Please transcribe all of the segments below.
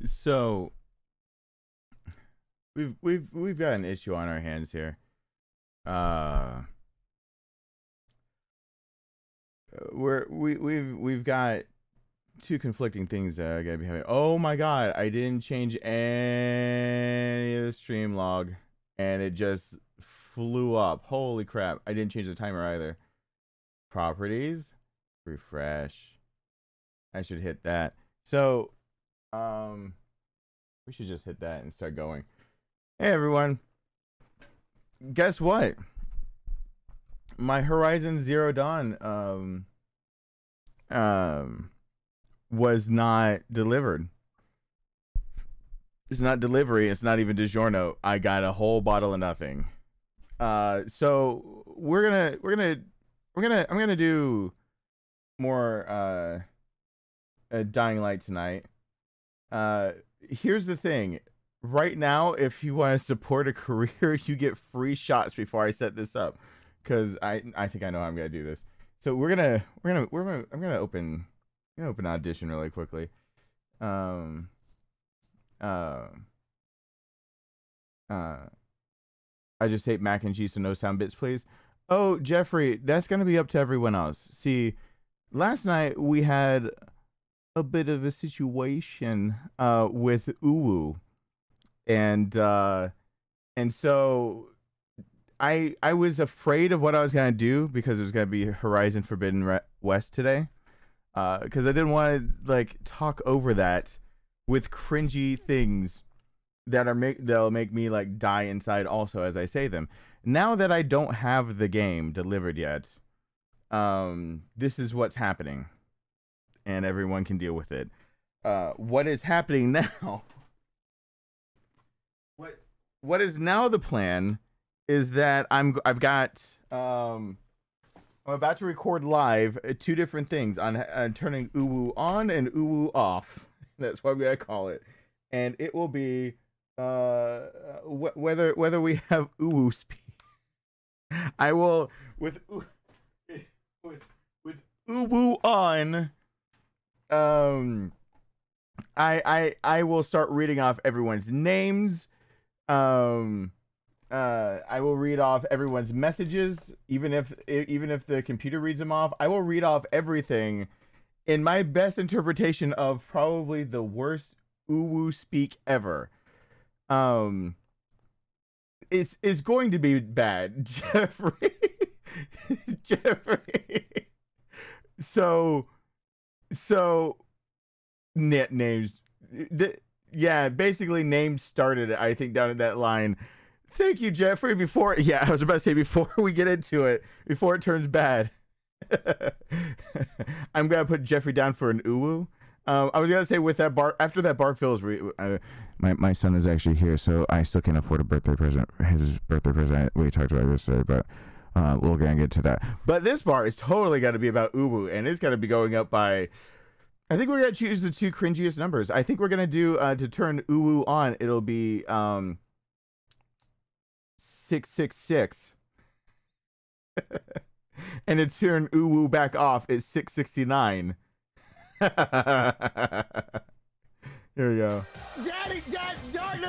So we've got an issue on our hands here. We've got two conflicting things that I gotta be having. Oh my god, I didn't change any of the stream log and it just flew up. Holy crap. I didn't change the timer either. Properties, refresh. I should hit that. So we should just hit that and start going. Hey everyone. Guess what? My Horizon Zero Dawn was not delivered. It's not delivery, it's not even DiGiorno. I got a whole bottle of nothing. So I'm gonna do more Dying Light tonight. Here's the thing. Right now, if you want to support a career, you get free shots before I set this up. Cause I think I know how I'm gonna do this. So I'm gonna open Audition really quickly. I just hate mac and cheese, so no sound bits, please. Oh, Jeffrey, that's gonna be up to everyone else. See, last night we had a bit of a situation with UWU, and so I was afraid of what I was gonna do because there's gonna be Horizon Forbidden West today, because I didn't want to like talk over that with cringy things that they'll make me like die inside also as I say them. Now that I don't have the game delivered yet, this is what's happening, and everyone can deal with it. What is happening now? What is now the plan? Is that I'm about to record live two different things on turning UWU on and UWU off. That's what I'm gonna call it, and it will be whether we have UWU speed. I will with UWU on. I will start reading off everyone's names. I will read off everyone's messages, even if the computer reads them off. I will read off everything in my best interpretation of probably the worst UWU speak ever. It's going to be bad, Jeffrey. Jeffrey. So net names. Yeah, basically names started, I think, down at that line. Thank you, Jeffrey. I was about to say before we get into it, before it turns bad, I'm gonna put Jeffrey down for an UWU. I was gonna say with that bar after that bar fills. My son is actually here, so I still can't afford a birthday present. His birthday present we talked about yesterday, but we're gonna get to that. But this bar is totally got to be about UWU, and it's got to be going up by. I think we're gonna choose the two cringiest numbers. I think we're gonna do to turn UWU on. It'll be 666, and to turn UWU back off is 669. Here we go.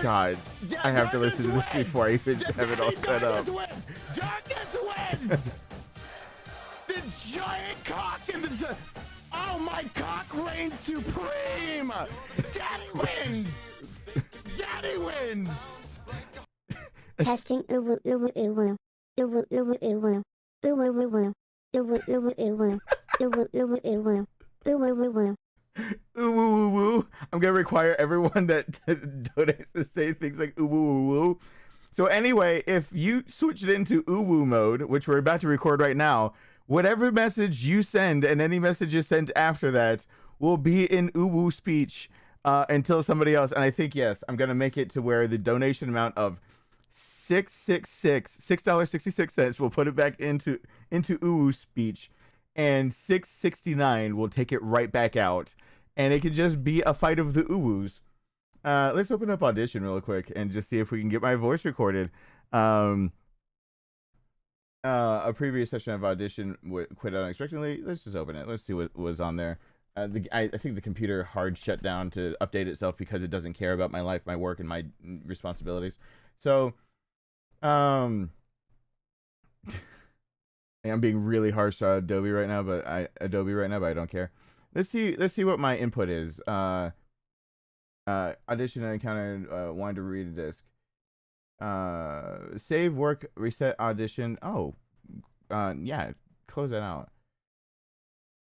God, I have to listen to this before I even have it all set up. Darkness wins. The giant cock in the. Oh, my cock reigns supreme! Daddy wins! Daddy wins! Testing UWU UWU UWU UWU UWU UWU UWU UWU UWU UWU. I'm gonna require everyone that donates to say things like UWU. So anyway, if you switch it into UWU mode, which we're about to record right now, whatever message you send and any messages sent after that will be in UWU speech until somebody else. And I think, yes, I'm going to make it to where the donation amount of $6.66 will put it back into UWU speech, and $6.69 will take it right back out. And it could just be a fight of the UWUs. Let's open up Audition real quick and just see if we can get my voice recorded. A previous session of Audition quit unexpectedly. Let's just open it. Let's see what was on there. I think the computer hard shut down to update itself because it doesn't care about my life, my work, and my responsibilities. So, I'm being really harsh on Adobe right now, but I don't care. Let's see what my input is. Audition and encountered wanted to read a disc. Save, work, reset, audition. Oh, yeah, close that out.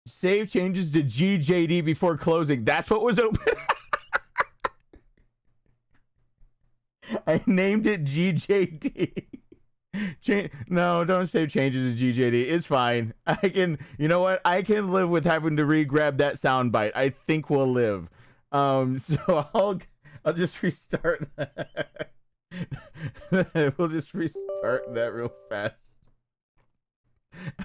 Save changes to GJD before closing. That's what was open. I named it GJD. No, don't save changes to GJD. It's fine. I can, you know what? I can live with having to re-grab that soundbite. I think we'll live. So I'll just restart that. We'll just restart that real fast.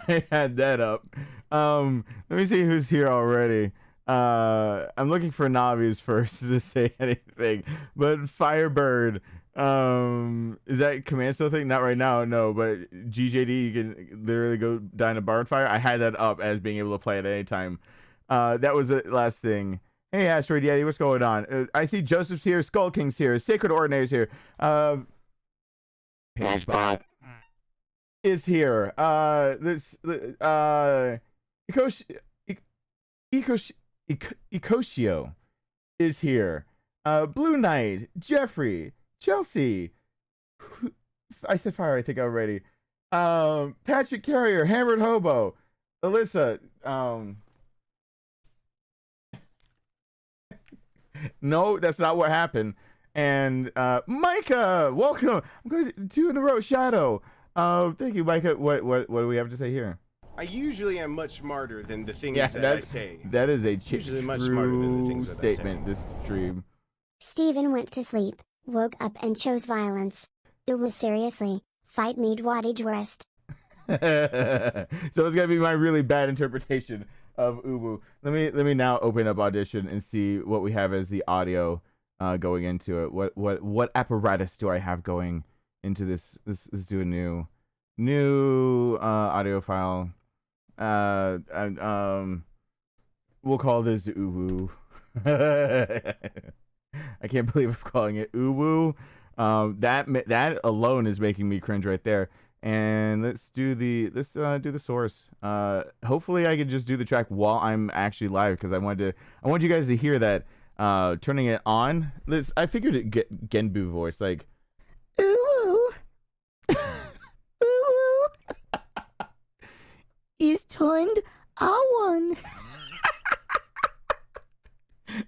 I had that up. Let me see who's here already. I'm looking for Navi's first to say anything. But Firebird, is that command still thing? Not right now, no. But GJD, you can literally go die in a barn fire. I had that up as being able to play at any time. That was the last thing. Hey, Asteroid Yeti, what's going on? I see Joseph's here, Skull King's here, Sacred Ordinary's here. Pagebot is here. Ecosio is here. Blue Knight, Jeffrey, Chelsea. I said fire, I think already. Patrick Carrier, Hammered Hobo, Alyssa. No, that's not what happened. And Micah, welcome. I'm glad 2 in a row. Shadow. Thank you, Micah. What do we have to say here? I usually am much smarter than the things that I say. That is a usually much smarter than the things that statement. I say. This stream. Steven went to sleep, woke up and chose violence. It was seriously, fight me Dwadage West. So it's gonna be my really bad interpretation of Uwu. Let me now open up Audition and see what we have as the audio going into it. What apparatus do I have going into this? Let's do a new audio file. We'll call this Uwu. I can't believe I'm calling it Uwu. That alone is making me cringe right there. And let's do the source. Hopefully I can just do the track while I'm actually live, because I want you guys to hear that. Turning it on. I figured it get Genbu voice, like Uwu. Uwu is turned on.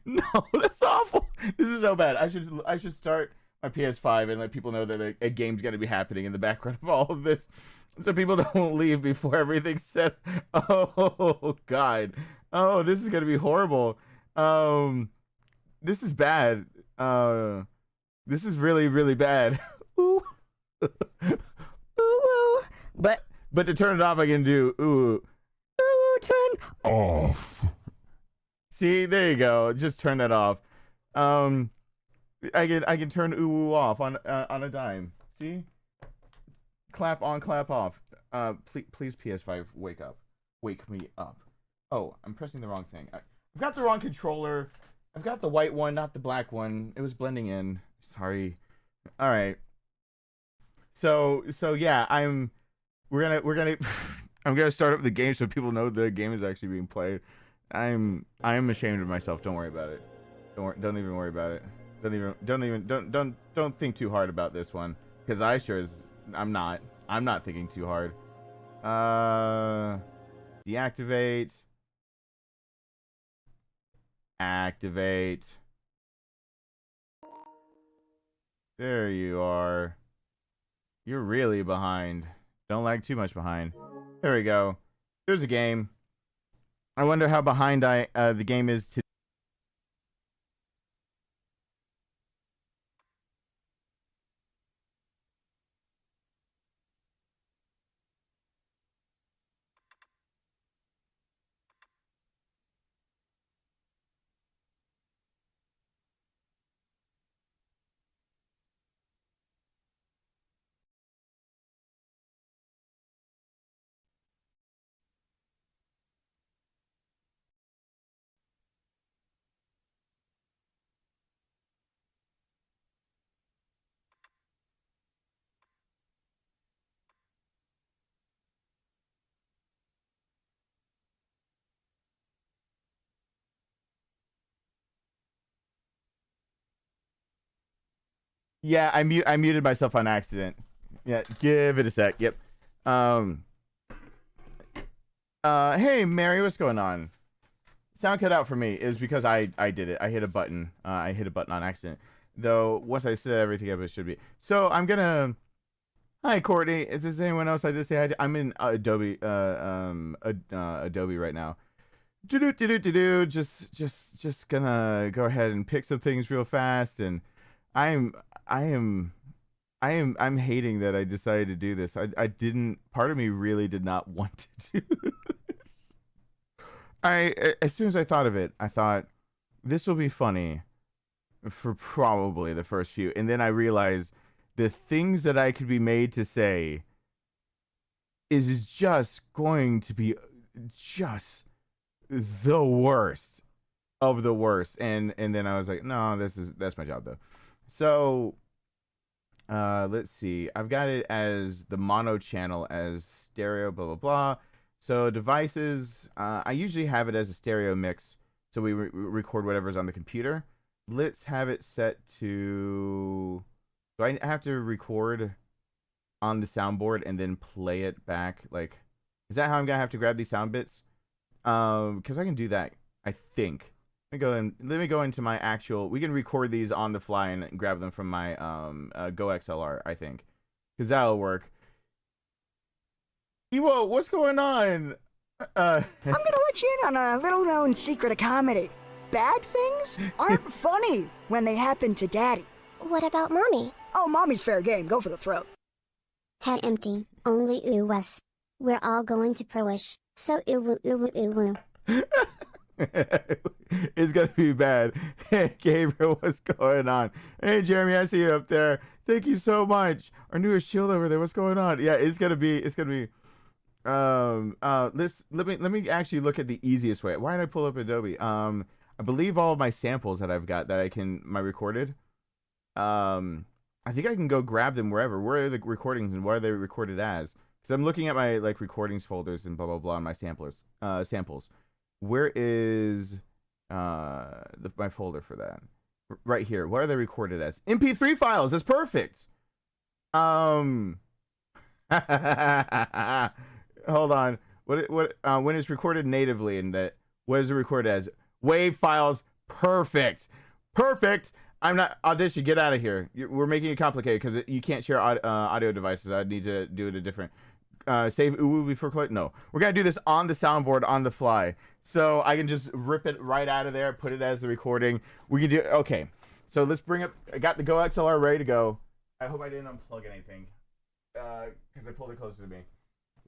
No, that's awful. This is so bad. I should start my PS5 and let people know that a game's gonna be happening in the background of all of this, so people don't leave before everything's set. Oh God. Oh, this is gonna be horrible. This is bad. This is really, really bad. Ooh. Ooh. But to turn it off, I can do ooh. Ooh, turn off. See, there you go. Just turn that off. I can turn ooh off on a dime. See? Clap on, clap off. Please PS5, wake up. Wake me up. Oh, I'm pressing the wrong thing. I've got the wrong controller. I've got the white one, not the black one. It was blending in. Sorry. All right. So yeah, we're gonna I'm gonna start up the game so people know the game is actually being played. I'm ashamed of myself. Don't worry about it. Don't even worry about it. Don't think too hard about this one, because I'm not thinking too hard. Deactivate. Activate. There you are. You're really behind. Don't lag too much behind. There we go. There's a game. I wonder how behind the game is today. Yeah, I muted myself on accident. Yeah, give it a sec. Yep. Hey Mary, what's going on? Sound cut out for me is because I did it. I hit a button. I hit a button on accident. Though once I set everything up, it should be. So I'm gonna. Hi Courtney. Is this anyone else? I just say hi. I'm in Adobe. Adobe right now. Just gonna go ahead and pick some things real fast, and I'm hating that I decided to do this. I didn't. Part of me really did not want to do this. As soon as I thought of it, I thought this will be funny for probably the first few, and then I realized the things that I could be made to say is just going to be just the worst of the worst, and then I was like, no, that's my job though. So let's see, I've got it as the mono channel as stereo, blah blah blah. So devices, I usually have it as a stereo mix, so we record whatever's on the computer. Let's have it set to, do I have to record on the soundboard and then play it back? Like, is that how I'm gonna have to grab these sound bits? Because I can do that, I think. Let me go into my actual, we can record these on the fly and grab them from my Go XLR, I think, because that'll work. Ewo, what's going on? I'm gonna let you in on a little-known secret of comedy. Bad things aren't funny when they happen to Daddy. What about Mommy? Oh, Mommy's fair game. Go for the throat. Head empty, only uwas. We're all going to pro-ish, so uwu uwu uwu. It's gonna be bad. Hey Gabriel, what's going on? Hey Jeremy, I see you up there. Thank you so much. Our newest shield over there. What's going on? Yeah, it's gonna be let me actually look at the easiest way. Why did I pull up Adobe? I believe all of my samples that I've got that I can recorded. I think I can go grab them wherever. Where are the recordings and what are they recorded as? Because I'm looking at my like recordings folders and blah blah blah on my samples. Where is my folder for that? Right here. What are they recorded as? MP3 files. That's perfect. Hold on. What when it's recorded natively and that, what is it recorded as? WAV files. Perfect. I'm not Audition. Get out of here. We're making it complicated because you can't share audio devices. I need to do it a different. Save uwu before click. No, we're gonna do this on the soundboard on the fly, so I can just rip it right out of there, put it as the recording. We can do. Okay, so let's bring up. I got the Go XLR ready to go. I hope I didn't unplug anything because I pulled it closer to me.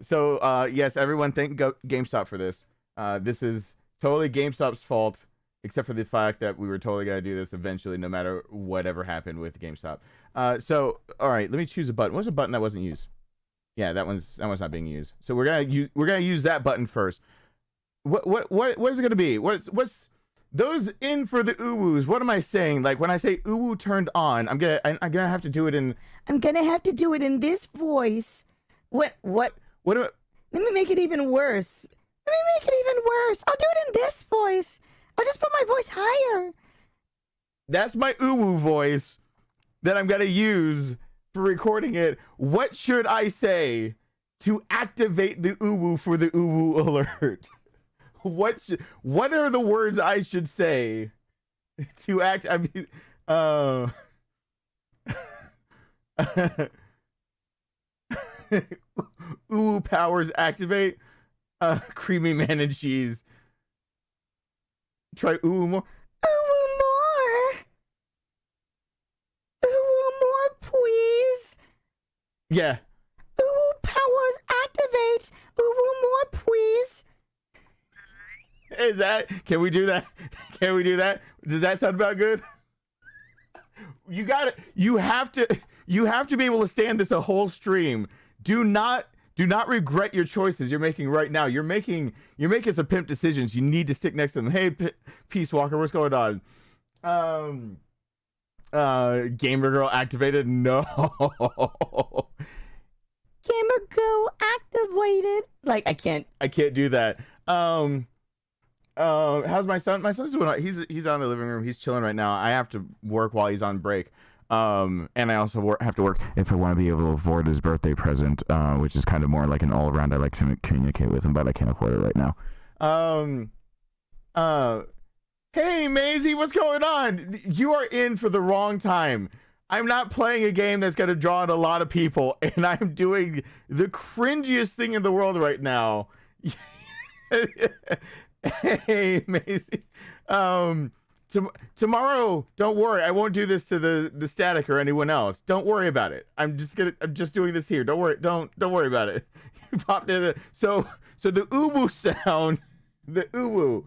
So yes, everyone thank GameStop for this. This is totally GameStop's fault, except for the fact that we were totally gonna do this eventually, no matter whatever happened with GameStop. So all right, let me choose a button. What's a button that wasn't used? Yeah, that one's not being used. So we're gonna use that button first. What is it gonna be? What's those in for the uwus? What am I saying? Like when I say uwu turned on, I'm gonna have to do it in. I'm gonna have to do it in this voice. What? What? Let me make it even worse. I'll do it in this voice. I'll just put my voice higher. That's my uwu voice that I'm gonna use for recording it. What should I say to activate the uwu for the uwu alert? What are the words I should say to act? I mean, uwu powers activate. Creamy man and cheese. Try uwu more. Please. Yeah. Uwu powers activates. Uwu more, please. Is that? Can we do that? Can we do that? Does that sound about good? You got it. You have to be able to stand this a whole stream. Do not regret your choices you're making right now. You're making some pimp decisions. You need to stick next to them. Hey, Peace Walker, what's going on? Gamer girl activated. No. Gamer girl activated. Like I can't do that. How's my son? My son's doing. He's out in the living room. He's chilling right now. I have to work while he's on break. And I also have to work if I want to be able to afford his birthday present, which is kind of more like an all around. I like to communicate with him, but I can't afford it right now. Hey Maisie, what's going on? You are in for the wrong time. I'm not playing a game that's going to draw in a lot of people, and I'm doing the cringiest thing in the world right now. Hey Maisie. Tomorrow, don't worry, I won't do this to the static or anyone else. Don't worry about it. I'm just doing this here. Don't worry about it. You popped in so the uwu sound, the uwu.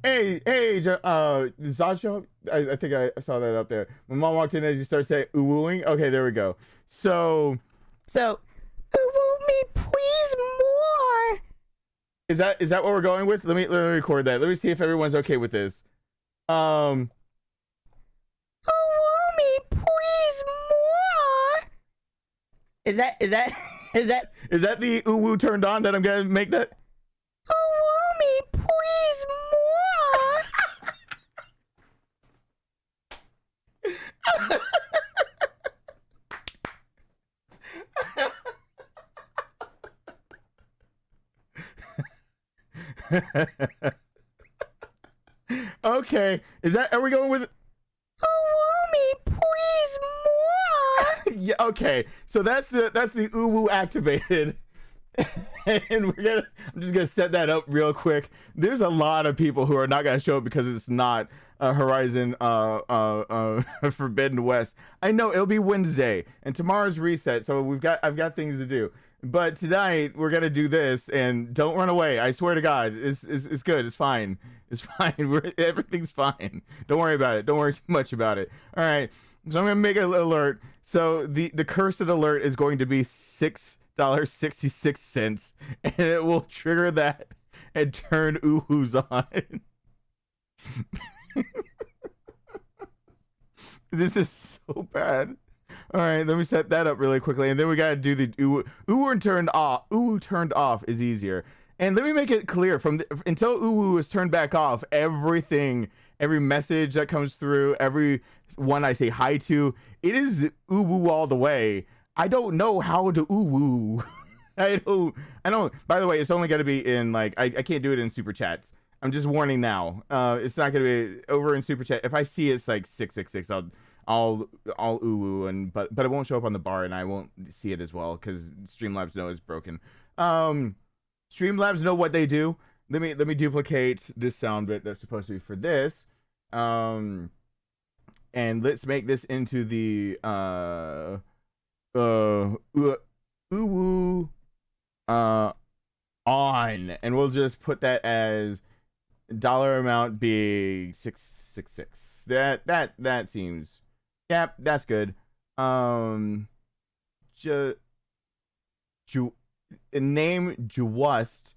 Hey, Zacho, I think I saw that up there. My mom walked in and you start saying uwooing. Okay, there we go. So uwu me please more. Is that what we're going with? Let me record that. Let me see if everyone's okay with this. Uwu me please more. Is that the uwu turned on that I'm gonna make that? Uwu me please more. Okay, are we going with Uwu me please more. Yeah, okay, so that's the uwu activated. And I'm just gonna set that up real quick. There's a lot of people who are not gonna show up because it's not Horizon Forbidden West. I know it'll be Wednesday and tomorrow's reset, so I've got things to do. But tonight we're gonna do this, and don't run away. I swear to God, it's good. It's fine. It's fine. Everything's fine. Don't worry about it. Don't worry too much about it. All right. So I'm gonna make an alert. So the cursed alert is going to be $6.66, and it will trigger that and turn uwus on. This is so bad. All right, let me set that up really quickly, and then we gotta do the uwu turned off. Uwu turned off is easier, and let me make it clear: until uwu is turned back off, every message that comes through, every one I say hi to, it is uwu all the way. I don't know how to uwu. I don't. By the way, it's only gonna be in I can't do it in super chats. I'm just warning now. It's not gonna be over in super chat. If I see it's like 666, I'll uwu, but it won't show up on the bar, and I won't see it as well because Streamlabs know it's broken. Streamlabs know what they do. Let me duplicate this sound bit that's supposed to be for this. And let's make this into the uwu on, and we'll just put that as dollar amount being 666. That seems, yep, that's good. Name Jwust.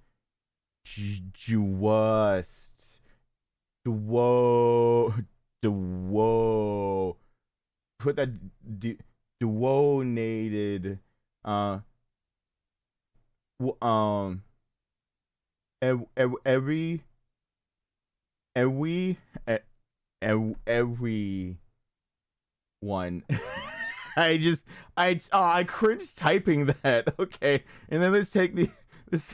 Put that donated everyone. I cringed typing that. Okay, and then let's take this.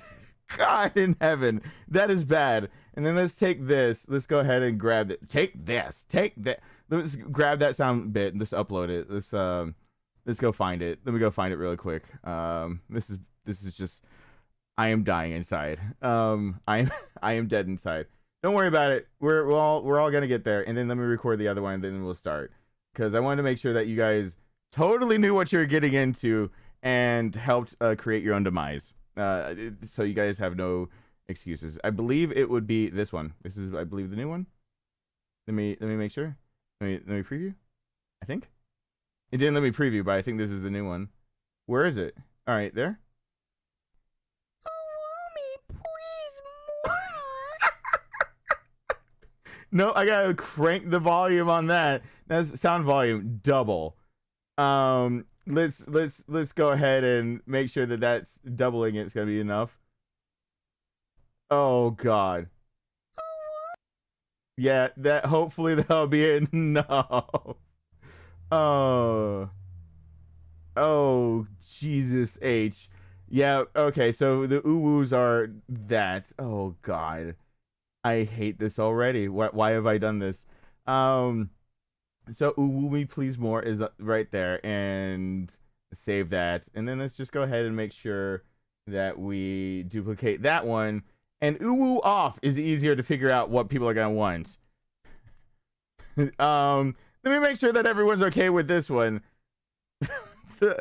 God in heaven, that is bad. And then let's take this. Let's go ahead and grab it. Take that. Let's grab that sound bit and just upload it. Let's go find it. Let me go find it really quick. This is just, I am dying inside. I am dead inside. Don't worry about it. We're all gonna get there. And then let me record the other one, and then we'll start. Because I wanted to make sure that you guys totally knew what you're getting into and helped create your own demise. So you guys have no excuses. I believe it would be this one. This is, I believe, the new one. Let me make sure. Let me preview. I think it didn't let me preview, but I think this is the new one. Where is it? All right, there. No, I gotta crank the volume on that. That's sound volume double. Let's go ahead and make sure that that's doubling. It's gonna be enough. Oh God. Yeah, hopefully that'll be it. No. Oh. Oh, Jesus H. Yeah, okay, so the uwus are that. Oh, God. I hate this already. Why have I done this? So uwu me please more is right there, and save that. And then let's just go ahead and make sure that we duplicate that one. And uwu off is easier to figure out what people are going to want. Let me make sure that everyone's okay with this one. 34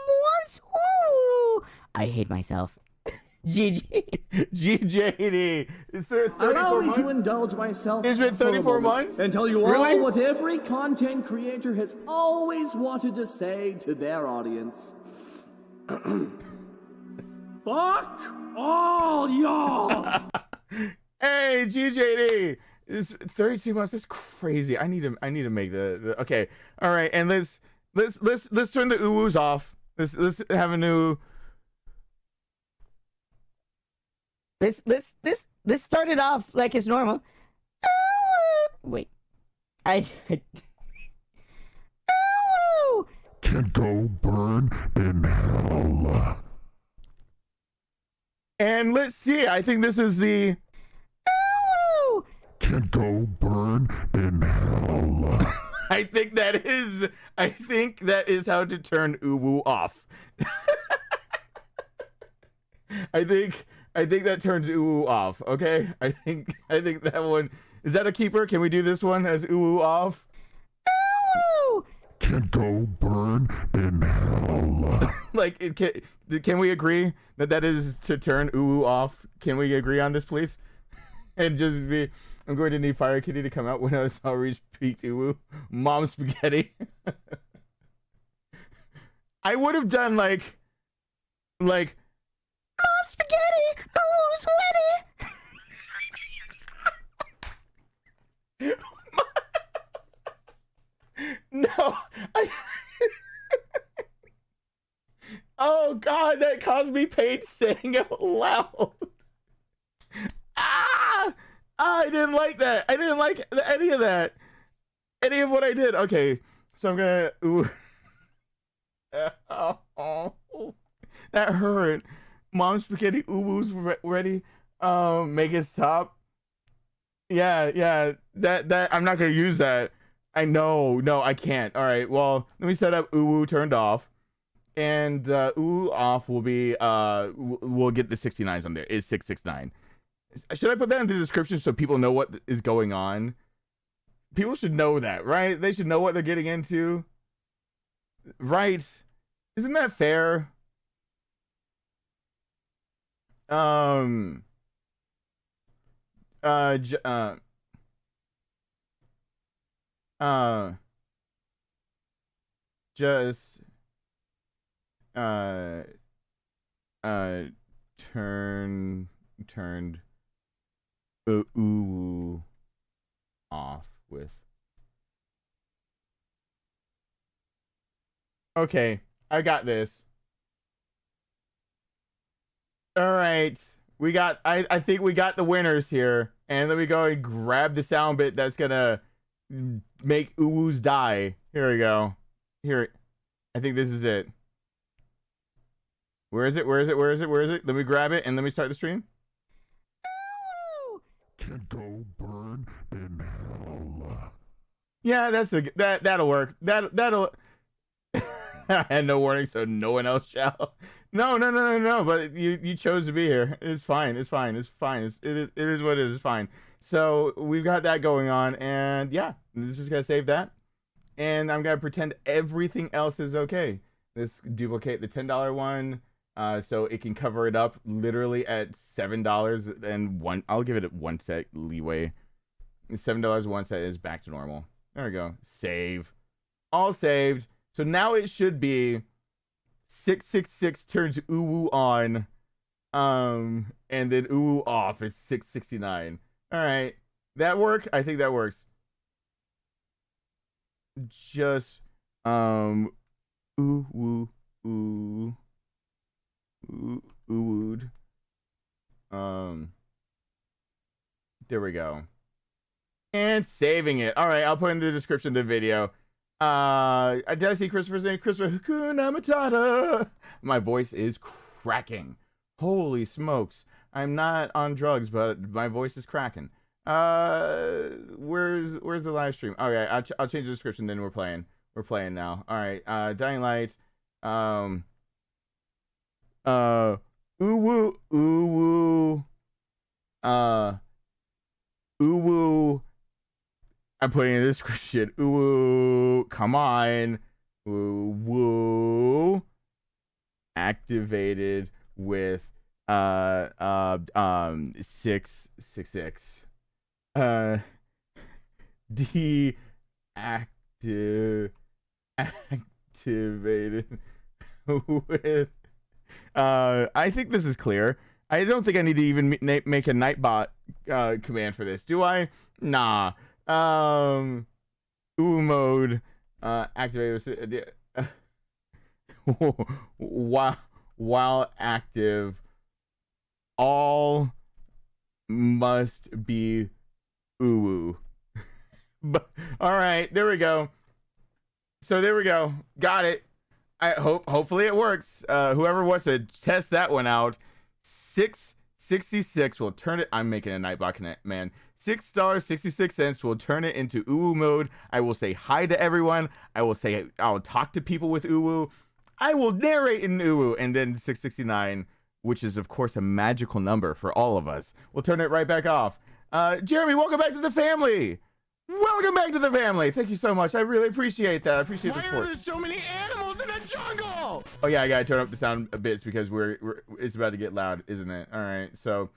months. Ooh. I hate myself. GG. GJD. Is there 34 Allow me months? to indulge myself. It's been 34 months? And tell you Really? all what every content creator has always wanted to say to their audience. Fuck all y'all. Hey, GJD. It's 32 months. That's crazy. I need to make the okay. All right, and let's turn the uwus off. Let's have a new. This started off like it's normal. Wait. Can go burn in hell. And let's see. I think this is the. Can go burn in hell. I think that is how to turn uwu off. I think that turns uwu off. Okay. I think that one is that a keeper. Can we do this one as uwu off? Can go burn in hell. Like, can we agree that is to turn uwu off? Can we agree on this, please? And just be. I'm going to need Fire Kitty to come out when I saw reach peak uwu. Mom spaghetti. I would have done like. Mom spaghetti. Uwu's ready. No, oh God, that caused me pain saying it out loud. I didn't like that. I didn't like any of that. Any of what I did. Okay, so I'm gonna. Ooh. Oh, that hurt. Mom spaghetti uwu's ready. Make it stop. Yeah. That I'm not gonna use that. I know. No, I can't. All right. Well, let me set up uwu turned off, and uwu off will be we'll get the 69s on there. Is 669. Should I put that in the description so people know what is going on? People should know that, right? They should know what they're getting into, right? Isn't that fair? Just turned uwu off with. Okay, I got this. All right, we got. I think we got the winners here, and let me go and grab the sound bit that's gonna make uwus die. Here we go. Here, I think this is it. Where is it? Let me grab it and let me start the stream. Can go burn in hell. Yeah, that'll work. That'll. And no warning, so no one else shall. No. But you chose to be here. It's fine. It is what it is. It's fine. So we've got that going on, and yeah, this is just gonna save that, and I'm gonna pretend everything else is okay. Let's duplicate the $10 one, so it can cover it up literally at $7 and one. I'll give it a 1 set leeway. $7 1 set is back to normal. There we go. Save. All saved. So now it should be 666 turns uwu on, and then uwu off is 669. All right, that work? I think that works. Just uwooed. There we go. and saving it. All right, I'll put in the description of the video. Did I see Christopher's name? Christopher Hakuna Matata. My voice is cracking. Holy smokes. I'm not on drugs, but my voice is cracking. Where's the live stream? Okay, I'll change the description, then we're playing. We're playing now. All right, Dying Light. Uwu. Uwu. I'm putting in the description. Uwu. Come on. Uwu. Activated with 666. Deactivated with I think this is clear. I don't think I need to even make a Nightbot command for this, do I? Nah. Uwu mode activated while active, all must be uwu. But all right, there we go. So there we go. Got it. Hopefully it works. Whoever wants to test that one out, 666 will turn it. I'm making a Nightbot command. $6.66 will turn it into uwu mode. I will say hi to everyone. I'll talk to people with uwu. I will narrate in uwu, and then 669, which is of course a magical number for all of us, we'll turn it right back off. Jeremy, welcome back to the family. Welcome back to the family. Thank you so much. I really appreciate that. I appreciate the support. Why are there so many animals in the jungle? Oh yeah, I gotta turn up the sound a bit because it's about to get loud, isn't it? All right, so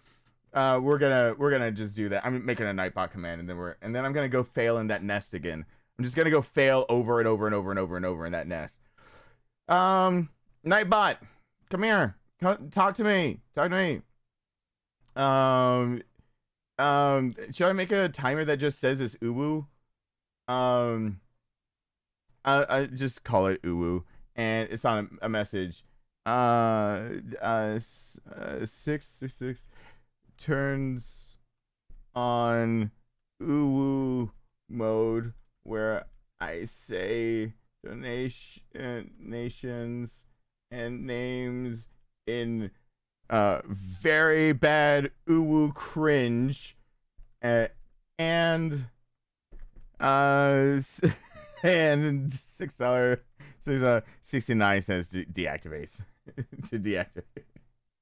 we're gonna just do that. I'm making a Nightbot command, and then I'm gonna go fail in that nest again. I'm just gonna go fail over and over and over and over and over in that nest. Nightbot, come here. Talk to me. Should I make a timer that just says it's uwu? I just call it uwu, and it's on a message. 666 turns on uwu mode, where I say donations and names in very bad uwu cringe, and $6.69 deactivates to deactivate.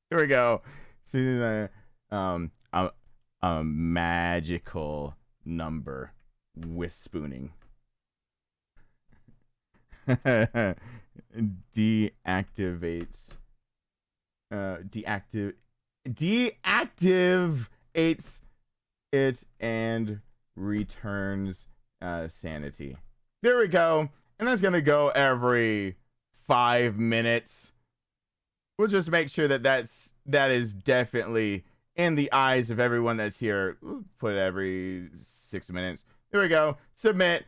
Here we go. 69, a magical number with spooning. Deactivates deactivates it and returns sanity. There we go. And that's gonna go every 5 minutes. We'll just make sure that is definitely in the eyes of everyone that's here. We'll put every 6 minutes. There we go. Submit.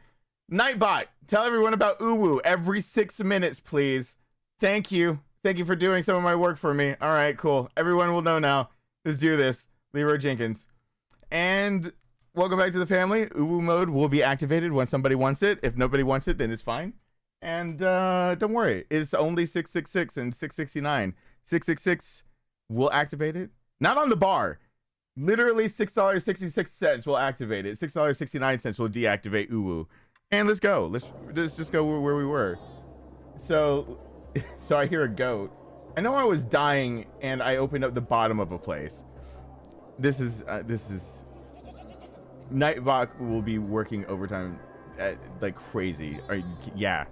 Nightbot, tell everyone about uwu every 6 minutes, please. Thank you. Thank you for doing some of my work for me. All right, cool. Everyone will know now. Let's do this. Leroy Jenkins. And welcome back to the family. Uwu mode will be activated when somebody wants it. If nobody wants it, then it's fine. And don't worry. It's only 666 and 669. 666 will activate it. Not on the bar. Literally $6.66 will activate it. $6.69 will deactivate uwu. And let's go. Let's just go where we were. So I hear a goat. I know I was dying and I opened up the bottom of a place. This is Nightbot will be working overtime like crazy. Yeah,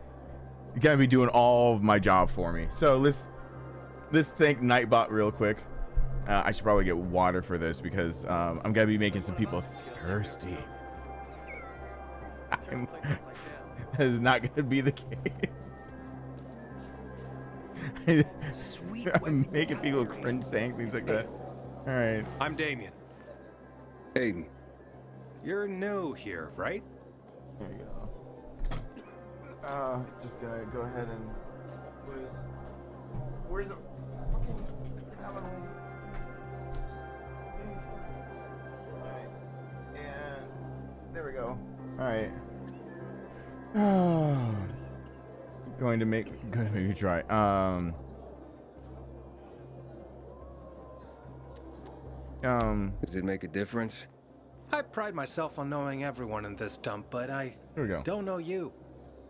you gotta be doing all of my job for me. So let's thank Nightbot real quick. I should probably get water for this because I'm gonna be making some people thirsty. That is not gonna be the case. Sweet. I'm making people cringe saying things like that. All right. I'm Damien. Aiden. You're new here, right? There you go. Just gonna go ahead and where's the fucking camera? Please. Alright. And There we go. All right. Going to make you try. Does it make a difference? I pride myself on knowing everyone in this dump, but I Here we go. don't know you.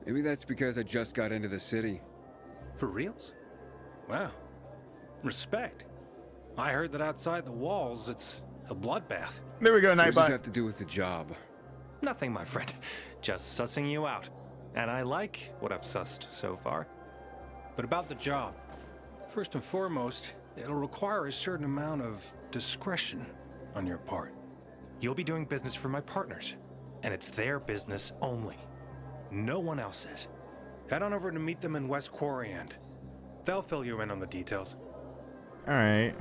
Maybe that's because I just got into the city. For reals? Wow. Respect. I heard that outside the walls, it's a bloodbath. There we go, What does this Nightbot. have to do with the job? Nothing, my friend. Just sussing you out. And I like what I've sussed so far. But about the job. First and foremost, it'll require a certain amount of discretion on your part. You'll be doing business for my partners, and it's their business only. No one else's. Head on over to meet them in West Quarry and they'll fill you in on the details. All right.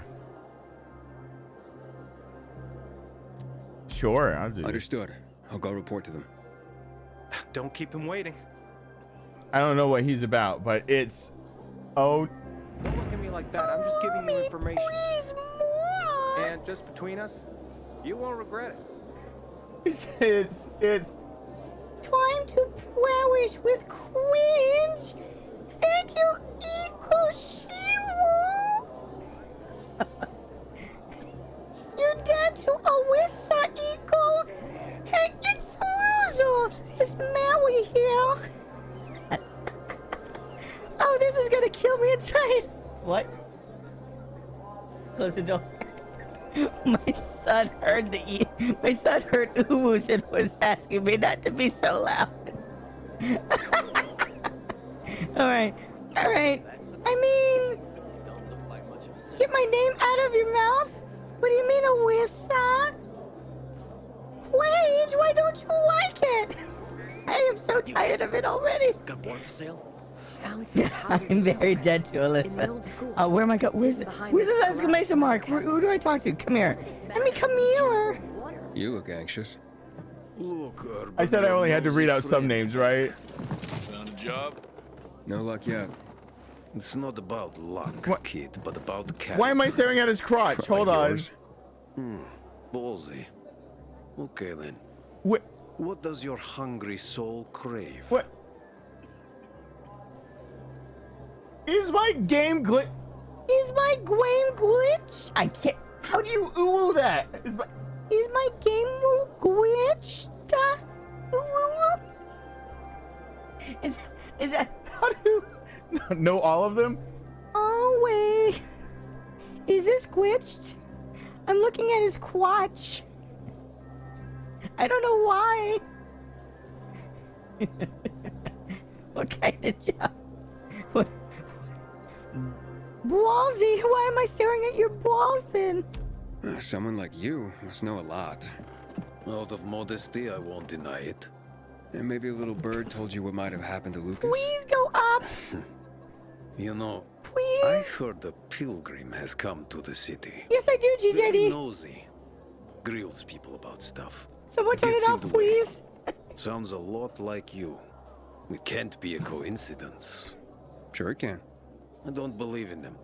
Sure, I'll do it. Understood. I'll go report to them. Don't keep him waiting. I don't know what he's about, but it's... Oh, Don't look at me like that. I'm just giving you information. Please, Mom! And just between us, you won't regret it. it's... Time to perish with cringe. Thank you, Iko. You're dead to Awissa, Iko. Hey, it's Ruzo. It's Maui here. Oh, this is gonna kill me inside. What? Close the door. My son heard my son heard oohs and was asking me not to be so loud. Alright. I mean, get my name out of your mouth? What do you mean, Awissa? Wage, why don't you like it? I am so tired of it already. Got water for sale? I'm very dead to Alyssa. Where am I going? Where's this exclamation mark? Who do I talk to? Come here. Let me come here. You look anxious. I said I only had to read out some names, right? Found a job? No luck yet. It's not about luck, What? kid, but about character. Why am I staring at his crotch? Hold Like on. yours? Ballsy. Okay then. What? What does your hungry soul crave? What? Is my game glitch? Is my game glitch? I can't. How do you ooh that? Is my game glitched? Is that? How do you know all of them? Oh wait. Is this glitched? I'm looking at his crotch. I don't know why. What kind of job? What? Ballsy, why am I staring at your balls then? Someone like you must know a lot. Out of modesty, I won't deny it. And maybe a little bird told you what might have happened to Lucas. Please go up. You know, Please. I heard a pilgrim has come to the city. Yes, I do, Very GJD. nosy. Grills people about stuff. Someone turn Gets it in off, the way. please. Sounds a lot like you. It can't be a coincidence. Sure it can. I don't believe in them.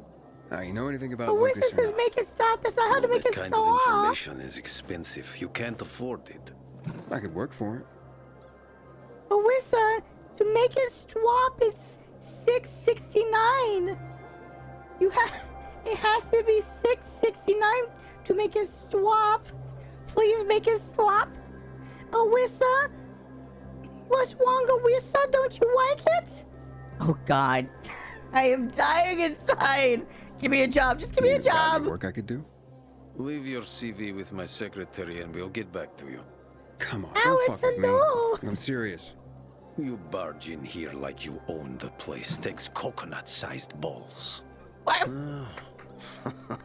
You know anything about But Lucas Wishlist or says not? make it stop. That's not how to make that it kind of stop. information is expensive. You can't afford it. I could work for it. Awissa, to make it stop, it's $6.69. It has to be $6.69 to make it stop. Please make it stop. Awissa, what's wrong, Awissa? Don't you like it? Oh God, I am dying inside. Give me a job. Just give me a You got any job. work I could do? Leave your CV with my secretary and we'll get back to you. Come on, Alex, don't fuck with me. hello. I'm serious. You barge in here like you own the place. Takes coconut-sized balls. What?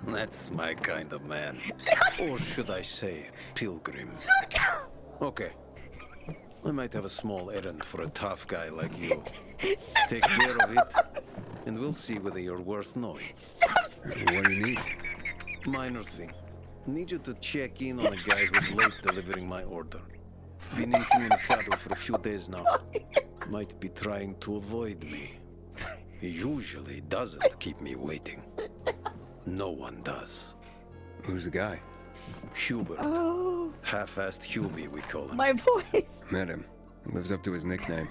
That's my kind of man. Or should I say, pilgrim. Okay. I might have a small errand for a tough guy like you. Take care of it, and we'll see whether you're worth knowing. What do you need? Minor thing. Need you to check in on a guy who's late delivering my order. Been incommunicado for a few days now. Might be trying to avoid me. He usually doesn't keep me waiting. No one does. Who's the guy? Hubert. Oh, Half-assed Hubie, we call him. my voice. Met him. Lives up to his nickname.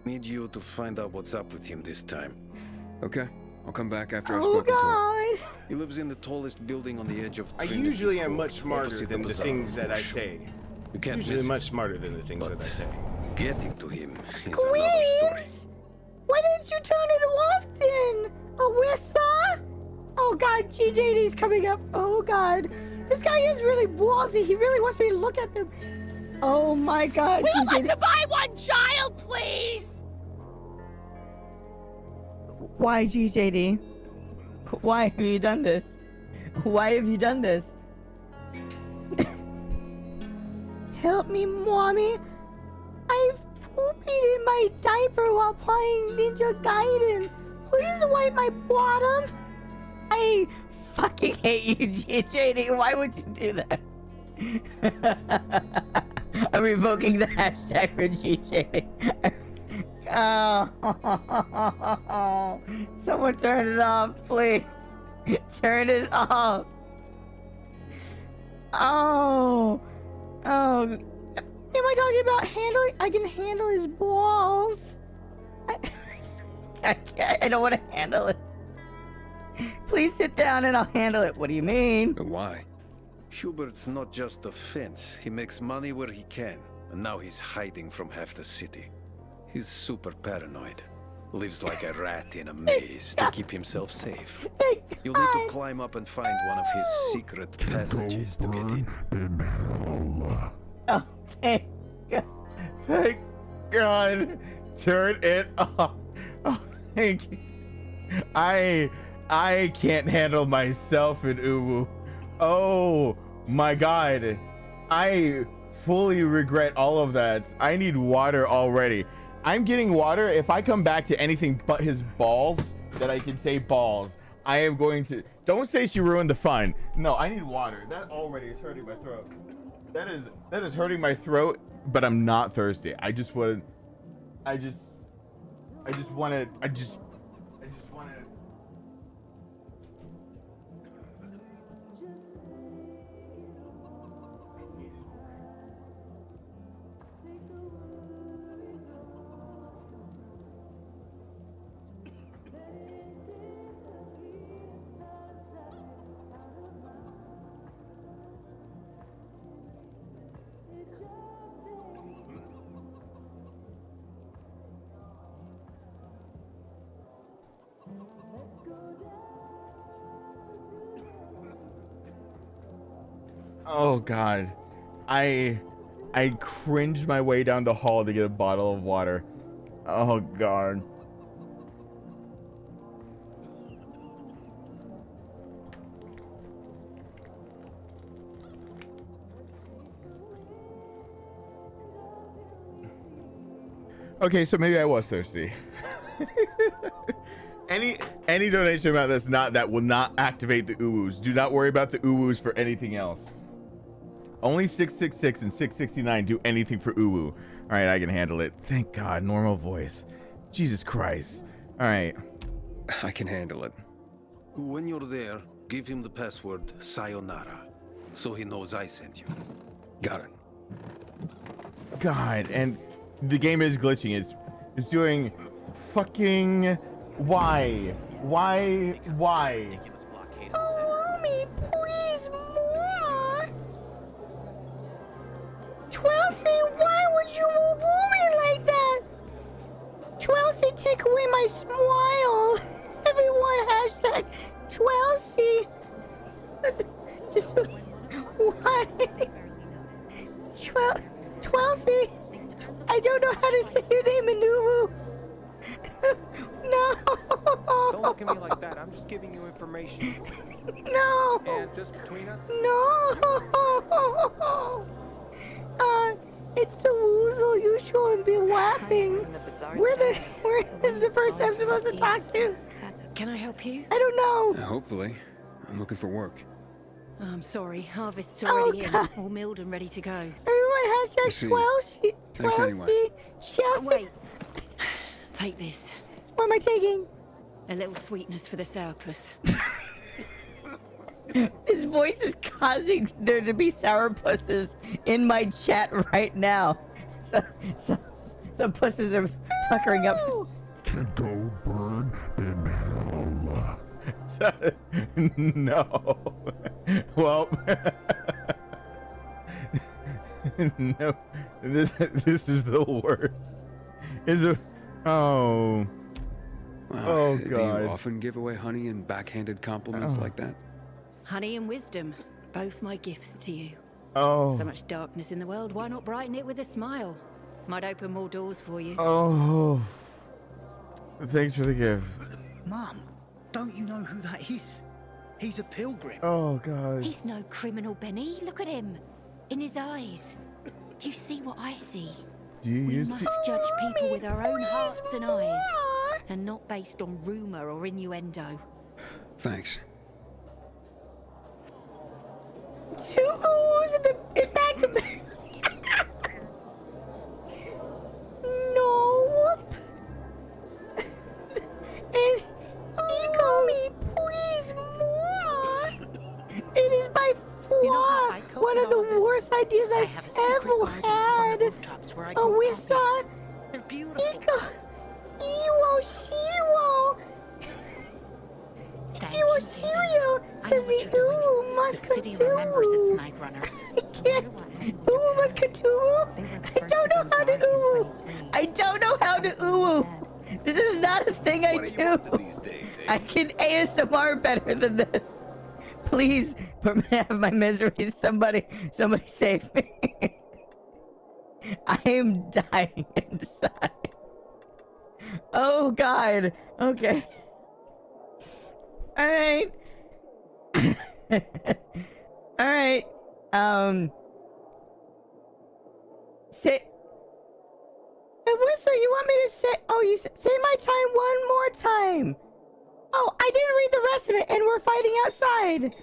Need you to find out what's up with him this time. Okay. I'll come back after I've Oh spoken to him. God. He lives in the tallest building on the edge of I Trinity usually am Court, much smarter opposite than the bazaar. things that I say. You can't Usually miss him. much smarter than the things that I say. Getting to him is another story. Squeeze! Why didn't you turn it off then? Alyssa? Oh God, GJD's coming up. Oh God. This guy is really ballsy. He really wants me to look at them. Oh my God. We would like GJD. to buy one child, please! Why, GJD? Why have you done this? Why have you done this? Help me, Mommy. I've pooped in my diaper while playing Ninja Gaiden. Please wipe my bottom. I fucking hate you, GJD. Why would you do that? I'm revoking the hashtag for GJD. Oh, someone turn it off, please. Turn it off. Oh, am I talking about handling? I can handle his balls. I don't want to handle it. Please sit down and I'll handle it. What do you mean? But why? Hubert's not just a fence. He makes money where he can, and now he's hiding from half the city. He's super paranoid. Lives like a rat in a maze to keep himself safe. You'll need to climb up and find one of his secret passages to get in. In hell. Oh, thank God. Thank God. Turn it off. Oh, thank you. I can't handle myself in UWU. Oh my God. I fully regret all of that. I need water already. I'm getting water. If I come back to anything but his balls, that I can say balls, I am going to... Don't say she ruined the fun. No, I need water. That already is hurting my throat. That is hurting my throat, but I'm not thirsty. I just want to... Oh God, I cringed my way down the hall to get a bottle of water. Oh God. Okay, so maybe I was thirsty. Any donation amount that will not activate the UWUs. Do not worry about the UWUs for anything else. Only 666 and 669 do anything for UWU. All right, I can handle it. Thank God, normal voice. Jesus Christ. All right. I can handle it. When you're there, give him the password Sayonara, so he knows I sent you. Got it. God, and the game is glitching. It's doing fucking why? Allow me, please, more. Twelsey, why would you woo me like that? Twelsey, take away my smile. Everyone hashtag Twelsey. Just why? Twelsey, I don't know how to say your name in UWU. No. Don't look at me like that. I'm just giving you information. No. And just between us. No. It's a woozle. You shouldn't be laughing. Where is the person I'm supposed to talk to? Can I help you? I don't know. Hopefully. I'm looking for work. I'm sorry, harvest's already in, God. all milled and ready to go. Everyone hashtag see. Twelsey. Thanks anyway. Chelsea. Wait. Take this. What am I taking? A little sweetness for the sourpuss. His voice is causing there to be sourpusses in my chat right now. Some pusses are puckering up. Can go burn in hell. No. Well, no. This is the worst. Is a oh. Oh Do God. you often give away honey and backhanded compliments like that? Honey and wisdom, both my gifts to you. Oh. So much darkness in the world, why not brighten it with a smile? Might open more doors for you. Oh. Thanks for the gift. Mum, don't you know who that is? He's a pilgrim. Oh God. He's no criminal, Benny. Look at him. In his eyes. Do you see what I see? Do you We see? must judge people with our own hearts and eyes, and not based on rumor or innuendo. Thanks. 2 oohs in back to back. No. And Nico, me, please more. It is by far one of the worst ideas I've ever had. Awissa, They're beautiful. Nico, Iwo, Shiwo. Iwo, Shiwo says the Uwu must The city remembers its continue. night runners. I can't. Uwu must continue. I don't know how to Uwu. I don't know how to Uwu. This is not a thing I do. I can ASMR better than this. Please, have my misery. Somebody save me. I am dying inside. Oh God. Okay. All right. All right. Say. Whistle, you want me to say? Oh, you say my time one more time. Oh, I didn't read the rest of it, and we're fighting outside.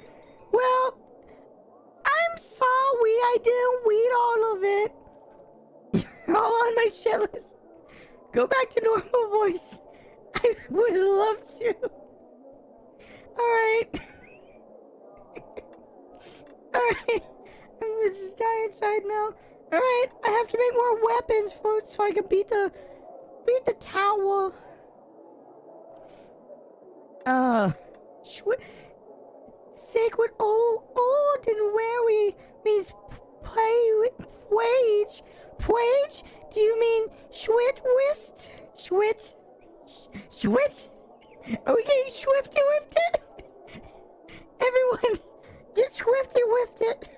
Well, I'm sorry I didn't read all of it. You're all on my shit list. Go back to normal voice. I would love to. Alright. Alright. I'm gonna just die inside now. Alright, I have to make more weapons so I can beat the tower. Sacred old and wary means wage. Wage? Do you mean Schwitwist? Schwit? Are we getting swifty with it? Everyone, get swifty with it.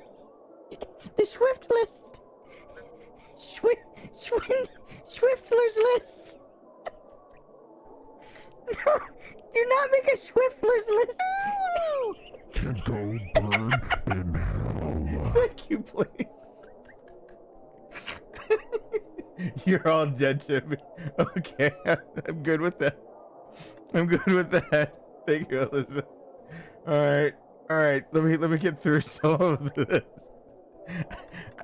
The Swift list. Swiftler's list. No, do not make a Swiftler's list. Can go burn in hell. Thank you, please. You're all dead to me. Okay, I'm good with that. I'm good with that. Thank you, Alyssa. All right. Let me get through some of this.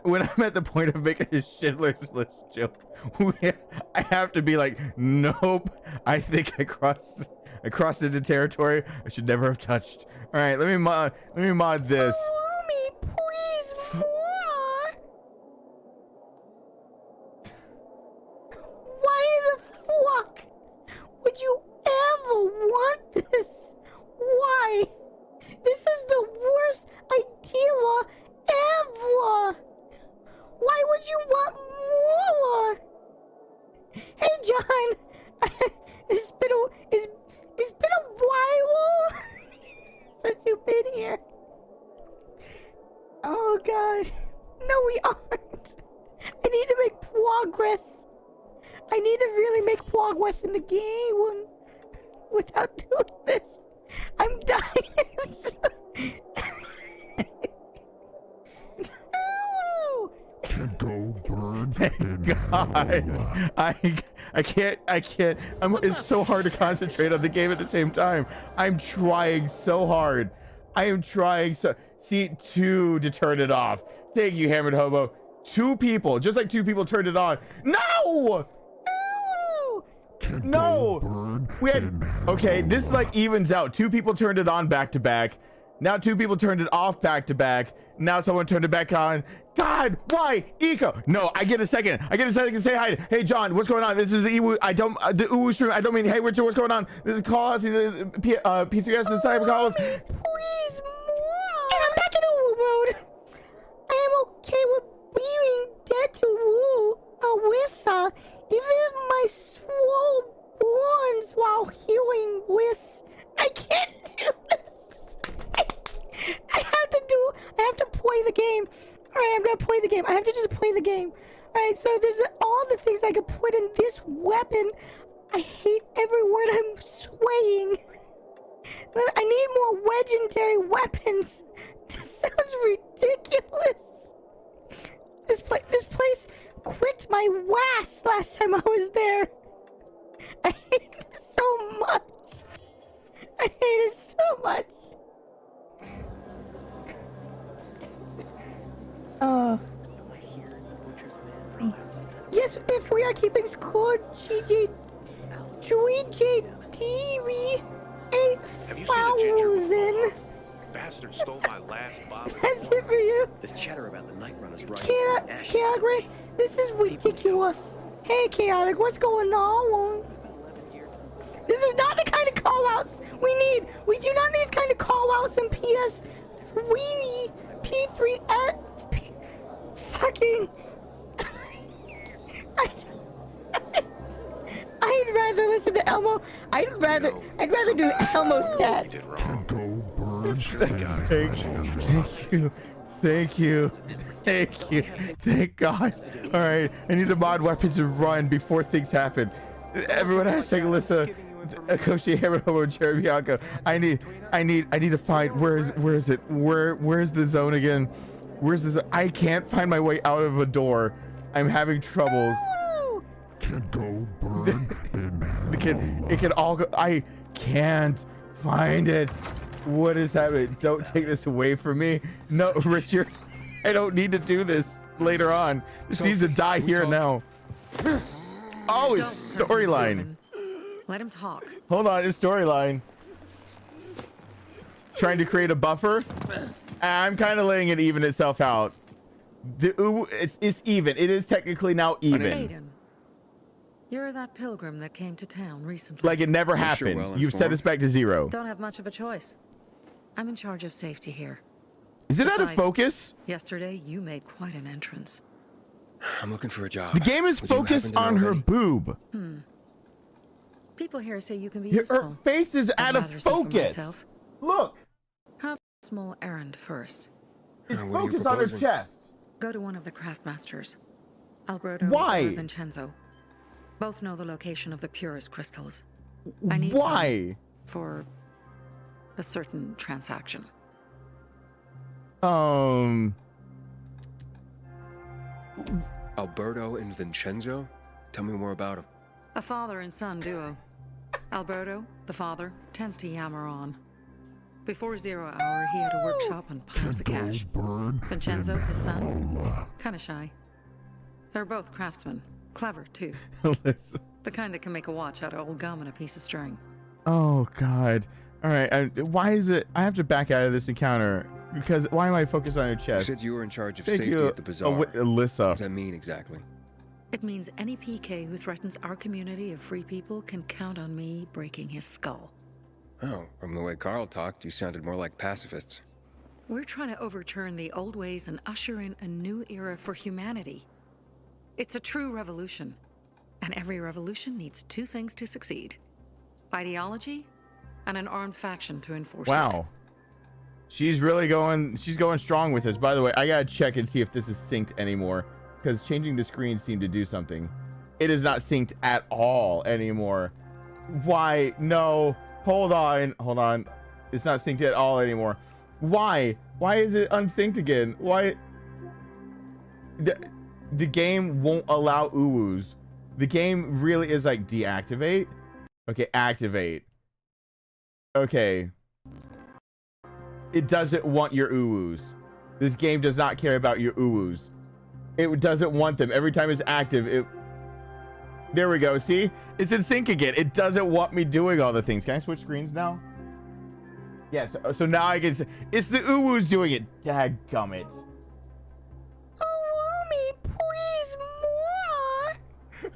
When I'm at the point of making a Schindler's List joke, I have to be like, nope. I think I crossed into territory I should never have touched. All right, let me mod this. Allow me, please, more. Why the fuck would you ever want this? Why? This is the worst idea ever. Why would you want more? Hey, John. It's been a while since you've been here. Oh God. No, we aren't. I need to make progress. I need to really make progress in the game without doing this. I'm dying. No. Can go burn in God, I can't. It's so hard to concentrate on the game at the same time. I'm trying so hard. I am trying so. See, 2 to turn it off. Thank you, Hammered Hobo. 2 people, just like 2 people turned it on. No! No! We had, okay, this like evens out. 2 people turned it on back to back. Now 2 people turned it off back to back. Now someone turned it back on. God, why? Eco. No, I get a second. I get a second to say hi. Hey, John, what's going on? This is the EWU. The UWU stream. I don't mean, hey, Richard, what's going on? This is calls. P3S is cyber calls. Please, more. And I'm back in UWU mode. I am okay with being dead to Woo, Wissa, even if my swole borns while healing Wiss. I can't do this. I have to play the game. Alright, I'm gonna play the game. I have to just play the game. Alright, so there's all the things I could put in this weapon. I hate every word I'm swaying. I need more legendary weapons. This sounds ridiculous. This place quit my wass last time I was there. I hate it so much. I hate it so much. Yes, if we are keeping score, GG, TV, 8,000. Bastard stole my last bottle. That's it for you. This chatter about the night runners right. Chaotic, this is ridiculous. Hey, Chaotic, what's going on? This is not the kind of call-outs we need. We do not need these kind of call-outs in PS3, P3S, fucking... I'd rather listen to Elmo. I'd rather do Elmo stats. Thank you. Thank God. All right, I need to mod weapons and run before things happen. Everyone hashtag Alyssa, Koshi, Hammerhomo, Jeremy Bianco. I need to find where's the zone again? Where's the zone? I can't find my way out of a door. I'm having troubles. Can go burn it can all go. I can't find it. What is happening? Don't take this away from me. No, Richard, I don't need to do this later on. This needs to die here and now. Oh, his storyline. Let him talk. Hold on, his storyline. Trying to create a buffer. I'm kind of letting it even itself out. It's even. It is technically now even. Aiden, you're that pilgrim that came to town recently. Like it never happened. Sure, well You've set us back to 0. Don't have much of a choice. I'm in charge of safety here. Is it out of focus? Yesterday, you made quite an entrance. I'm looking for a job. The game is focused on her boob. People here say you can be useful. Her face is out of focus. Look. Have a small errand first. It's focused on her chest. Go to one of the craftmasters, Alberto Why? or Vincenzo. Both know the location of the purest crystals. I need Why? For a certain transaction. Alberto and Vincenzo? Tell me more about him. A father and son duo. Alberto, the father, tends to yammer on. Before 0 hour, he had a workshop and piles of cash. Vincenzo, his son, kind of shy. They're both craftsmen. Clever, too. The kind that can make a watch out of old gum and a piece of string. Oh, God. All right. Why is it... I have to back out of this encounter. Because why am I focused on your chest? You said you were in charge of safety at the bazaar. Alyssa. What does that mean exactly? It means any PK who threatens our community of free people can count on me breaking his skull. Oh, from the way Carl talked, you sounded more like pacifists. We're trying to overturn the old ways and usher in a new era for humanity. It's a true revolution. And every revolution needs 2 things to succeed. Ideology and an armed faction to enforce it. Wow. She's going strong with this. By the way, I gotta check and see if this is synced anymore. Because changing the screen seemed to do something. It is not synced at all anymore. Why? No. Hold on. It's not synced at all anymore. Why? Why is it unsynced again? Why? The game won't allow UWUs. The game really is like deactivate. Okay, activate. Okay. It doesn't want your UWUs. This game does not care about your UWUs. It doesn't want them. Every time it's active, there we go. See? It's in sync again. It doesn't want me doing all the things. Can I switch screens now? Yes. So now I can say it's the uwu's doing it. Dadgummit. Uwu me, please more.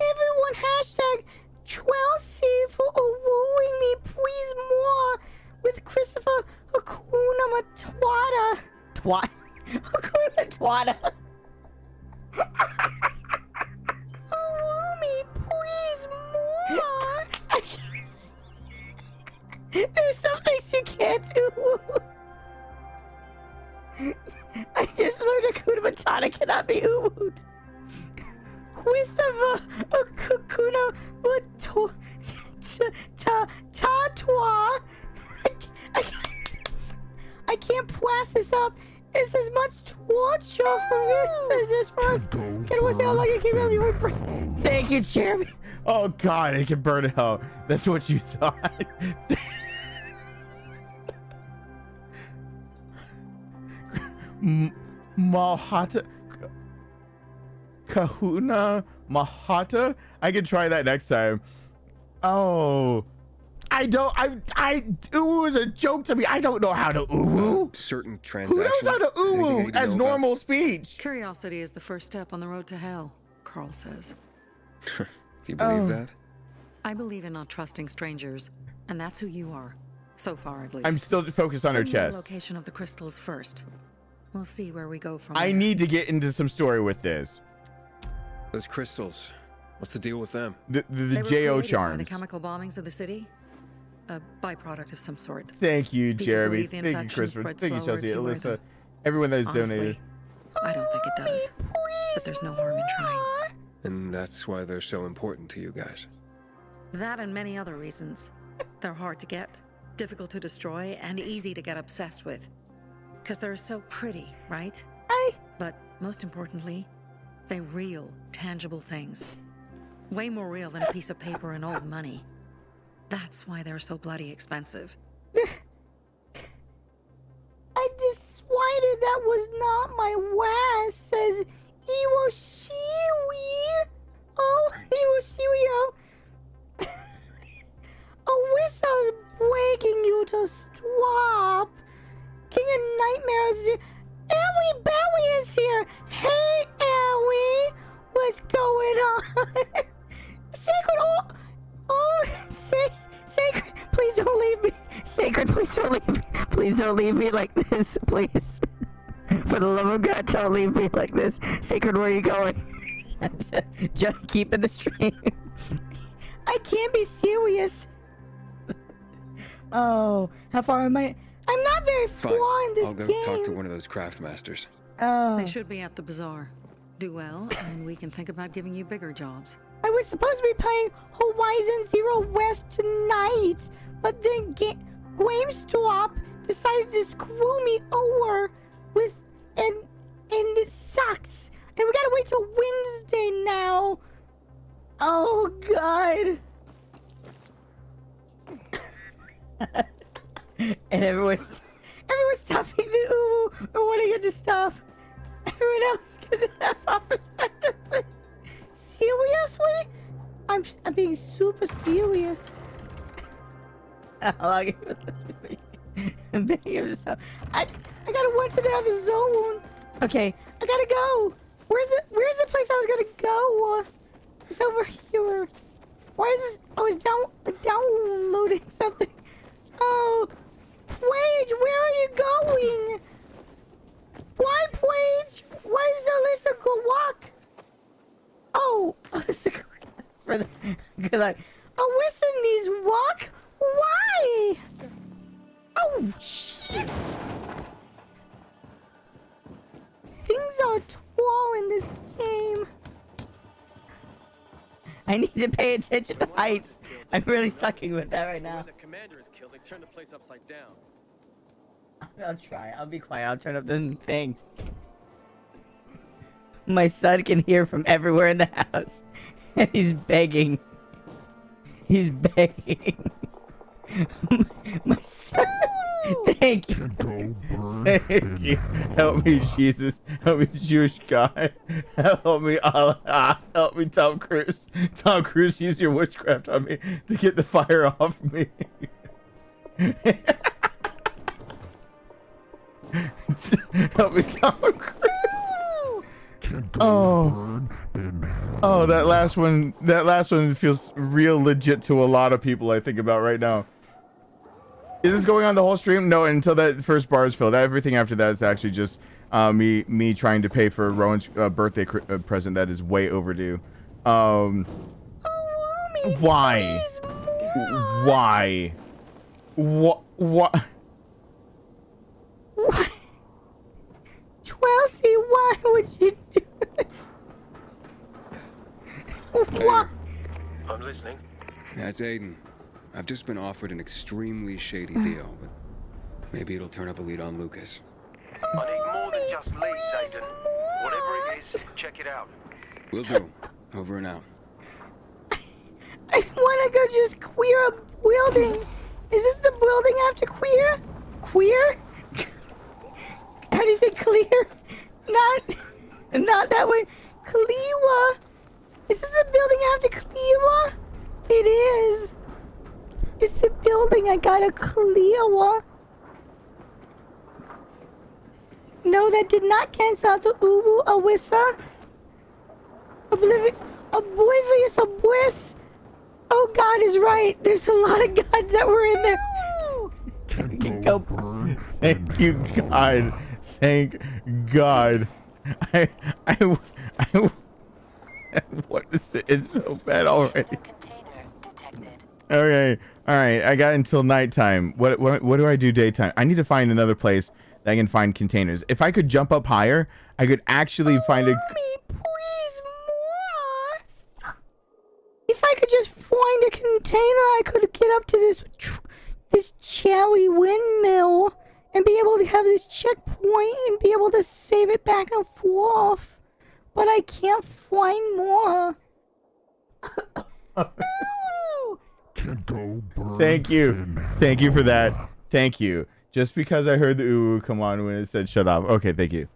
Everyone hashtag Chelsea for wooing me, please more, with Christopher Hakuna Matwada. Hakuna Matwada. Woo me, please more. I can't see. There's some things you can't do. I just learned Hakuna Matata cannot be oohed. Christopher Hakuna Tatwa. I can't pass this up. It's as much torture for me as this for us. Can I see how long you keep having your breath? Thank you, Jeremy. Oh God, it can burn out. That's what you thought. Mahata. Kahuna Mahata. I can try that next time. Oh. Uwu is a joke to me. I don't know how to uwu. Certain transactions. Who knows how to uwu as normal speech? Curiosity is the first step on the road to hell, Carl says. Do you believe that? I believe in not trusting strangers, and that's who you are, so far at least. I'm still focused on her Bring me the chest. location of the crystals first. We'll see where we go from I there. need to get into some story with this. Those crystals. What's the deal with them? The They were J.O. created by charms. the chemical bombings of the city. A byproduct of some sort. Thank you, People Jeremy. believe the Thank you, infection Christopher. spreads Thank you, slower Chelsea, if you wear Alyssa, them. everyone that has Honestly, donated. I don't think it does. But there's no harm in trying. And that's why they're so important to you guys. That and many other reasons. They're hard to get, difficult to destroy, and easy to get obsessed with. Because they're so pretty, right? But most importantly, they're real, tangible things. Way more real than a piece of paper and old money. That's why they're so bloody expensive. I decided that was not my was, says Iwoshiwi. Oh, Iwoshiwi. Alyssa is begging you to stop. King of Nightmares. Ellie Belly is here. Hey, Ellie. What's going on? Sacred, Sacred, please don't leave me. Sacred, please don't leave me. Please don't leave me like this, please. For the love of God, don't leave me like this. Sacred, where are you going? Just keeping the stream. I can't be serious. Oh, how far am I? I'm not very far in this I'll go game. talk to one of those craft masters. Oh. They should be at the bazaar. Do well, and we can think about giving you bigger jobs. I was supposed to be playing Horizon Zero West tonight, but then GameStop decided to screw me over with, and it sucks. And we gotta wait till Wednesday now. Oh God. And everyone's stopping the Uwu or wanting it to stop. Everyone else can have off respectively. Seriously? I'm being super serious. How long I'm begging him to stop. I gotta run to the other zone. Okay, I gotta go. Where's the place I was gonna go? It's over here. Why is this? I was downloading something. Oh, Paige, where are you going? Why, Paige? Why does Alyssa go walk? Oh, Alyssa go for the good luck. Alyssa needs walk? Why? Oh, shit. Things are tall in this game. I need to pay attention to heights. I'm really sucking with that right now. When the commander is killed, they turn the place upside down. I'll try. I'll be quiet. I'll turn up the thing. My son can hear from everywhere in the house. And he's begging. He's begging. My son. Thank you. Thank you. Help me, Jesus. Help me, Jewish guy. Help me, Allah. Help me, Tom Cruise. Tom Cruise, use your witchcraft on me to get the fire off me. Help me sound. Oh, oh, that last one feels real legit to a lot of people. I think about right now. Is this going on the whole stream? No, until that first bar is filled. Everything after that is actually just me trying to pay for Rowan's birthday present that is way overdue. Why? Why? What? Chelsea, why would you do that? What? I'm listening. That's Aiden. I've just been offered an extremely shady deal, but maybe it'll turn up a lead on Lucas. I need more than just leads, Aiden. Whatever it is, check it out. Will do. Over and out. I want to go just queer a building. Is this the building I have to queer? Queer? How do you say clear? Not that way. Clewa. Is this the building I have to clear? It is. It's the building I gotta clear. No, that did not cancel out the uwu awissa. Oblivious abyss. Oh, God is right. There's a lot of gods that were in there. Go. Thank you, God. Thank God. I what is it? It's so bad already. Okay. All right. I got until nighttime. What do I do daytime? I need to find another place that I can find containers. If I could jump up higher, I could actually find a... Mommy, please, more. If I could just find a container, I could get up to this cherry windmill and be able to have this checkpoint and be able to save it back and forth. But I can't find more. Thank you. Thank you for that. Thank you. Just because I heard the ooh come on when it said shut up. Okay, thank you.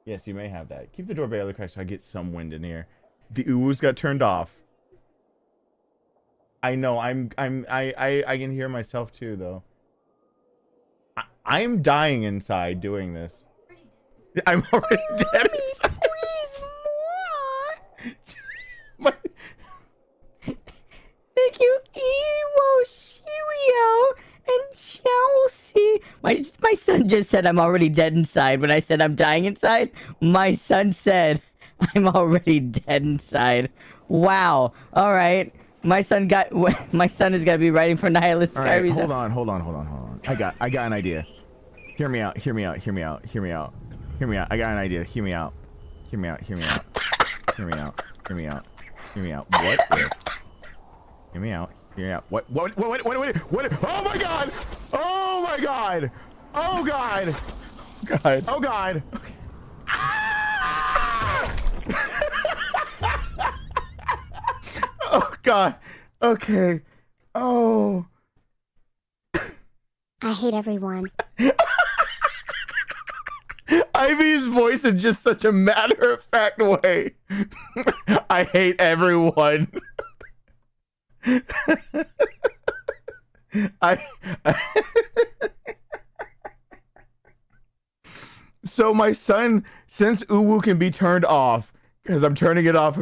Yes, you may have that. Keep the door barely cracked so I get some wind in here. The oohs got turned off. I know. I can hear myself too though. I'm dying inside doing this. I'm already dead inside. Please, more. Thank you, Ewo, Shirio, and Chelsea. My son just said I'm already dead inside. When I said I'm dying inside, my son said I'm already dead inside. Wow. All right. My son is gonna be writing for Nihilist. All right, hold on. I got an idea. Hear me out. I got an idea. Hear me out. What if? Hear me out. What? Oh my God! Oh my God! Oh God! Oh God! Ah! Oh God! Okay. Oh. I hate everyone. Ivy's voice in just such a matter-of-fact way. I hate everyone. So my son, since uwu can be turned off, because I'm turning it off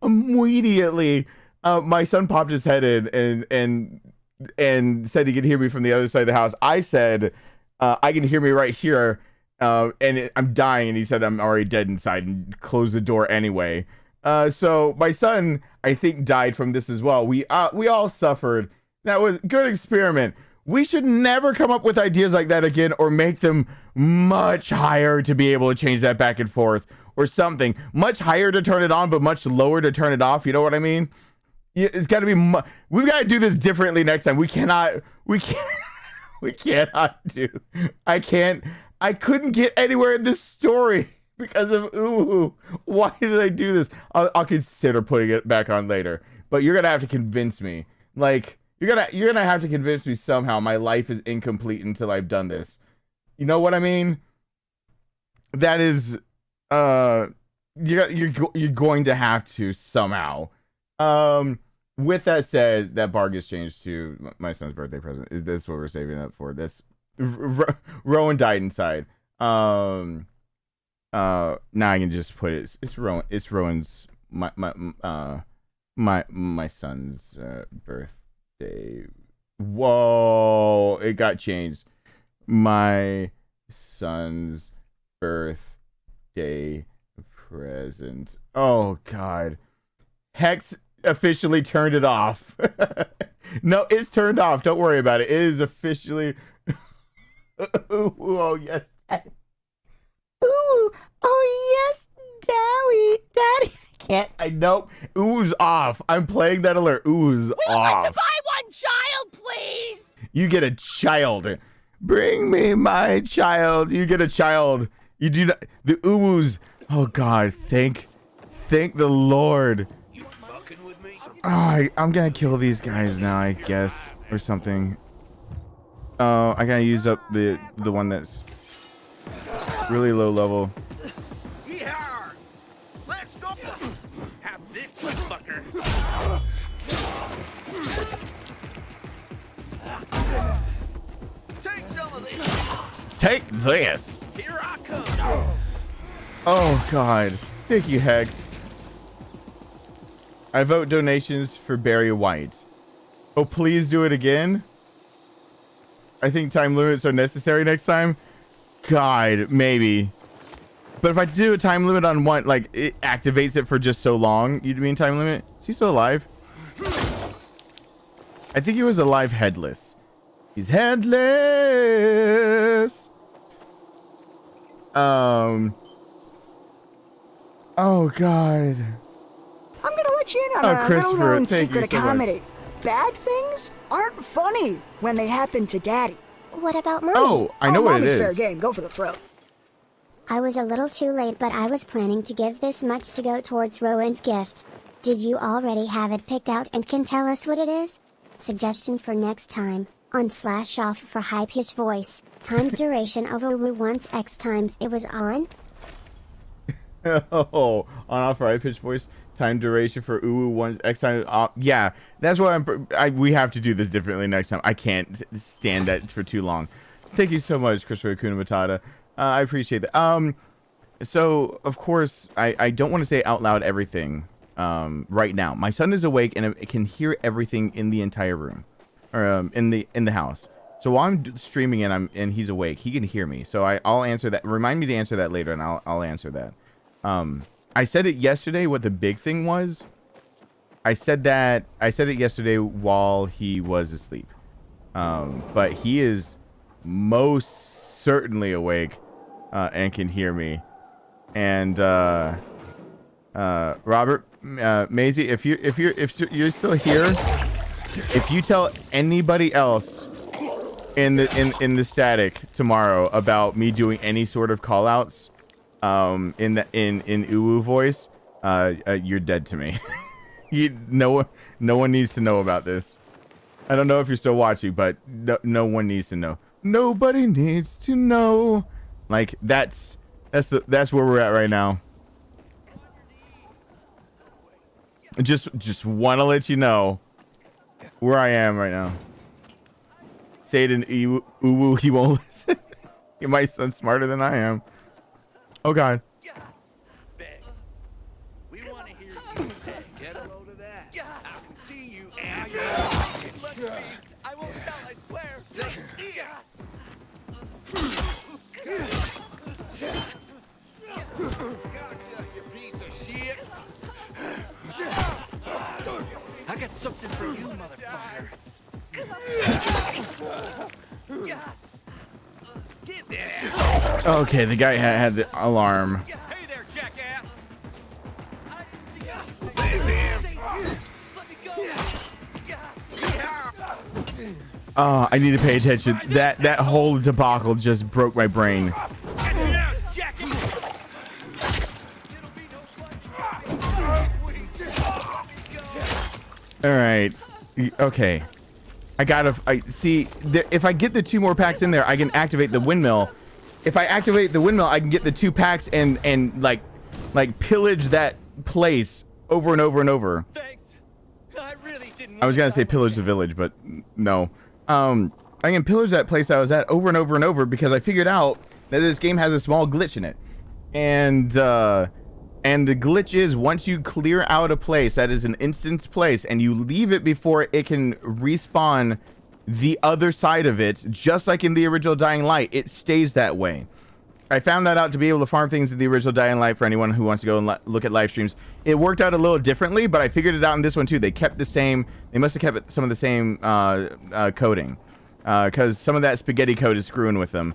immediately, my son popped his head in and said he could hear me from the other side of the house. I said, I can hear me right here, and I'm dying, and he said I'm already dead inside and closed the door anyway. So my son, I think, died from this as well. We all suffered. That was a good experiment. We should never come up with ideas like that again, or make them much higher to be able to change that back and forth, or something much higher to turn it on, but much lower to turn it off. You know what I mean? It's got to be. We've got to do this differently next time. We cannot do. I couldn't get anywhere in this story because of ooh. Why did I do this? I'll consider putting it back on later. But you're gonna have to convince me. Like you're gonna have to convince me somehow. My life is incomplete until I've done this. You know what I mean? That is you're going to have to somehow. with that said, that bar gets changed to my son's birthday present. That's what we're saving up for. This Rowan died inside. Now I can just put it. It's Rowan. It's Rowan's my son's birthday. Whoa! It got changed. My son's birthday present. Oh God, Hex officially turned it off. No, it's turned off. Don't worry about it. It is officially. Oh yes. Ooh, oh yes, Daddy. I can't. I know. Ooh's off. I'm playing that alert. Ooh's We would off. like to buy one child, please. You get a child. Bring me my child. You get a child. You do not. The uwus. Oh God. Thank the Lord. Oh, I'm gonna kill these guys now, I guess, or something. Oh, I gotta use up the one that's really low level. Yeehaw! Let's go! Have this, fucker! Take some of this! Take this! Here I come! Oh God. Thank you, Hex. I vote donations for Barry White. Oh, please do it again. I think time limits are necessary next time. God, maybe. But if I do a time limit on one, like it activates it for just so long. You mean time limit? Is he still alive? I think he was alive headless. He's headless. Oh God. I'm gonna let you in on a Christopher, little-known thank you secret so of much. comedy. Bad things aren't funny when they happen to Daddy. What about Mommy? Oh, I know what it Mommy's is. fair game. Go for the throat. I was a little too late, but I was planning to give this much to go towards Rowan's gift. Did you already have it picked out and can tell us what it is? Suggestion for next time, on /off for high-pitched voice, time duration of UWU once X times it was on? Oh, on off right pitch voice, time duration for UWU one's X time. Yeah, that's what we have to do this differently next time. I can't stand that for too long. Thank you so much, Christopher Kuna Matata. I appreciate that. So of course I don't want to say out loud everything right now. My son is awake and it can hear everything in the entire room, or in the house. So while I'm streaming and he's awake, he can hear me. So I'll answer that. Remind me to answer that later, and I'll answer that. I said it yesterday. What the big thing was, I said it yesterday while he was asleep. But he is most certainly awake and can hear me. And Robert, Maisie, if you're still here, if you tell anybody else in the static tomorrow about me doing any sort of call outs in UWU voice, you're dead to me. No one needs to know about this. I don't know if you're still watching, but no one needs to know. Nobody needs to know. Like that's where we're at right now. Just want to let you know where I am right now. Say it in UWU, he won't listen. My son's smarter than I am. Oh God. We want to hear you say, get a load of that. I can see you and I won't tell, I swear. Gotcha, you piece of shit. I got something for you, motherfucker. Get there. Okay, the guy had the alarm. Hey there, jackass. I need to pay attention. That whole debacle just broke my brain. All right. Okay. I see. If I get the 2 more packs in there, I can activate the windmill. If I activate the windmill, I can get the 2 packs and like pillage that place over and over and over. Thanks. I really I was gonna say pillage the village, but no. I can pillage that place I was at over and over and over because I figured out that this game has a small glitch in it. And the glitch is once you clear out a place that is an instance place and you leave it before it can respawn the other side of it, just like in the original Dying Light, it stays that way. I found that out to be able to farm things in the original Dying Light for anyone who wants to go and look at live streams. It worked out a little differently, but I figured it out in this one too. They kept the same, they must have kept some of the same coding, because some of that spaghetti code is screwing with them.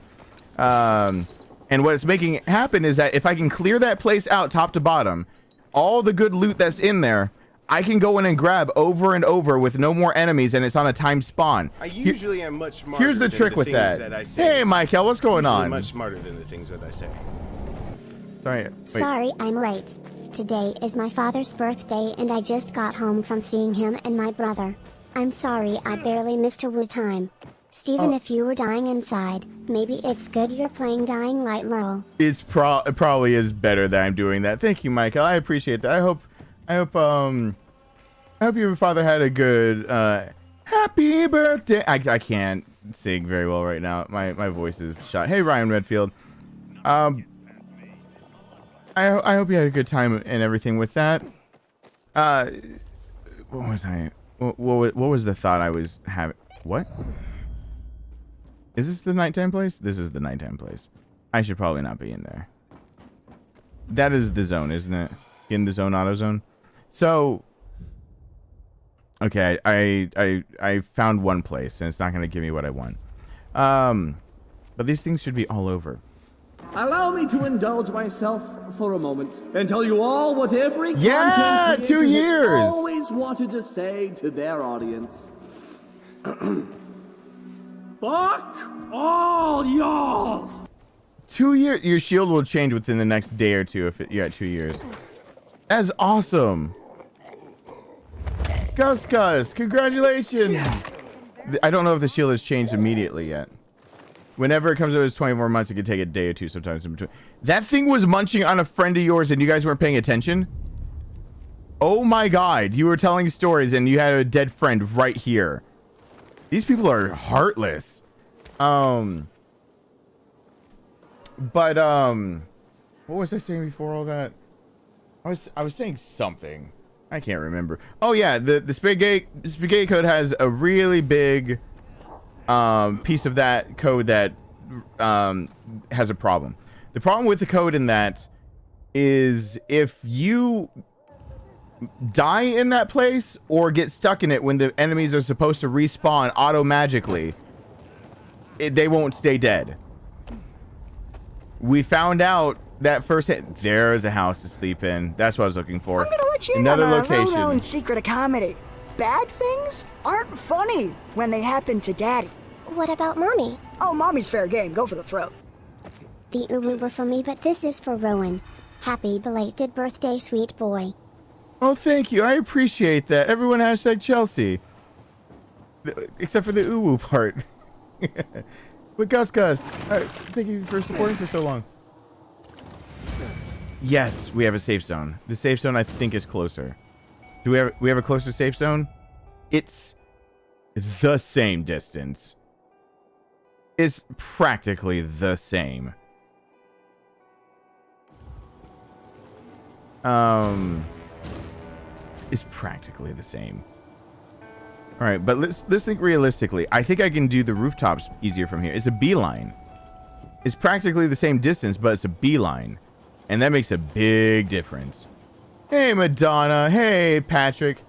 And what it's making it happen is that if I can clear that place out top to bottom, all the good loot that's in there, I can go in and grab over and over with no more enemies, and it's on a timed spawn. I usually am much smarter. Here's the than trick the with things that. I say. Hey, Michael, what's going Usually on? much smarter than the things that I say. Sorry. Wait. Sorry, I'm late. Today is my father's birthday and I just got home from seeing him and my brother. I'm sorry I barely missed a woo time. Steven, if you were dying inside, maybe it's good you're playing Dying Light low. It probably is better that I'm doing that. Thank you, Michael. I appreciate that. I hope your father had a good happy birthday. I can't sing very well right now. My voice is shot. Hey, Ryan Redfield. I hope you had a good time and everything with that. What was I? What was the thought I was having? What? Is this the nighttime place? This is the nighttime place. I should probably not be in there. That is the zone, isn't it? In the zone, auto zone. So, okay, I found one place, and it's not going to give me what I want. But these things should be all over. Allow me to indulge myself for a moment and tell you all what every Yeah, content 2 creator years. has always wanted to say to their audience. Fuck all y'all! 2 years. Your shield will change within the next day or two if you're at 2 years. That's awesome. Gus, congratulations. I don't know if the shield has changed immediately yet. Whenever it comes out as 24 months, it could take a day or two sometimes in between. That thing was munching on a friend of yours and you guys weren't paying attention? Oh my god, you were telling stories and you had a dead friend right here. These people are heartless. What was I saying before all that? I was saying something. I can't remember. Oh yeah, the spaghetti code has a really big piece of that code that has a problem. The problem with the code in that is if you die in that place or get stuck in it when the enemies are supposed to respawn auto-magically, they won't stay dead. We found out that first hit. There's a house to sleep in. That's what I was looking for. I'm gonna let you in Another on a location. little-known secret of comedy. Bad things aren't funny when they happen to Daddy. What about Mommy? Oh, Mommy's fair game. Go for the throat. The uwu were for me, but this is for Rowan. Happy belated birthday, sweet boy. Oh, thank you. I appreciate that. Everyone hashtag Chelsea. Except for the uwu part. But Gus, thank you for supporting for so long. Yes, we have a safe zone. The safe zone, I think, is closer. Do we have a closer safe zone? It's the same distance. It's practically the same. It's practically the same. All right, but let's think realistically. I think I can do the rooftops easier from here. It's a beeline. It's practically the same distance, but it's a beeline. And that makes a big difference. Hey, Madonna. Hey, Patrick.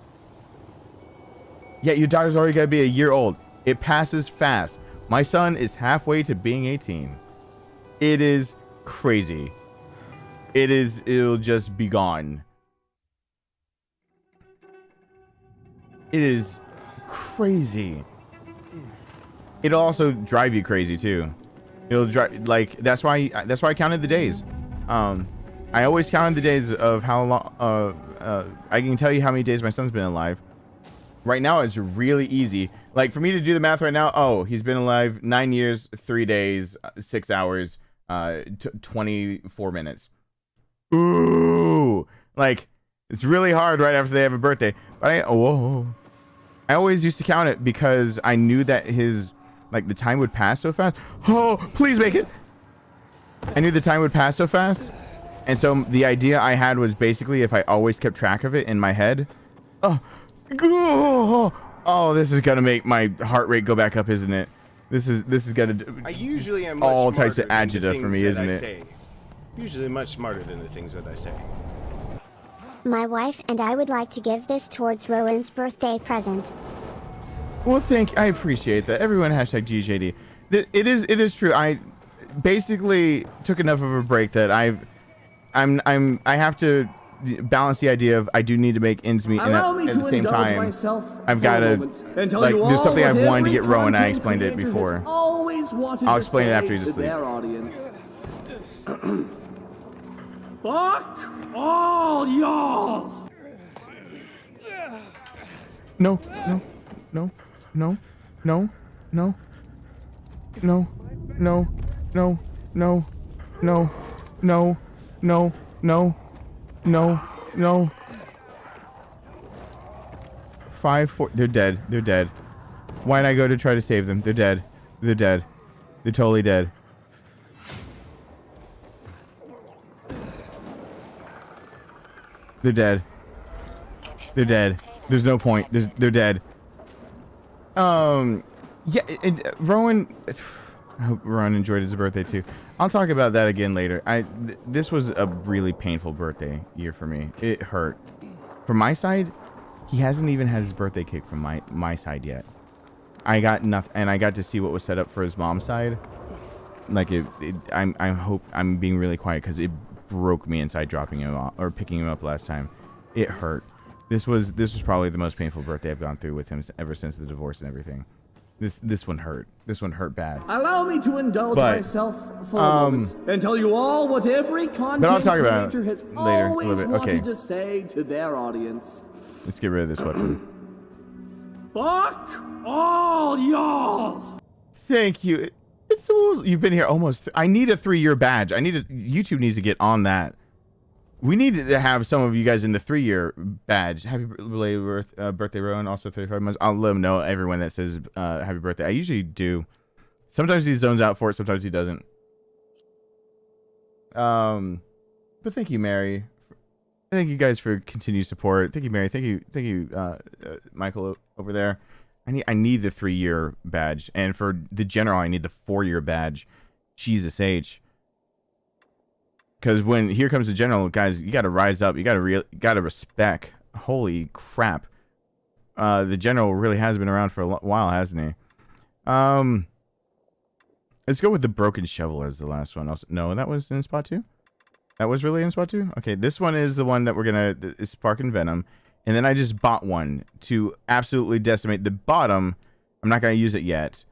Yeah, your daughter's already got to be a year old. It passes fast. My son is halfway to being 18. It is crazy. It'll just be gone. It is crazy. It'll also drive you crazy too. It'll drive, like, that's why I counted the days. I always counted the days of how long I can tell you how many days my son's been alive. Right now it's really easy. Like, for me to do the math right now, oh, he's been alive 9 years, 3 days, 6 hours, 24 minutes. Ooh, like, it's really hard right after they have a birthday. But whoa. I always used to count it because I knew that his, like, the time would pass so fast. Oh, please make it. I knew the time would pass so fast. And so the idea I had was basically if I always kept track of it in my head. Oh, this is going to make my heart rate go back up, isn't it? This is going to I usually am much all types of smarter than the agita for things me, that isn't I it? say. Usually much smarter than the things that I say. My wife and I would like to give this towards Rowan's birthday present. Well, I appreciate that. Everyone hashtag GJD. It is true. I basically took enough of a break that I have to balance the idea of I do need to make ends meet, and at the same time I've got to, like, there's something I've wanted to get Rowan. I explained it before. I'll explain it after he's asleep. Fuck all y'all! No. No. 5, 4. They're dead. They're dead. Why'd I go to try to save them? They're dead. They're dead. They're totally dead. They're dead. They're dead. There's no point. They're dead. Yeah, Rowan. I hope Rowan enjoyed his birthday too. I'll talk about that again later. This was a really painful birthday year for me. It hurt. From my side, he hasn't even had his birthday cake from my side yet. I got nothing, and I got to see what was set up for his mom's side. Like I'm being really quiet because it broke me inside dropping him off or picking him up last time. It hurt. This was probably the most painful birthday I've gone through with him ever since the divorce and everything. This one hurt. This one hurt bad. Allow me to indulge myself for a moment and tell you all what every content creator has always wanted to say to their audience. Let's get rid of this weapon. Fuck all y'all! Thank you. You've been here almost. I need a 3-year badge. YouTube needs to get on that. We need to have some of you guys in the 3-year badge. Happy belated birthday, Rowan. Also 35 months. I'll let him know, everyone that says happy birthday. I usually do. Sometimes he zones out for it. Sometimes he doesn't. But thank you, Mary. Thank you guys for continued support. Thank you, Mary. Thank you, Michael over there. I need the 3-year badge, and for the general, I need the 4-year badge. Jesus H. Because when here comes the general, guys, you got to rise up. You got to respect. Holy crap! The general really has been around for a while, hasn't he? Let's go with the broken shovel as the last one. Also, no, that was in spot 2. That was really in spot 2. Okay, this one is the one that we're gonna is Spark and Venom, and then I just bought one to absolutely decimate the bottom. I'm not gonna use it yet.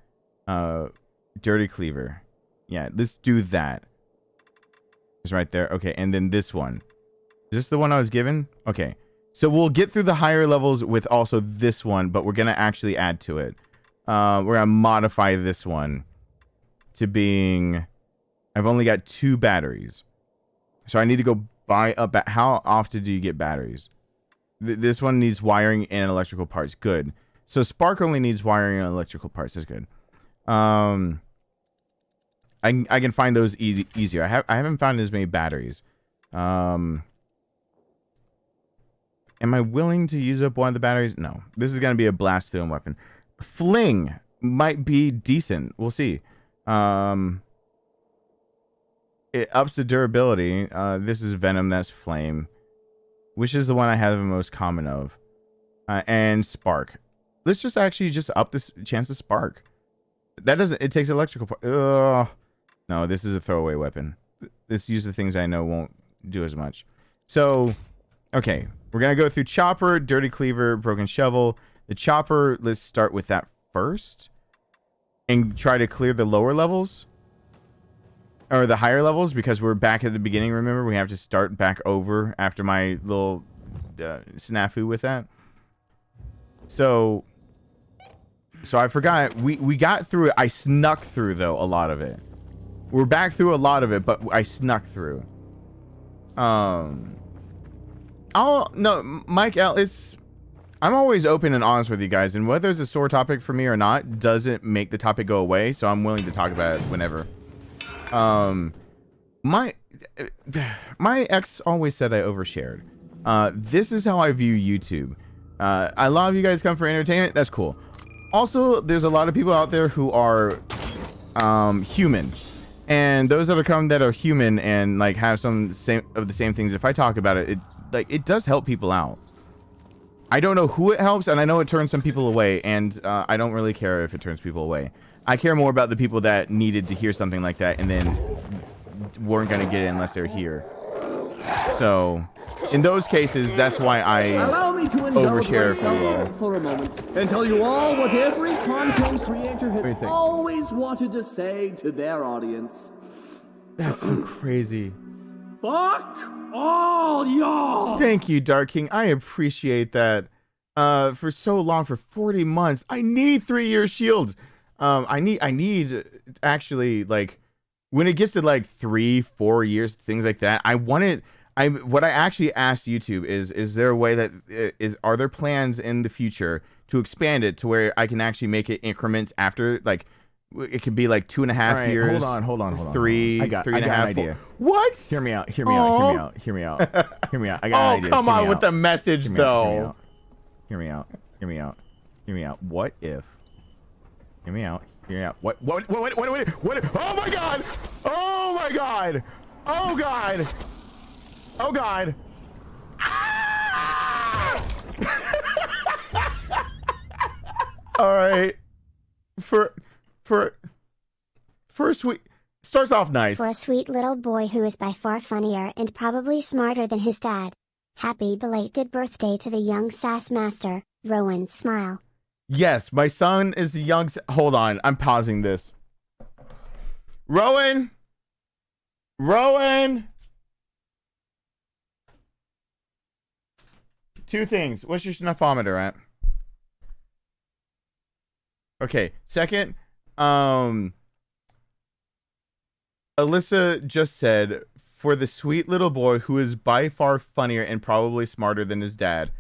Dirty Cleaver. Yeah, let's do that. It's right there. Okay, and then this one. Is this the one I was given? Okay. So we'll get through the higher levels with also this one, but we're going to actually add to it. We're going to modify this one to being... I've only got 2 batteries. So I need to go buy a... How often do you get batteries? This one needs wiring and electrical parts. Good. So Spark only needs wiring and electrical parts. That's good. I can find those easier. I haven't found as many batteries. Am I willing to use up one of the batteries? No. This is going to be a blast stone weapon. Fling might be decent. We'll see. It ups the durability. This is Venom. That's Flame. Which is the one I have the most common of. And Spark. Let's just actually up this chance of Spark. That doesn't... It takes electrical... No, this is a throwaway weapon. This uses the things I know won't do as much. So, okay. We're going to go through Chopper, Dirty Cleaver, Broken Shovel. The Chopper, let's start with that first. And try to clear the lower levels. Or the higher levels, because we're back at the beginning, remember? We have to start back over after my little snafu with that. So I forgot. We got through it. I snuck through, though, a lot of it. We're back through a lot of it, but I snuck through. No, Mike L, I'm always open and honest with you guys, and whether it's a sore topic for me or not doesn't make the topic go away. So I'm willing to talk about it whenever. My ex always said I overshared. This is how I view YouTube. A lot of you guys come for entertainment. That's cool. Also, there's a lot of people out there who are human, and those that are human and like have some of the same things. If I talk about it, it does help people out. I don't know who it helps, and I know it turns some people away, and I don't really care if it turns people away. I care more about the people that needed to hear something like that and then weren't going to get it unless they're here. So, in those cases, that's why I allow me to overshare for a moment and tell you all what every content creator has always wanted to say to their audience. That's so crazy. Fuck all y'all! Thank you, Dark King. I appreciate that. For so long, for 40 months, I need 3-year shields. I need actually, like, when it gets to like 3-4 years, things like that, what I actually asked YouTube is there a way that are there plans in the future to expand it to where I can actually make it increments after, like, it could be like 2.5 years. Hold on. 3, I got 3.5, an idea. What? Hear me out. I got an idea. Come on with the message, though. Hear me out. What if? Hear me out. What? Oh my god! Oh my god! Oh god! Oh god! Ah! All right. For a sweet, starts off nice. For a sweet little boy who is by far funnier and probably smarter than his dad. Happy belated birthday to the young sass master, Rowan. Smile. Yes, my son is a young... Hold on, I'm pausing this. Rowan! Two things. What's your snuffometer at? Okay, second, Alyssa just said, for the sweet little boy who is by far funnier and probably smarter than his dad.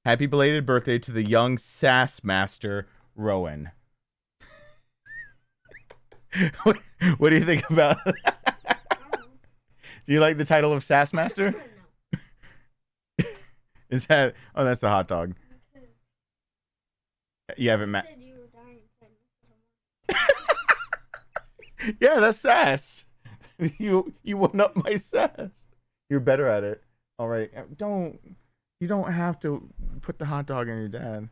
Happy belated birthday to the young sass master, Rowan. What do you think about that? Do you like the title of sass master? Is that... Oh, that's the hot dog. You haven't met... Yeah, that's sass. You went up my sass. You're better at it. All right. You don't have to put the hot dog on your dad.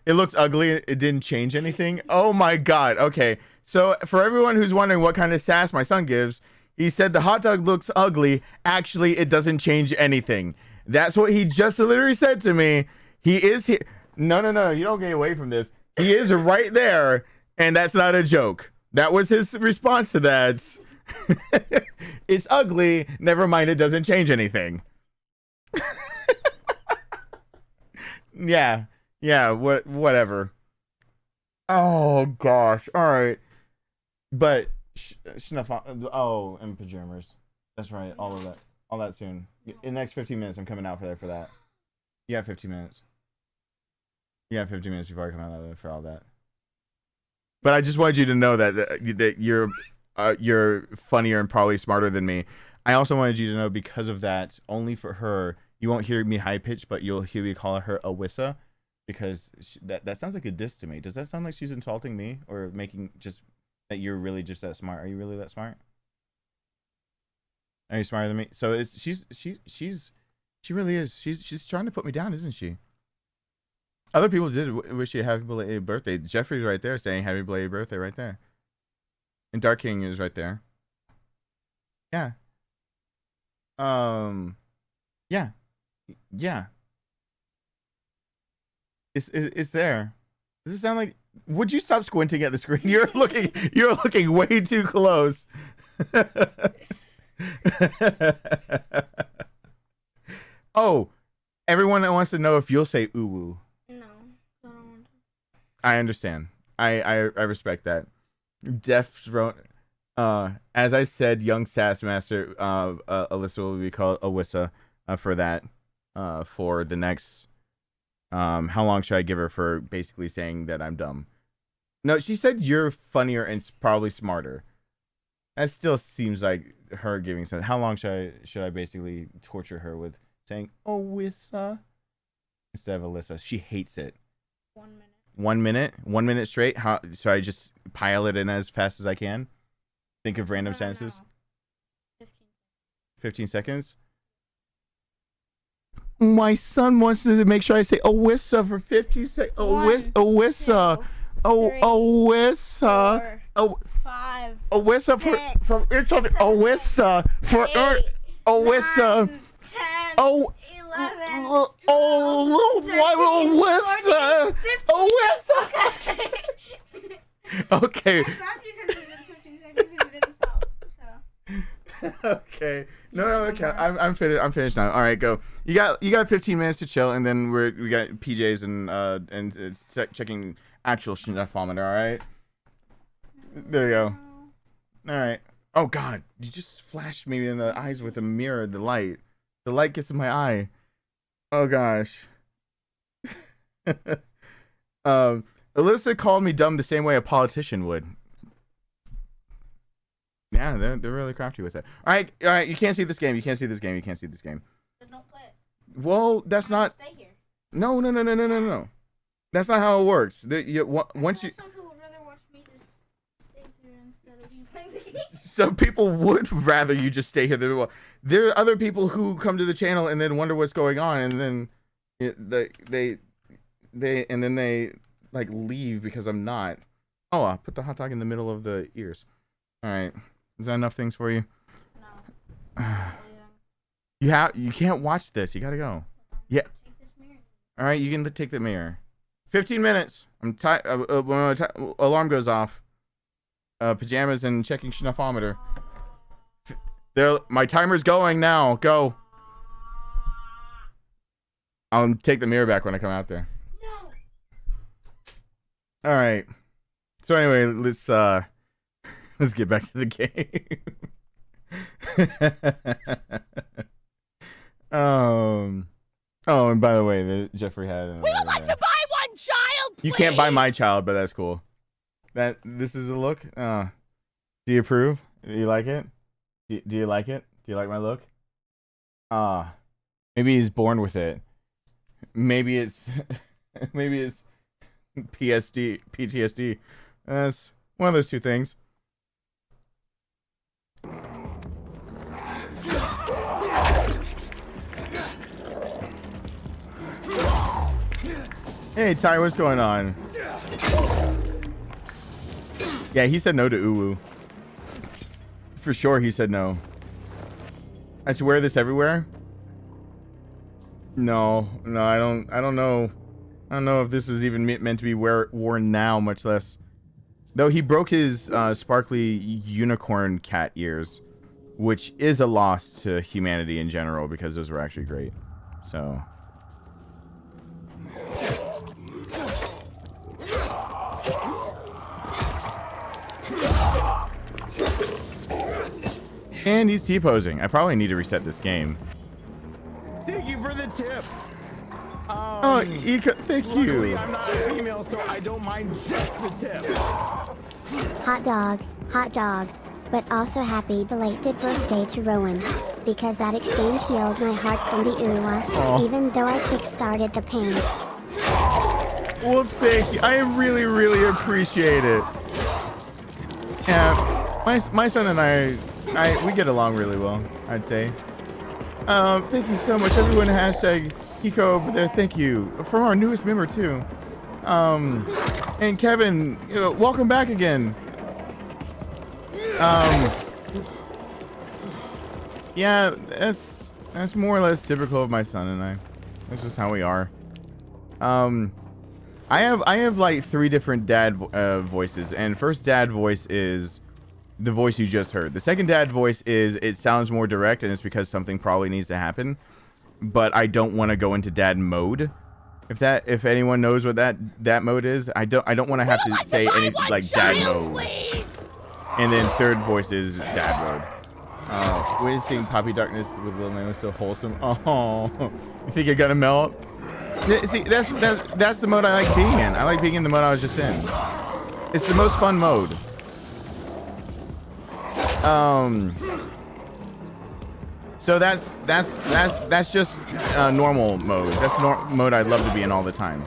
It looks ugly. It didn't change anything. Oh my god. Okay. So for everyone who's wondering what kind of sass my son gives, he said the hot dog looks ugly. Actually, it doesn't change anything. That's what he just literally said to me. He is here. No. You don't get away from this. He is right there. And that's not a joke. That was his response to that. It's ugly. Never mind. It doesn't change anything. Yeah. Whatever. Oh gosh. All right. But snuff on. Oh, and pajamas. That's right. All of that. All that soon. In the next 15 minutes, I'm coming out for that. You have 15 minutes. You have 15 minutes before I come out there for all that. But I just wanted you to know that you're funnier and probably smarter than me. I also wanted you to know, because of that, only for her, you won't hear me high pitched, but you'll hear me call her Awissa, because that sounds like a diss to me. Does that sound like she's insulting me, or making just that you're really just that smart? Are you really that smart? Are you smarter than me? So she really is. She's trying to put me down, isn't she? Other people did wish you a happy belated birthday. Jeffrey's right there saying happy belated birthday right there. And Dark King is right there. Yeah. Yeah. It's there. Does it sound like... Would you stop squinting at the screen? You're looking way too close. Oh, everyone that wants to know if you'll say uwu. No, I don't want to. I understand. I respect that. Deaf throat. As I said, young sass master. Alyssa will be called Awissa for that. For the next. How long should I give her for basically saying that I'm dumb? No, she said you're funnier and probably smarter. That still seems like her giving something. How long should I basically torture her with saying Awissa instead of Alyssa? She hates it. 1 minute. 1 minute? 1 minute straight? How? So I just pile it in as fast as I can? Think of random sentences? 15 seconds? My son wants to make sure I say Awissa for 50 seconds. Awissa. Awissa. Oh, 5. Awissa for Awissa for Awissa. 10. Oh. 11. Awissa. Awissa. Okay. Okay. No, okay. I'm finished. I'm finished now. All right, go. You got 15 minutes to chill, and then we got PJs and it's checking actual snufometer. All right. There you go. All right. Oh God, you just flashed me in the eyes with a mirror. The light gets in my eye. Oh gosh. Alyssa called me dumb the same way a politician would. Yeah, they're really crafty with it. All right. You can't see this game. You can't see this game. You can't see this game. Then don't play it. Well, that's not. Stay here. No. That's not how it works. Once you. Some people would rather watch me just stay here instead of you playing the game. Some people would rather you just stay here. There are other people who come to the channel and then wonder what's going on, and then they like leave because I'm not. Oh, I'll put the hot dog in the middle of the ears. All right. Is that enough things for you? No. You can't watch this. You gotta go. Yeah. All right. You can take the mirror. 15 minutes. I'm tired. Alarm goes off. Pajamas and checking snufometer. My timer's going now. Go. I'll take the mirror back when I come out there. No. All right. So anyway, let's get back to the game. Oh, and by the way, Jeffrey had. We would like to buy one child, please. You can't buy my child, but that's cool. This is a look. Do you approve? Do you like it? Do you like it? Do you like my look? Maybe he's born with it. Maybe it's PTSD. That's one of those two things. Hey Ty, what's going on? Yeah, he said no to uwu. For sure he said no. I should wear this everywhere? No, I don't know. I don't know if this is even meant to be worn now, much less. Though he broke his sparkly unicorn cat ears, which is a loss to humanity in general because those were actually great. So. And he's T-posing. I probably need to reset this game. Thank you for the tip. Oh, thank you. I'm not a female, so I don't mind just the tip. Hot dog. But also happy belated birthday to Rowan. Because that exchange healed my heart from the UWU, even though I kick-started the pain. Well, thank you. I really, really appreciate it. Yeah, my son and I we get along really well, I'd say. Thank you so much, everyone. Hashtag Kiko over there. Thank you from our newest member too. And Kevin, welcome back again. Yeah, that's more or less typical of my son and I. That's just how we are. I have like 3 different dad voices, and first dad voice is the voice you just heard. The second dad voice is it sounds more direct, and it's because something probably needs to happen, but I don't want to go into dad mode. If anyone knows what that mode is, I don't want to have to say anything like dad mode. Please. And then third voice is Dad Mode. Witnessing Poppy Darkness with Little Man was so wholesome. Oh, you think you're gonna melt? See, that's the mode I like being in. I like being in the mode I was just in. It's the most fun mode. So that's just normal mode. That's mode I'd love to be in all the time.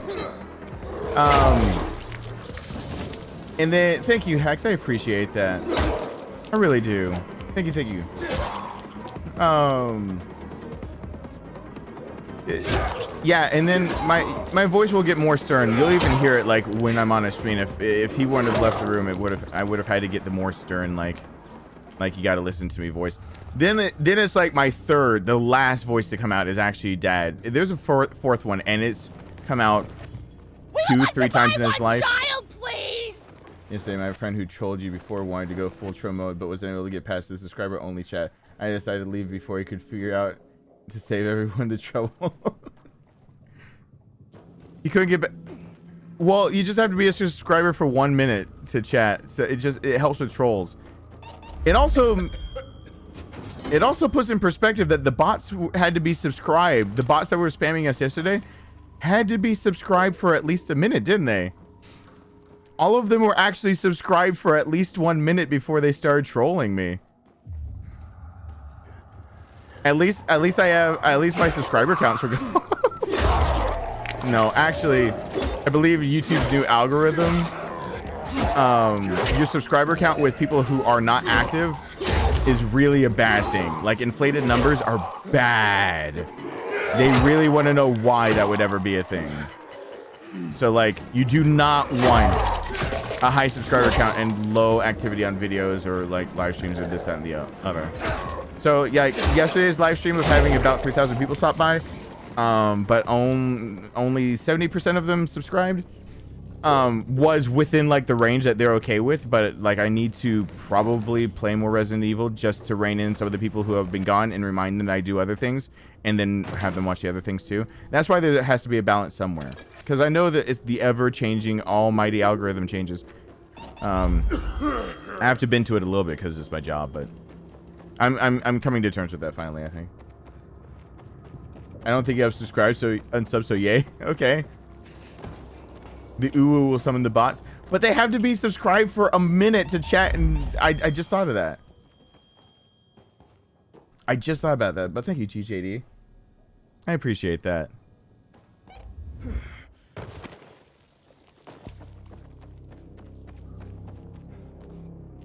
And then thank you, Hex. I appreciate that. I really do. Thank you. Yeah, and then my voice will get more stern. You'll even hear it like when I'm on a stream. If he wouldn't have left the room, I would have had to get the more stern like you got to listen to me voice. Then it's like my third, the last voice to come out is actually Dad. There's a fourth one, and it's come out 2-3 times in his life. Child, please. Yesterday, my friend who trolled you before wanted to go full troll mode, but wasn't able to get past the subscriber only chat. I decided to leave before he could figure out to save everyone the trouble. You couldn't get back. Well, you just have to be a subscriber for 1 minute to chat. So it helps with trolls. It also puts in perspective that the bots had to be subscribed. The bots that were spamming us yesterday had to be subscribed for at least a minute, didn't they? All of them were actually subscribed for at least 1 minute before they started trolling me. At least my subscriber counts were good. No, actually, I believe YouTube's new algorithm, your subscriber count with people who are not active is really a bad thing. Like, inflated numbers are bad. They really want to know why that would ever be a thing. So, like, you do not want a high subscriber count and low activity on videos or, like, live streams or this, that, and the other. So, yeah, yesterday's live stream was having about 3,000 people stop by. But only 70% of them subscribed. Was within like the range that they're okay with, but like I need to probably play more Resident Evil just to rein in some of the people who have been gone and remind them that I do other things and then have them watch the other things too. That's why there has to be a balance somewhere, because I know that it's the ever-changing almighty algorithm changes. I have to bend to it a little bit because it's my job, but I'm coming to terms with that finally, I think. I don't think you have subscribed, so unsub, so yay. Okay. The UWU will summon the bots, but they have to be subscribed for a minute to chat, and I just thought of that. I just thought about that, but thank you, TJD. I appreciate that.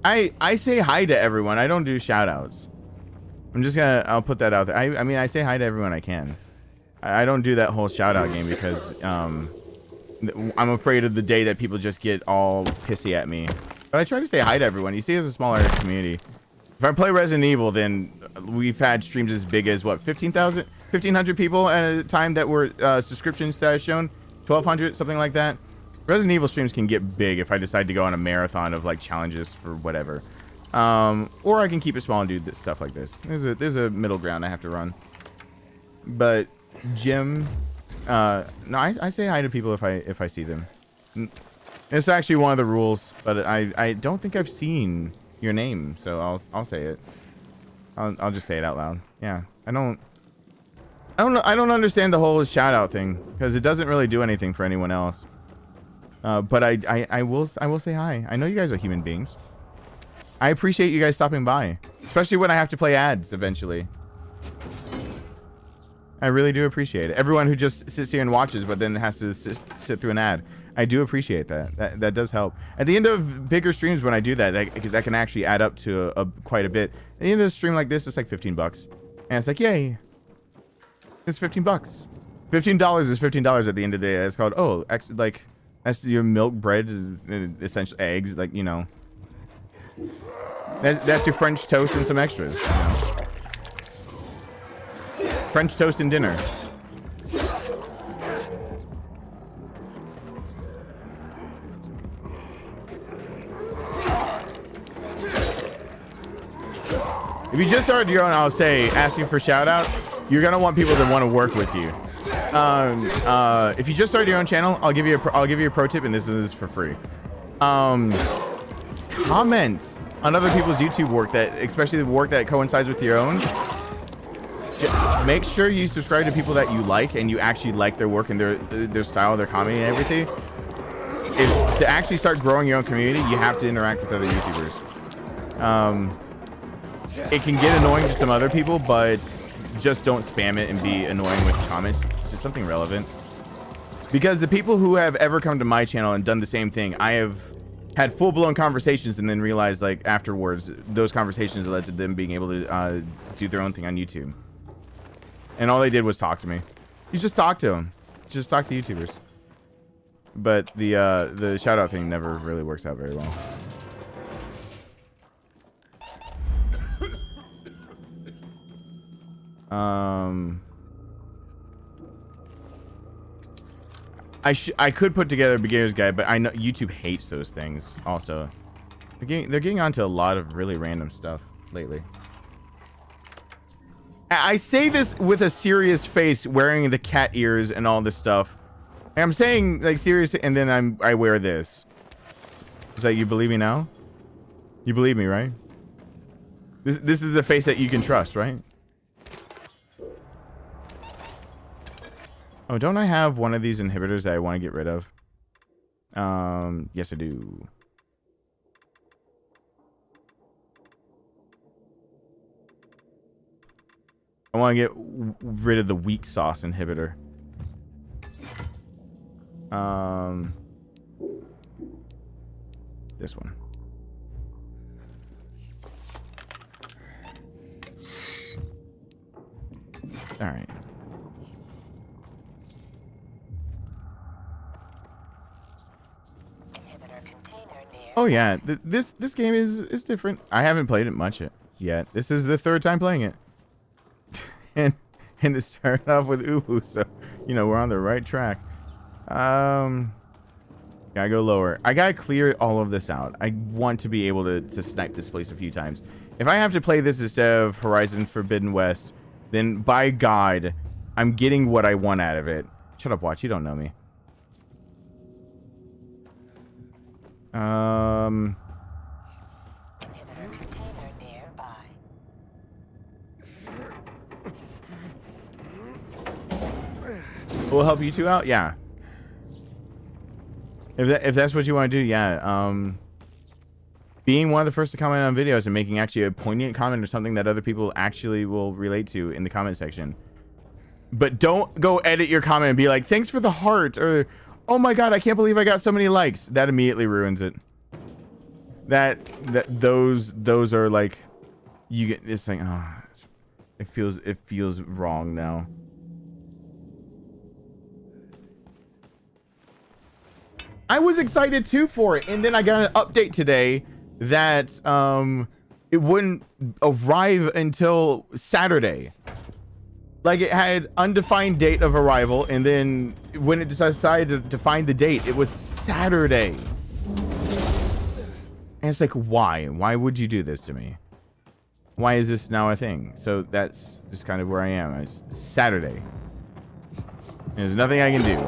I say hi to everyone. I don't do shout outs. I'll put that out there. I mean, I say hi to everyone I can. I don't do that whole shout out game because I'm afraid of the day that people just get all pissy at me. But I try to say hi to everyone. You see, it's a smaller community. If I play Resident Evil, then we've had streams as big as what, 1,500 people at a time that were subscription status shown, 1,200, something like that. Resident Evil streams can get big if I decide to go on a marathon of like challenges for whatever, or I can keep it small and do stuff like this. There's a middle ground I have to run. But Jim, no, I say hi to people if I see them. It's actually one of the rules, but I don't think I've seen your name, so I'll say it. I'll just say it out loud. Yeah, I don't understand the whole shout out thing because it doesn't really do anything for anyone else. But I will say hi. I know you guys are human beings. I appreciate you guys stopping by, especially when I have to play ads eventually. I really do appreciate it. Everyone who just sits here and watches, but then has to sit through an ad. I do appreciate that. That does help. At the end of bigger streams, when I do that, that can actually add up to quite a bit. At the end of a stream like this, it's like $15, and it's like, yay! It's $15. $15 is $15 at the end of the day. It's called, oh, actually, like, that's your milk, bread, and essentially eggs, like, you know. That's your French toast and some extras. You know? French toast and dinner. If you just started your own, I'll say asking for shout outs, you're gonna want people that want to work with you. If you just started your own channel, I'll give you a pro tip, and this is for free. Comment on other people's YouTube work, that especially the work that coincides with your own, make sure you subscribe to people that you like and you actually like their work and their style, their comedy and everything. To actually start growing your own community, you have to interact with other YouTubers. It can get annoying to some other people, but just don't spam it and be annoying with the comments. It's just something relevant. Because the people who have ever come to my channel and done the same thing, I have had full-blown conversations and then realized, like, afterwards, those conversations led to them being able to do their own thing on YouTube. And all they did was talk to me. You just talk to them. Just talk to YouTubers. But the shout-out thing never really works out very well. I could put together a beginner's guide, but I know YouTube hates those things. Also, they're getting onto a lot of really random stuff lately. I say this with a serious face, wearing the cat ears and all this stuff. I'm saying like serious, and then I wear this. Is that you believe me now? You believe me, right? This is the face that you can trust, right? Oh, don't I have one of these inhibitors that I want to get rid of? Yes, I do. I want to get rid of the weak sauce inhibitor. This one. All right. Oh yeah, this game is different. I haven't played it much yet. This is the third time playing it, and it started off with Uwu, so you know we're on the right track. Gotta go lower. I gotta clear all of this out. I want to be able to snipe this place a few times. If I have to play this instead of Horizon Forbidden West, then by God, I'm getting what I want out of it. Shut up, Watch. You don't know me. We'll help you two out, yeah. If that's what you want to do, yeah. Being one of the first to comment on videos and making actually a poignant comment or something that other people actually will relate to in the comment section. But don't go edit your comment and be like, thanks for the heart, or oh my God, I can't believe I got so many likes. That immediately ruins it. Those are like, you get, it's like, oh, it feels wrong now. I was excited too for it, and then I got an update today that it wouldn't arrive until Saturday. Like, it had undefined date of arrival, and then when it decided to find the date, it was Saturday. And it's like, why? Why would you do this to me? Why is this now a thing? So that's just kind of where I am. It's Saturday. There's nothing I can do.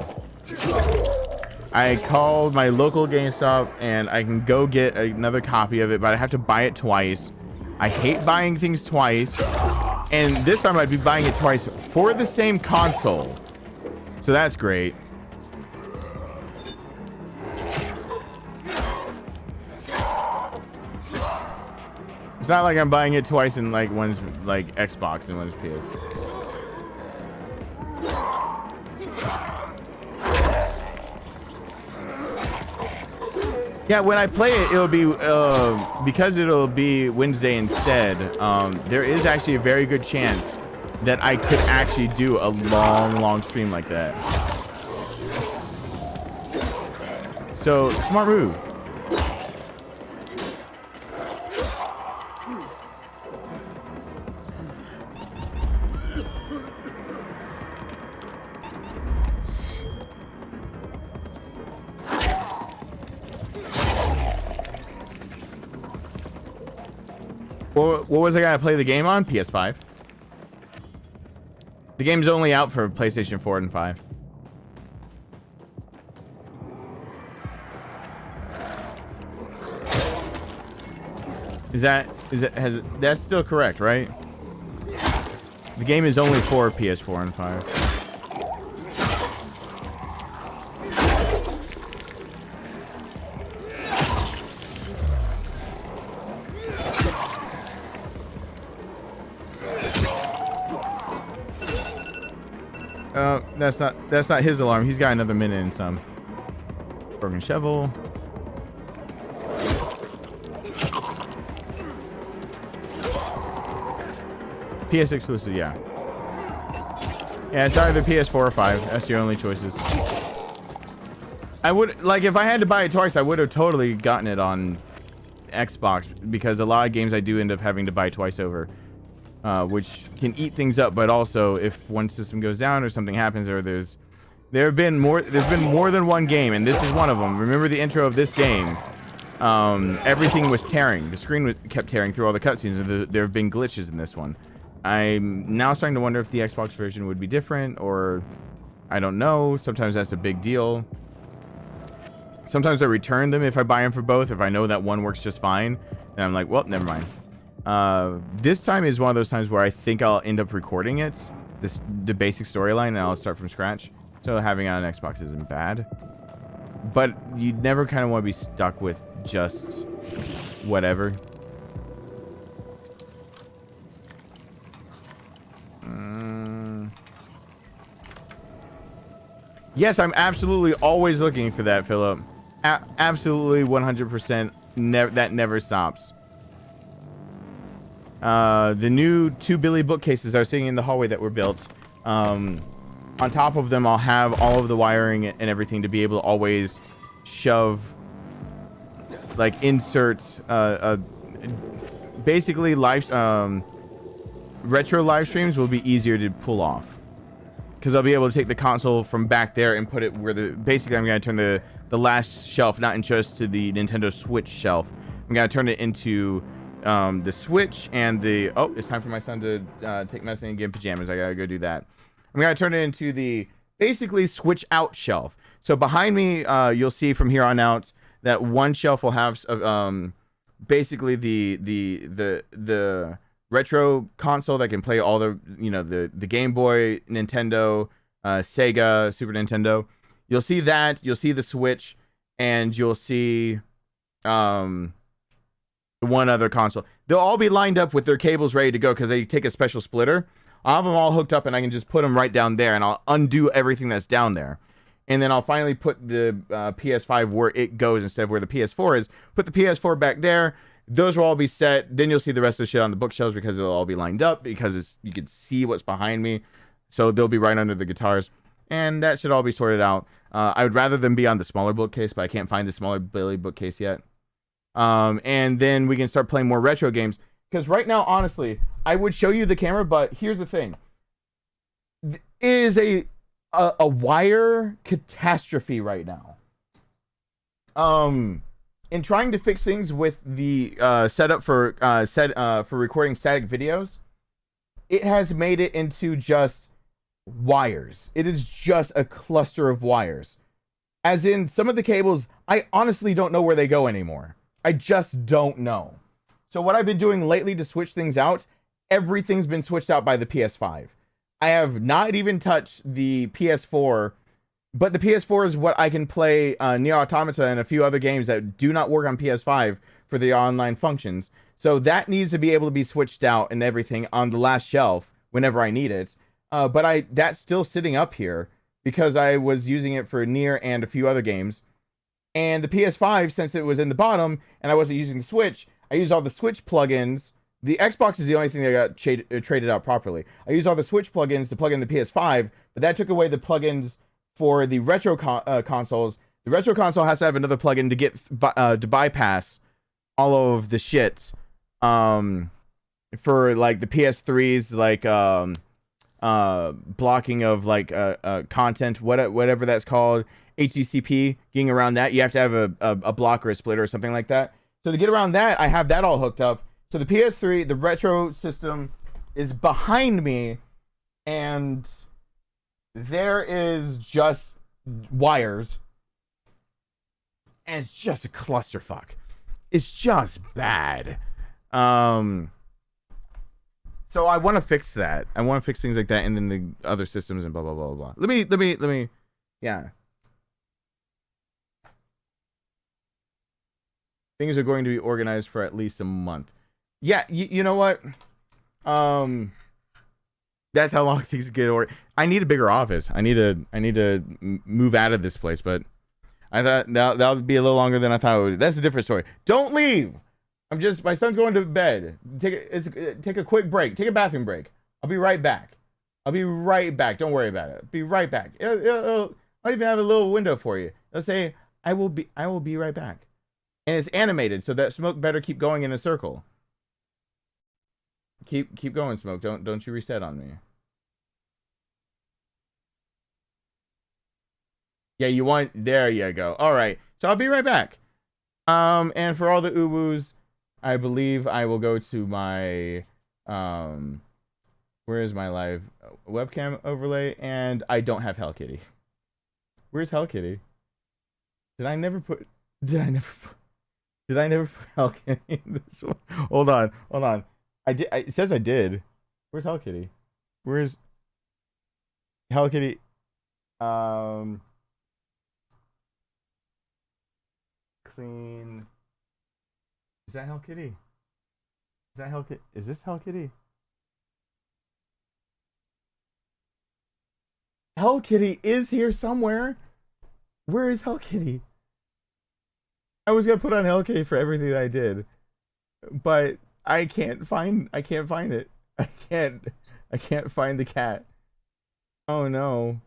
I called my local GameStop and I can go get another copy of it, but I have to buy it twice. I hate buying things twice. And this time I'd be buying it twice for the same console. So that's great. It's not like I'm buying it twice and like one's like Xbox and one's PS. Yeah, when I play it, it'll be because it'll be Wednesday instead. There is actually a very good chance that I could actually do a long stream like that. So smart move. What was I gonna play the game on? PS5. The game's only out for PlayStation 4 and 5. That's still correct, right? The game is only for PS4 and 5. That's not his alarm. He's got another minute and some. Broken shovel. PS exclusive, yeah. Yeah, it's either PS4 or 5. That's your only choices. I would, like, if I had to buy it twice, I would have totally gotten it on Xbox, because a lot of games I do end up having to buy twice over, which can eat things up. But also, if one system goes down or something happens, or there's been more than one game, and this is one of them. Remember the intro of this game? Everything was tearing. The screen kept tearing through all the cutscenes, and there have been glitches in this one. I'm now starting to wonder if the Xbox version would be different, or I don't know. Sometimes that's a big deal. Sometimes I return them if I buy them for both. If I know that one works just fine, and I'm like, well, never mind. This time is one of those times where I think I'll end up recording it, the basic storyline, and I'll start from scratch. So having it on Xbox isn't bad. But you never kind of want to be stuck with just whatever. Yes, I'm absolutely always looking for that, Philip. Absolutely 100%. That never stops. The new 2 Billy bookcases I was seeing in the hallway that were built. On top of them, I'll have all of the wiring and everything to be able to always shove, like, insert, basically retro live streams will be easier to pull off, because I'll be able to take the console from back there and put it where basically I'm going to turn the last shelf, not just to the Nintendo Switch shelf. I'm going to turn it into the Switch and the, oh, it's time for my son to take medicine and get in pajamas. I got to go do that. I'm going to turn it into the basically Switch out shelf. So behind me, you'll see from here on out that one shelf will have basically the retro console that can play all the, the Game Boy, Nintendo, Sega, Super Nintendo. You'll see that. You'll see the Switch, and you'll see one other console. They'll all be lined up with their cables ready to go, because they take a special splitter. I'll have them all hooked up, and I can just put them right down there, and I'll undo everything that's down there. And then I'll finally put the PS5 where it goes instead of where the PS4 is. Put the PS4 back there. Those will all be set. Then you'll see the rest of the shit on the bookshelves, because it'll all be lined up, because you can see what's behind me. So they'll be right under the guitars. And that should all be sorted out. I would rather them be on the smaller bookcase, but I can't find the smaller Billy bookcase yet. And then we can start playing more retro games. Because right now, honestly, I would show you the camera, but here's the thing. It is a wire catastrophe right now. In trying to fix things with the setup for recording static videos, it has made it into just wires. It is just a cluster of wires. As in, some of the cables, I honestly don't know where they go anymore. I just don't know. So what I've been doing lately to switch things out, everything's been switched out by the PS5. I have not even touched the PS4, but the PS4 is what I can play Nier Automata and a few other games that do not work on PS5 for the online functions. So that needs to be able to be switched out and everything on the last shelf whenever I need it. But that's still sitting up here because I was using it for Nier and a few other games. And the PS5, since it was in the bottom and I wasn't using the Switch, I used all the Switch plugins. The Xbox is the only thing that got traded out properly. I used all the Switch plugins to plug in the PS5, but that took away the plugins for the retro consoles. The retro console has to have another plugin to get to bypass all of the shit for like the PS3's like blocking of like content, whatever that's called, HDCP. Getting around that, you have to have a block or a splitter or something like that. So to get around that, I have that all hooked up. So the PS3, the retro system, is behind me, and there is just wires, and it's just a clusterfuck. It's just bad. So I want to fix that. I want to fix things like that, and then the other systems and blah blah blah blah. Let me. Yeah. Things are going to be organized for at least a month. Yeah, you know what? That's how long things get I need a bigger office. I need to move out of this place, but I thought that would be a little longer than I thought it would. That's a different story. Don't leave. My son's going to bed. Take a quick break. Take a bathroom break. I'll be right back. Don't worry about it. Be right back. I'll even have a little window for you. It'll say, I will be right back. And it's animated, so that Smoke better keep going in a circle. Keep going, Smoke. Don't you reset on me. Yeah, there you go. All right. So I'll be right back. And for all the uwus, I believe I will go to my where is my live webcam overlay? And I don't have Hell Kitty. Where's Hell Kitty? Did I never put Hell Kitty in this one? Hold on. I did. It says I did. Where's Hell Kitty? Where's Hell Kitty? Clean. Is that Hell Kitty? Is this Hell Kitty? Hell Kitty is here somewhere. Where is Hell Kitty? I was gonna put on Hell Kitty for everything that I did, but I can't find it. I can't find the cat. Oh no.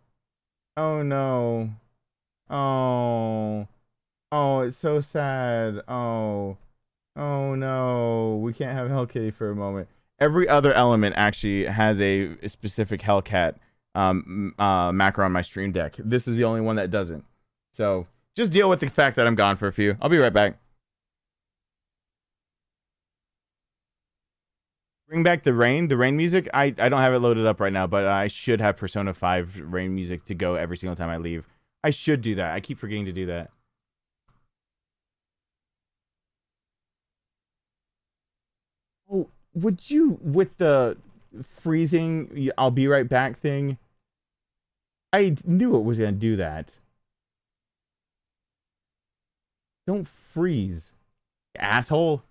Oh, it's so sad. Oh no. We can't have Hell Kitty for a moment. Every other element actually has a specific Hellcat macro on my stream deck. This is the only one that doesn't. So just deal with the fact that I'm gone for a few. I'll be right back. Bring back the rain music. I don't have it loaded up right now, but I should have Persona 5 rain music to go every single time I leave. I should do that. I keep forgetting to do that. Oh, would you, with the freezing I'll be right back thing? I knew it was going to do that. Don't freeze, asshole.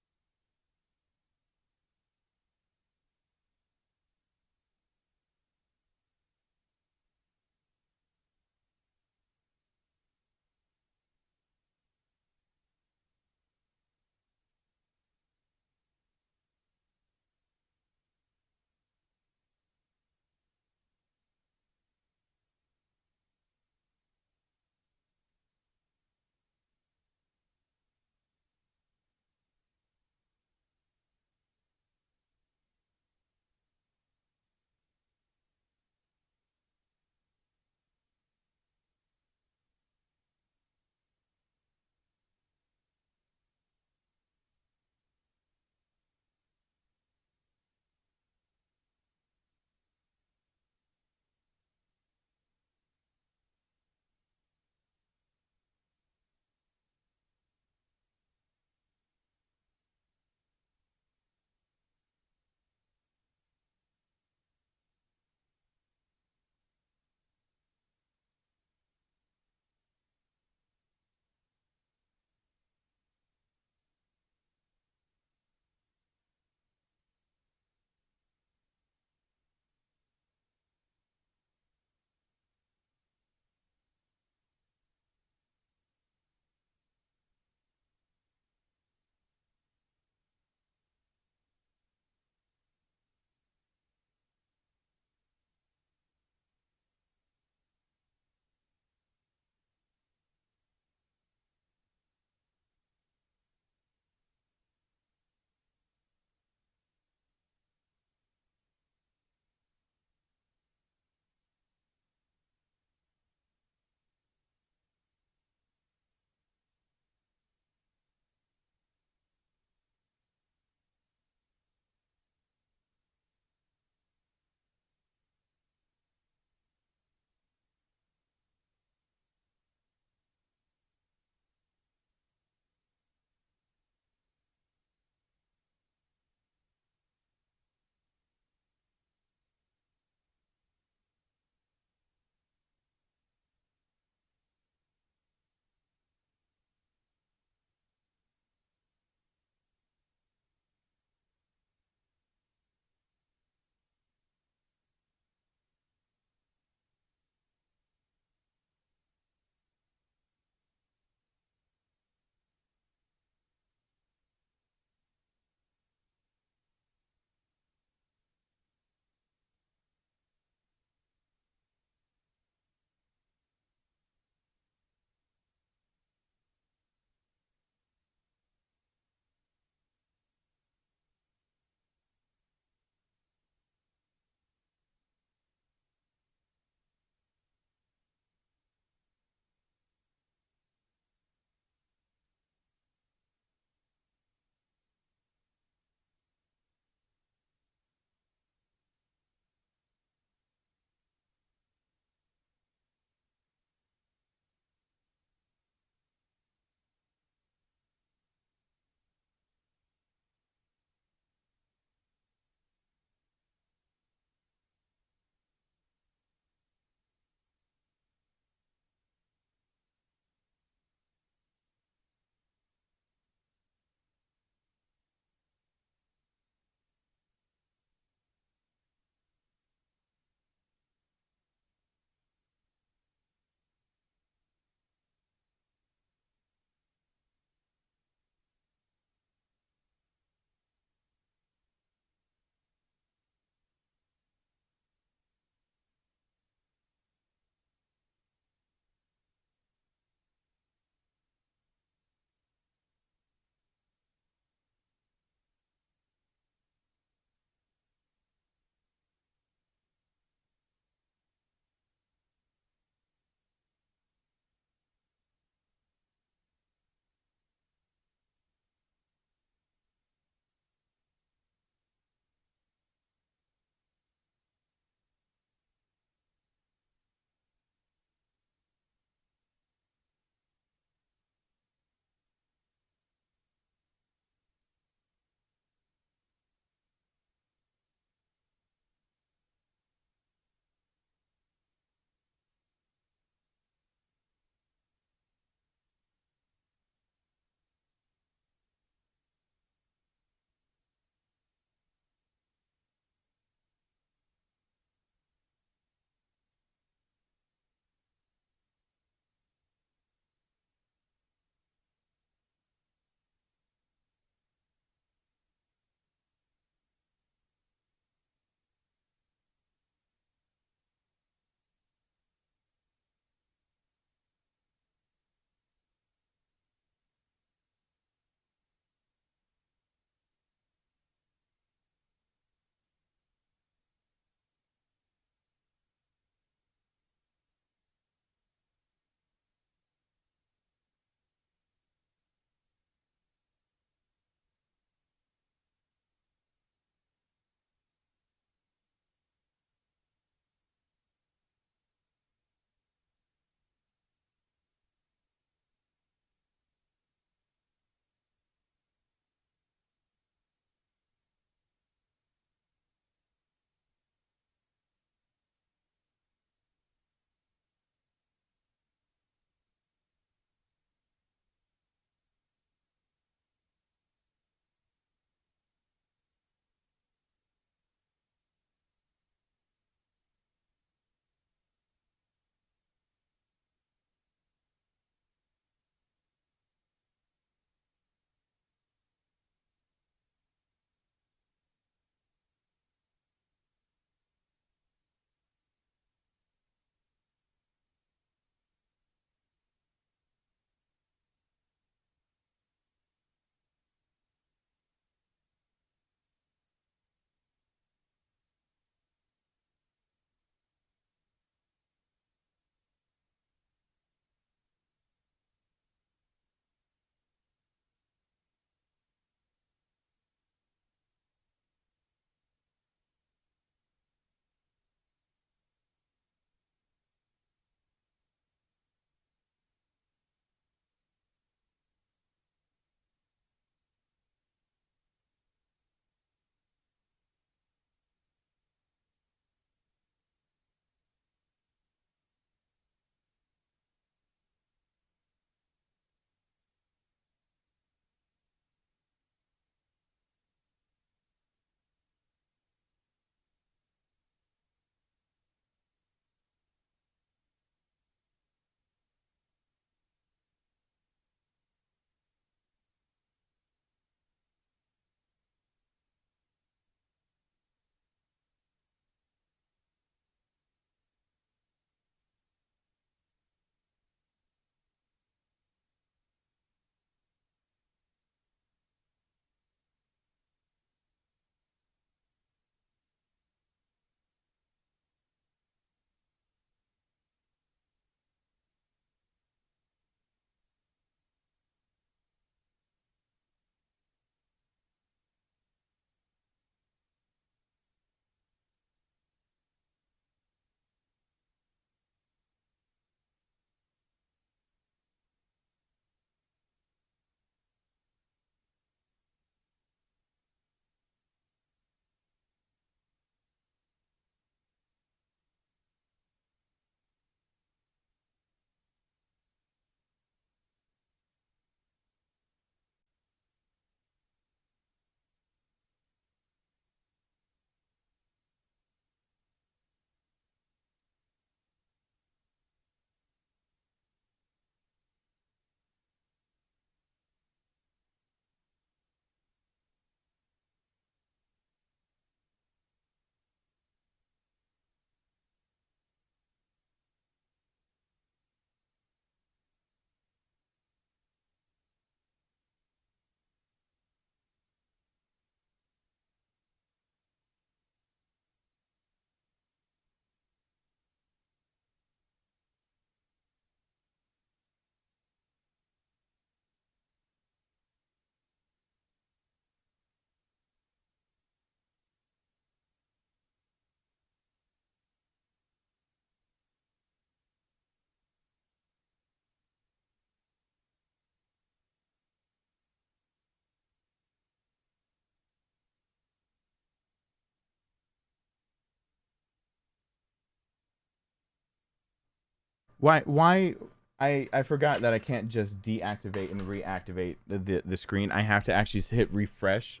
Why I forgot that I can't just deactivate and reactivate the screen. I have to actually hit refresh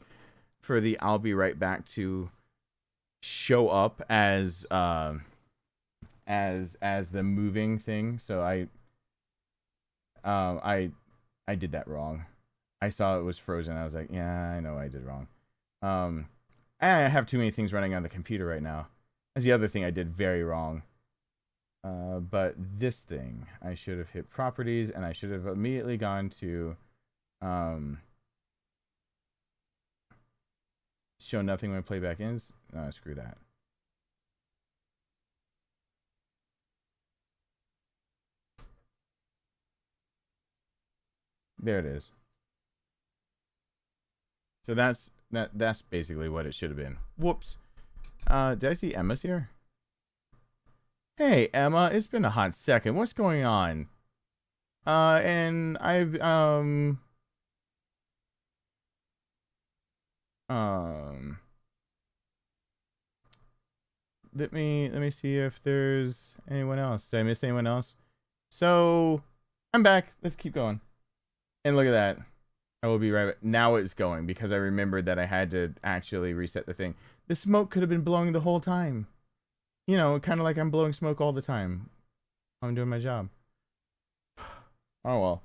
for the I'll be right back to show up as the moving thing. So I did that wrong. I saw it was frozen. I was like, yeah, I know I did wrong. I have too many things running on the computer right now. That's the other thing I did very wrong. But this thing, I should have hit properties, and I should have immediately gone to show nothing when playback ends. No, screw that. There it is. So that's basically what it should have been. Whoops. Did I see Emma's here? Hey Emma, it's been a hot second. What's going on? And I've let me see if there's anyone else. Did I miss anyone else? So I'm back. Let's keep going. And look at that. I will be right back. Now it's going because I remembered that I had to actually reset the thing. The smoke could have been blowing the whole time. You know, kind of like I'm blowing smoke all the time. I'm doing my job. Oh well.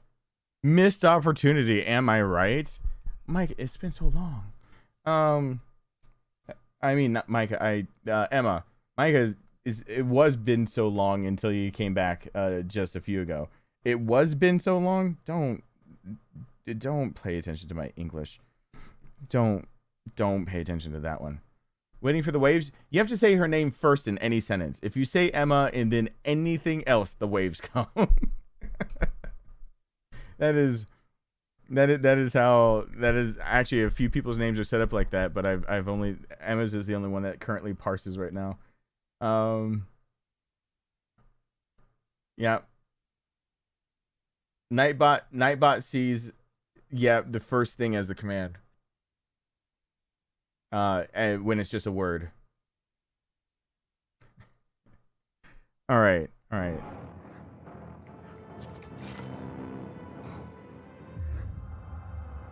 Missed opportunity, am I right? Mike, it's been so long. I mean, not Micah, Emma. Micah, it was been so long until you came back just a few ago. It was been so long? Don't pay attention to my English. Don't pay attention to that one. Waiting for the waves. You have to say her name first in any sentence. If you say Emma and then anything else, the waves come. that is actually a few people's names are set up like that, but I've only Emma's is the only one that currently parses right now. Yeah. Nightbot sees the first thing as the command. And when it's just a word. All right.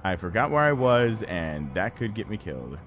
I forgot where I was, and that could get me killed.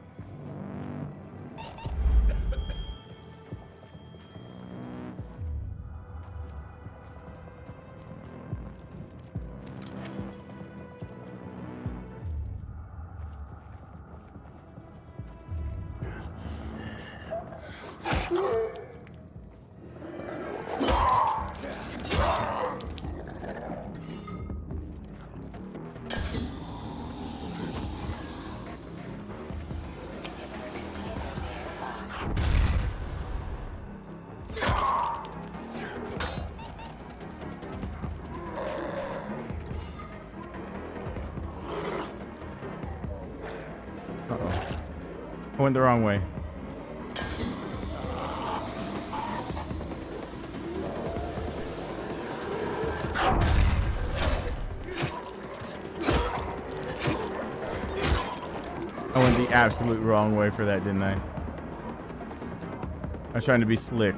I went the wrong way. I went the absolute wrong way for that, didn't I? I was trying to be slick.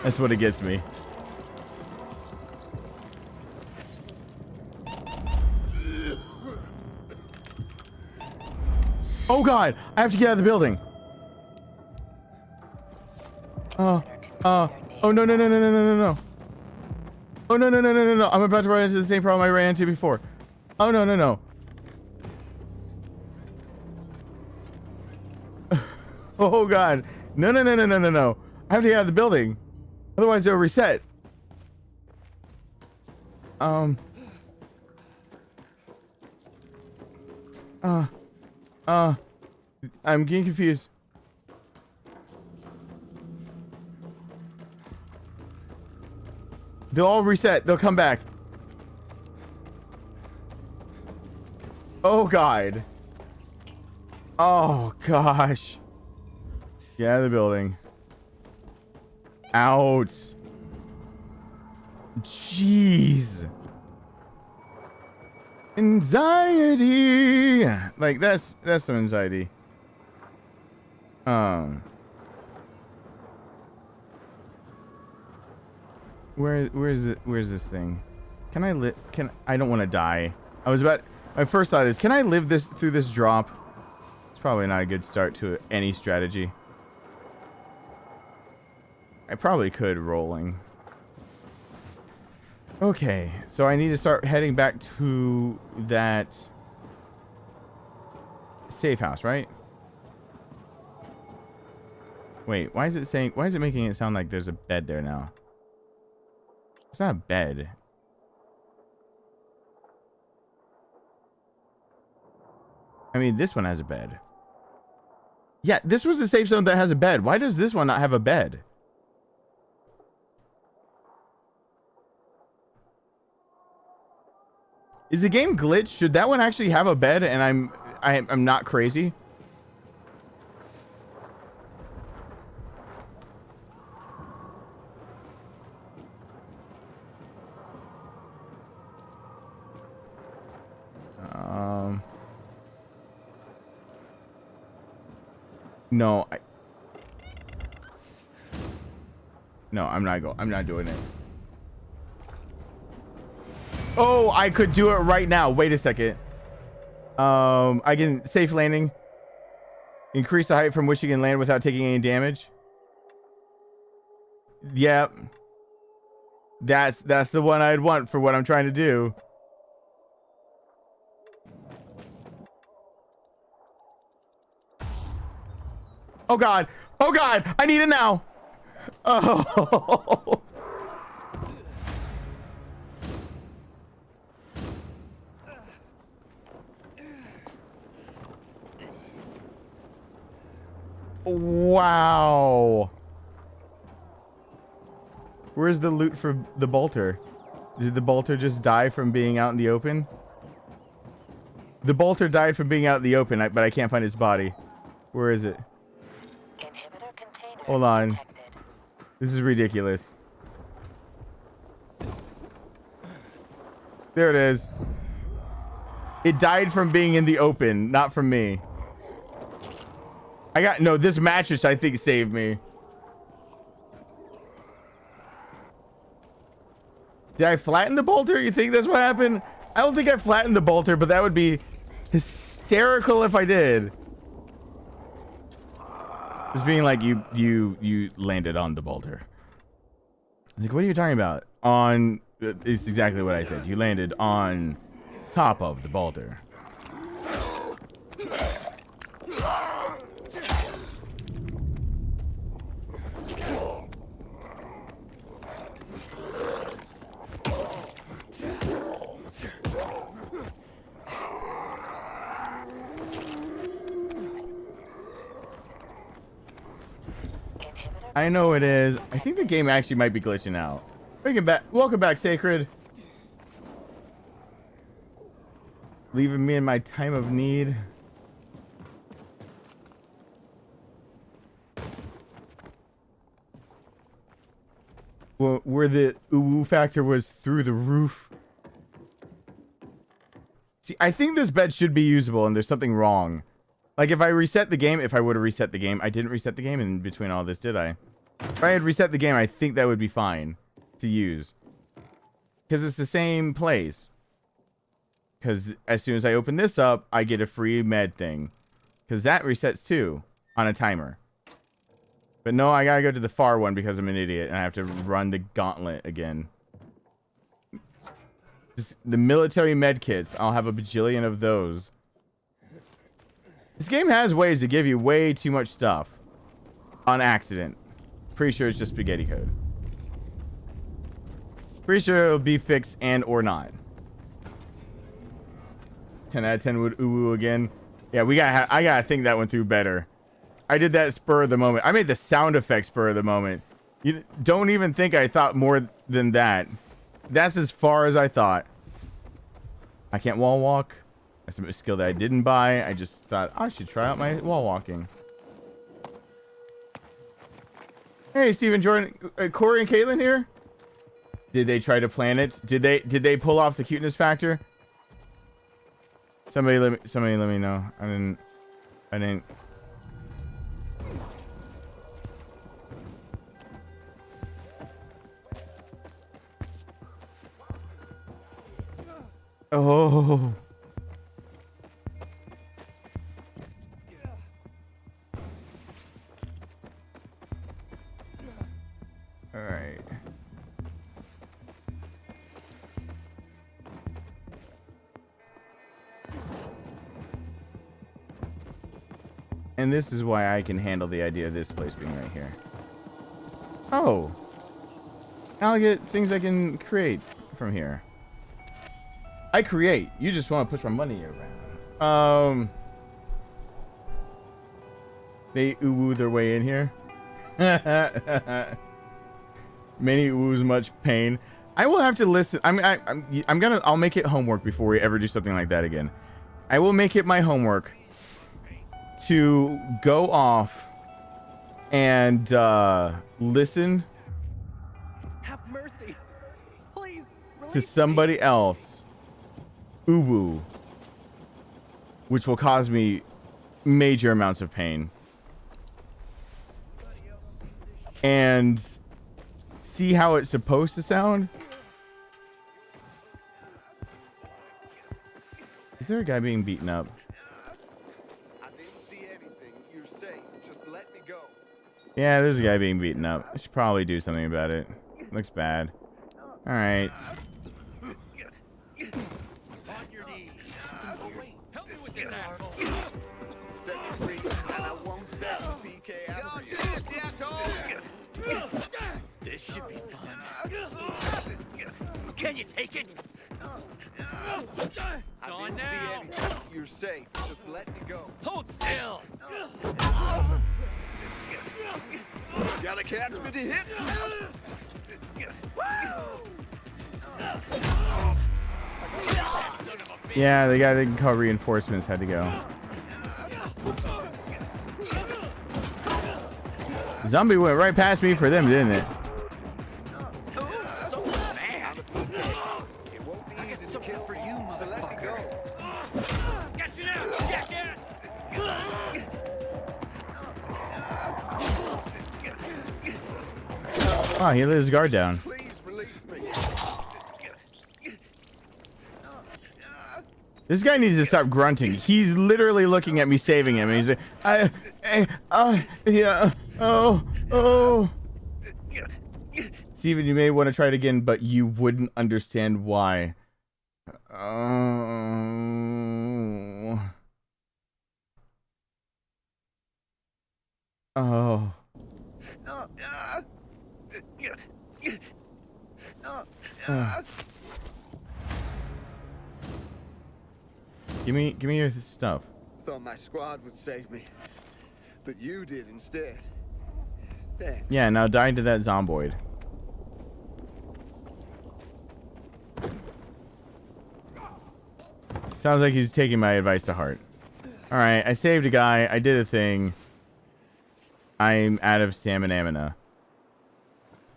That's what it gets me. Oh god, I have to get out of the building. Oh no. Oh no. I'm about to run into the same problem I ran into before. Oh no. Oh god. No. I have to get out of the building. Otherwise it'll reset. I'm getting confused. They'll all reset. They'll come back. Oh, God. Oh, gosh. Get out of the building. Out. Jeez. Anxiety. Like, that's some anxiety. Where's this thing? Can I live? I don't want to die. My first thought is, can I live through this drop? It's probably not a good start to any strategy. I probably could rolling. Okay, so I need to start heading back to that safe house, right? Wait, why is it making it sound like there's a bed there now? It's not a bed. I mean, this one has a bed. Yeah, this was the safe zone that has a bed. Why does this one not have a bed? Is the game glitched? Should that one actually have a bed and I'm not crazy? No, I'm not doing it. Oh, I could do it right now. Wait a second. I can safe landing. Increase the height from which you can land without taking any damage. Yep. That's the one I'd want for what I'm trying to do. Oh God. Oh God. I need it now. Oh. Wow. Where's the loot for the bolter? Did the bolter just die from being out in the open? The bolter died from being out in the open, but I can't find its body. Where is it? Hold on. This is ridiculous. There it is. It died from being in the open, not from me. No, this mattress I think saved me. Did I flatten the bolter? You think that's what happened? I don't think I flattened the bolter, but that would be hysterical if I did. Just being like, you landed on the bolter. Like, what are you talking about? It's exactly what I said. You landed on top of the bolter. I know it is. I think the game actually might be glitching out. Welcome back, Sacred. Leaving me in my time of need. Well, where the uwu factor was through the roof. See, I think this bed should be usable and there's something wrong. Like, if I reset the game, if I would have reset the game, I didn't reset the game in between all this, did I? If I had reset the game, I think that would be fine to use. Because it's the same place. Because as soon as I open this up, I get a free med thing. Because that resets too, on a timer. But no, I gotta go to the far one because I'm an idiot, and I have to run the gauntlet again. Just the military med kits, I'll have a bajillion of those. This game has ways to give you way too much stuff. On accident. Pretty sure it's just spaghetti code. Pretty sure it'll be fixed and or not. 10 out of 10 would uwu again. Yeah, I gotta think that one through better. I did that spur of the moment. I made the sound effect spur of the moment. You don't even think I thought more than that. That's as far as I thought. I can't wall walk. That's a skill that I didn't buy. I just thought I should try out my wall walking. Hey, Steven, Jordan, Corey, and Caitlin here. Did they try to plan it? Did they pull off the cuteness factor? Somebody let me know. I didn't. Oh. All right. And this is why I can handle the idea of this place being right here. Oh. Now I get things I can create from here. I create. You just want to push my money around. They uwu their way in here. Many oohs, much pain. I will have to listen. I'll make it homework before we ever do something like that again. I will make it my homework to go off and listen Have mercy. Please. to somebody else uwu, which will cause me major amounts of pain, and see how it's supposed to sound. Is there a guy being beaten up? Yeah, there's a guy being beaten up. I should probably do something about it. Looks bad. All right. This should be fun. Can you take it? It's on now. You're safe. Just let me go. Hold still. Gotta catch me to hit. Yeah, the guy that can call reinforcements had to go. Zombie went right past me for them, didn't it? So mad. It won't be easy to kill for you, motherfucker. Got you now, jackass. Oh, he let his guard down. This guy needs to stop grunting. He's literally looking at me saving him, and he's like, yeah, oh. Steven, you may want to try it again, but you wouldn't understand why. Oh. Give me your stuff. Thought my squad would save me, but you did instead. Thanks. Yeah, now die to that zomboid. Sounds like he's taking my advice to heart. Alright, I saved a guy. I did a thing. I'm out of stamina.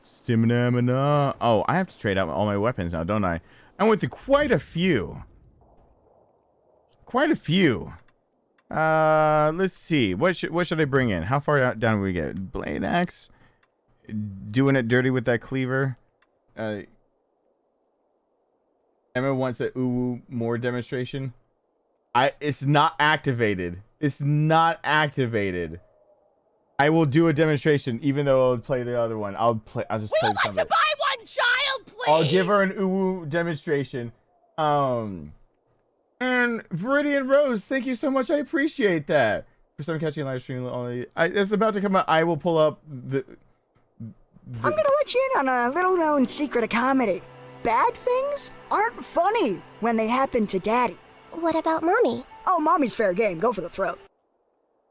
Stamina. Oh, I have to trade out all my weapons now, don't I? I went through quite a few. Let's see. What should I bring in? How far down do we get? Blade axe. Doing it dirty with that cleaver. Emma wants a uwu more demonstration. It's not activated. I will do a demonstration, even though I'll play the other one. I'll just play We'd like to buy one child, please. I'll give her an uwu demonstration. And Viridian Rose, thank you so much. I appreciate that. For some catching live stream only, it's about to come out. I will pull up the. I'm gonna let you in on a little-known secret of comedy. Bad things aren't funny when they happen to Daddy. What about Mommy? Oh, Mommy's fair game. Go for the throat.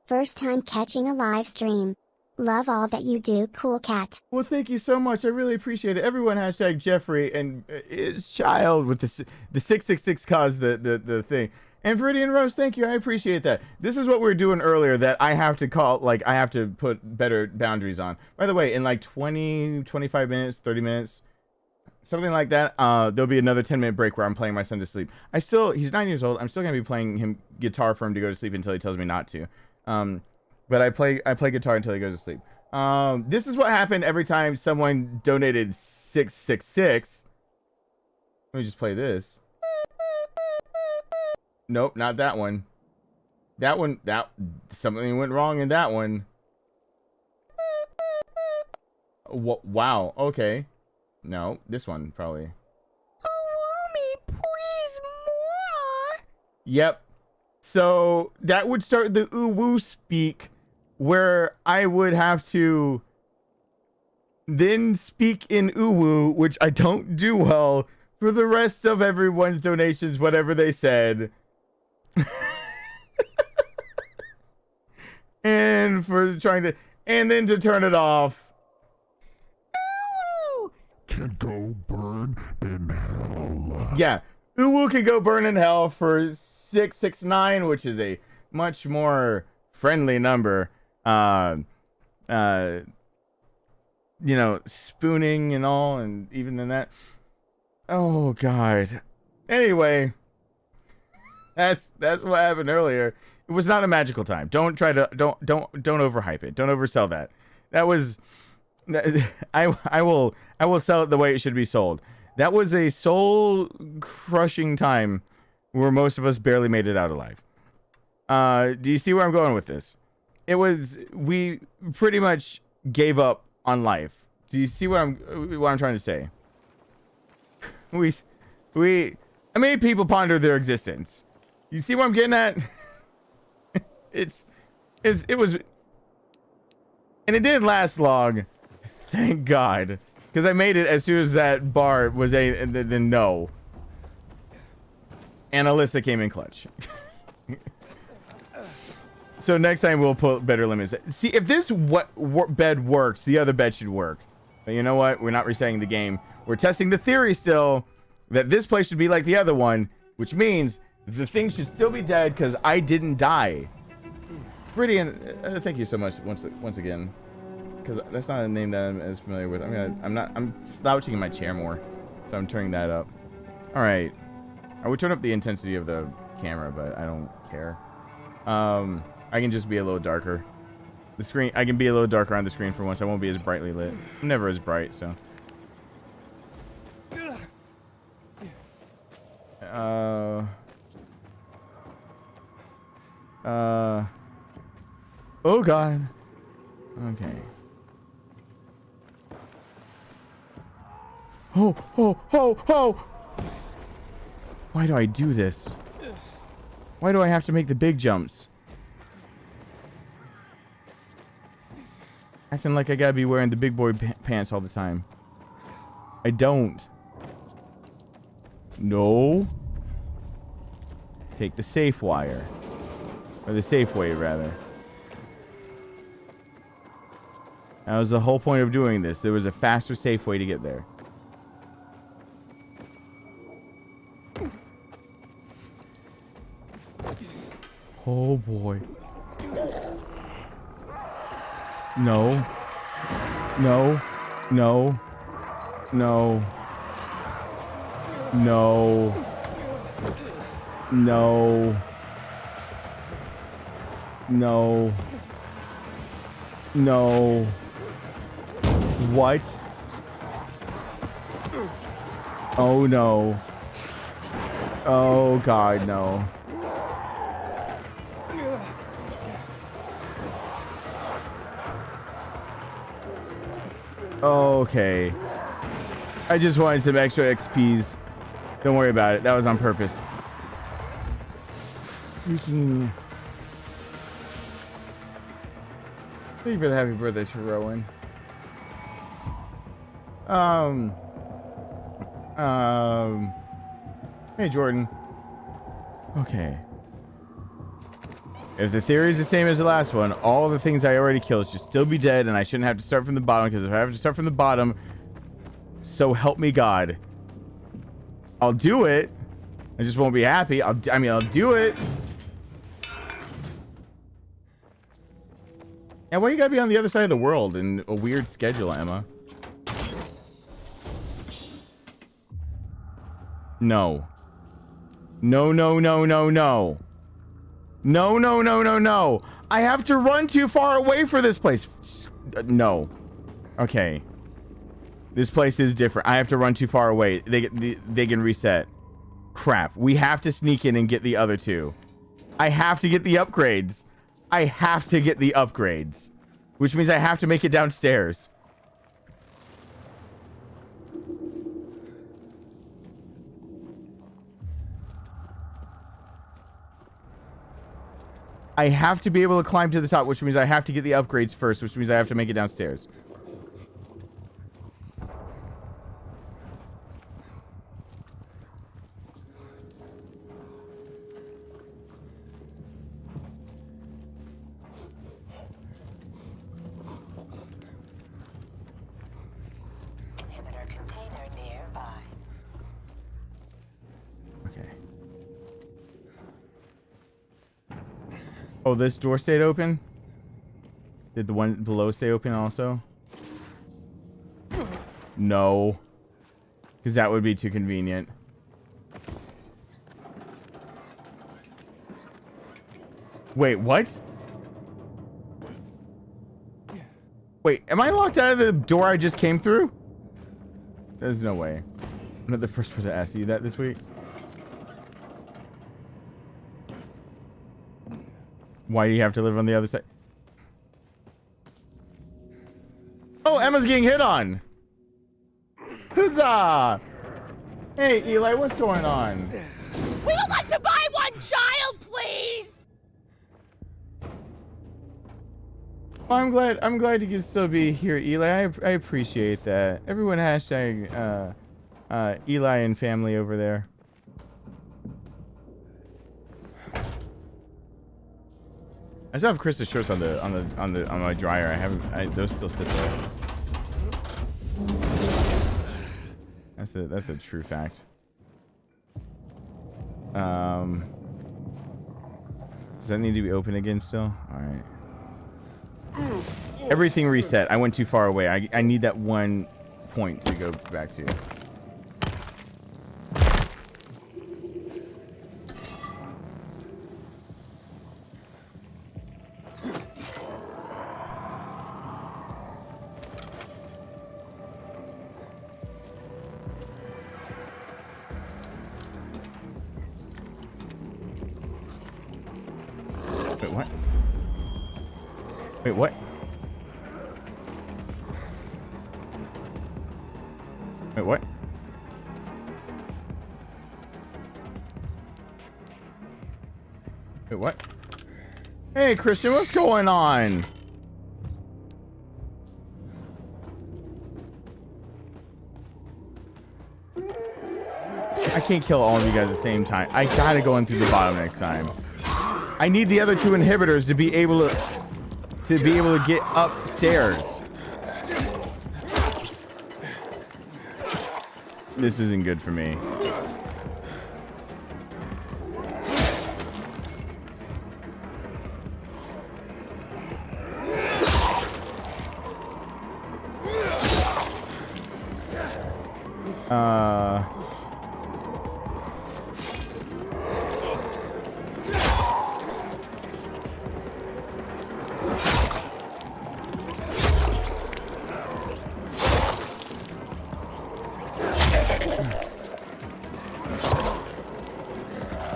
First time catching a live stream. Love all that you do, cool cat. Well, thank you so much. I really appreciate it. Everyone hashtag Jeffrey and his child with the 666 caused the thing. And Viridian Rose, thank you. I appreciate that. This is what we were doing earlier that I have to call, like, I have to put better boundaries on. By the way, in like 20, 25 minutes, 30 minutes, something like that, there'll be another 10-minute break where I'm playing my son to sleep. He's 9 years old. I'm still going to be playing him guitar for him to go to sleep until he tells me not to. But I play guitar until he goes to sleep. This is what happened every time someone donated 666. Let me just play this. Nope, not that one. That one, something went wrong in that one. Wow, okay. No, this one, probably. Me, please, more. Yep. So, that would start the uwu speak, where I would have to then speak in uwu, which I don't do well, for the rest of everyone's donations, whatever they said. And for trying to, and then to turn it off. Can go burn in hell. Yeah, uwu can go burn in hell for 669, which is a much more friendly number. You know, spooning and all, and even in that. Oh God. Anyway, that's what happened earlier. It was not a magical time. Don't try to don't overhype it. Don't oversell that. That was I will sell it the way it should be sold. That was a soul crushing time where most of us barely made it out alive. Do you see where I'm going with this? We pretty much gave up on life. Do you see what I'm trying to say? I made people ponder their existence. You see what I'm getting at? It was, and it didn't last long, thank God, because I made it as soon as that bar was then no. And Alyssa came in clutch. So next time we'll put better limits. See, if this bed works, the other bed should work. But you know what? We're not resetting the game. We're testing the theory still that this place should be like the other one, which means the thing should still be dead because I didn't die. Brilliant. Thank you so much once again, because that's not a name that I'm as familiar with. I'm slouching in my chair more, so I'm turning that up. All right, I would turn up the intensity of the camera, but I don't care. I can just be a little darker. The screen, I can be a little darker on the screen for once. I won't be as brightly lit. I'm never as bright, so. Oh God. Okay. Oh. Why do I do this? Why do I have to make the big jumps? Acting like I gotta be wearing the big boy pants all the time. I don't. No. Take the safe wire. Or the safe way, rather. That was the whole point of doing this. There was a faster, safe way to get there. Oh boy. No. No. No. No. No. No. No. No. What? Oh no. Oh God, no. Okay. I just wanted some extra XPs. Don't worry about it. That was on purpose. Freaking. Thank you for the happy birthday to Rowan. Hey, Jordan. Okay. If the theory is the same as the last one, all the things I already killed should still be dead, and I shouldn't have to start from the bottom, because if I have to start from the bottom, so help me God. I'll do it. I just won't be happy. I'll do it. Yeah, why you gotta be on the other side of the world in a weird schedule, Emma? No. No, no, no, no, no. No, no, no, no, no. I have to run too far away for this place. No. Okay. This place is different. I have to run too far away. They can reset. Crap. We have to sneak in and get the other two. I have to get the upgrades. I have to get the upgrades. Which means I have to make it downstairs. I have to be able to climb to the top, which means I have to get the upgrades first, which means I have to make it downstairs. Inhibitor container nearby. Okay. Oh, this door stayed open? Did the one below stay open also? No. Because that would be too convenient. Wait, what? Wait, am I locked out of the door I just came through? There's no way. I'm not the first person to ask you that this week. Why do you have to live on the other side? Oh, Emma's getting hit on. Huzzah! Hey, Eli, what's going on? We would like to buy one child, please! Well, I'm glad you can still be here, Eli. I appreciate that. Everyone hashtag Eli and family over there. I still have Krista's shirts on my dryer. Those still sit there. That's a true fact. Does that need to be open again still? All right. Everything reset. I went too far away. I need that one point to go back to. Wait, what? Wait, what? Wait, what? Hey, Christian, what's going on? I can't kill all of you guys at the same time. I gotta go in through the bottom next time. I need the other two inhibitors to be able to get upstairs. This isn't good for me.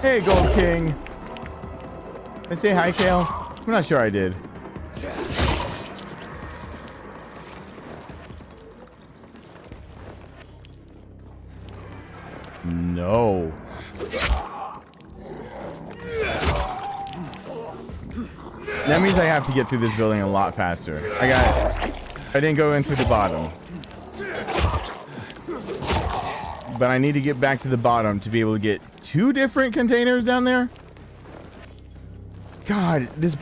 Hey, Gold King. Did I say hi, Kale? I'm not sure I did. No. That means I have to get through this building a lot faster. I didn't go in through the bottom. But I need to get back to the bottom to be able to get two different containers down there. God, this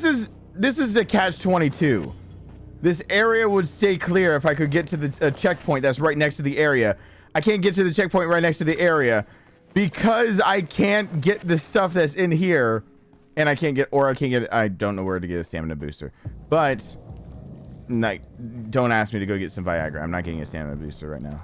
is a catch-22. This area would stay clear if I could get to the checkpoint that's right next to the area. I can't get to the checkpoint right next to the area because I can't get the stuff that's in here, and I don't know where to get a stamina booster. But like, don't ask me to go get some Viagra. I'm not getting a stamina booster right now.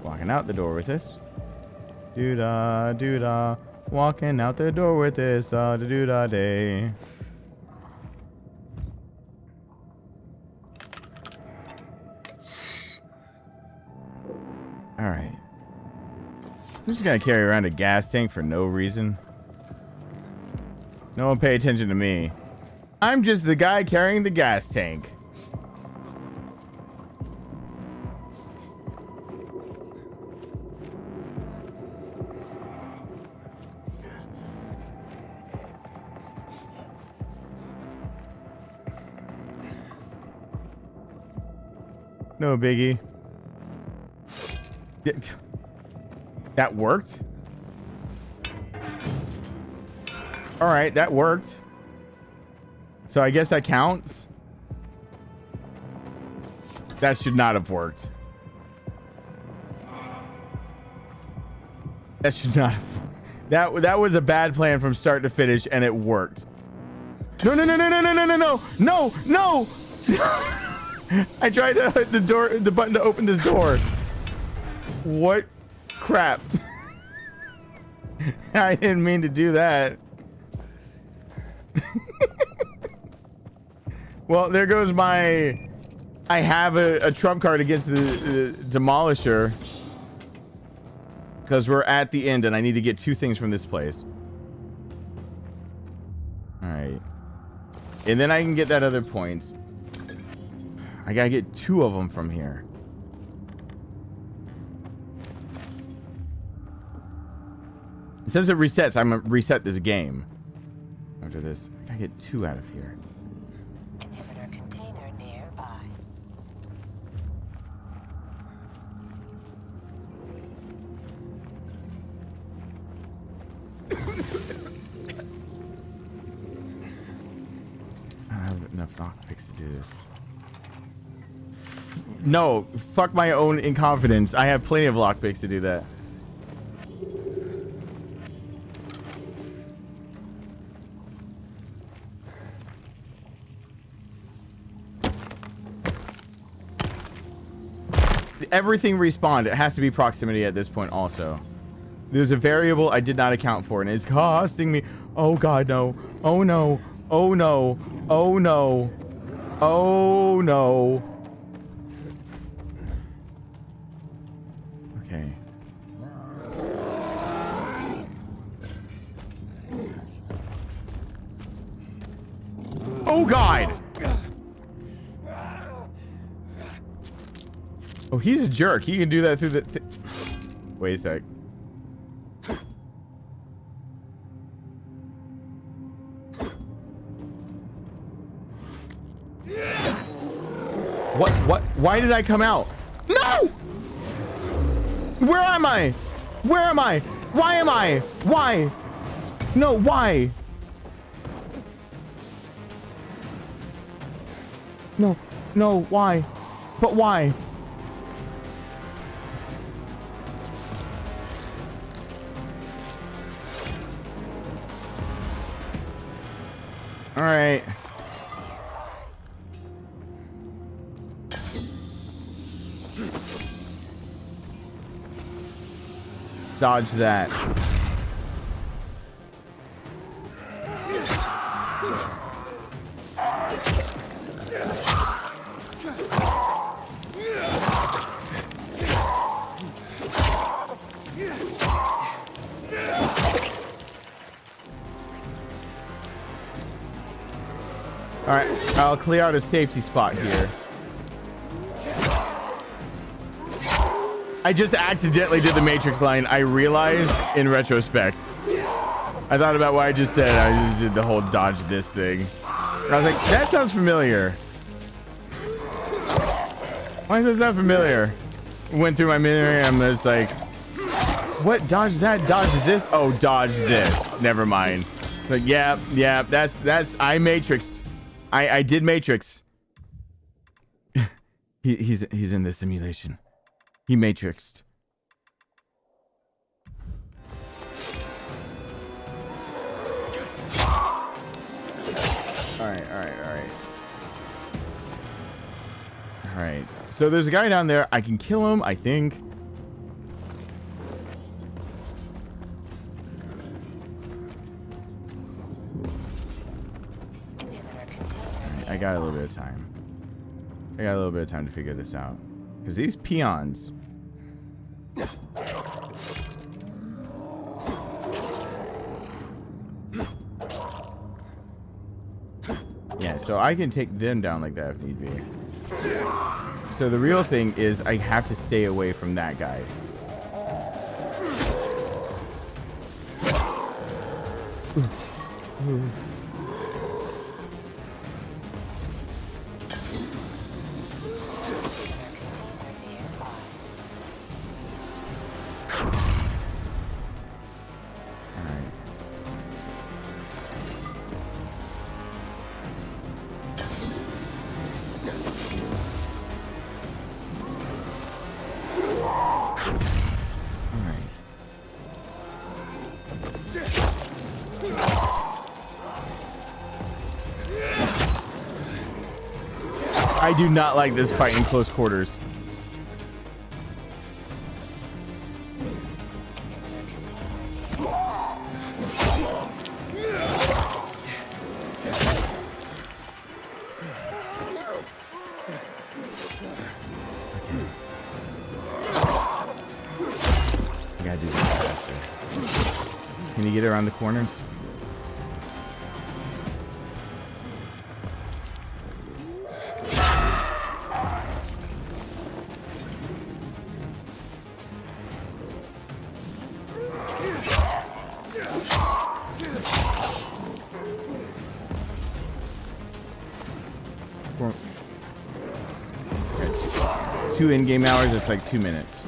Why? Walking out the door with this. Doo-da, doo-da. Walking out the door with this. Doo-da day. Alright. I'm just gonna carry around a gas tank for no reason. No one pay attention to me. I'm just the guy carrying the gas tank. No biggie. That worked? Alright, that worked. So I guess that counts. That should not have worked. That should not have. That was a bad plan from start to finish, and it worked. No, no, no, no, no, no, no, no, no, no, no! I tried to hit the button to open this door. What crap? I didn't mean to do that. Well, there goes my... I have a trump card against the demolisher. Because we're at the end and I need to get 2 things from this place. Alright. And then I can get that other point. I gotta get 2 of them from here. Since it resets, I'm gonna reset this game. After this, I gotta get 2 out of here. Inhibitor container nearby. I don't have enough lockpicks to do this. No, fuck my own inconfidence. I have plenty of lockpicks to do that. Everything respawned. It has to be proximity at this point also. There's a variable I did not account for and it's costing me. Oh god, no. Oh no. Oh no. Oh no. Oh no. Okay. Oh god. Oh, he's a jerk. He can do that through the... Wait a sec. What? Why did I come out? No! Where am I? Where am I? Why am I? Why? No, why? No, no, why? But why? All right. Dodge that. All right, I'll clear out a safety spot here. I just accidentally did the Matrix line. I realized in retrospect. I thought about what I just said. I just did the whole dodge this thing. And I was like, that sounds familiar. Why does that sound familiar? Went through my memory. I'm just like, what? Dodge that? Dodge this? Oh, dodge this. Never mind. Like, yeah, that's I Matrixed. I did Matrix. He's in the simulation. He Matrixed. All right. So there's a guy down there. I can kill him, I think. I got a little bit of time. I got a little bit of time to figure this out. Because these peons... Yeah, so I can take them down like that if need be. So the real thing is I have to stay away from that guy. I do not like this fight in close quarters. I gotta do this faster. Can you get around the corners? Two in-game hours, it's like 2 minutes.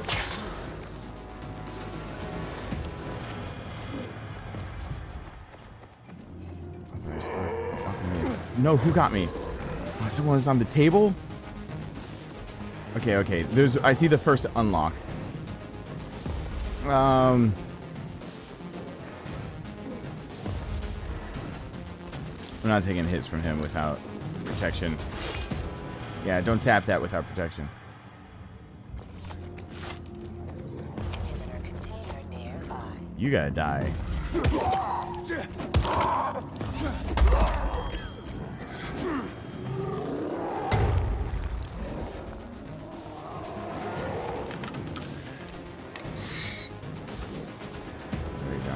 No, who got me? Oh, someone's on the table? Okay, okay. I see the first unlock. We're not taking hits from him without protection. Yeah, don't tap that without protection. You gotta die. There we go.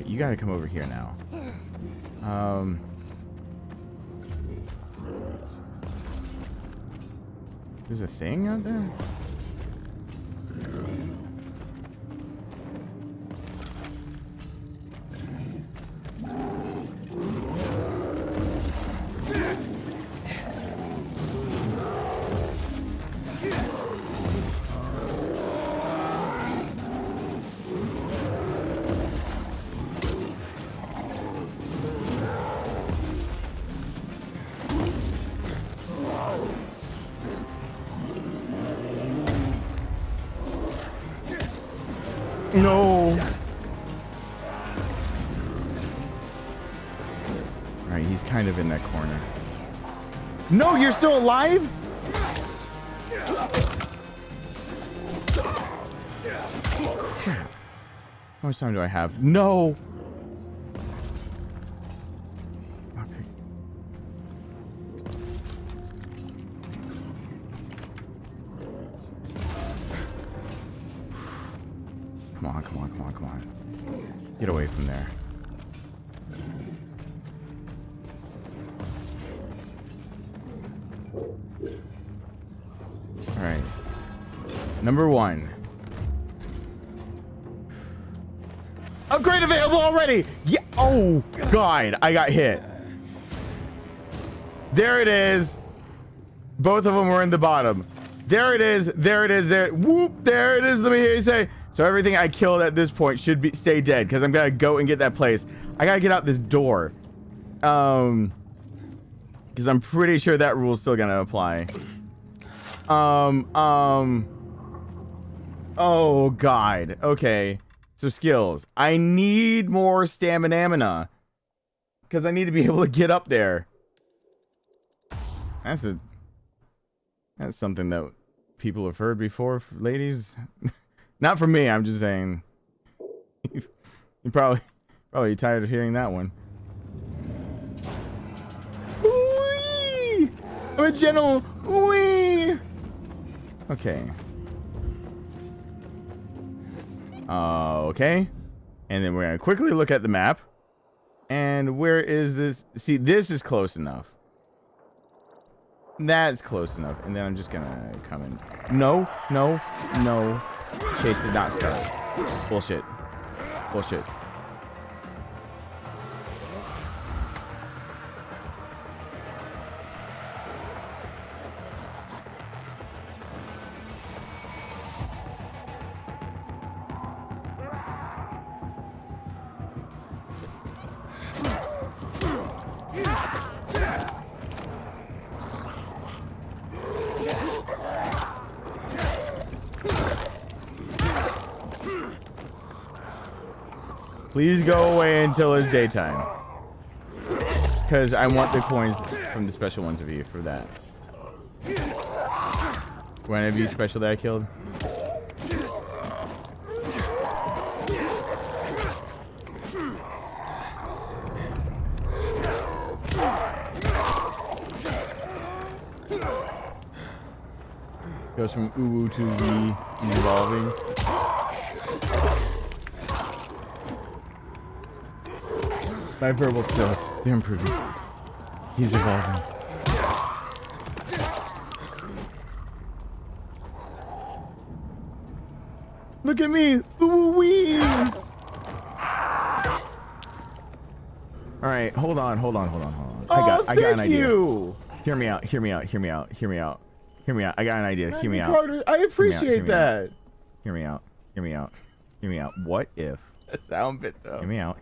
You gotta come over here now. There's a thing out there? No. Alright, he's kind of in that corner. No, you're still alive? Crap. How much time do I have? No. Come on, come on, come on, come on. Get away from there. Alright. Number 1. Upgrade available already! Yeah. Oh, God. I got hit. There it is. Both of them were in the bottom. There it is. There it is. There. Whoop. There it is. Let me hear you say. So everything I killed at this point should stay dead because I'm gonna go and get that place. I gotta get out this door. Because I'm pretty sure that rule's still gonna apply. Oh God. Okay. So skills. I need more stamina because I need to be able to get up there. That's something that people have heard before, ladies. Not from me, I'm just saying. You probably Probably tired of hearing that one. Whee! I'm a gentle wee. Okay. Okay. And then we're gonna quickly look at the map. And where is this? See, this is close enough. That's close enough. And then I'm just gonna come in. No, no, no. Chase did not start. Bullshit. Bullshit. Please go away until it's daytime. Because I want the coins from the special ones of you for that. One of you special that I killed? Goes from UWU to the evolving. My verbal skills, they're improving. He's evolving. Look at me! Ooh-wee! Alright, hold on. I got an idea. Hear me out. I got an idea. Hear me out. Carter, I appreciate that. Hear me out. What if? A sound bit though. Hear me out.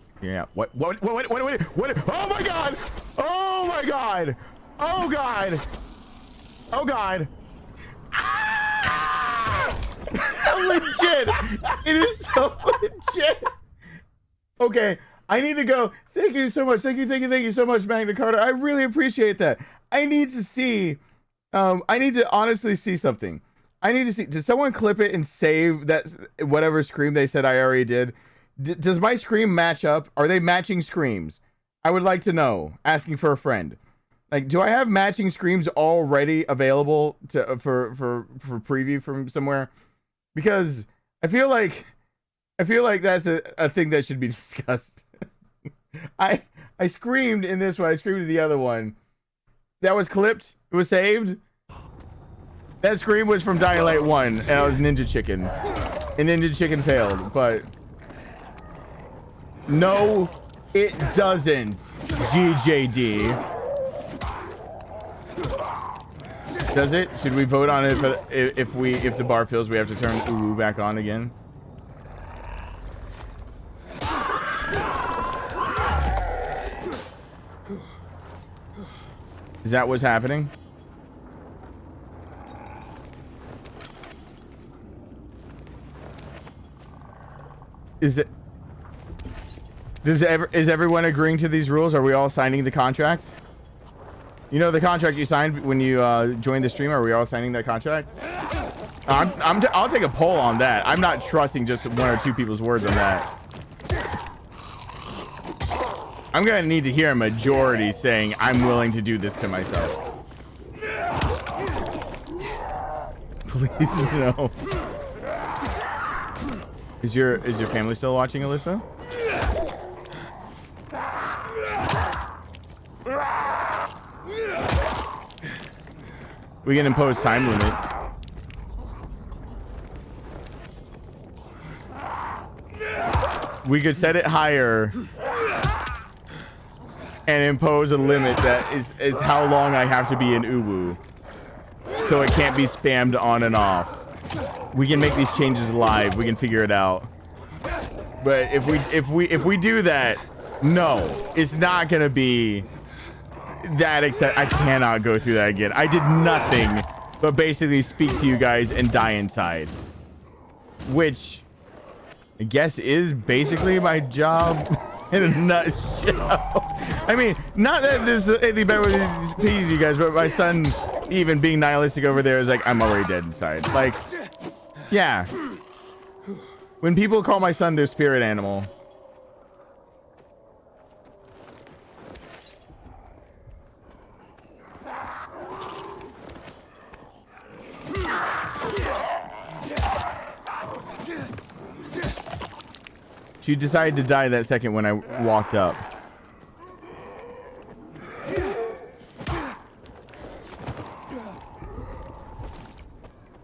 What? Oh my god! Oh my god! Oh god! Oh god! Ah! Legit! It is so legit! Okay, I need to go. Thank you so much. Thank you so much, Magna Carta. I really appreciate that. I need to see. I need to honestly see something. I need to see. Did someone clip it and save that whatever scream they said I already did? Does my scream match up? Are they matching screams? I would like to know. Asking for a friend. Like, do I have matching screams already available to for preview from somewhere? Because I feel like that's a thing that should be discussed. I screamed in this one. I screamed in the other one. That was clipped. It was saved. That scream was from Dying Light 1, and I was Ninja Chicken. And Ninja Chicken failed, but no, it doesn't. GJD. Does it? Should we vote on it if the bar fills, we have to turn UWU back on again? Is that what's happening? Is everyone agreeing to these rules? Are we all signing the contract? You know the contract you signed when you joined the stream. Are we all signing that contract? I'll take a poll on that. I'm not trusting just one or two people's words on that. I'm gonna need to hear a majority saying I'm willing to do this to myself. Please no. Is your family still watching, Alyssa? We can impose time limits. We could set it higher and impose a limit that is how long I have to be in UWU, so it can't be spammed on and off. We can make these changes live. We can figure it out. But if we do that, no, it's not gonna be that except I cannot go through that again. I did nothing but basically speak to you guys and die inside, which I guess is basically my job in a nutshell. I mean, not that there's anything better with you guys, but my son even being nihilistic over there is like, I'm already dead inside. Like, yeah. When people call my son their spirit animal, She decided to die that second when I walked up.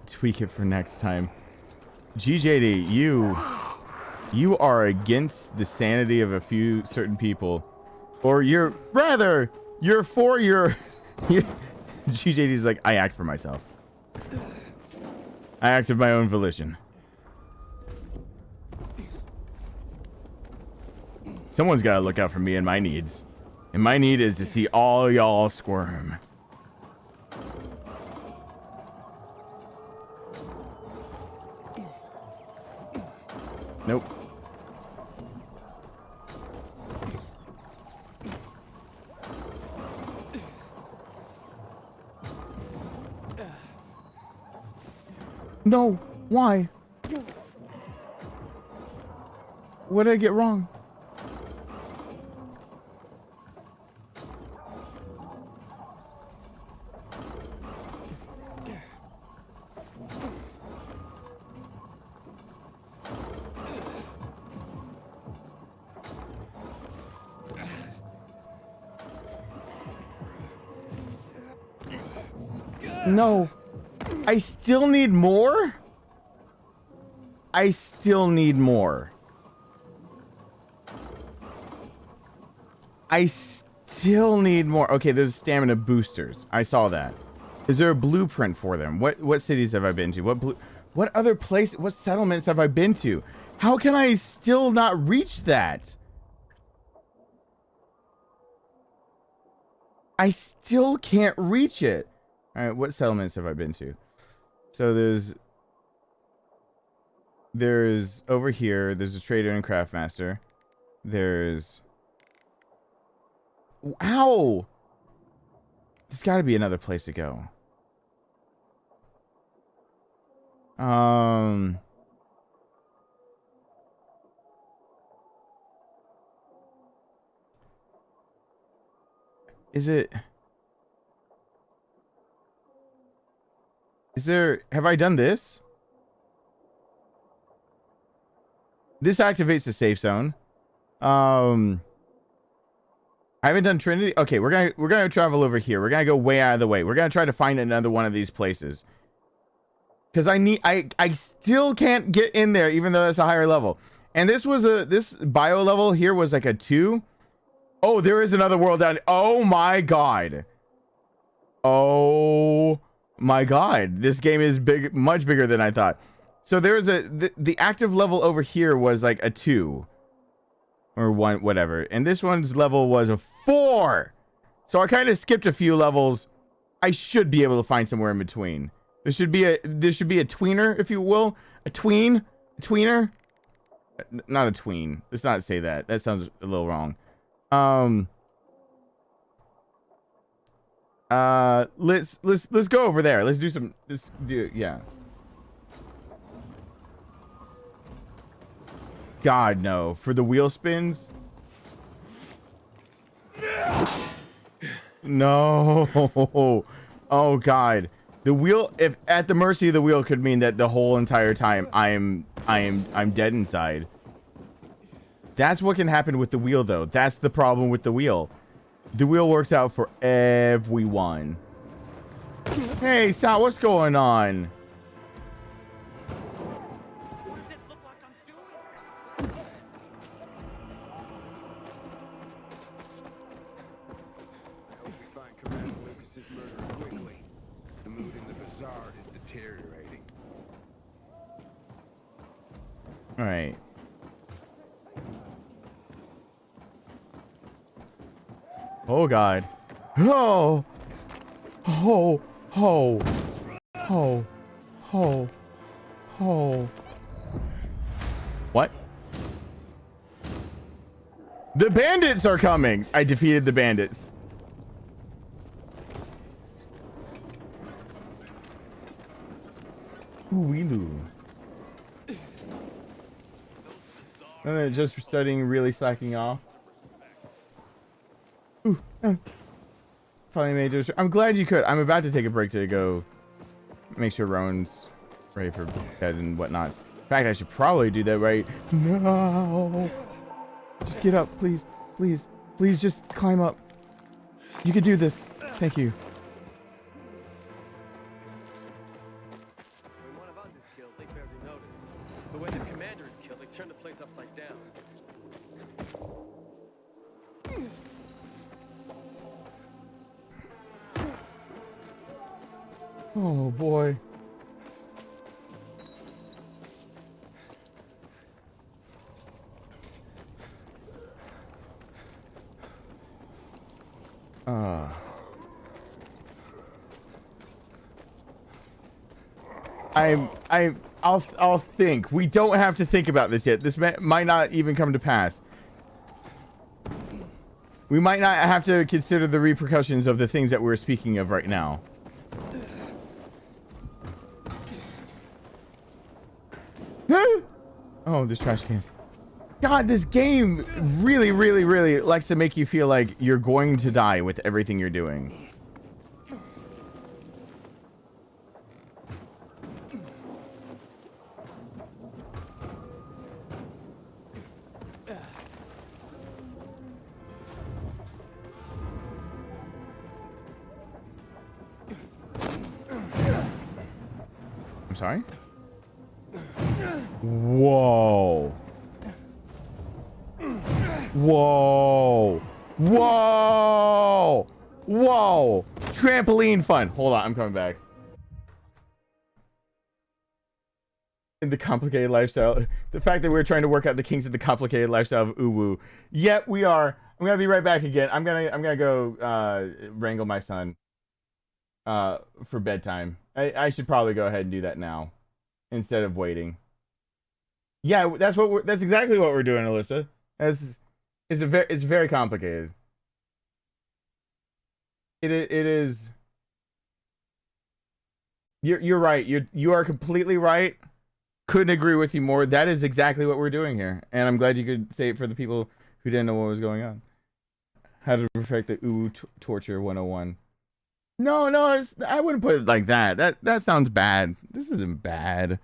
Tweak it for next time. GJD, you are against the sanity of a few certain people. Or you're for your... GJD's like, I act for myself. I act of my own volition. Someone's got to look out for me and my needs. And my need is to see all y'all squirm. Nope. No. Why? What did I get wrong? No. I still need more? I still need more. I still need more. Okay, there's stamina boosters. I saw that. Is there a blueprint for them? What cities have I been to? What other place, what settlements have I been to? How can I still not reach that? I still can't reach it. All right, what settlements have I been to? So there's over here, there's a trader and craftmaster. There's... Ow! There's got to be another place to go. Is there, have I done this? This activates the safe zone. I haven't done Trinity. Okay, we're gonna travel over here. We're gonna go way out of the way. We're gonna try to find another one of these places. Because I still can't get in there, even though that's a higher level. And this bio level here was like a 2. Oh, there is another world down. Oh my god. Oh my god. This game is big, much bigger than I thought. So there's the active level over here was like a 2. Or 1, whatever. And this one's level was a 4. So I kind of skipped a few levels. I should be able to find somewhere in between. There should be a tweener, if you will. A tweener. Not a tween. Let's not say that. That sounds a little wrong. Let's go over there. Let's do some, yeah. God, no. For the wheel spins? No. Oh, God. The wheel, if at the mercy of the wheel could mean that the whole entire time I'm dead inside. That's what can happen with the wheel, though. That's the problem with the wheel. The wheel works out for everyone. Hey, Sal, what's going on? All right. Oh God. Oh. Oh. Oh. Oh. Oh. Oh. What? The bandits are coming. I defeated the bandits. Ooh-wee-loo. And then just studying, really slacking off. Ooh, finally made it. I'm glad you could. I'm about to take a break to go make sure Rowan's ready for bed and whatnot. In fact, I should probably do that right now. Just get up, please. Please. Please just climb up. You can do this. Thank you. When one of us is killed, they barely notice. But when the commander is killed, they turn the place upside down. Oh boy. I'll think. We don't have to think about this yet. This might not even come to pass. We might not have to consider the repercussions of the things that we're speaking of right now. Oh, there's trash cans. God, this game really, really, really likes to make you feel like you're going to die with everything you're doing. I'm sorry? Whoa. Whoa. Whoa. Whoa. Trampoline fun. Hold on, I'm coming back. In the complicated lifestyle. The fact that we're trying to work out the kinks of the complicated lifestyle of UWU. Yep, we are. I'm gonna be right back again. I'm gonna go wrangle my son for bedtime. I should probably go ahead and do that now instead of waiting. Yeah, that's exactly what we're doing, Alyssa. It's very complicated. It is. You're right. You are completely right. Couldn't agree with you more. That is exactly what we're doing here, and I'm glad you could say it for the people who didn't know what was going on. How to perfect the UWU torture 101. No, I wouldn't put it like that. That sounds bad. This isn't bad.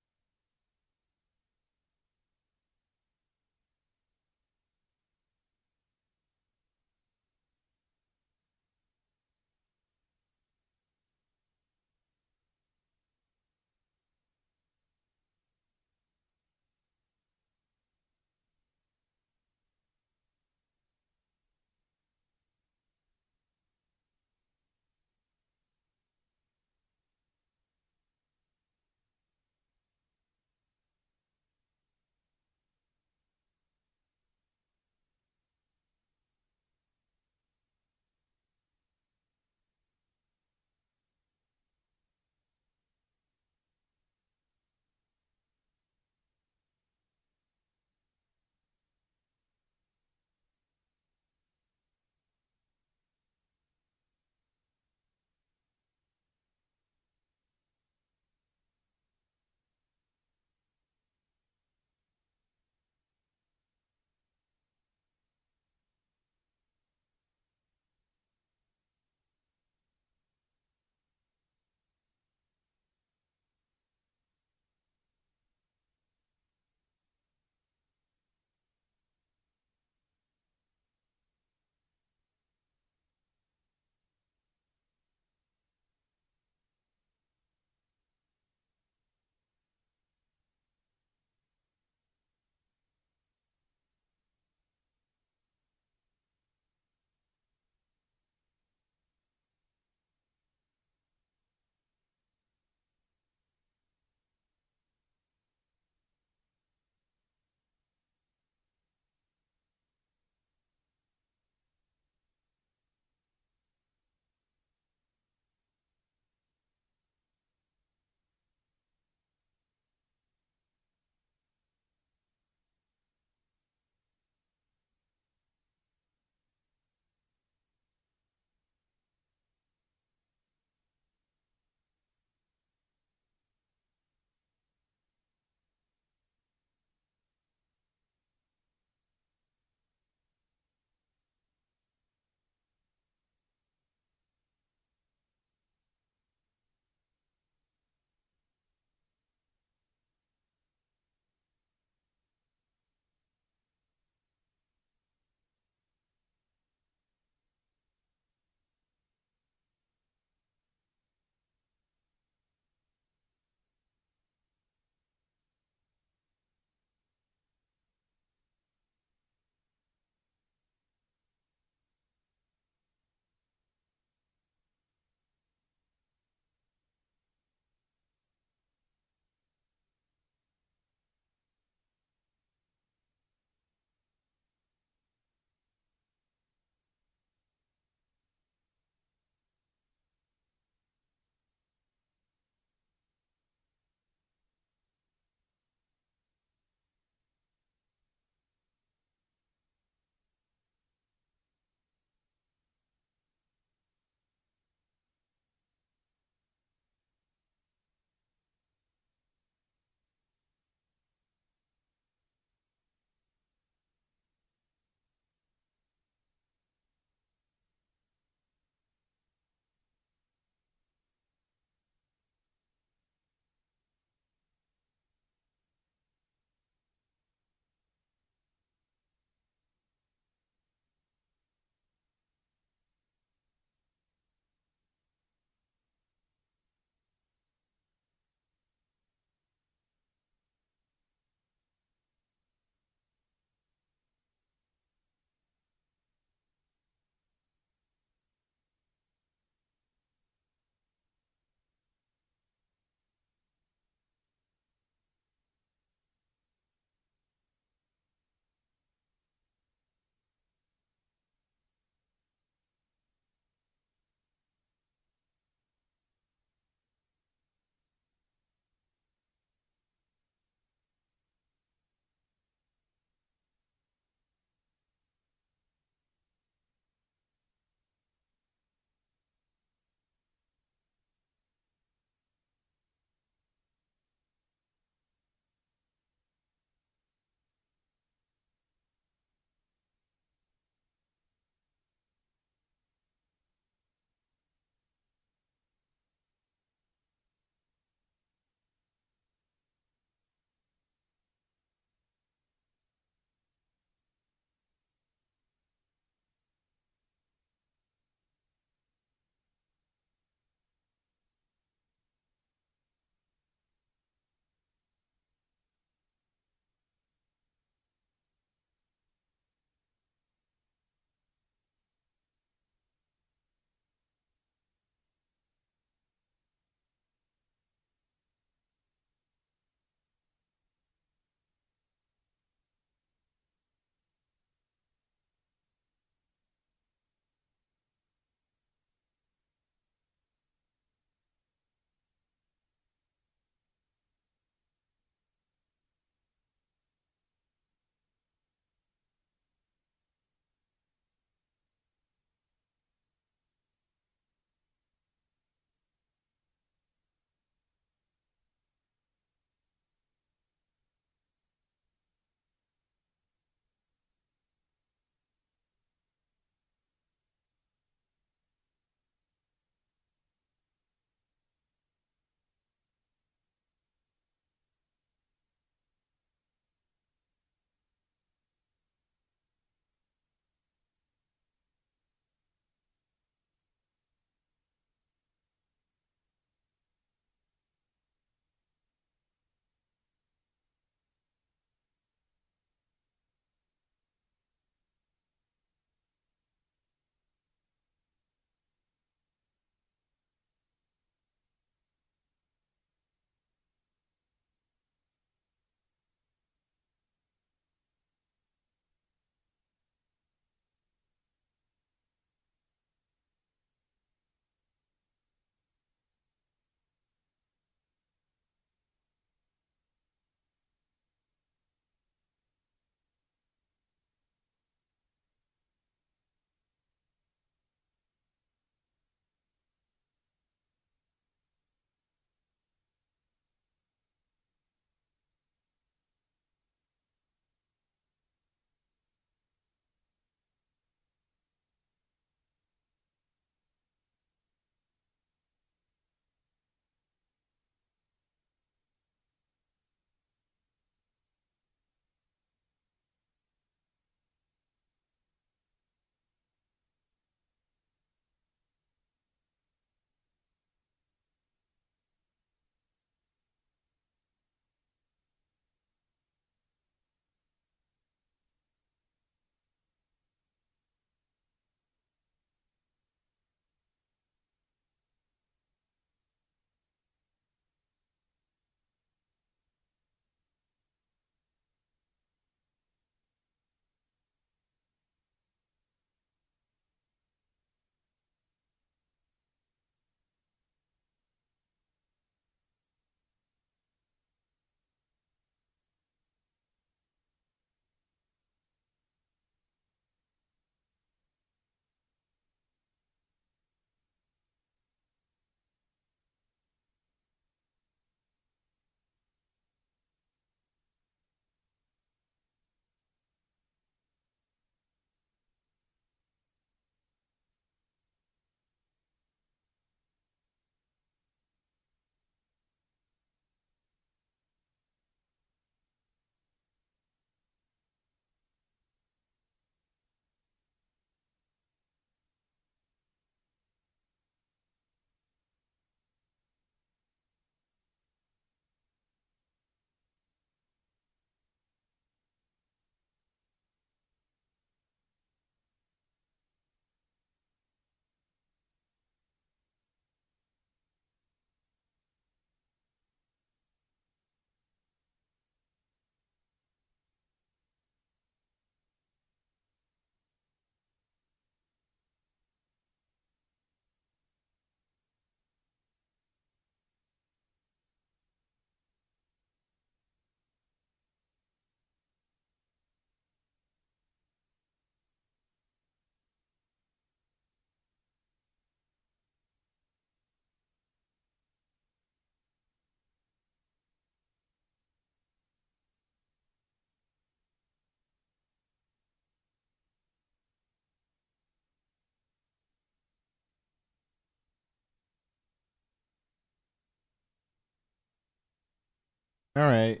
All right.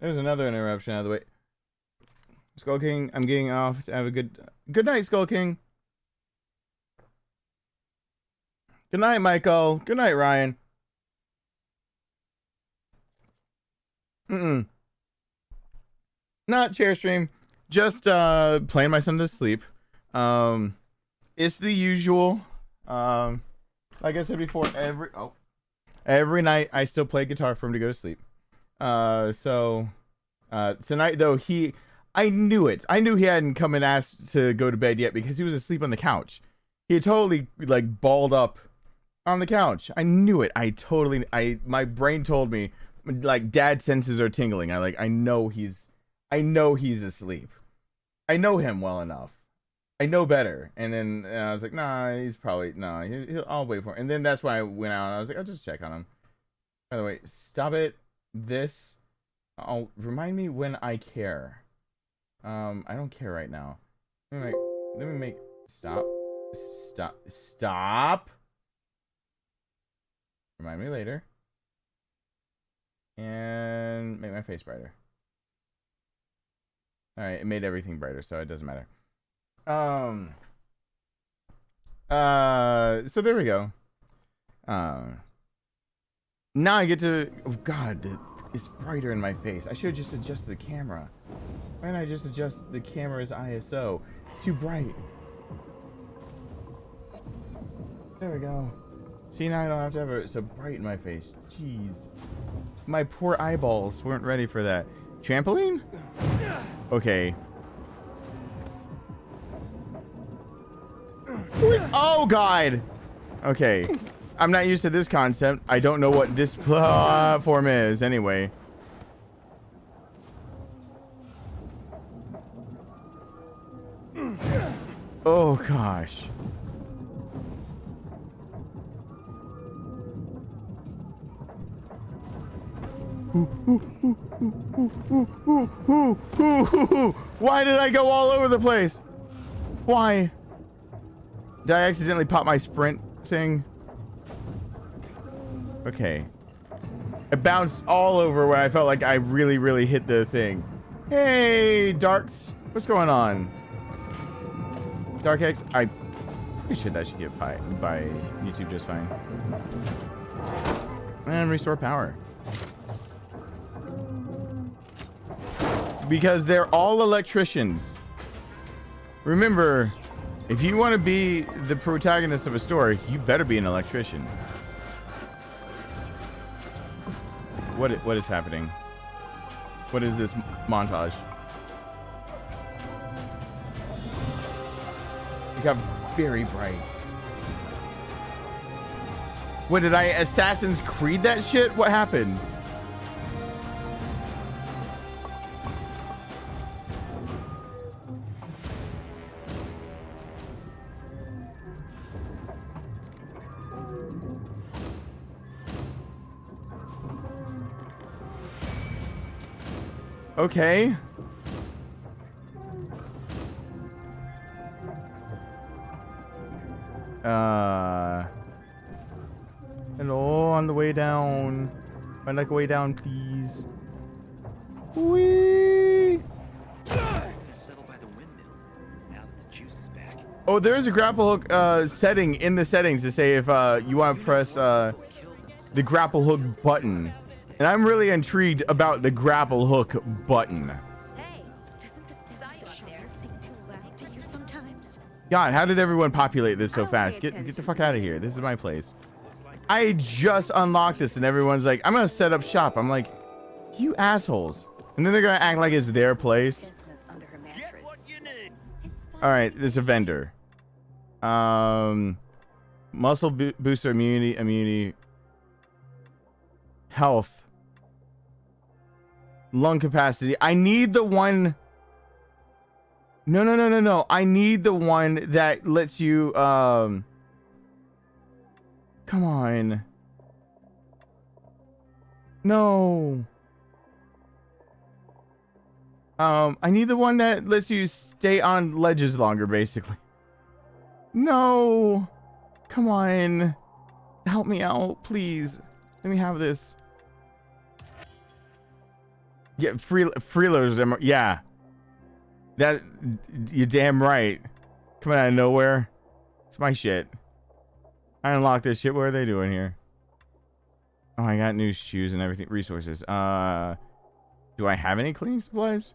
There's another interruption out of the way. Skull King, I'm getting off to have a good night, Skull King. Good night, Michael. Good night, Ryan. Not chair stream. Just playing my son to sleep. It's the usual. Like I said before, every night I still play guitar for him to go to sleep. So tonight though, I knew it. I knew he hadn't come and asked to go to bed yet because he was asleep on the couch. He had totally like balled up on the couch. I knew it. My brain told me, like, dad senses are tingling. I know he's asleep. I know him well enough. I know better. And then I was like, nah, he's probably, nah, I'll wait for him. And then that's why I went out and I was like, I'll just check on him. By the way, stop it. I'll remind me when I care. I don't care right now. Let me make, stop. Remind me later. And make my face brighter. Alright, it made everything brighter, so it doesn't matter. So there we go. Now I get to, oh god, it's brighter in my face. I should have just adjusted the camera. Why didn't I just adjust the camera's ISO? It's too bright. There we go. See, now I don't have to have it so bright in my face. Jeez. My poor eyeballs weren't ready for that. Trampoline? Okay. Oh, God! Okay. I'm not used to this concept. I don't know what this platform is, anyway. Oh, gosh. Why did I go all over the place? Why? Did I accidentally pop my sprint thing? Okay. It bounced all over when I felt like I really, really hit the thing. Hey, Darks. What's going on? Dark X, I'm pretty sure that should get by YouTube just fine. And restore power. Because they're all electricians. Remember, if you want to be the protagonist of a story, you better be an electrician. What is happening? What is this montage? It got very bright. What, did I Assassin's Creed that shit? What happened? Okay. Hello, on the way down. I'd like a way down, please. Whee! Oh, there's a grapple hook setting in the settings to say if you want to press the grapple hook button. And I'm really intrigued about the grapple hook button. God, how did everyone populate this so fast? Get the fuck out of here. This is my place. I just unlocked this and everyone's like, I'm gonna set up shop. I'm like, you assholes. And then they're gonna act like it's their place. Alright, there's a vendor. Muscle booster immunity. Health. Lung capacity. I need the one. No. I need the one that lets you, come on. No. I need the one that lets you stay on ledges longer, basically. No. Come on. Help me out, please. Let me have this. Yeah, freeloaders. Yeah. That, you're damn right. Coming out of nowhere. It's my shit. I unlocked this shit. What are they doing here? Oh, I got new shoes and everything. Resources. Do I have any cleaning supplies?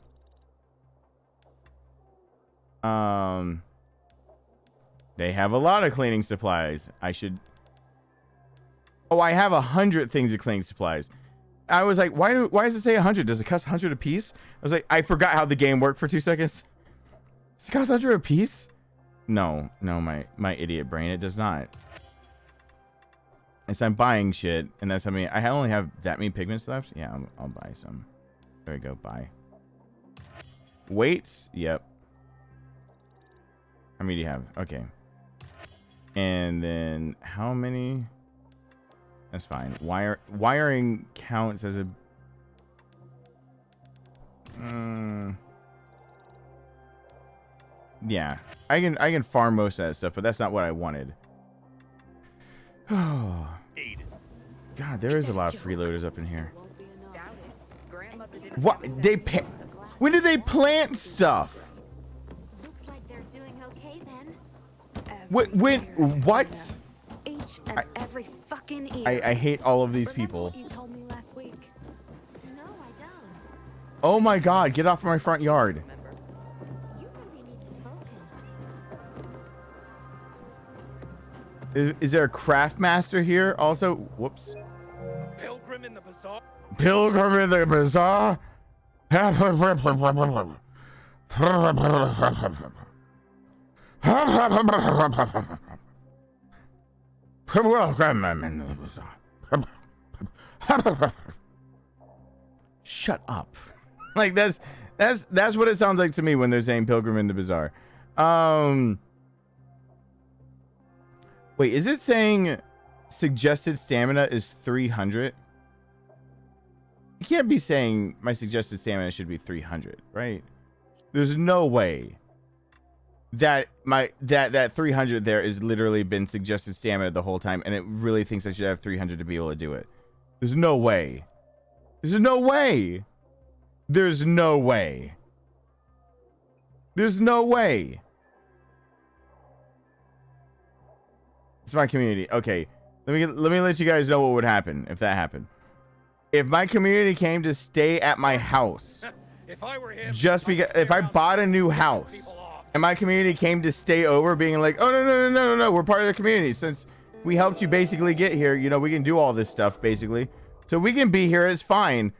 They have a lot of cleaning supplies. I should... Oh, I have 100 things of cleaning supplies. I was like, why does it say 100? Does it cost 100 a piece? I was like, I forgot how the game worked for 2 seconds. Does it cost 100 a piece? No, my idiot brain, it does not. And so I'm buying shit, and that's how many. I only have that many pigments left. Yeah, I'll buy some. There we go. Buy. Weights. Yep. How many do you have? Okay. And then how many? That's fine. Wiring counts as a. Yeah, I can farm most of that stuff, but that's not what I wanted. Oh, God, there is a lot of freeloaders up in here. What they when did they plant stuff? Looks like they're doing okay then. What? Each and every fucking ear. I hate all of these people. What you told me last week? No, I don't. Oh my God, get off my front yard. You really need to focus. Is there a craft master here also? Whoops. Pilgrim in the Bazaar. Pilgrim in the Bazaar. Shut up. Like that's what it sounds like to me when they're saying Pilgrim in the Bazaar. Wait, is it saying suggested stamina is 300? You can't be saying my suggested stamina should be 300, right? There's no way that that 300 there is literally been suggested stamina the whole time, and it really thinks I should have 300 to be able to do it. There's no way. There's no way. There's no way. There's no way. It's my community. Okay, let me let you guys know what would happen if that happened. If my community came to stay at my house, just because if I bought a new house and my community came to stay over, being like, oh no, we're part of the community since we helped you basically get here. You know, we can do all this stuff basically, so we can be here. It's fine.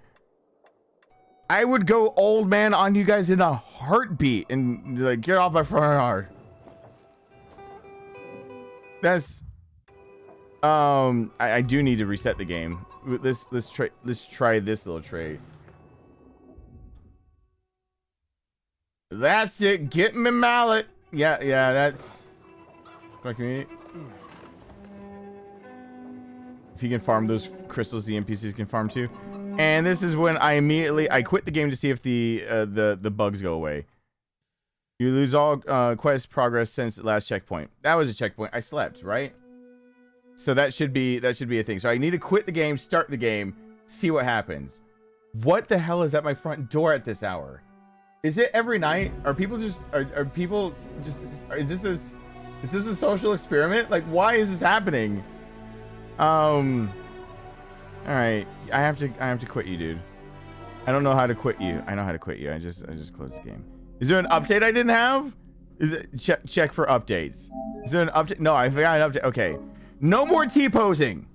I would go old man on you guys in a heartbeat and like get off my front yard. That's I do need to reset the game. Let's try this little trait. That's it. Get me mallet. Yeah, that's my community. If you can farm those crystals, the NPCs can farm too. And this is when I quit the game to see if the bugs go away. You lose all quest progress since the last checkpoint. That was a checkpoint. I slept, right? So that should be a thing. So I need to quit the game, start the game, see what happens. What the hell is at my front door at this hour? Is it every night? Are people just is this a social experiment? Like, why is this happening? All right, I have to quit you, dude. I don't know how to quit you. I know how to quit you. I just closed the game. Is there an update I didn't have? Is it check for updates? Is there an update? No, I forgot an update. Okay. No more T-posing.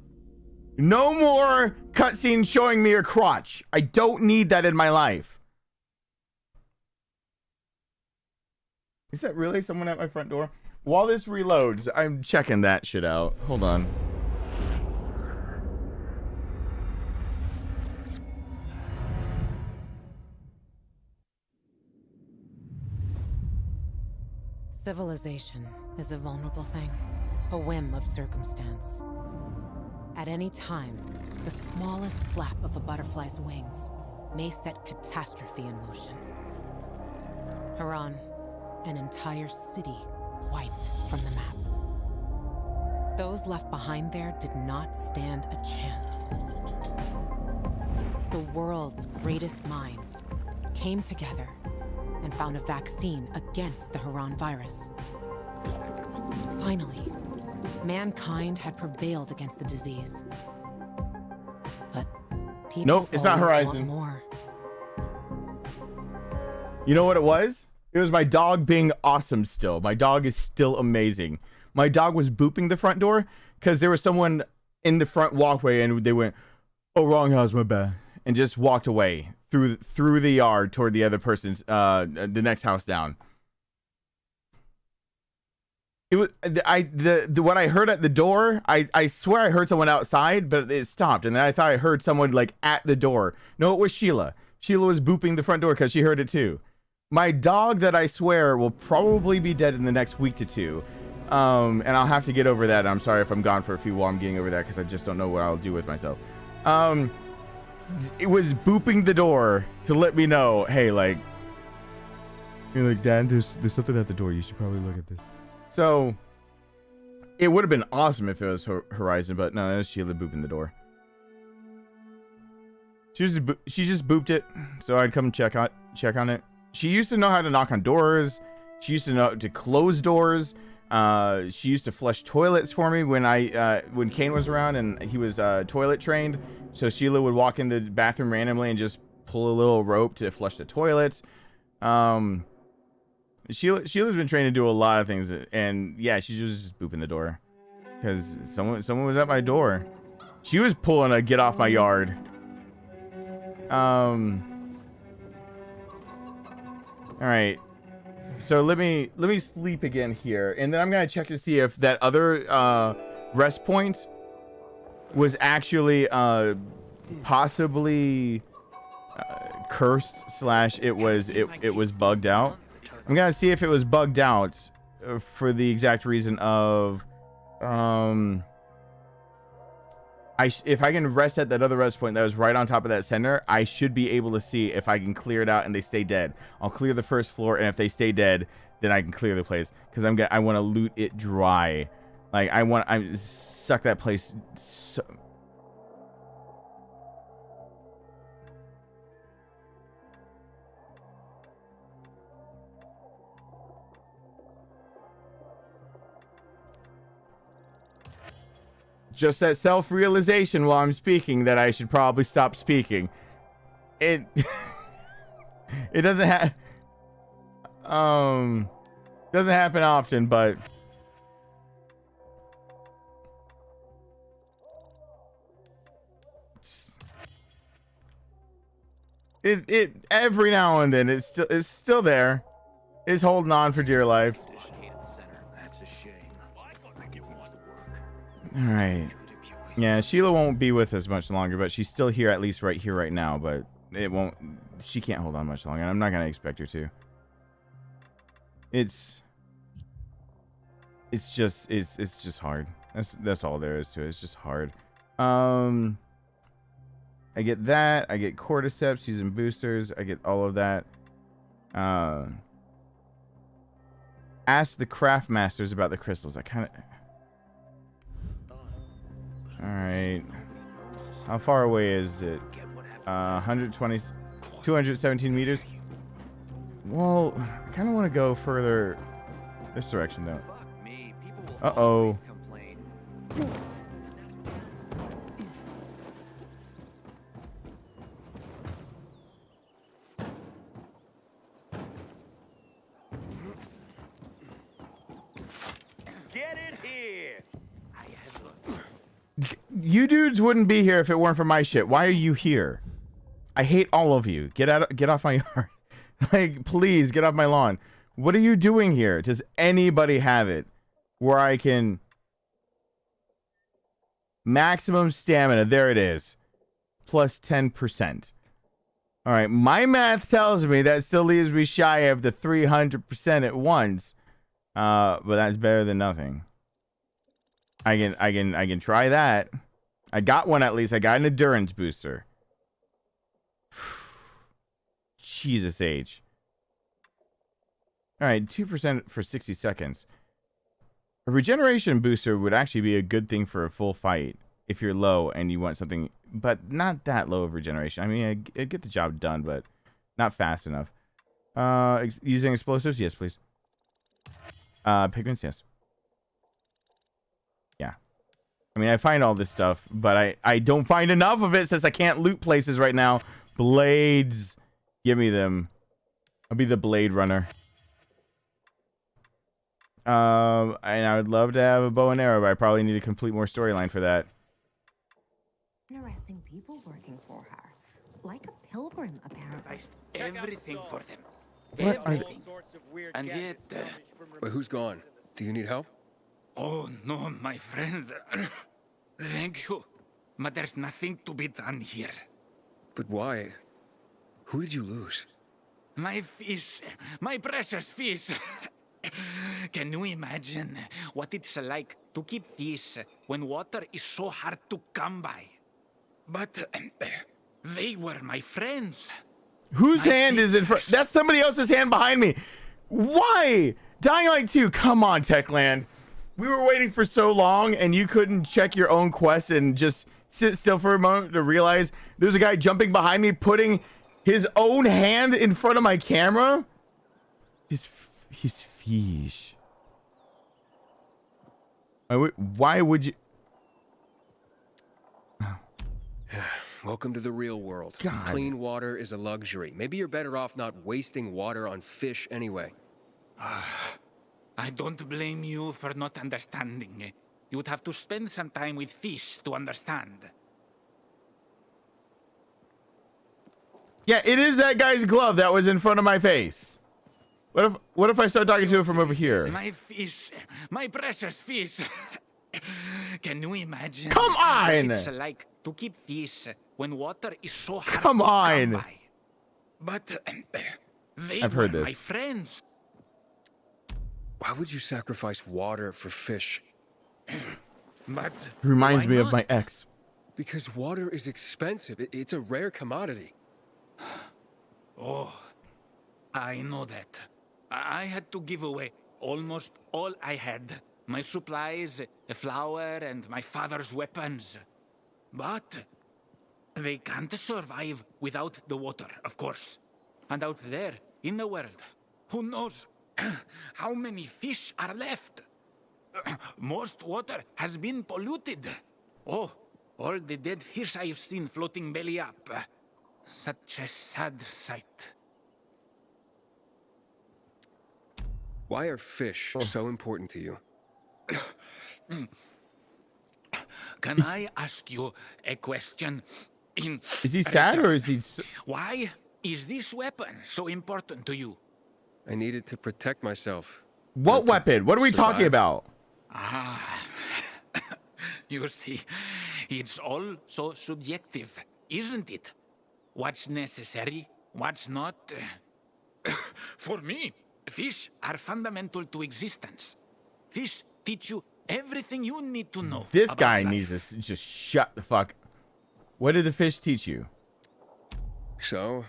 No more cutscenes showing me your crotch. I don't need that in my life. Is that really someone at my front door? While this reloads, I'm checking that shit out. Hold on. Civilization is a vulnerable thing, a whim of circumstance. At any time, the smallest flap of a butterfly's wings may set catastrophe in motion. Haran, an entire city wiped from the map. Those left behind there did not stand a chance. The world's greatest minds came together and found a vaccine against the Haran virus. Finally, mankind had prevailed against the disease. But people nope, it's not always Horizon. want more. You know what it was? It was my dog being awesome still. My dog is still amazing. My dog was booping the front door because there was someone in the front walkway and they went, "Oh, wrong house, my bad," and just walked away through the yard toward the other person's the next house down. It was what I heard at the door. I swear I heard someone outside, but it stopped, and then I thought I heard someone like at the door. No, it was Sheila. Sheila was booping the front door because she heard it too. My dog that I swear will probably be dead in the next week to two. And I'll have to get over that. I'm sorry if I'm gone for a few while I'm getting over that because I just don't know what I'll do with myself. It was booping the door to let me know, hey, like, you're like, Dad, there's something at the door. You should probably look at this. So it would have been awesome if it was Horizon, but no, it was Sheila booping the door. She just booped it, so I'd come check on it. She used to know how to knock on doors. She used to know to close doors. She used to flush toilets for me when Kane was around and he was toilet trained. So Sheila would walk in the bathroom randomly and just pull a little rope to flush the toilets. Sheila's been trained to do a lot of things, and yeah, she was just booping the door because someone was at my door. She was pulling a get off my yard. All right. So let me sleep again here, and then I'm gonna check to see if that other rest point was actually possibly cursed / it was bugged out. I'm gonna see if it was bugged out for the exact reason of if I can rest at that other rest point that was right on top of that center, I should be able to see if I can clear it out and they stay dead. I'll clear the first floor, and if they stay dead, then I can clear the place because I want to loot it dry. Like I suck that place. So just that self-realization while I'm speaking that I should probably stop speaking. It doesn't happen often, but it every now and then it's still there. It's holding on for dear life. That's a shame. All right. Yeah, Sheila won't be with us much longer, but she's still here, at least right here, right now. But it won't. She can't hold on much longer. I'm not gonna expect her to. It's just hard. That's all there is to it. It's just hard. I get that. I get cordyceps using boosters. I get all of that. Ask the craft masters about the crystals. I kind of. All right. How far away is it? 120, 217 meters. Well, I kind of want to go further this direction, though. Uh-oh. Get in here. You dudes wouldn't be here if it weren't for my shit. Why are you here? I hate all of you. Get off my yard. Like, please get off my lawn. What are you doing here? Does anybody have it where I can maximum stamina? There it is. Plus 10%. All right, my math tells me that still leaves me shy of the 300% at once. But that's better than nothing. I can try that. I got one at least. I got an endurance booster. Jesus H. All right, 2% for 60 seconds. A regeneration booster would actually be a good thing for a full fight. if you're low and you want something, but not that low of regeneration. I mean, I get the job done, but not fast enough. Using explosives? Yes, please. Pigments? Yes. Yeah. I mean, I find all this stuff, but I don't find enough of it since I can't loot places right now. Blades. Give me them. I'll be the blade runner. And I would love to have a bow and arrow, but I probably need to complete more storyline for that. Interesting people working for her. Like a pilgrim, apparently. Everything for them. What are Everything. And yet... Wait, who's gone? Do you need help? Oh, no, my friend. Thank you. But there's nothing to be done here. But why? Who did you lose? My fish. My precious fish. Can you imagine what it's like to keep fish when water is so hard to come by? But they were my friends. Whose hand is in front? That's somebody else's hand behind me. Why? Dying Light 2, come on, Techland. We were waiting for so long and you couldn't check your own quest and just sit still for a moment to realize there's a guy jumping behind me putting his own hand in front of my camera? His fish. Why would you... Welcome to the real world. God. Clean water is a luxury. Maybe you're better off not wasting water on fish anyway. I don't blame you for not understanding. You would have to spend some time with fish to understand. Yeah, it is that guy's glove that was in front of my face. What if I start talking to him from over here? My fish, my precious fish. Can you imagine? Come on! What it's like to keep fish when water is so hard Come to on! come by. But they I've were heard this. my friends. Why would you sacrifice water for fish? But Reminds why me of not? my ex. Because water is expensive. It's a rare commodity. Oh, I know that. I had to give away almost all I had. My supplies, a flour, and my father's weapons. But they can't survive without the water, of course. And out there, in the world, who knows how many fish are left? Most water has been polluted. Oh, all the dead fish I've seen floating belly up. Such a sad sight. Why are fish so important to you? Can I ask you a question? Is he sad or is he... Why is this weapon so important to you? I needed to protect myself. What weapon? What are we talking about? You see, it's all so subjective, isn't it? What's necessary, what's not? For me, fish are fundamental to existence. Fish teach you everything you need to know. This about guy life. needs to just shut the fuck. What did the fish teach you? So?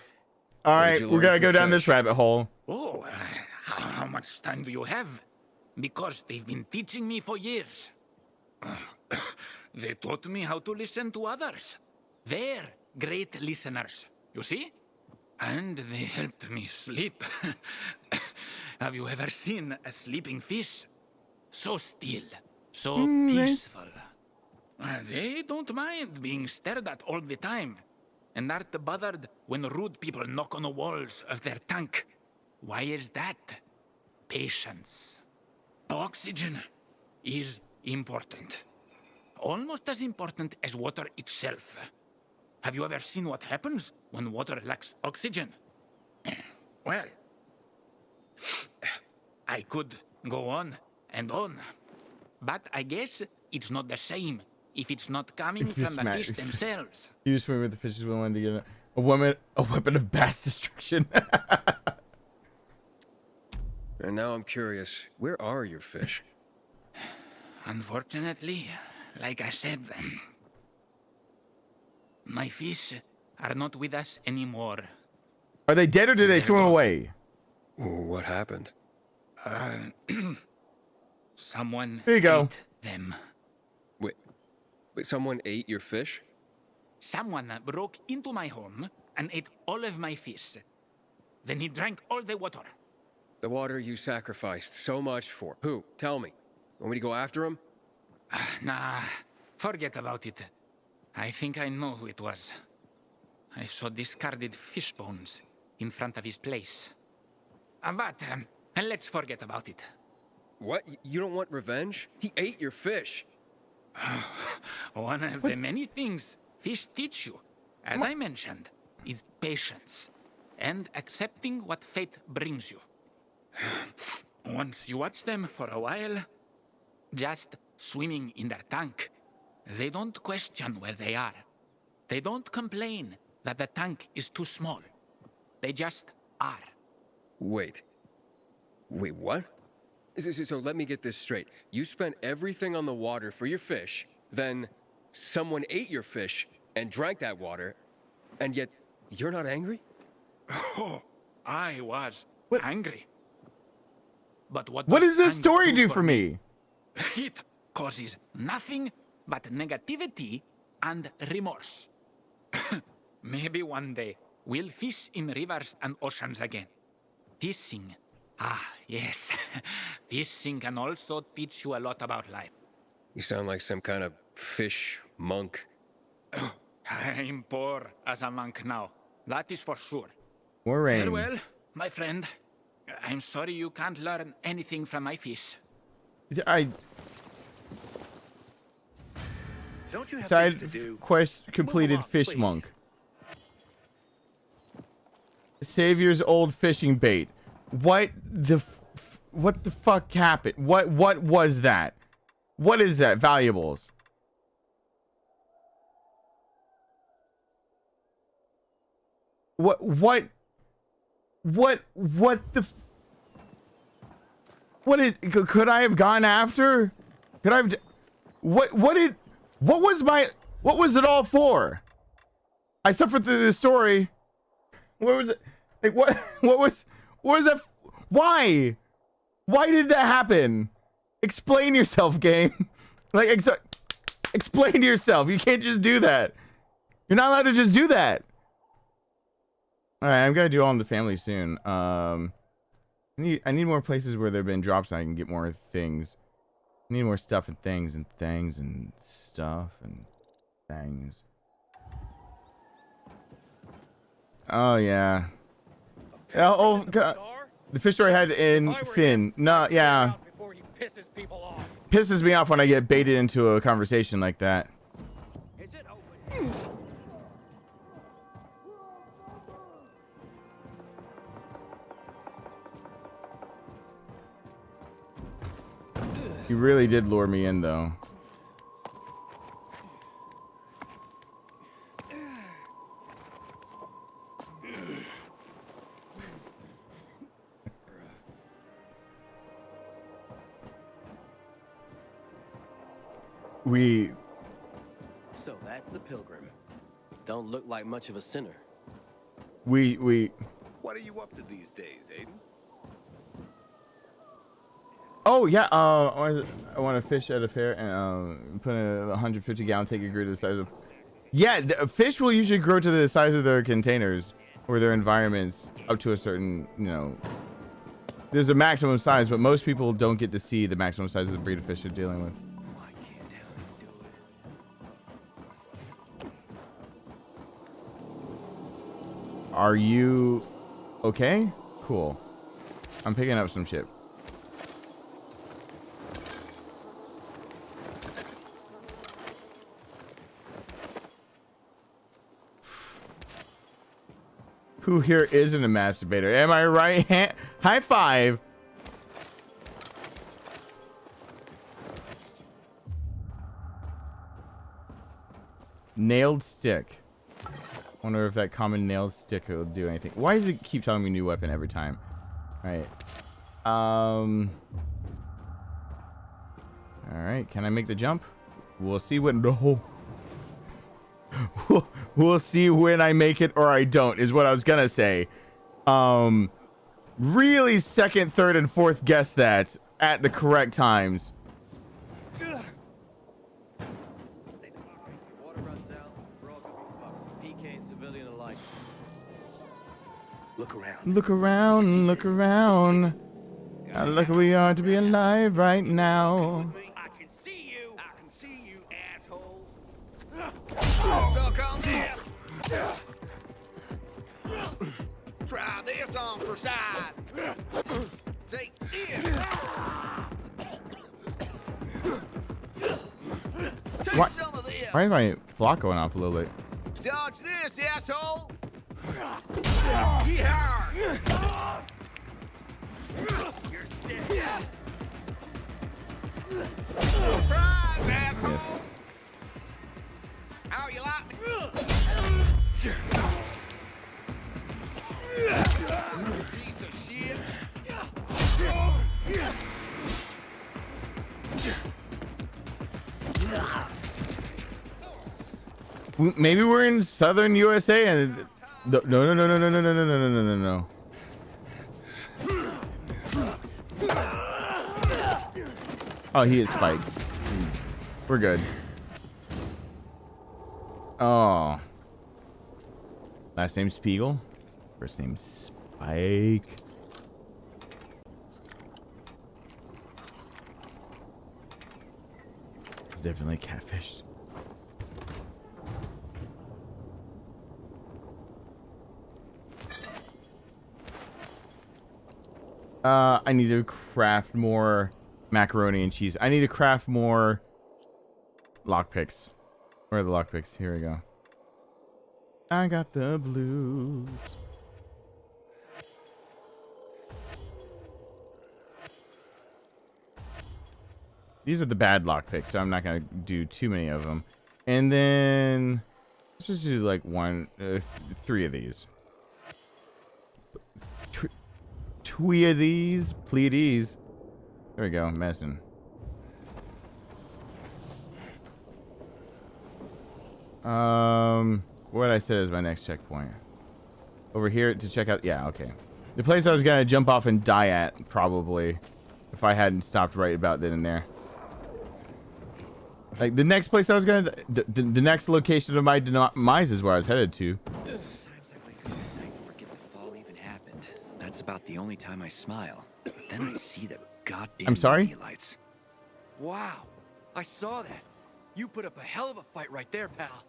All right, we're gonna go down this rabbit hole. Oh, how much time do you have? Because they've been teaching me for years. They taught me how to listen to others. They're great listeners, you see? And they helped me sleep. Have you ever seen a sleeping fish? So still, so peaceful. They don't mind being stared at all the time, and aren't bothered when rude people knock on the walls of their tank. Why is that? Patience. Oxygen is important. Almost as important as water itself. Have you ever seen what happens when water lacks oxygen? Well, I could go on and on, but I guess it's not the same if it's not coming from the fish themselves. You swim with the fishes willing to get a weapon of mass destruction. And now I'm curious, where are your fish? Unfortunately, like I said, my fish are not with us anymore. Are they dead or did they swim away? What happened? Someone Here you go. ate them. Wait, Wait, someone ate your fish? Someone broke into my home and ate all of my fish. Then he drank all the water. The water you sacrificed so much for. Who? Tell me. Want me to go after him? Nah, forget about it. I think I know who it was. I saw discarded fish bones in front of his place. But let's forget about it. What? You don't want revenge? He ate your fish. One of the many things fish teach you, as I mentioned, is patience and accepting what fate brings you. Once you watch them for a while, just swimming in their tank, they don't question where they are. They don't complain that the tank is too small. They just are. Wait, what? So let me get this straight. You spent everything on the water for your fish, then someone ate your fish and drank that water, and yet you're not angry? Oh, I was angry. But what does this story do for me? It causes nothing but negativity and remorse. Maybe one day we'll fish in rivers and oceans again. Fishing. Ah, yes. Fishing can also teach you a lot about life. You sound like some kind of fish monk. I'm poor as a monk now. That is for sure. Warren. Farewell, my friend. I'm sorry you can't learn anything from my fish. Don't you have Side things to do? quest completed. Move along, Fish please. monk. Savior's old fishing bait. What the fuck happened? What was that? What is that? Valuables. What is, could I have gone after? Could I have, what was it all for? I suffered through this story. What was it? Like, what was that? Why did that happen? Explain yourself, game. Like, explain yourself. You can't just do that. You're not allowed to just do that. All right, I'm gonna do All in the Family soon. I need more places where there've been drops and I can get more things. I need more stuff and things and stuff and things. Oh yeah. Oh God. The fish story I had in Finn. No, yeah. Pisses me off when I get baited into a conversation like that. You really did lure me in, though. So that's the pilgrim. Don't look like much of a sinner. What are you up to these days, Aiden? Oh yeah, I want to fish at a fair and put a 150-gallon tank and grow to the size of. Yeah, the fish will usually grow to the size of their containers or their environments up to a certain, there's a maximum size, but most people don't get to see the maximum size of the breed of fish they're dealing with. Are you okay? Cool. I'm picking up some shit. Who here isn't a masturbator? Am I right? High five. Nailed stick. Wonder if that common nailed stick will do anything. Why does it keep telling me new weapon every time? All right. All right. Can I make the jump? We'll see when. No. We'll see when I make it or I don't, is what I was gonna say. Really second, third, and fourth guess that at the correct times. Look around. Look around, look around. How lucky we are to be alive right now. I can see you, asshole. Suck on this. Try this on for size. Take this. Take Why, some of this. why is my block going off a little bit? Dodge this, asshole. Yeah. You're dead. Surprise, asshole. Yes. How you like me? Piece of shit. Maybe we're in southern USA and no. Oh, he has spikes. We're good. Oh. Last name Spiegel. First name Spike. It's definitely catfished. I need to craft more macaroni and cheese. I need to craft more lockpicks. Where are the lockpicks? Here we go. I got the blues. These are the bad lockpicks, so I'm not gonna do too many of them. And then let's just do like three of these. Twee of these, please. There we go, medicine. What I said is my next checkpoint. Over here to check out. Yeah, okay. The place I was gonna jump off and die at, probably, if I hadn't stopped right about then and there. Like the next place I was gonna, the next location of my demise is where I was headed to. That's about the only time I smile. But then I see the goddamn I'm sorry? UV lights. Wow, I saw that. You put up a hell of a fight right there, pal.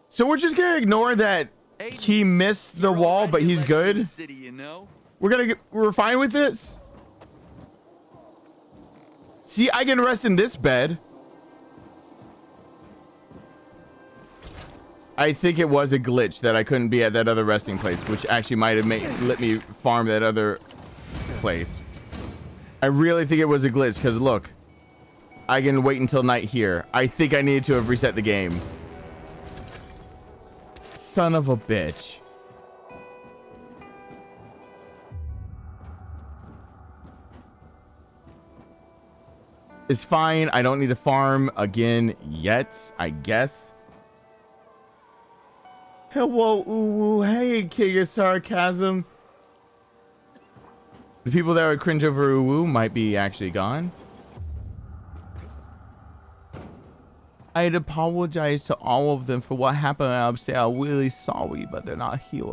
So we're just gonna ignore that he missed the wall, but he's good. City, you know? We're fine with this. See, I can rest in this bed. I think it was a glitch that I couldn't be at that other resting place, which actually might have let me farm that other place. I really think it was a glitch because look, I can wait until night here. I think I needed to have reset the game. Son of a bitch. It's fine. I don't need to farm again yet, I guess. Hello, Uwu. Hey, King of Sarcasm. The people that would cringe over Uwu might be actually gone. I'd apologize to all of them for what happened. I'd say I'm really sorry, but they're not here.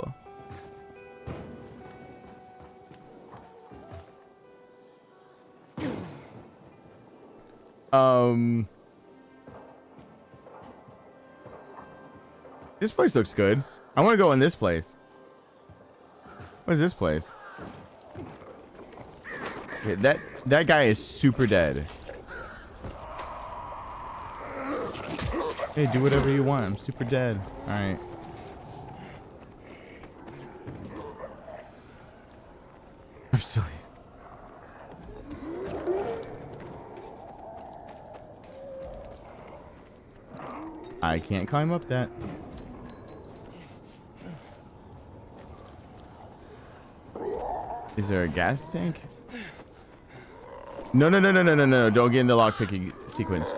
This place looks good. I want to go in this place. What is this place? Okay, that guy is super dead. Hey, do whatever you want. I'm super dead. All right. I'm silly. I can't climb up that. Is there a gas tank? No. Don't get in the lockpicking sequence.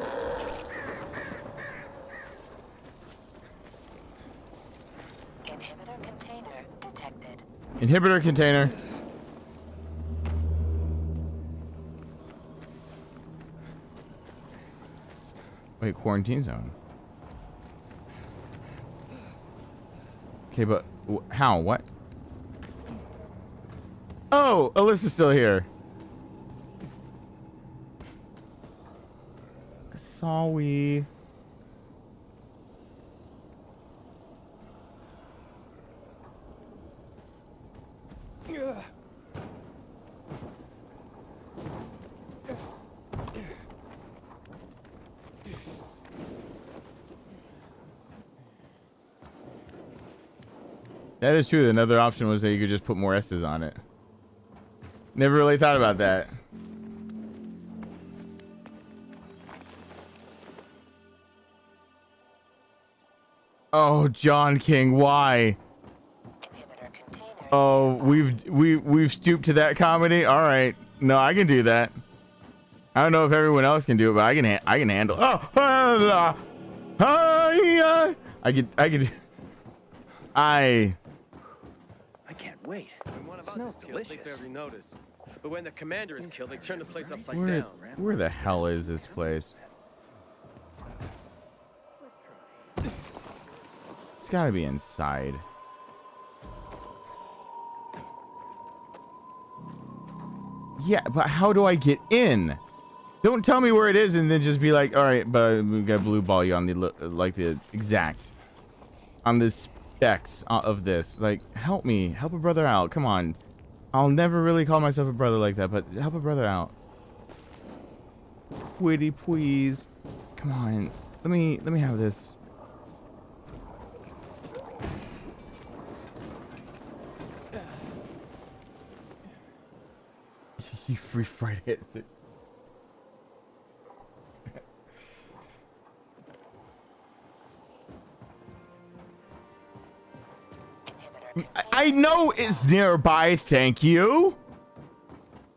Inhibitor container detected. Inhibitor container. Wait, quarantine zone. Okay, but how? What? Oh, Alyssa's still here. Sorry. That is true. Another option was that you could just put more S's on it. Never really thought about that. Oh, John King, why? Oh, we've stooped to that comedy. All right, no, I can do that. I don't know if everyone else can do it, but I can handle. Oh, I can't wait. It smells delicious. But when the commander is killed, they turn the place upside where, down. where the hell is this place? It's gotta be inside. Yeah, but how do I get in? Don't tell me where it is and then just be like, all right, but we got blue ball you on the like the exact on the specs of this. Like, help me, help a brother out. Come on, I'll never really call myself a brother like that, but help a brother out. Pretty please, come on. Let me have this. You free fried hits it. I know it's nearby, thank you.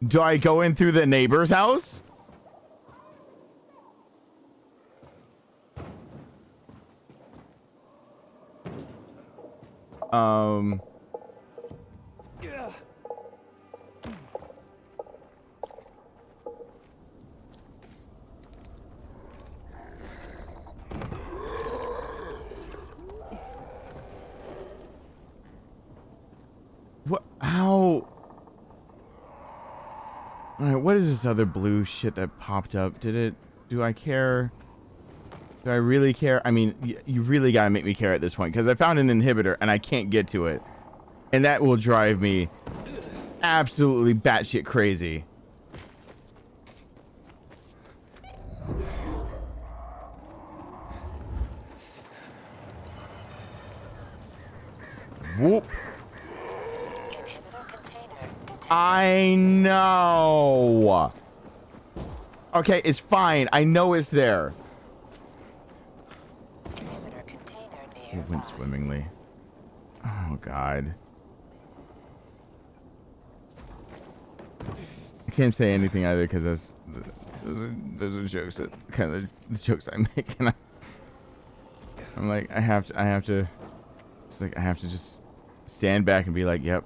Do I go in through the neighbor's house? What? How? Alright, what is this other blue shit that popped up? Do I care? Do I really care? I mean, you really gotta make me care at this point, because I found an inhibitor and I can't get to it. And that will drive me absolutely batshit crazy. Whoop. I know. Okay, it's fine. I know it's there. It went swimmingly. Oh, God. I can't say anything either because those are jokes that kind of the jokes I make, and I'm like, I have to. It's like I have to just stand back and be like, yep.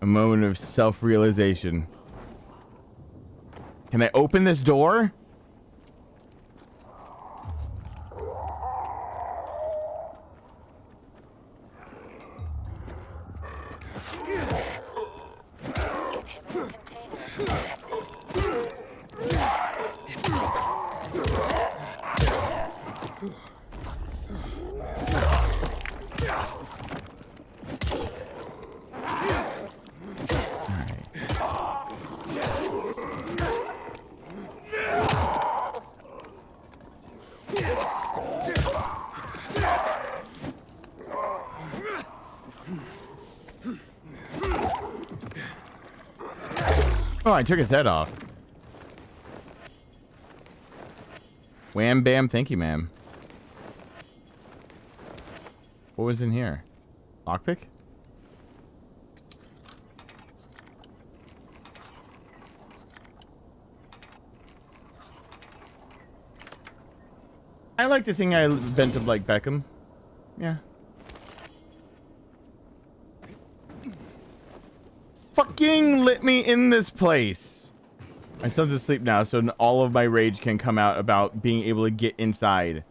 A moment of self-realization. Can I open this door? Oh, I took his head off. Wham bam, thank you, ma'am. What was in here? Lockpick? I like the thing I bent up like Beckham. Yeah. Fucking let me in this place. I still have to sleep now, so all of my rage can come out about being able to get inside.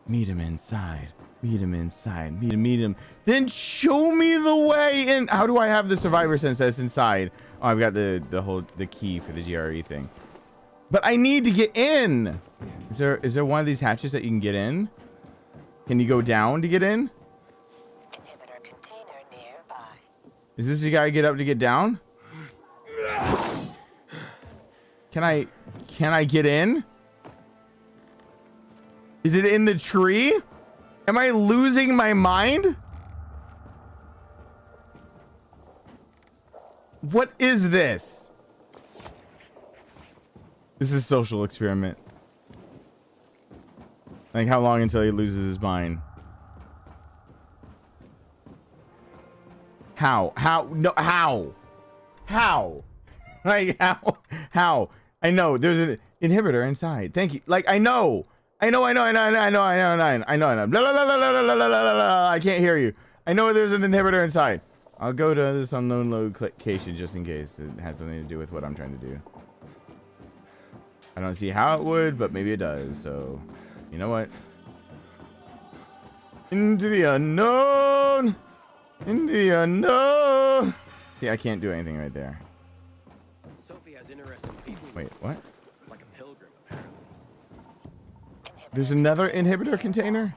Meet him inside. Meet him inside. Meet him. Then show me the way in. How do I have the survivor sense that's inside? Oh, I've got the key for the GRE thing. But I need to get in. Is there one of these hatches that you can get in? Can you go down to get in? Inhibitor container nearby. Is this the guy get up to get down? Can I get in? Is it in the tree? Am I losing my mind? What is this? This is a social experiment. Like, how long until he loses his mind? How? No, how? How? Like, how? I know, there's an inhibitor inside. Thank you. Like, I know. Blah, blah, blah, blah, blah, blah. I can't hear you. I know there's an inhibitor inside. I'll go to this unknown location just in case it has something to do with what I'm trying to do. I don't see how it would, but maybe it does. So, you know what? Into the unknown. Into the unknown. See, I can't do anything right there. Sophie has interesting people. Wait, what? Like a pilgrim, apparently. There's another inhibitor container?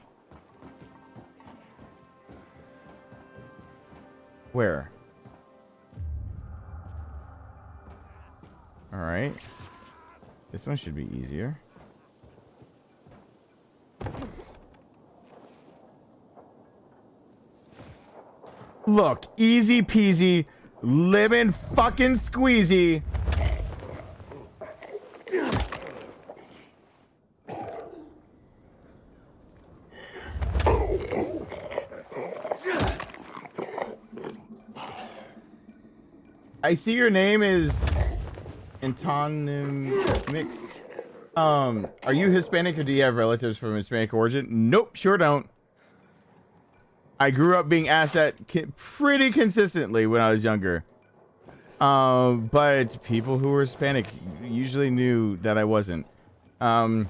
Where? All right. This one should be easier. Look, easy peasy, lemon fucking squeezy. I see your name is Antonymix. Are you Hispanic or do you have relatives from Hispanic origin? Nope, sure don't. I grew up being asked that pretty consistently when I was younger. But people who were Hispanic usually knew that I wasn't. I'm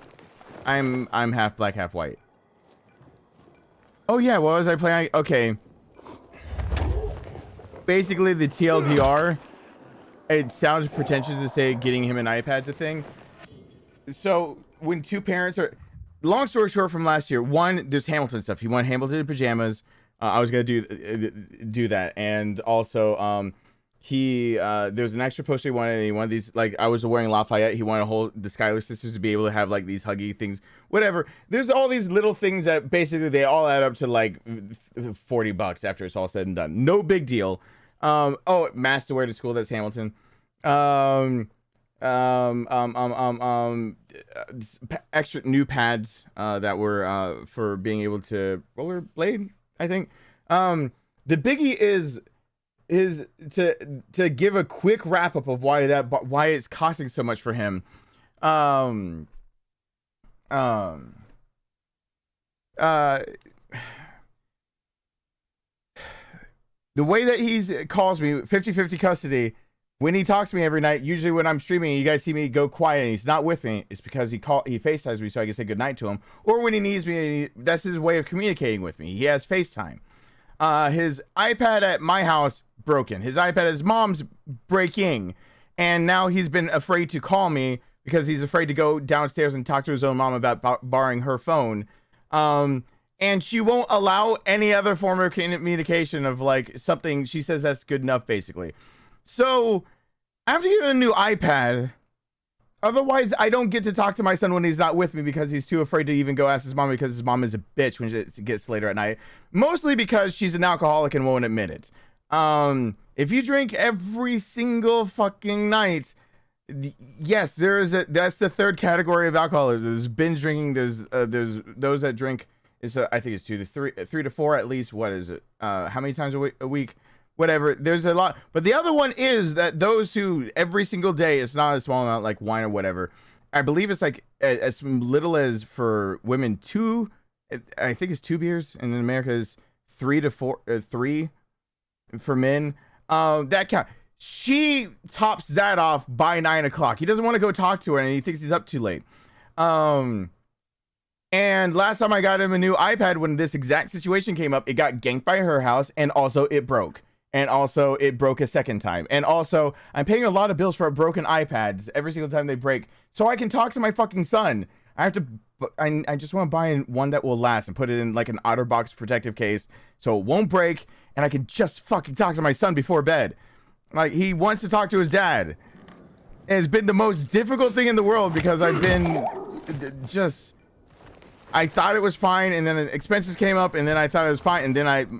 half black, half white. Oh yeah, what was I playing? Okay. Basically, the TLDR, it sounds pretentious to say getting him an iPad's a thing. So when two parents are, long story short from last year, one, there's Hamilton stuff. He wanted Hamilton in pajamas. I was gonna do that, and also there's an extra poster he wanted. And he wanted these, like, I was wearing Lafayette. He wanted the Schuyler sisters to be able to have like these huggy things, whatever. There's all these little things that basically they all add up to like $40 after it's all said and done. No big deal. Oh, mask to wear to school. That's Hamilton. Extra new pads that were for being able to rollerblade, I think. The biggie is to give a quick wrap up of why it's costing so much for him. The way that he calls me 50-50 custody when he talks to me every night, usually when I'm streaming, you guys see me go quiet and he's not with me, it's because he FaceTimes me so I can say goodnight to him. Or when he needs me, that's his way of communicating with me. He has FaceTime. His iPad at my house, broken. His iPad at his mom's, breaking. And now he's been afraid to call me because he's afraid to go downstairs and talk to his own mom about borrowing her phone. And she won't allow any other form of communication of like something. She says that's good enough, basically. So I have to give him a new iPad. Otherwise, I don't get to talk to my son when he's not with me because he's too afraid to even go ask his mom because his mom is a bitch when it gets later at night. Mostly because she's an alcoholic and won't admit it. If you drink every single fucking night, yes, that's the third category of alcoholism. There's binge drinking. There's those that drink. I think it's 3 to 4 at least. What is it? How many times a week? Whatever. There's a lot. But the other one is that those who every single day, it's not a small amount like wine or whatever. I believe it's like as little as for women 2. I think it's 2 beers, and in America is 3 to 4, 3 for men. That count. She tops that off by 9 o'clock. He doesn't want to go talk to her, and he thinks he's up too late. And last time I got him a new iPad, when this exact situation came up, it got ganked by her house, and also it broke. And also it broke a second time. And also I'm paying a lot of bills for broken iPads every single time they break, so I can talk to my fucking son. I just want to buy one that will last and put it in like an OtterBox protective case so it won't break, and I can just fucking talk to my son before bed. Like, he wants to talk to his dad. And it's been the most difficult thing in the world because I've been I thought it was fine, and then expenses came up, and then I thought it was fine, and then I've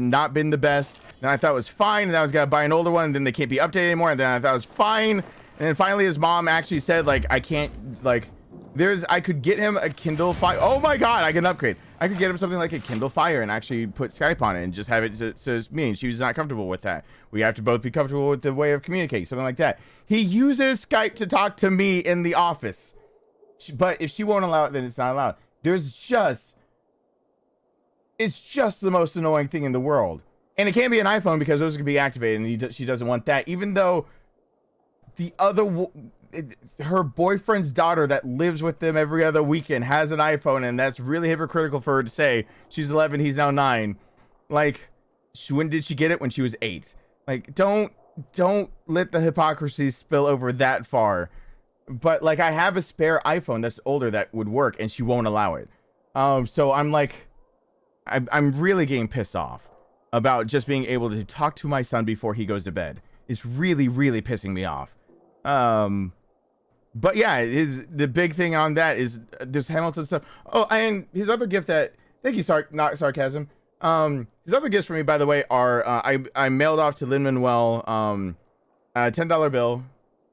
not been the best. Then I thought it was fine, and then I was gonna buy an older one, and then they can't be updated anymore, and then I thought it was fine, and then finally his mom actually said, like, I can't, like, I could get him a Kindle Fire. Oh my god, I can upgrade. I could get him something like a Kindle Fire and actually put Skype on it and just have it says me, and she was not comfortable with that. We have to both be comfortable with the way of communicating, something like that. He uses Skype to talk to me in the office. But if she won't allow it, then it's not allowed. It's just the most annoying thing in the world. And it can't be an iPhone because those can be activated, and she doesn't want that. Even though her boyfriend's daughter that lives with them every other weekend has an iPhone, and that's really hypocritical for her to say. She's 11, he's now 9. Like, when did she get it? When she was 8. Like, don't let the hypocrisy spill over that far. But like, I have a spare iPhone that's older that would work, and she won't allow it. So I'm like, I'm really getting pissed off about just being able to talk to my son before he goes to bed. It's really, really pissing me off. But yeah, the big thing on that is this Hamilton stuff. Oh, and his other gift that, thank you, not sarcasm. His other gifts for me, by the way, are I mailed off to Lin-Manuel a $10 bill,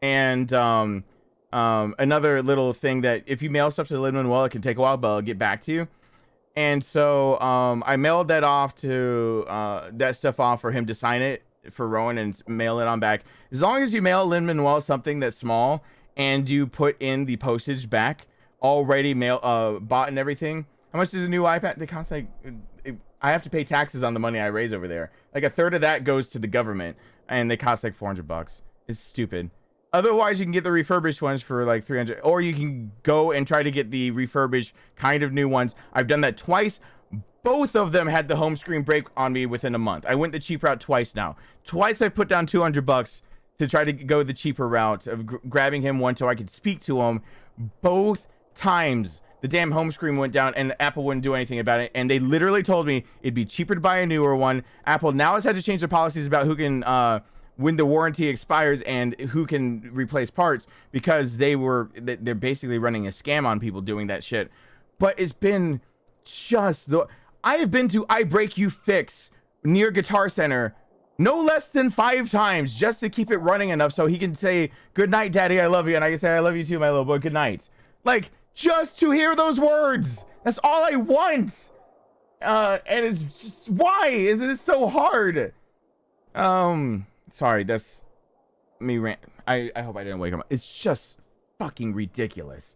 and another little thing that if you mail stuff to Lin-Manuel, it can take a while, but I'll get back to you. And so I mailed that off to that stuff off for him to sign it for Rowan and mail it on back. As long as you mail Lin-Manuel something that's small and you put in the postage back already bought and everything. How much is a new iPad? They cost like, I have to pay taxes on the money I raise over there. Like a third of that goes to the government, and they cost like $400. It's stupid. Otherwise, you can get the refurbished ones for like $300, or you can go and try to get the refurbished kind of new ones. I've done that twice. Both of them had the home screen break on me within a month. I went the cheap route twice now. Twice I put down $200 to try to go the cheaper route of grabbing him one so I could speak to him. Both times the damn home screen went down and Apple wouldn't do anything about it. And they literally told me it'd be cheaper to buy a newer one. Apple now has had to change their policies about who can, when the warranty expires and who can replace parts, because they're basically running a scam on people doing that shit. But it's been just I have been to I Break You Fix near Guitar Center no less than 5 times just to keep it running enough so he can say, "Good night, Daddy, I love you," and I can say, "I love you too, my little boy, good night." Like, just to hear those words. That's all I want. And it's just, why is this so hard? Sorry, that's me rant. I hope I didn't wake him up. It's just fucking ridiculous.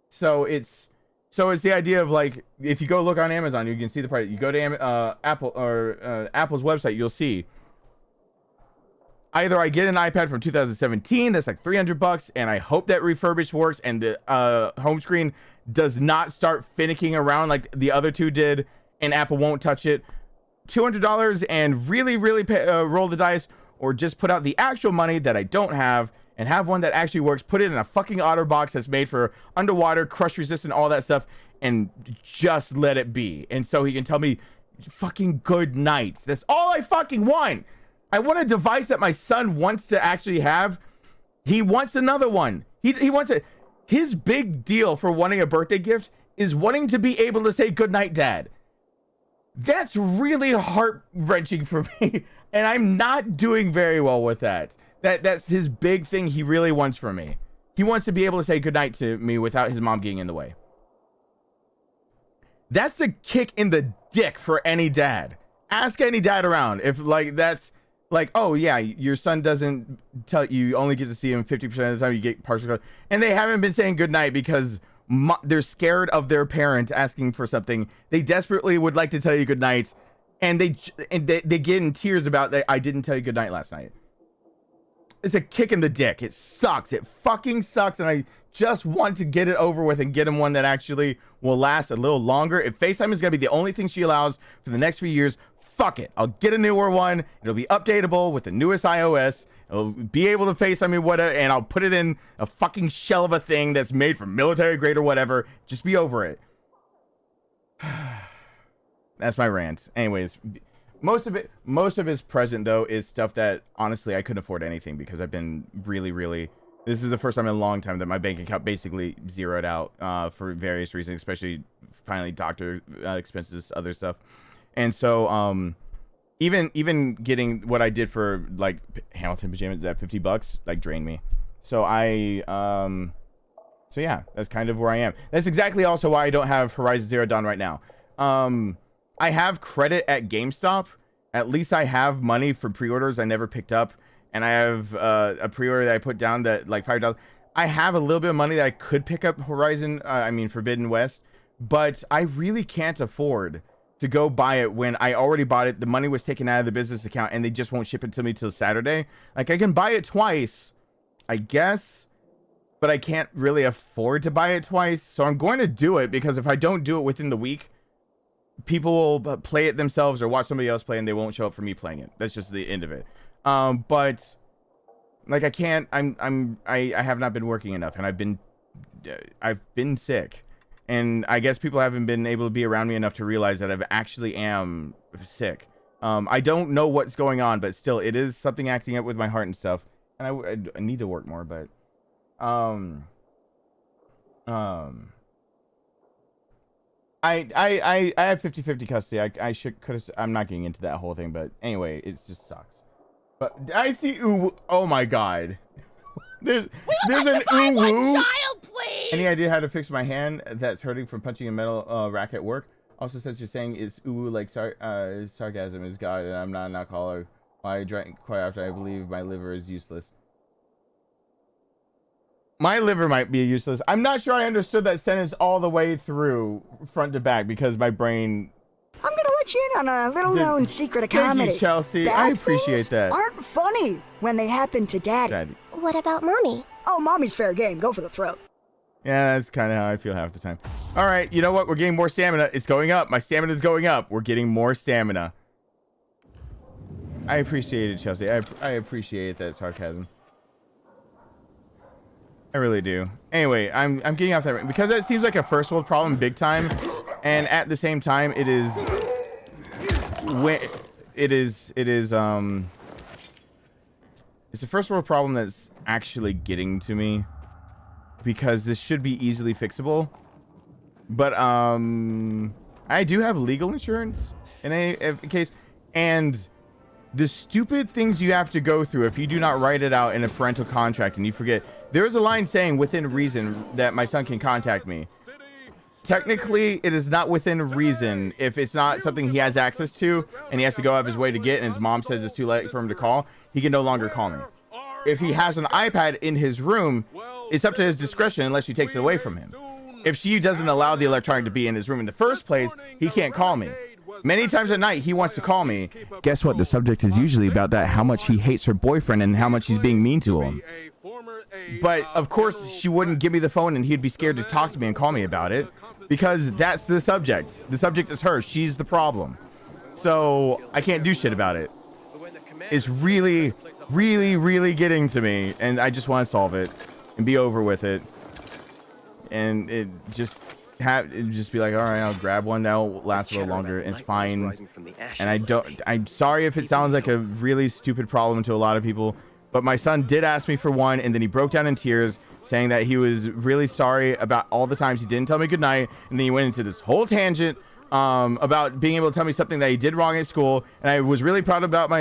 So it's the idea of, like, if you go look on Amazon, you can see the price. You go to Apple or Apple's website, you'll see either I get an iPad from 2017 that's like $300, and I hope that refurbished works and the home screen does not start finicking around like the other two did, and Apple won't touch it. $200 and really roll the dice, or just put out the actual money that I don't have and have one that actually works. Put it in a fucking OtterBox that's made for underwater, crush resistant, all that stuff, and just let it be. And so he can tell me fucking good night. That's all I fucking want. I want a device that my son wants to actually have. He wants another one. He wants it. His big deal for wanting a birthday gift is wanting to be able to say good night, Dad. That's really heart-wrenching for me, and I'm not doing very well with that. That's his big thing he really wants from me. He wants to be able to say goodnight to me without his mom getting in the way. That's a kick in the dick for any dad. Ask any dad around if, like, that's like, oh yeah, your son doesn't tell you only get to see him 50% of the time, you get partial, and they haven't been saying goodnight because they're scared of their parent asking for something. They desperately would like to tell you goodnight, and they get in tears about that I didn't tell you goodnight last night. is a kick in the dick. It sucks. It fucking sucks. And I just want to get it over with and get him one that actually will last a little longer. If FaceTime is going to be the only thing she allows for the next few years, fuck it. I'll get a newer one. It'll be updatable with the newest iOS. It'll be able to FaceTime me, whatever, and I'll put it in a fucking shell of a thing that's made from military grade or whatever. Just be over it. That's my rant. Anyways, most of his present though is stuff that honestly I couldn't afford anything because I've been really. This is the first time in a long time that my bank account basically zeroed out for various reasons, especially finally doctor expenses, other stuff, and so even getting what I did for like Hamilton pajamas at $50 like drained me. So so yeah, that's kind of where I am. That's exactly also why I don't have Horizon Zero Dawn right now. I have credit at GameStop. At least I have money for pre-orders I never picked up. And I have a pre-order that I put down that like $5. I have a little bit of money that I could pick up Forbidden West. But I really can't afford to go buy it when I already bought it. The money was taken out of the business account and they just won't ship it to me till Saturday. Like I can buy it twice, I guess. But I can't really afford to buy it twice. So I'm going to do it because if I don't do it within the week, people will play it themselves or watch somebody else play and they won't show up for me playing it. That's just the end of it. But like I can't, I have not been working enough and I've been sick. And I guess people haven't been able to be around me enough to realize that I actually am sick. I don't know what's going on, but still it is something acting up with my heart and stuff. And I need to work more, but I have 50-50 custody. I could have. I'm not getting into that whole thing, but anyway, it just sucks. But I see uwu. Oh my god. there's an uwu. Child, please. Any idea how to fix my hand that's hurting from punching a metal rack at work? Also, since you're saying is uwu like sarcasm is God and I'm not an alcoholic, why I drank quite often I believe my liver is useless. My liver might be useless. I'm not sure I understood that sentence all the way through, front to back, because my brain... I'm gonna let you in on a little-known secret of comedy. Thank you, Chelsea. Bad I appreciate that. Aren't funny when they happen to Daddy. What about Mommy? Oh, Mommy's fair game. Go for the throat. Yeah, that's kind of how I feel half the time. All right, you know what? We're getting more stamina. It's going up. My stamina is going up. We're getting more stamina. I appreciate it, Chelsea. I appreciate that sarcasm. I really do. Anyway, I'm getting off that because it seems like a first world problem big time, and at the same time it is it's a first world problem that's actually getting to me because this should be easily fixable. But I do have legal insurance in case, and the stupid things you have to go through if you do not write it out in a parental contract and you forget. There is a line saying within reason that my son can contact me. Technically, it is not within reason if it's not something he has access to and he has to go out of his way to get and his mom says it's too late for him to call. He can no longer call me. If he has an iPad in his room, it's up to his discretion unless she takes it away from him. If she doesn't allow the electronic to be in his room in the first place, he can't call me. Many times at night, he wants to call me. Guess what? The subject is usually about that, how much he hates her boyfriend and how much he's being mean to him. But, of course, she wouldn't give me the phone and he'd be scared to talk to me and call me about it. Because that's the subject. The subject is her. She's the problem. So, I can't do shit about it. It's really, really, really getting to me. And I just want to solve it. And be over with it. And it just... just be like, all right, I'll grab one that'll last a little longer. It's fine. And I'm sorry if it sounds like a really stupid problem to a lot of people, but my son did ask me for one, and then he broke down in tears, saying that he was really sorry about all the times he didn't tell me goodnight, and then he went into this whole tangent about being able to tell me something that he did wrong at school, and I was really proud about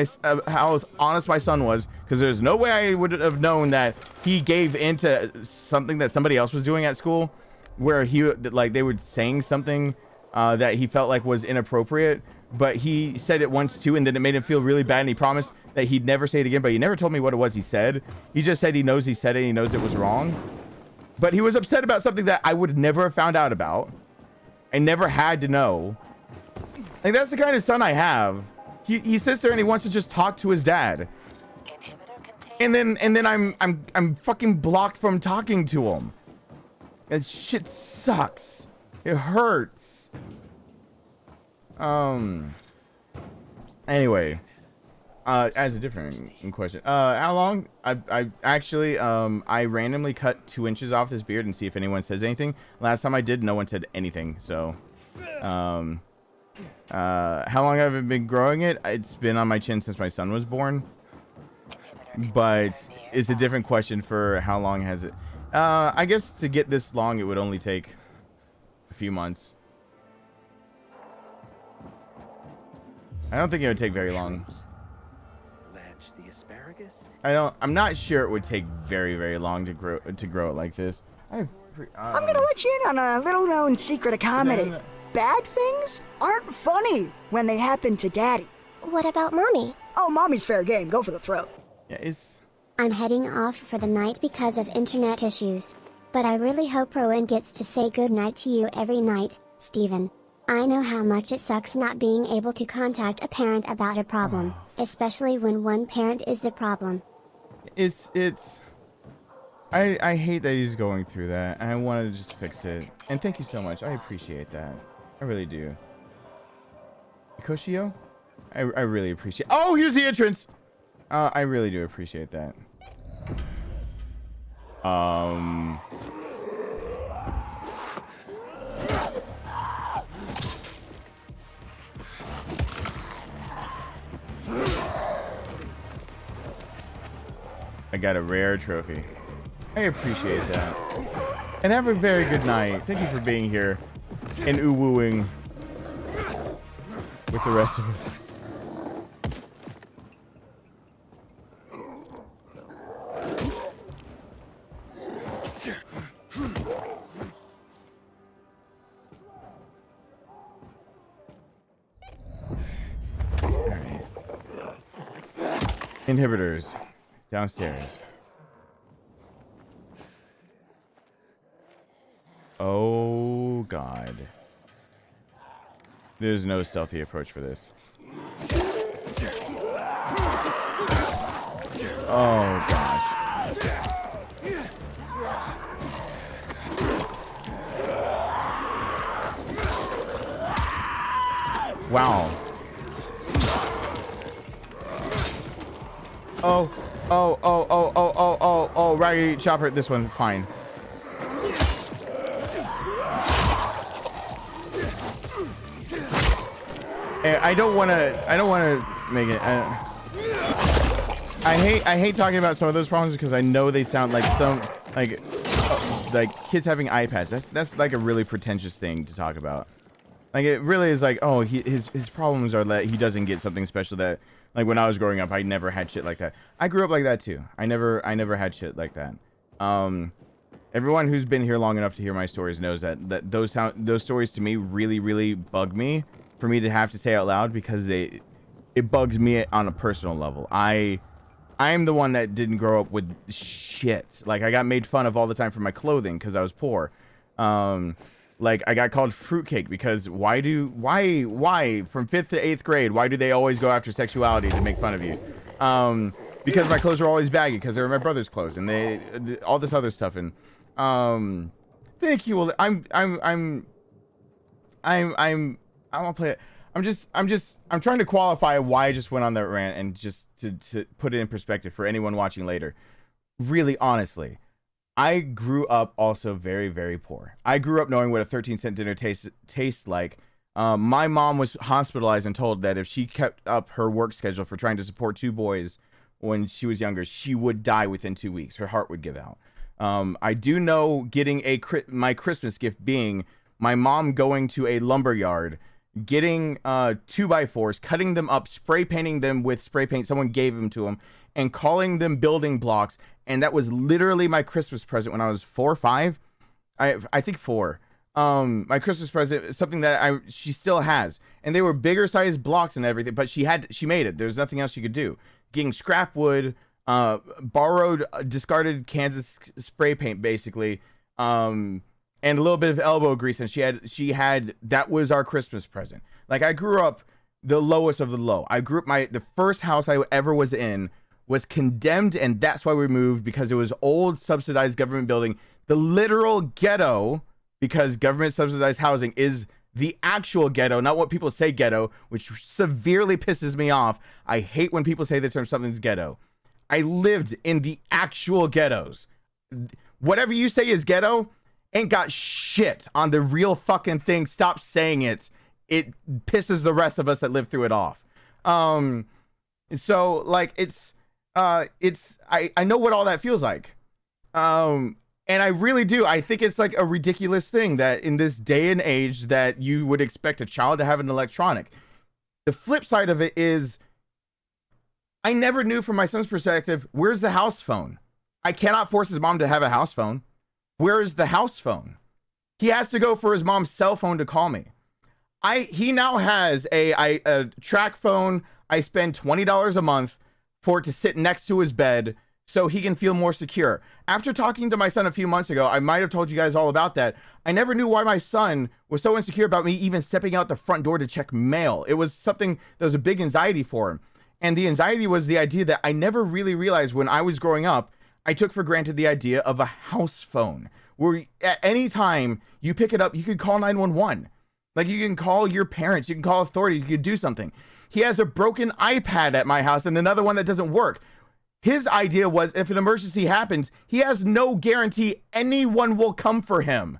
how honest my son was, because there's no way I would have known that he gave into something that somebody else was doing at school, where they were saying something that he felt like was inappropriate, but he said it once too, and then it made him feel really bad, and he promised that he'd never say it again, but he never told me what it was he said. He just said he knows he said it, he knows it was wrong. But he was upset about something that I would never have found out about. I never had to know. Like, that's the kind of son I have. He sits there and he wants to just talk to his dad. And then I'm fucking blocked from talking to him. That shit sucks. It hurts. Anyway, as a different question, how long? I actually I randomly cut 2 inches off this beard and see if anyone says anything. Last time I did, no one said anything. So, how long have I been growing it? It's been on my chin since my son was born. But it's a different question for how long has it. I guess to get this long, it would only take a few months. I don't think it would take very long. Latch the asparagus. I'm not sure it would take very long to grow it like this. I'm gonna let you in on a little-known secret of comedy. Bad things aren't funny when they happen to Daddy. What about Mommy? Oh, Mommy's fair game. Go for the throat. Yeah, I'm heading off for the night because of internet issues. But I really hope Rowan gets to say goodnight to you every night, Steven. I know how much it sucks not being able to contact a parent about a problem, especially when one parent is the problem. I hate that he's going through that, and I want to just fix it. And thank you so much. I appreciate that. I really do. Koshio? I really appreciate. Oh, here's the entrance. I really do appreciate that. I got a rare trophy. I appreciate that. And have a very good night. Thank you for being here and uwooing with the rest of us. Alright. Inhibitors. Downstairs. Oh God. There's no stealthy approach for this. Oh gosh. Wow. Oh, Raggedy Chopper, this one, fine. I don't want to make it. I hate talking about some of those problems because I know they sound like like kids having iPads. That's like a really pretentious thing to talk about. Like it really is like, oh, his problems are that he doesn't get something special that, like when I was growing up, I never had shit like that. I grew up like that too. I never had shit like that. Everyone who's been here long enough to hear my stories knows that those stories to me really bug me for me to have to say out loud because it bugs me on a personal level. I'm the one that didn't grow up with shit. Like I got made fun of all the time for my clothing because I was poor. Like I got called fruitcake because why from 5th to 8th grade, why do they always go after sexuality to make fun of you? Because my clothes were always baggy because they were my brother's clothes and they all this other stuff. And thank you. I won't play it. I'm trying to qualify why I just went on that rant and just to put it in perspective for anyone watching later. Really, honestly, I grew up also very poor. I grew up knowing what a 13-cent dinner tastes like. My mom was hospitalized and told that if she kept up her work schedule for trying to support 2 boys when she was younger, she would die within 2 weeks. Her heart would give out. I do know getting my Christmas gift being my mom going to a lumber yard, getting 2x4s, cutting them up, spray painting them with spray paint someone gave them to him, and calling them building blocks. And that was literally my Christmas present when I was 4 or 5. I think 4. My Christmas present, something that she still has, and they were bigger sized blocks and everything, but she made it. There's nothing else she could do. Getting scrap wood, borrowed, discarded Kansas spray paint, basically, and a little bit of elbow grease, and she had that was our Christmas present. Like I grew up the lowest of the low. I grew up the first house I ever was in was condemned, and that's why we moved, because it was old subsidized government building. The literal ghetto, because government subsidized housing is the actual ghetto, not what people say ghetto, which severely pisses me off. I hate when people say the term something's ghetto. I lived in the actual ghettos. Whatever you say is ghetto ain't got shit on the real fucking thing. Stop saying it. It pisses the rest of us that live through it off. So like I know what all that feels like. And I really do. I think it's like a ridiculous thing that in this day and age that you would expect a child to have an electronic. The flip side of it is I never knew from my son's perspective, where's the house phone? I cannot force his mom to have a house phone. Where is the house phone? He has to go for his mom's cell phone to call me. He now has a track phone. I spend $20 a month for it to sit next to his bed so he can feel more secure. After talking to my son a few months ago, I might have told you guys all about that. I never knew why my son was so insecure about me even stepping out the front door to check mail. It was something that was a big anxiety for him. And the anxiety was the idea that I never really realized when I was growing up, I took for granted the idea of a house phone, where at any time you pick it up, you could call 911. Like, you can call your parents, you can call authorities, you could do something. He has a broken iPad at my house and another one that doesn't work. His idea was if an emergency happens, he has no guarantee anyone will come for him.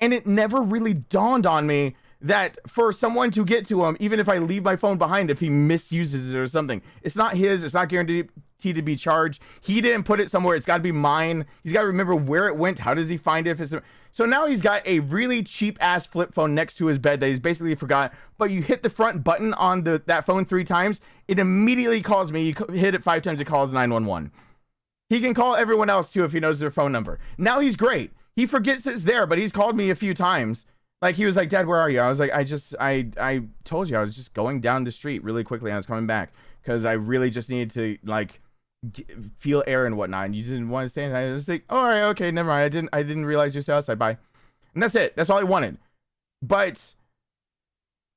And it never really dawned on me that for someone to get to him, even if I leave my phone behind, if he misuses it or something, it's not his, it's not guaranteed to be charged. He didn't put it somewhere. It's got to be mine. He's got to remember where it went. How does he find it? If it's so now he's got a really cheap ass flip phone next to his bed that he's basically forgot. But you hit the front button on that phone 3 times, it immediately calls me. You hit it 5 times, it calls 911. He can call everyone else too if he knows their phone number. Now he's great. He forgets it's there, but he's called me a few times. Like, he was like, Dad, where are you? I was like, I told you I was just going down the street really quickly and I was coming back because I really just needed to like feel air and whatnot. And you didn't want to say anything. I was like, all right, okay, never mind. I didn't realize you're outside. Bye. And that's it. That's all I wanted. But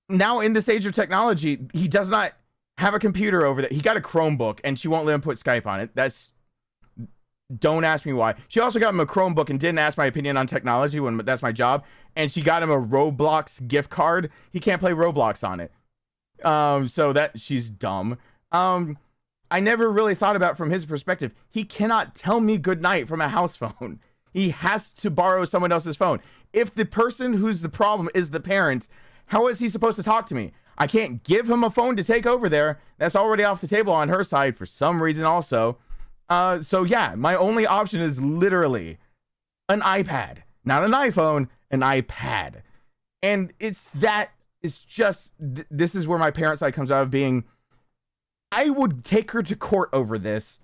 now in this age of technology, he does not have a computer over there. He got a Chromebook and she won't let him put Skype on it. Don't ask me why. She also got him a Chromebook and didn't ask my opinion on technology when that's my job. And she got him a Roblox gift card. He can't play Roblox on it. So that she's dumb. I never really thought about from his perspective. He cannot tell me goodnight from a house phone. He has to borrow someone else's phone. If the person who's the problem is the parent, how is he supposed to talk to me? I can't give him a phone to take over there. That's already off the table on her side for some reason also. So yeah, my only option is literally an iPad, not an iPhone, an iPad. And it's just, this is where my parent side comes out of being, I would take her to court over this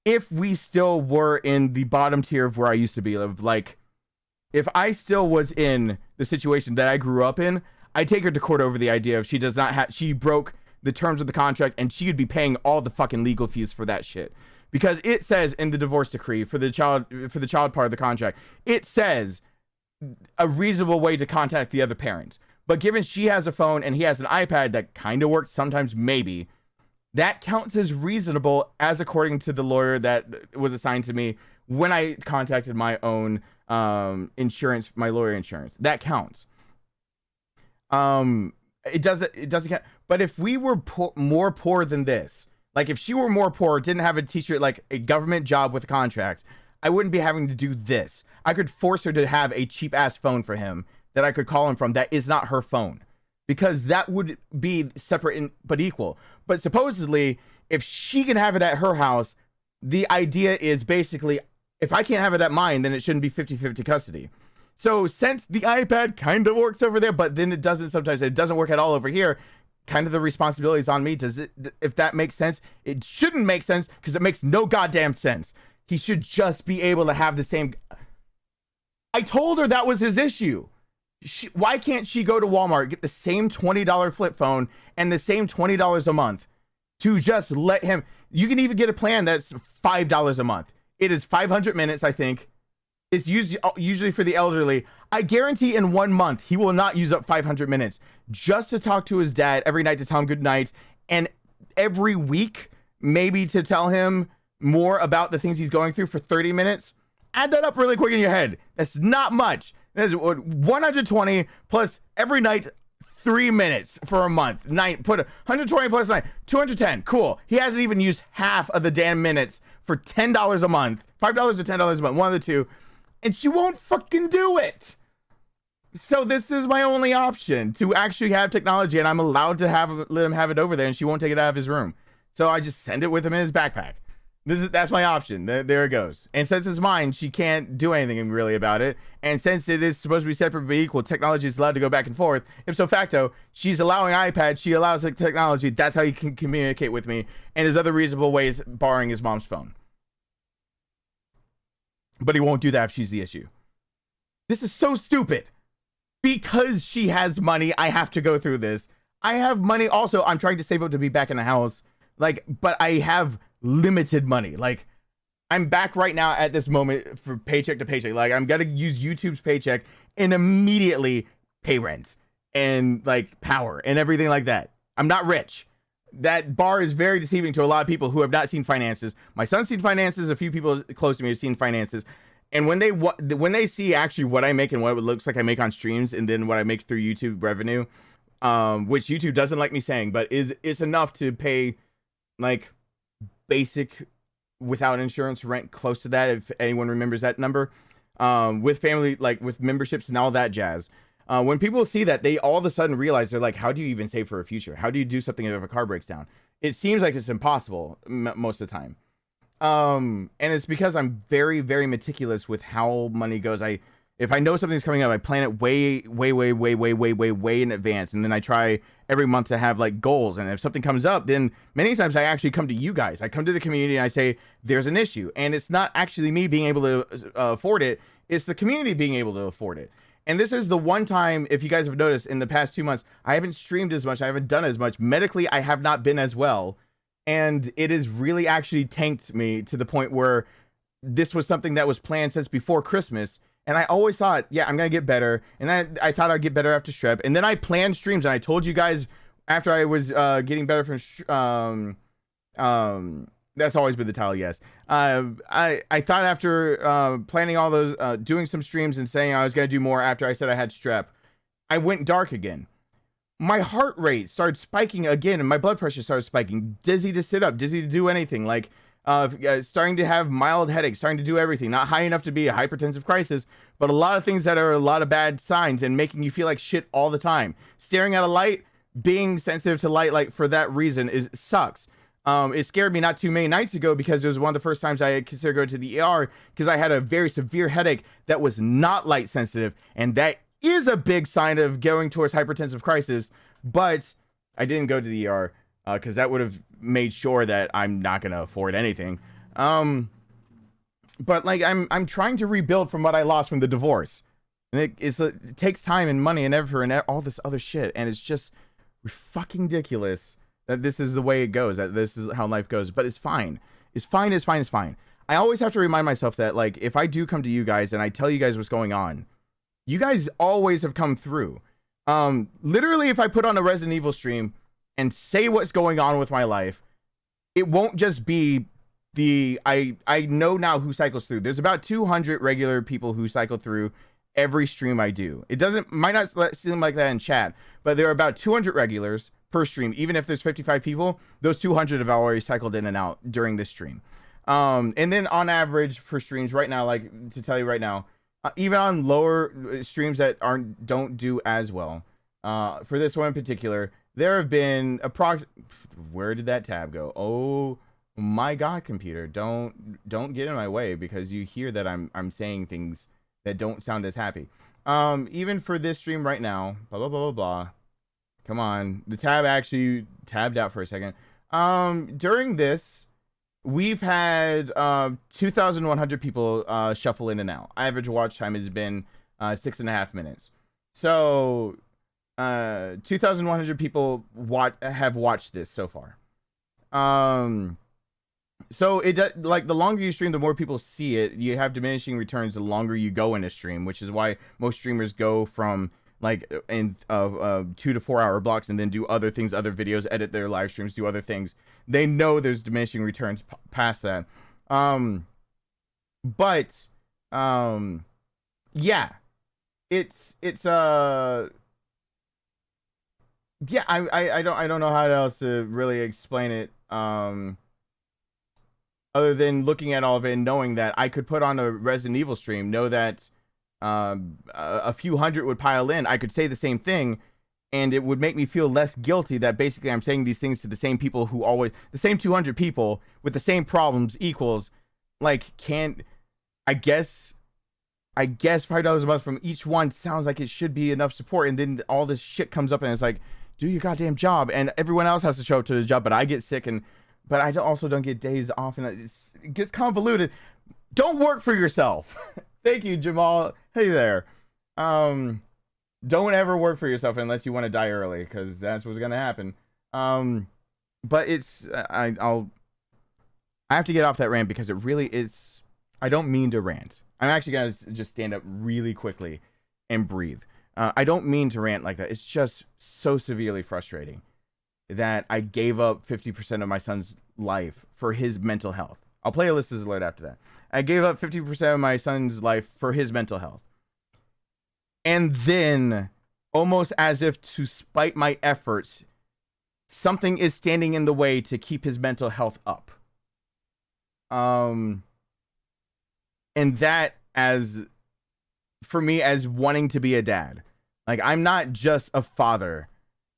if we still were in the bottom tier of where I used to be. Of like, if I still was in the situation that I grew up in, I'd take her to court over the idea of she broke the terms of the contract and she would be paying all the fucking legal fees for that shit. Because it says in the divorce decree for the child part of the contract, it says a reasonable way to contact the other parent. But given she has a phone and he has an iPad that kind of works sometimes, maybe, that counts as reasonable as according to the lawyer that was assigned to me when I contacted my own insurance, my lawyer insurance. That counts. It doesn't count. But if we were more poor than this, like if she were more poor, didn't have a teacher, like a government job with a contract, I wouldn't be having to do this. I could force her to have a cheap ass phone for him that I could call him from that is not her phone, because that would be separate but equal. But supposedly, if she can have it at her house, the idea is basically, if I can't have it at mine, then it shouldn't be 50-50 custody. So since the iPad kind of works over there, but then it doesn't sometimes, it doesn't work at all over here, kind of the responsibility is on me. Does it, if that makes sense? It shouldn't make sense because it makes no goddamn sense. He should just be able to have the same. I told her that was his issue. Why can't she go to Walmart, get the same $20 flip phone and the same $20 a month to just let him? You can even get a plan that's $5 a month. It is 500 minutes, I think. It's usually for the elderly. I guarantee in 1 month, he will not use up 500 minutes just to talk to his dad every night to tell him good night. And every week, maybe to tell him more about the things he's going through for 30 minutes. Add that up really quick in your head. That's not much. That's 120 plus every night 3 minutes for a month. Put 120 plus 9, 210. Cool. He hasn't even used half of the damn minutes for $10 a month, $5 or $10 a month, one of the two, and she won't fucking do it. So this is my only option to actually have technology, and I'm allowed to let him have it over there, and she won't take it out of his room. So I just send it with him in his backpack. That's my option. There it goes. And since it's mine, she can't do anything really about it. And since it is supposed to be separate but equal, technology is allowed to go back and forth. Ipso facto, she's allowing iPad, she allows technology. That's how you can communicate with me. And there's other reasonable ways, barring his mom's phone. But he won't do that if she's the issue. This is so stupid. Because she has money, I have to go through this. I have money also. I'm trying to save up to be back in the house. But I have limited money. I'm back right now at this moment for paycheck to paycheck. I'm gonna use YouTube's paycheck and immediately pay rent and power and everything like that. I'm not rich. That bar is very deceiving to a lot of people who have not seen finances. My son's seen finances. A few people close to me have seen finances. And when they see actually what I make and what it looks like I make on streams, and then what I make through YouTube revenue, which YouTube doesn't like me saying, but is enough to pay basic without insurance rent close to that, if anyone remembers that number, with family, with memberships and all that jazz. When people see that, they all of a sudden realize, they're like, how do you even save for a future? How do you do something if a car breaks down? It seems like it's impossible most of the time. And it's because I'm very, very meticulous with how money goes. If I know something's coming up, I plan it way in advance. And then I try every month to have goals. And if something comes up, then many times I actually come to you guys. I come to the community and I say, there's an issue. And it's not actually me being able to afford it. It's the community being able to afford it. And this is the one time, if you guys have noticed, in the past 2 months, I haven't streamed as much. I haven't done as much. Medically, I have not been as well. And it has really actually tanked me to the point where this was something that was planned since before Christmas. And I always thought, yeah, I'm going to get better. And then I thought I'd get better after strep. And then I planned streams. And I told you guys after I was getting better from... that's always been the title, yes. I thought after planning all those, doing some streams and saying I was going to do more after I said I had strep, I went dark again. My heart rate started spiking again, and my blood pressure started spiking. Dizzy to sit up, dizzy to do anything. Starting to have mild headaches, starting to do everything. Not high enough to be a hypertensive crisis, but a lot of things that are a lot of bad signs and making you feel like shit all the time. Staring at a light, being sensitive to light, for that reason sucks. It scared me not too many nights ago because it was one of the first times I considered going to the ER because I had a very severe headache that was not light sensitive, and that is a big sign of going towards hypertensive crisis. But I didn't go to the ER because that would have made sure that I'm not going to afford anything. But I'm trying to rebuild from what I lost from the divorce, and it takes time and money and effort and all this other shit, and it's just fucking ridiculous that this is the way it goes, that this is how life goes. But it's fine. It's fine. I always have to remind myself that if I do come to you guys and I tell you guys what's going on, you guys always have come through. Literally, if I put on a Resident Evil stream and say what's going on with my life, it won't just be I know now who cycles through. There's about 200 regular people who cycle through every stream I do. It might not seem like that in chat, but there are about 200 regulars per stream. Even if there's 55 people, those 200 have already cycled in and out during this stream. And then on average for streams right now, to tell you right now, even on lower streams that don't do as well, for this one in particular, there have been where did that tab go? Oh my god, computer, don't get in my way, because you hear that I'm saying things that don't sound as happy. Even for this stream right now, blah blah blah blah blah. Come on, the tab actually tabbed out for a second. During this, we've had 2,100 people shuffle in and out. Average watch time has been 6.5 minutes. So 2,100 people have watched this so far. So the longer you stream, the more people see it. You have diminishing returns the longer you go in a stream, which is why most streamers go from like in 2 to 4 hour blocks, and then do other things, other videos, edit their live streams, do other things. They know there's diminishing returns past that. Yeah, it's yeah, I don't know how else to really explain it, other than looking at all of it and knowing that I could put on a Resident Evil stream, know that a few hundred would pile in. I could say the same thing, and it would make me feel less guilty that basically I'm saying these things to the same people who always, the same 200 people with the same problems equals, like, I guess $5 a month from each one sounds like it should be enough support, and then all this shit comes up and it's like, do your goddamn job, and everyone else has to show up to the job, but I get sick, but I also don't get days off, and it gets convoluted. Don't work for yourself. Thank you, Jamal. Hey there. Don't ever work for yourself unless you want to die early, because that's what's gonna happen. But it's I have to get off that rant because it really is. I don't mean to rant. I'm actually gonna just stand up really quickly and breathe. I don't mean to rant like that. It's just so severely frustrating that I gave up 50% of my son's life for his mental health. I'll play a listener's alert after that. I gave up 50% of my son's life for his mental health. And then, almost as if to spite my efforts, something is standing in the way to keep his mental health up. And that, as for me, as wanting to be a dad. Like, I'm not just a father.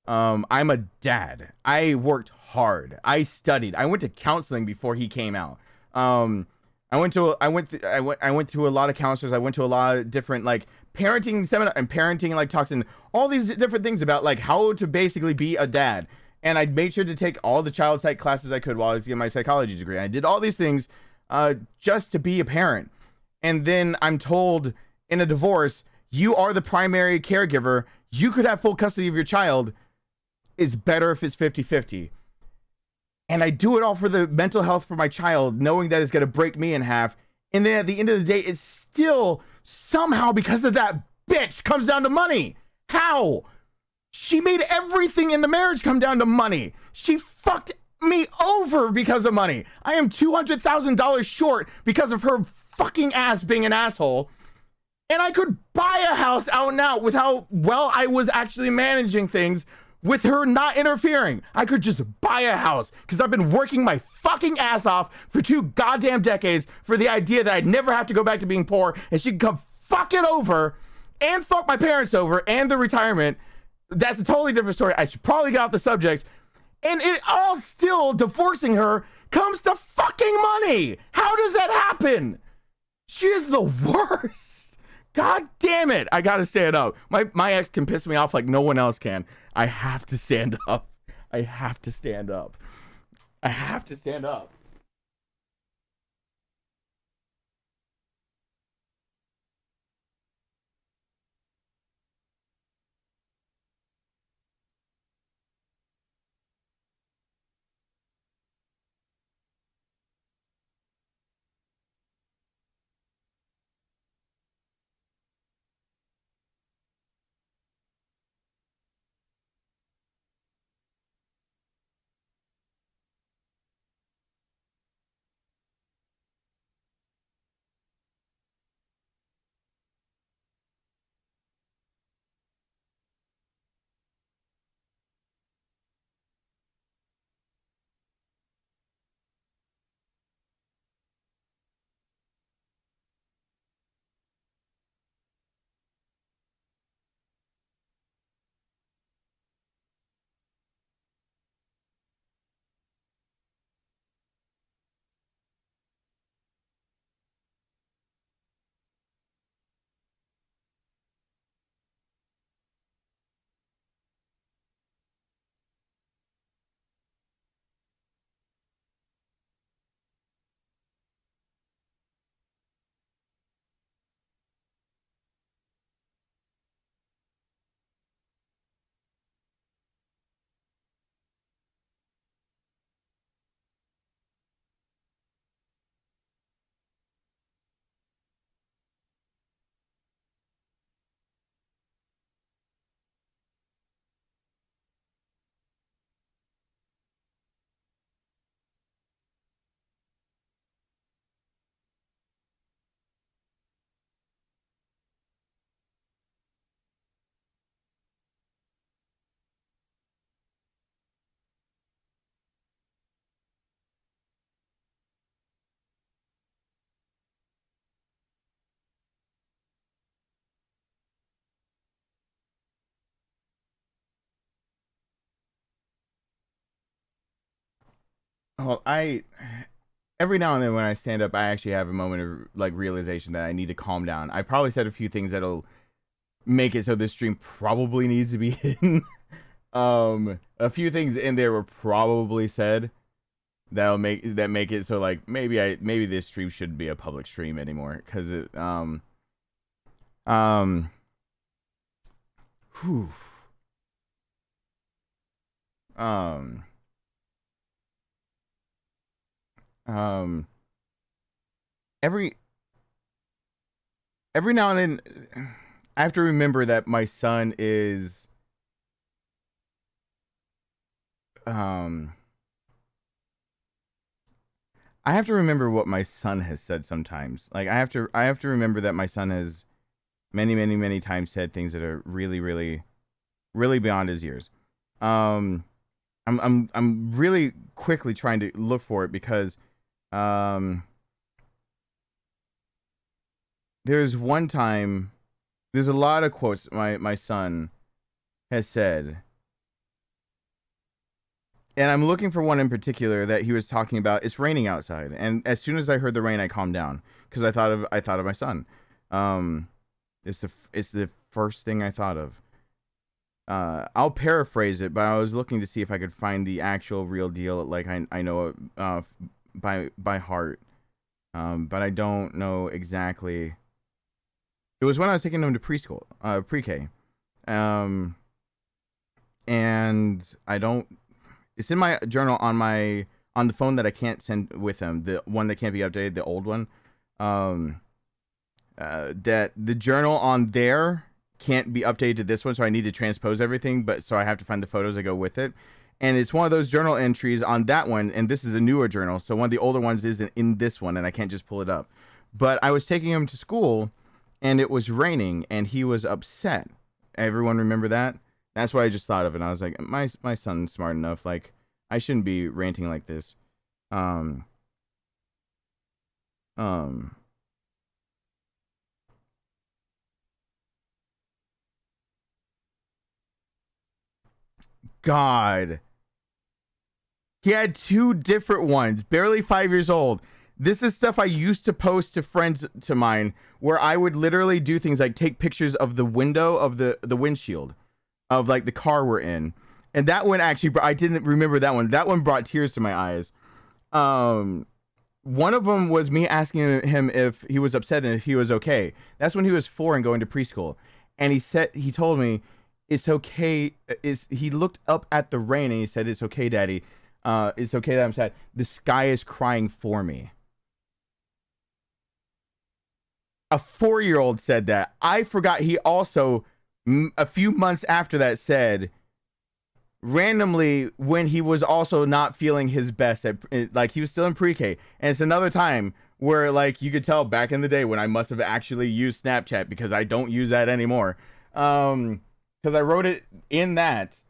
I'm a dad. I worked hard. I studied. I went to counseling before he came out. I went through a lot of counselors. I went to a lot of different, like, parenting seminar and parenting, like, talks, and all these different things about, like, how to basically be a dad. And I made sure to take all the child psych classes I could while I was getting my psychology degree. And I did all these things just to be a parent. And then I'm told in a divorce, you are the primary caregiver. You could have full custody of your child. It's better if it's 50-50. And I do it all for the mental health for my child, knowing that it's going to break me in half. And then at the end of the day, it's still somehow, because of that bitch, comes down to money. How? She made everything in the marriage come down to money. She fucked me over because of money. I am $200,000 short because of her fucking ass being an asshole. And I could buy a house out and out with how well I was actually managing things with her not interfering. I could just buy a house because I've been working my fucking ass off for 2 goddamn decades for the idea that I'd never have to go back to being poor, and she can come fuck it over and fuck my parents over and the retirement. That's a totally different story. I should probably get off the subject. And it all still, divorcing her comes to fucking money. How does that happen? She is the worst. God damn it. I gotta stand up. My ex can piss me off like no one else can. I have to stand up. I have to stand up. I have to stand up. Well, every now and then when I stand up, I actually have a moment of like realization that I need to calm down. I probably said a few things that'll make it so this stream probably needs to be hidden. A few things in there were probably said that'll make it so like maybe this stream shouldn't be a public stream anymore, because it whew. Every now and then I have to remember that my son is I have to remember what my son has said sometimes. Like I have to remember that my son has many times said things that are really beyond his years. I'm really quickly trying to look for it because there's one time, there's a lot of quotes my son has said, and I'm looking for one in particular that he was talking about. It's raining outside, and as soon as I heard the rain, I calmed down because I thought of my son. It's the first thing I thought of. I'll paraphrase it, but I was looking to see if I could find the actual real deal, like I know it by heart, but I don't know exactly. It was when I was taking him to preschool, pre-K, and I don't. It's in my journal on the phone that I can't send with him, the one that can't be updated, the old one. That the journal on there can't be updated to this one, so I need to transpose everything, but so I have to find the photos that go with it. And it's one of those journal entries on that one, and this is a newer journal, so one of the older ones isn't in this one, and I can't just pull it up. But I was taking him to school, and it was raining, and he was upset. Everyone remember that? That's what I just thought of, and I was like, my son's smart enough, like, I shouldn't be ranting like this. God. He had two different ones, barely 5 years old. This is stuff I used to post to friends to mine, where I would literally do things like take pictures of the window of the windshield of like the car we're in. And that one actually, I didn't remember that one. That one brought tears to my eyes. One of them was me asking him if he was upset and if he was okay. That's when he was 4 and going to preschool. And he told me, it's okay. He looked up at the rain and he said, "It's okay, Daddy. It's okay that I'm sad. The sky is crying for me." A 4-year-old said that. I forgot he also, a few months after that, said, randomly, when he was also not feeling his best, like he was still in pre-K. And it's another time where like you could tell back in the day when I must have actually used Snapchat, because I don't use that anymore. Because I wrote it in that.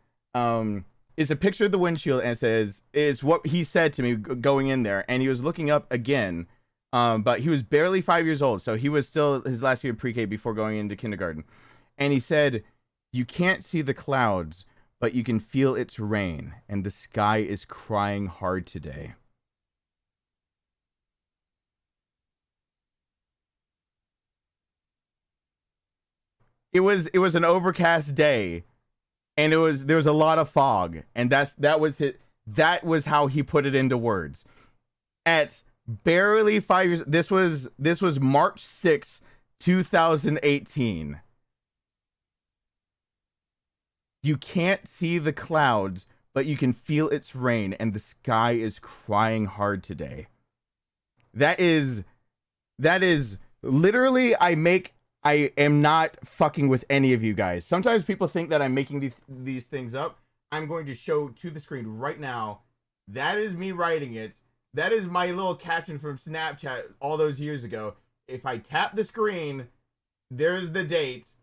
It's a picture of the windshield and it says, it's what he said to me going in there. And he was looking up again. But he was barely 5 years old. So he was still his last year of pre-K before going into kindergarten. And he said, "You can't see the clouds, but you can feel its rain. And the sky is crying hard today." It was an overcast day, and there was a lot of fog, and that was how he put it into words. At barely 5 years, this was March 6, 2018. You can't see the clouds, but you can feel its rain, and the sky is crying hard today. That is literally, I am not fucking with any of you guys. Sometimes people think that I'm making these things up. I'm going to show to the screen right now. That is me writing it. That is my little caption from Snapchat all those years ago. If I tap the screen, there's the date.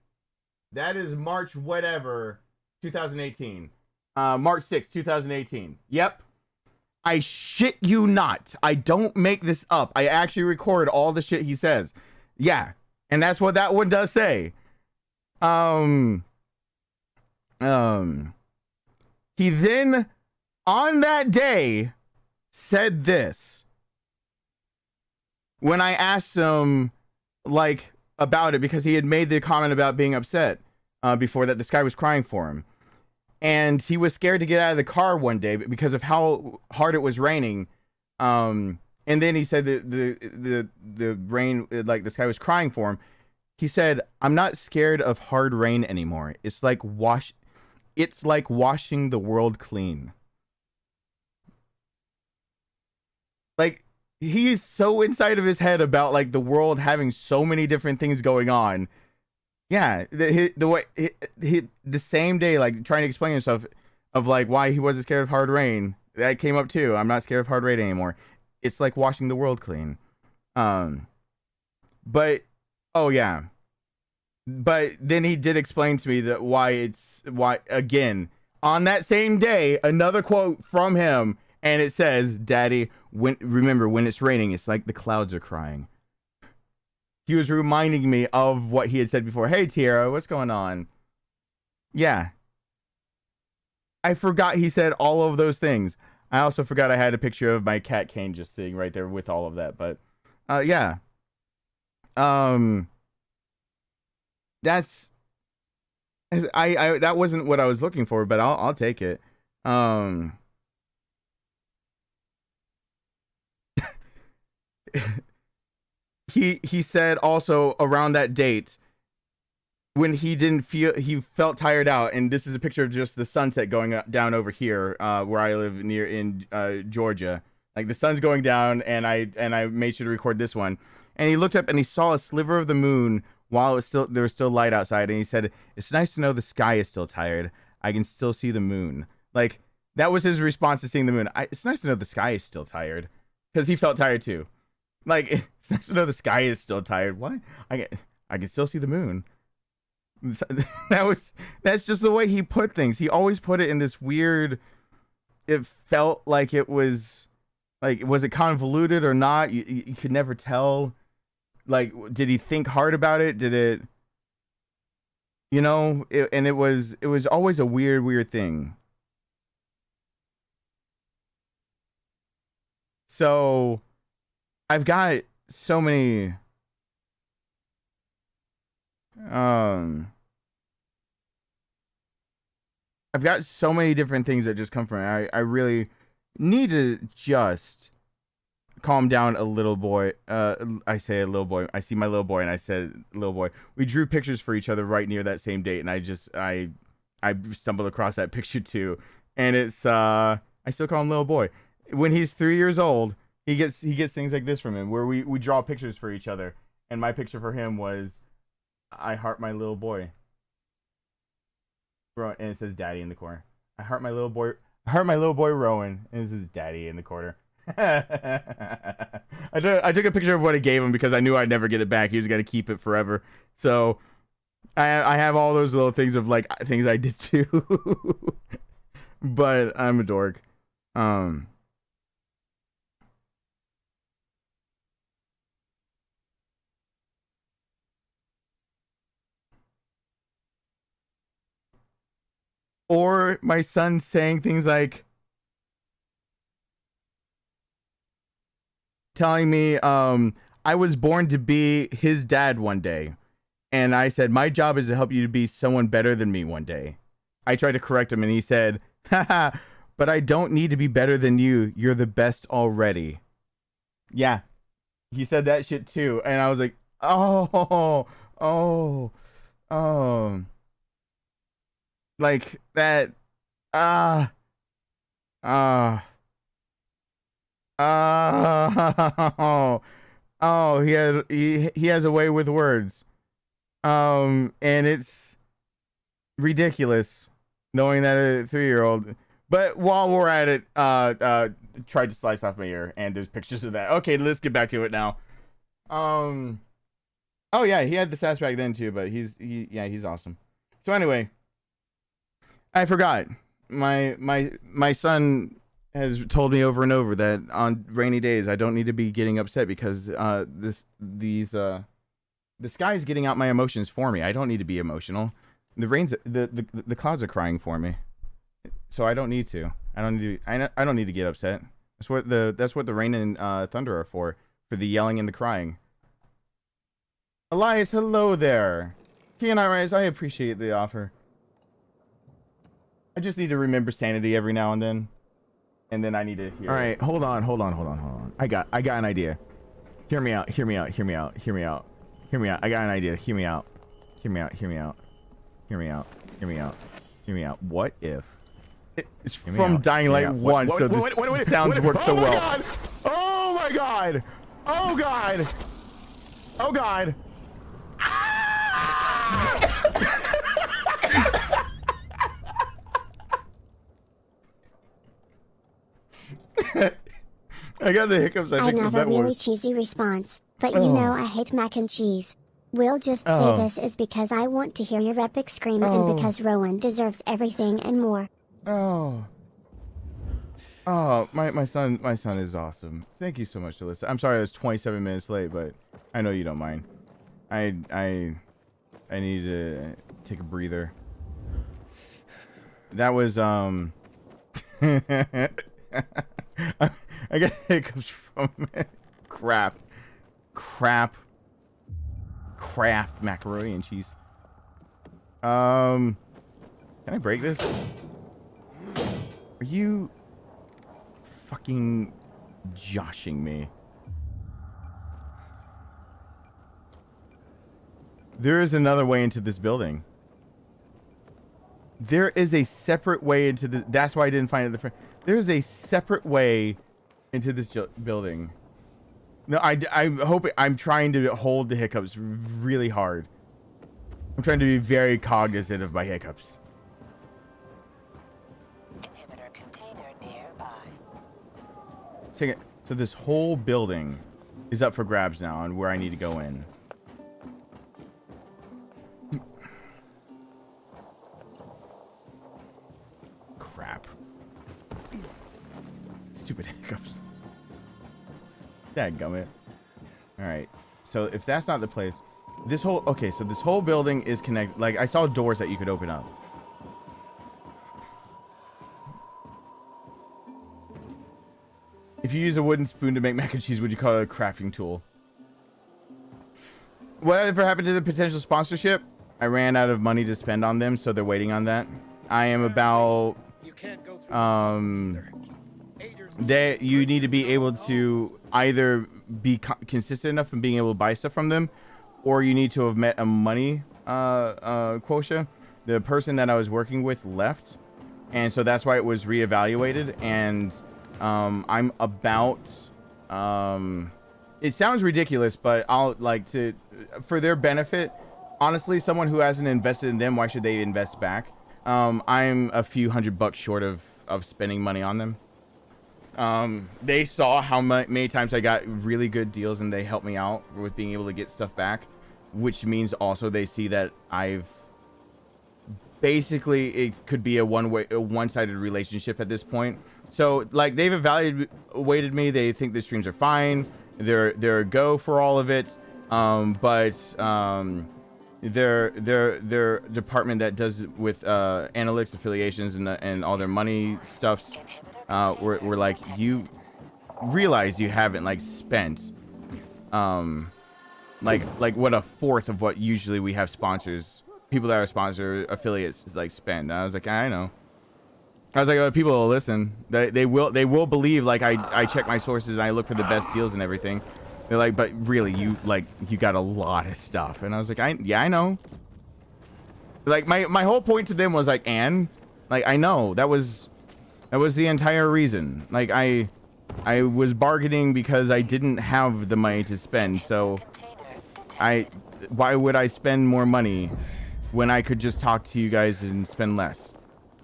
That is March whatever, 2018. March 6, 2018. Yep. I shit you not. I don't make this up. I actually record all the shit he says. Yeah. And that's what that one does say. He then, on that day, said this when I asked him like about it, because he had made the comment about being upset before that this guy was crying for him, and he was scared to get out of the car one day because of how hard it was raining. And then he said that the rain, like this guy was crying for him. He said, "I'm not scared of hard rain anymore. It's like washing the world clean." Like, he's so inside of his head about like the world having so many different things going on. Yeah, the same day, like trying to explain himself of like why he wasn't scared of hard rain. That came up too. I'm not scared of hard rain anymore. It's like washing the world clean. But oh yeah. But then he did explain to me that why again on that same day, another quote from him, and it says, "Daddy, remember when it's raining, it's like the clouds are crying." He was reminding me of what he had said before. "Hey, Tiara, what's going on?" Yeah. I forgot he said all of those things. I also forgot I had a picture of my cat Kane just sitting right there with all of that. But, yeah. That's... that wasn't what I was looking for, but I'll take it. He said also around that date when he felt tired out, and this is a picture of just the sunset going down over here where I live near in Georgia. Like the sun's going down, and I made sure to record this one. And he looked up and he saw a sliver of the moon while there was still light outside, and he said, "It's nice to know the sky is still tired. I can still see the moon." Like that was his response to seeing the moon. It's nice to know the sky is still tired, because he felt tired too. Like, it's nice to know the sky is still tired. What? I can still see the moon. That's just the way he put things. He always put it in this weird, it felt like it was, like, was it convoluted or not? You could never tell. Like, did he think hard about it? Did it, you know, and it was always a weird thing. So I've got so many I've got so many different things that just come from it. I really need to just calm down a little boy. I say a little boy. I see my little boy and I said little boy. We drew pictures for each other right near that same date, and I stumbled across that picture too. And it's I still call him little boy. When he's 3 years old, he gets things like this from him, where we draw pictures for each other, and my picture for him was, "I heart my little boy," and it says "Daddy" in the corner. I heart my little boy Rowan, and it says "Daddy" in the corner. I took a picture of what I gave him because I knew I'd never get it back. He was gonna keep it forever. So I have all those little things of like things I did too. But I'm a dork. Or my son saying things like, telling me, I was born to be his dad one day. And I said, "My job is to help you to be someone better than me one day." I tried to correct him, and he said, "Haha, but I don't need to be better than you. You're the best already." Yeah, he said that shit too. And I was like, oh. Like that, he has a way with words, and it's ridiculous knowing that a 3-year-old. But while we're at it, tried to slice off my ear, and there's pictures of that. Okay, let's get back to it now. Oh yeah, he had the sass back then too, but he's awesome. So anyway, I forgot. My son has told me over and over that on rainy days I don't need to be getting upset because the sky's getting out my emotions for me. I don't need to be emotional. The clouds are crying for me, so I don't need to. I don't need to get upset. That's what the rain and thunder are for the yelling and the crying. Elias, hello there. Can't Rise, I appreciate the offer. I just need to remember sanity every now and then I need to hear. All right, hold on. I got an idea. Hear me out. I got an idea. Hear me out. What if it's from Dying Light 1, so the sounds work so well. Oh my god! Oh god! Oh god! I got the hiccups. I think Another really cheesy response, but you know I hate mac and cheese. We'll just say this is because I want to hear your epic scream and because Rowan deserves everything and more. My son is awesome. Thank you so much, Alyssa. I'm sorry I was 27 minutes late, but I know you don't mind. I need to take a breather. That was I got hiccups from crap macaroni and cheese. Can I break this? Are you fucking joshing me? There is another way into this building. There is a separate way into this. That's why I didn't find it. There's a separate way into this building. No, I hope I'm trying to hold the hiccups really hard. I'm trying to be very cognizant of my hiccups. Inhibitor container nearby. Take it. So this whole building is up for grabs now on where I need to go in. Crap. Stupid hiccups. Dadgummit. Alright. So if that's not the place, this whole so this whole building is connected. Like I saw doors that you could open up. If you use a wooden spoon to make mac and cheese, would you call it a crafting tool? Whatever happened to the potential sponsorship? I ran out of money to spend on them, so they're waiting on that. I am about you need to be able to either be consistent enough in being able to buy stuff from them, or you need to have met a money quota. The person that I was working with left, and so that's why it was reevaluated. And I'm about it sounds ridiculous, but I'll like to, for their benefit, honestly, someone who hasn't invested in them, why should they invest back? I'm a few $100 short of spending money on them. They saw how many times I got really good deals, and they helped me out with being able to get stuff back, which means also they see that I've basically, it could be a one-sided relationship at this point. So like they've evaluated me. They think the streams are fine. They're a go for all of it. But their department that does with analytics, affiliations, and all their money stuffs, we're like, you realize you haven't like spent like what a fourth of what usually we have sponsors, people that are sponsor affiliates like spend. And I was like, I know. I was like, people will listen. They will believe, like I check my sources and I look for the best deals and everything. They're like, but really, you got a lot of stuff. And I was like, yeah, I know. Like my whole point to them was like, like I know that was the entire reason. Like I was bargaining because I didn't have the money to spend. So why would I spend more money when I could just talk to you guys and spend less?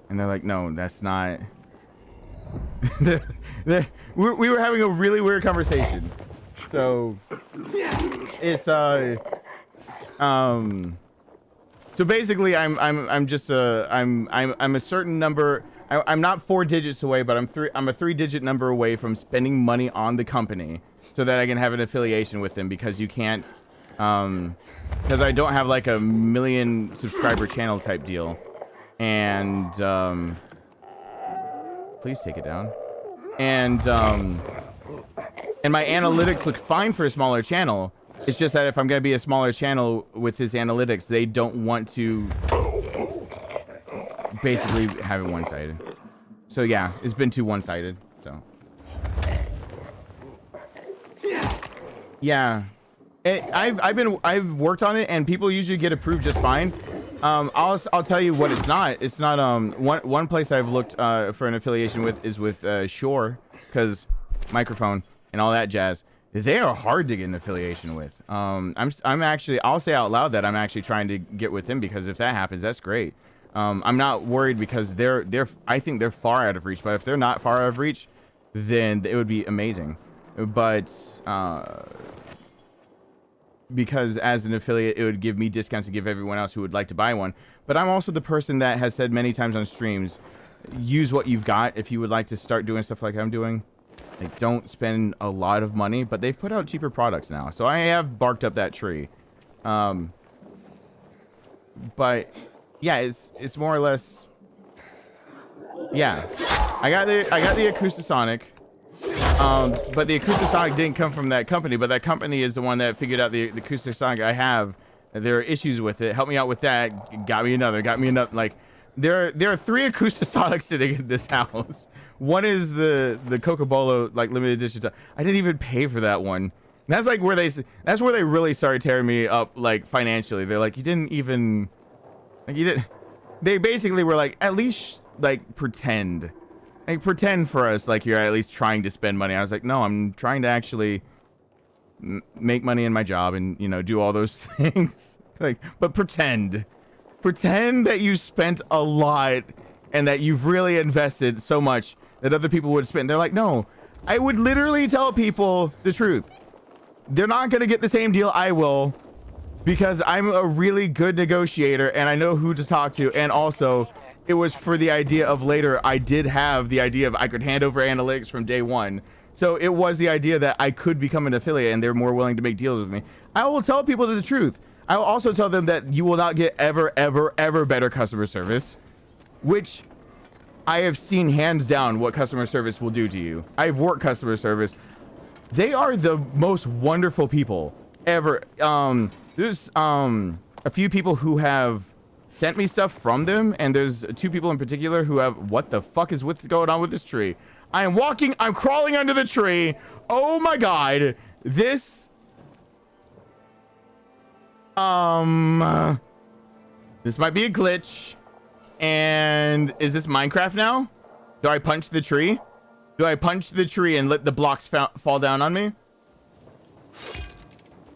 And they're like, no, that's not. we were having a really weird conversation. So it's so basically I'm a certain number. I'm not 4 digits away, but I'm a 3-digit number away from spending money on the company so that I can have an affiliation with them, because you can't because I don't have like a 1 million subscriber channel type deal. And please take it down. and my analytics look fine for a smaller channel. It's just that if I'm gonna be a smaller channel with this analytics, they don't want to basically have it one-sided. So yeah, it's been too one-sided. So yeah, I've worked on it, and people usually get approved just fine. I'll tell you what it's not. It's not one place I've looked for an affiliation with is with Shure, because microphone and all that jazz. They are hard to get an affiliation with. I'm actually, I'll say out loud that I'm actually trying to get with them, because if that happens, that's great. I'm not worried because I think they're far out of reach, but if they're not far out of reach, then it would be amazing. But because as an affiliate, it would give me discounts to give everyone else who would like to buy one. But I'm also the person that has said many times on streams, use what you've got if you would like to start doing stuff like I'm doing. Like, don't spend a lot of money, but they've put out cheaper products now. So I have barked up that tree. But yeah, it's more or less, yeah. I got the Acoustasonic. But the Acoustasonic didn't come from that company, but that company is the one that figured out the Acoustasonic I have. There are issues with it. Helped me out with that. Got me another. Like, there are 3 Acoustasonics sitting in this house. One is the Coca-Cola like limited edition. I didn't even pay for that one. And that's like where that's where they really started tearing me up, like, financially. They're like, you didn't even, like, you didn't. They basically were like, at least like pretend for us like you're at least trying to spend money. I was like, no, I'm trying to actually make money in my job and, you know, do all those things. Like, but pretend that you spent a lot and that you've really invested so much that other people would spend. They're like, no, I would literally tell people the truth. They're not going to get the same deal I will, because I'm a really good negotiator and I know who to talk to. And also, it was for the idea of later, I did have the idea of I could hand over analytics from day one. So it was the idea that I could become an affiliate and they're more willing to make deals with me. I will tell people the truth. I will also tell them that you will not get ever better customer service, which I have seen hands down what customer service will do to you. I've worked customer service. They are the most wonderful people ever. There's a few people who have sent me stuff from them, and there's 2 people in particular who have, what the fuck is what's going on with this tree? I'm crawling under the tree. Oh my god. This might be a glitch. And is this Minecraft now? Do I punch the tree? Do I punch the tree and let the blocks fall down on me?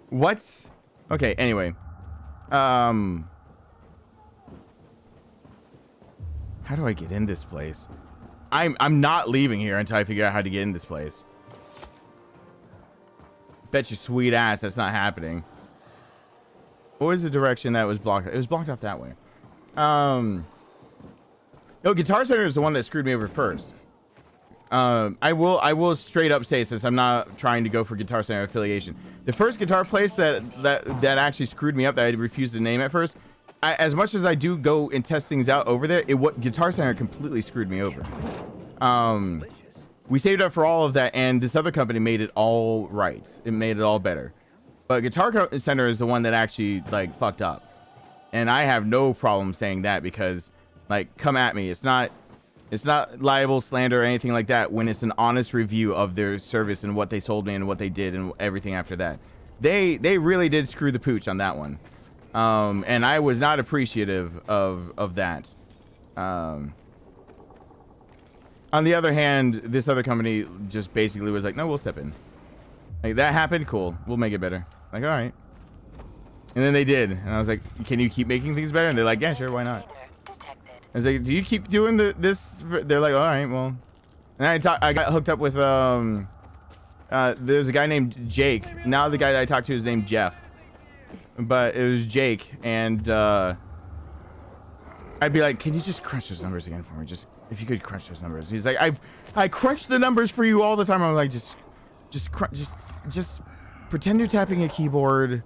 What? Okay, anyway. How do I get in this place? I'm not leaving here until I figure out how to get in this place. Bet your sweet ass that's not happening. What was the direction that was blocked? It was blocked off that way. No, Guitar Center is the one that screwed me over first. I will straight up say, since I'm not trying to go for Guitar Center affiliation, the first guitar place that actually screwed me up, that I refused to name at first, as much as I do go and test things out over there, Guitar Center completely screwed me over. We saved up for all of that, and this other company made it all right. It made it all better. But Guitar Center is the one that actually, like, fucked up. And I have no problem saying that, because, like, come at me. It's not libel, slander, or anything like that when it's an honest review of their service and what they sold me and what they did and everything after that. They really did screw the pooch on that one. And I was not appreciative of that. On the other hand, this other company just basically was like, no, we'll step in. Like, that happened, cool, we'll make it better. Like, all right. And then they did, and I was like, can you keep making things better? And they're like, yeah, sure, why not? I was like, do you keep doing this? They're like, all right, well. And I got hooked up with there's a guy named Jake. Now the guy that I talked to is named Jeff, but it was Jake. And I'd be like, can you just crunch those numbers again for me? Just, if you could crunch those numbers. He's like, I crunch the numbers for you all the time. I'm like, just pretend you're tapping a keyboard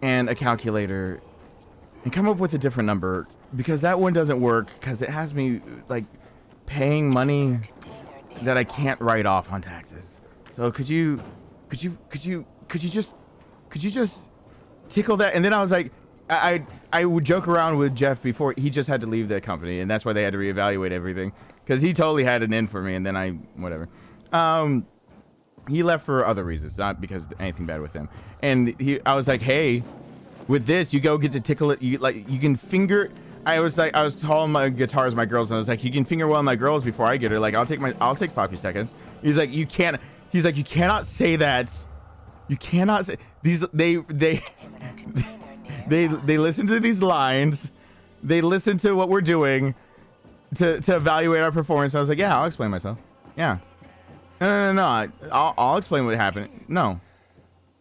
and a calculator and come up with a different number, because that one doesn't work, because it has me, like, paying money that I can't write off on taxes. So could you just tickle that? And then I was like, I would joke around with Jeff before he just had to leave the company, and that's why they had to reevaluate everything, because he totally had an in for me, and then whatever. He left for other reasons, not because anything bad with him. And I was like, hey, with this, you get to tickle it. You can finger. I was calling my guitars my girls, and I was like, you can finger one of my girls before I get her. Like, I'll take sloppy seconds. He's like, you can't. He's like, you cannot say that. You cannot say these. They listen to these lines. They listen to what we're doing to evaluate our performance. I was like, yeah, I'll explain myself. Yeah. No. I'll explain what happened. No.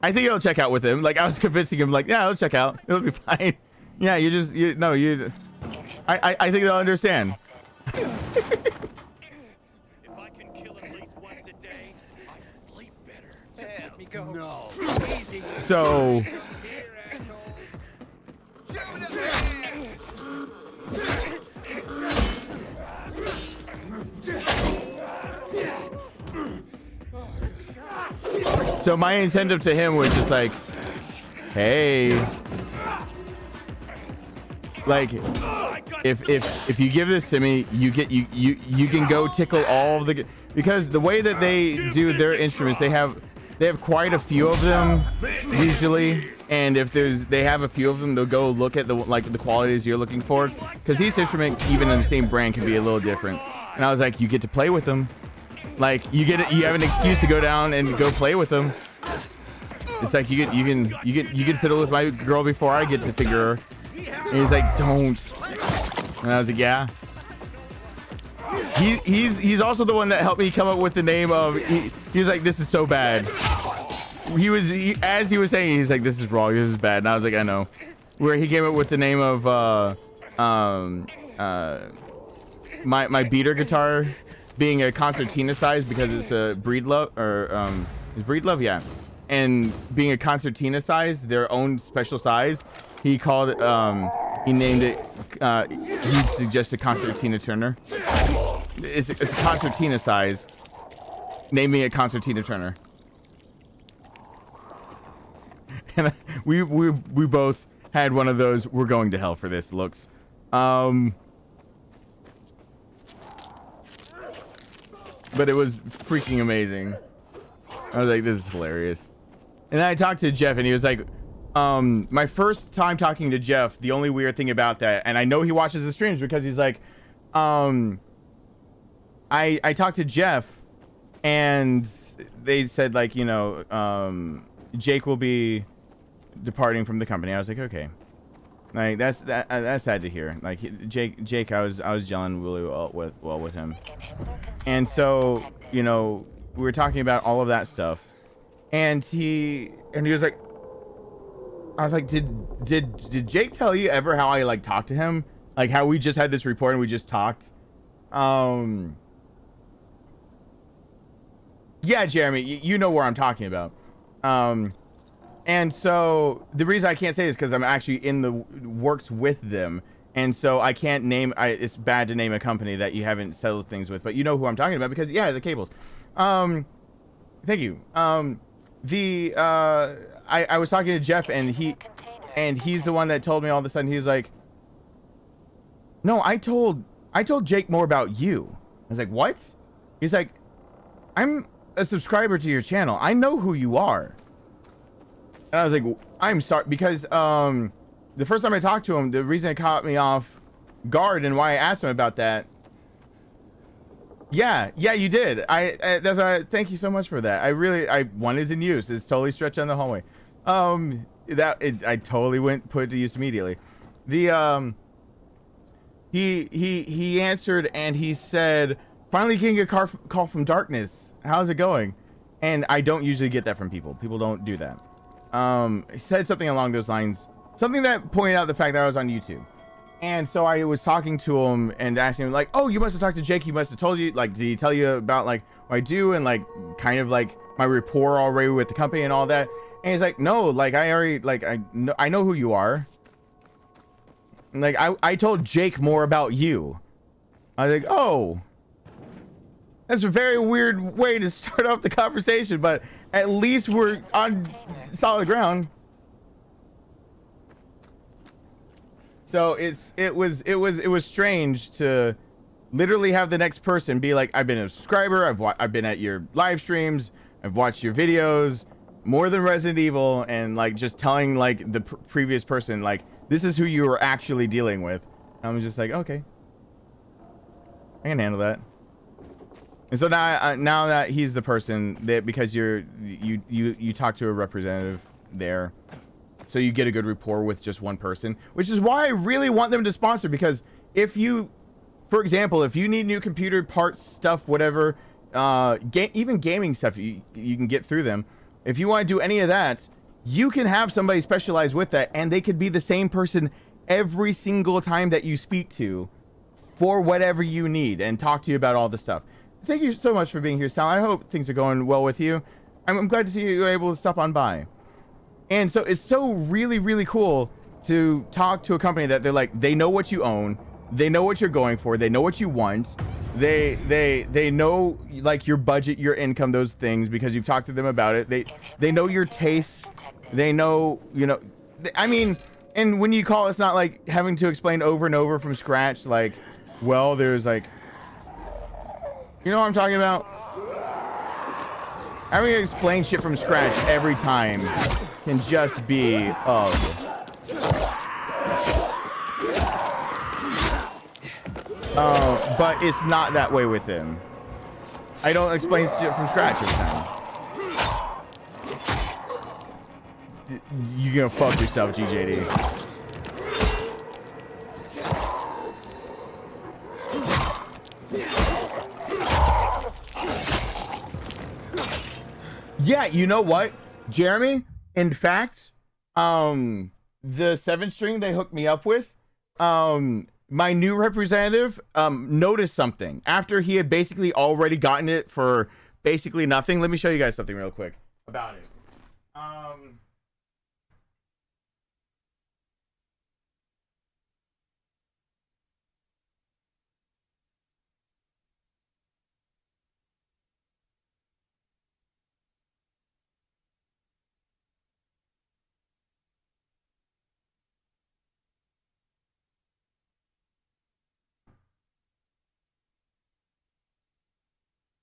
I think it'll check out with him. Like, I was convincing him, like, yeah, it'll check out. It'll be fine. Yeah, I think they'll understand. If I can kill at least once a day, I sleep better. Just let me go. No. Easy. So. So my incentive to him was just like, hey, like, if you give this to me, you can go tickle all the, because the way that they do their instruments, they have quite a few of them usually, and if they have a few of them, they'll go look at the qualities you're looking for, because each instrument, even in the same brand, can be a little different. And I was like, you get to play with them. Like, you have an excuse to go down and go play with them. It's like you can fiddle with my girl before I get to figure her. And he's like, don't. And I was like, yeah. He's also the one that helped me come up with the name of. He was like, this is so bad. As he was saying, he's like, this is wrong. This is bad. And I was like, I know. Where he came up with the name of my beater guitar being a concertina size because it's a breedlove, or is breedlove, yeah, and being a concertina size, their own special size, he called it, he named it, he suggested concertina Turner. It's a concertina size, naming it concertina Turner. And we both had one of those we're going to hell for this looks. But it was freaking amazing. I was like, this is hilarious. And then I talked to Jeff, and he was like, my first time talking to Jeff, the only weird thing about that, and I know he watches the streams because he's like, I talked to Jeff, and they said, like, you know, Jake will be departing from the company. I was like, okay. Like, that's sad to hear. Like, Jake, I was gelling really well with him. And so, you know, we were talking about all of that stuff, and he was like, I was like, did Jake tell you ever how I like talked to him, like how we just had this report and we just talked? Yeah, Jeremy, you know where I'm talking about. And so the reason I can't say this is because I'm actually in the works with them. And so I can't name, it's bad to name a company that you haven't settled things with, but you know who I'm talking about because, yeah, the cables. Thank you. I was talking to Jeff, and he's the one that told me all of a sudden, he's like, no, I told Jake more about you. I was like, what? He's like, I'm a subscriber to your channel. I know who you are. And I was like, I'm sorry, because the first time I talked to him, the reason it caught me off guard and why I asked him about that. Yeah, you did. Thank you so much for that. One is in use. It's totally stretched down the hallway. I totally put it to use immediately. He answered and he said, finally getting a call from Darkness. How's it going? And I don't usually get that from people. People don't do that. He said something along those lines, something that pointed out the fact that I was on YouTube. And so I was talking to him and asking him, like, oh, you must have talked to Jake. He must have told you, like, did he tell you about, like, what I do and, like, kind of, like, my rapport already with the company and all that? And he's like, no, like, I already, like, I know who you are. And, like, I told Jake more about you. I was like, oh. That's a very weird way to start off the conversation, but at least we're on solid ground. So it was strange to literally have the next person be like, I've been a subscriber, I've been at your live streams, I've watched your videos more than Resident Evil, and like just telling like the previous person like this is who you were actually dealing with. I was just like, okay, I can handle that. And so now that he's the person that, because you talk to a representative there, so you get a good rapport with just one person, which is why I really want them to sponsor. Because if you, for example, if you need new computer parts, stuff, whatever, even gaming stuff, you can get through them. If you want to do any of that, you can have somebody specialized with that, and they could be the same person every single time that you speak to for whatever you need and talk to you about all the stuff. Thank you so much for being here, Sal. I hope things are going well with you. I'm glad to see you able to stop on by. And so it's so really, really cool to talk to a company that they're like, they know what you own, they know what you're going for, they know what you want, they know like your budget, your income, those things, because you've talked to them about it. They know your tastes, they know, you know, I mean, and when you call, it's not like having to explain over and over from scratch, like, well, there's like, you know what I'm talking about? Having to explain shit from scratch every time can just be ugh. But it's not that way with him. I don't explain shit from scratch every time. You're gonna fuck yourself, GJD. Yeah, you know what, Jeremy? In fact, the 7-string they hooked me up with, my new representative noticed something after he had basically already gotten it for basically nothing. Let me show you guys something real quick about it.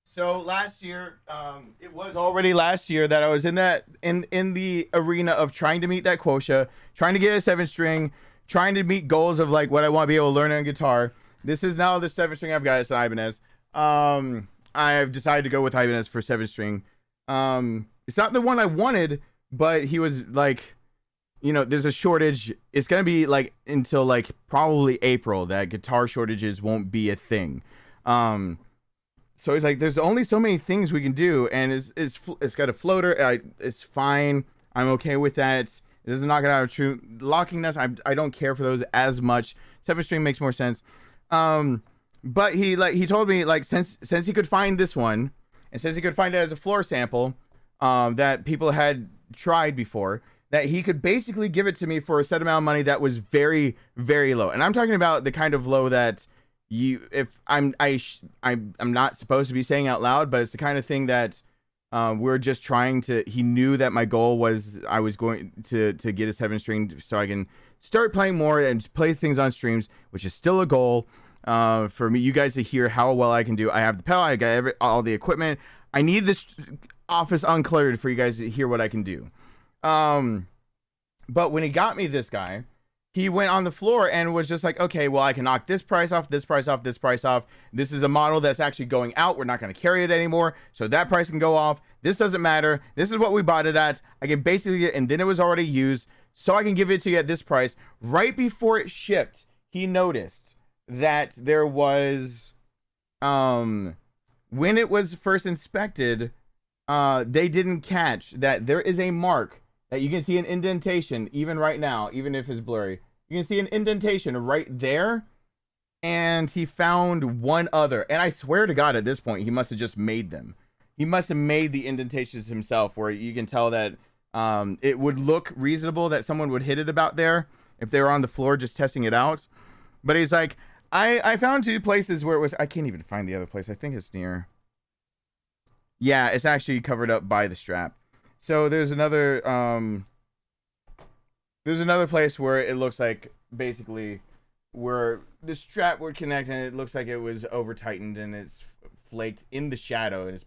So last year, it was already last year that I was in the arena of trying to meet that quota, trying to get a 7-string, trying to meet goals of like what I want to be able to learn on guitar. This is now the 7-string I've got. It's an Ibanez. I've decided to go with Ibanez for 7-string. It's not the one I wanted, but he was like, you know, there's a shortage. It's gonna be like until like probably April that guitar shortages won't be a thing. So it's like, there's only so many things we can do, and it's got a floater. It's fine. I'm okay with that. It doesn't knock it out of true locking nuts. I don't care for those as much. 7-string makes more sense. But he told me like since he could find this one, and since he could find it as a floor sample, that people had tried before, that he could basically give it to me for a set amount of money that was very, very low. And I'm talking about the kind of low that I'm not supposed to be saying out loud, but it's the kind of thing that we're just trying to. He knew that my goal was I was going to get a 7-string so I can start playing more and play things on streams, which is still a goal for me. You guys to hear how well I can do. I have the pedal. I got all the equipment. I need this office uncluttered for you guys to hear what I can do. But when he got me this guy, he went on the floor and was just like, okay, well, I can knock this price off, this price off, this price off. This is a model that's actually going out. We're not going to carry it anymore. So that price can go off. This doesn't matter. This is what we bought it at. I can basically get, and then it was already used. So I can give it to you at this price. Right before it shipped, he noticed that there was, when it was first inspected, they didn't catch that there is a mark that you can see an indentation even right now, even if it's blurry. You can see an indentation right there, and he found one other. And I swear to God, at this point, he must have just made them. He must have made the indentations himself, where you can tell that it would look reasonable that someone would hit it about there if they were on the floor just testing it out. But he's like, I found 2 places where it was. I can't even find the other place. I think it's near. Yeah, it's actually covered up by the strap. So there's another place where it looks like basically where the strap would connect and it looks like it was over tightened and it's flaked in the shadow and it's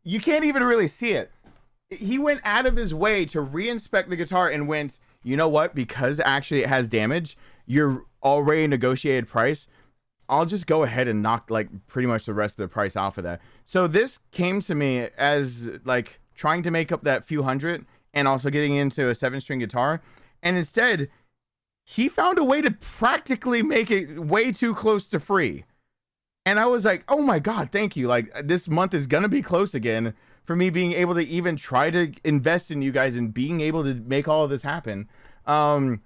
you can't even really see it. He went out of his way to re-inspect the guitar and went, you know what, because actually it has damage, your already negotiated price, I'll just go ahead and knock like pretty much the rest of the price off of that. So this came to me as like trying to make up that few hundred and also getting into a 7-string guitar. And instead, he found a way to practically make it way too close to free. And I was like, oh my God, thank you. Like this month is going to be close again for me being able to even try to invest in you guys and being able to make all of this happen. And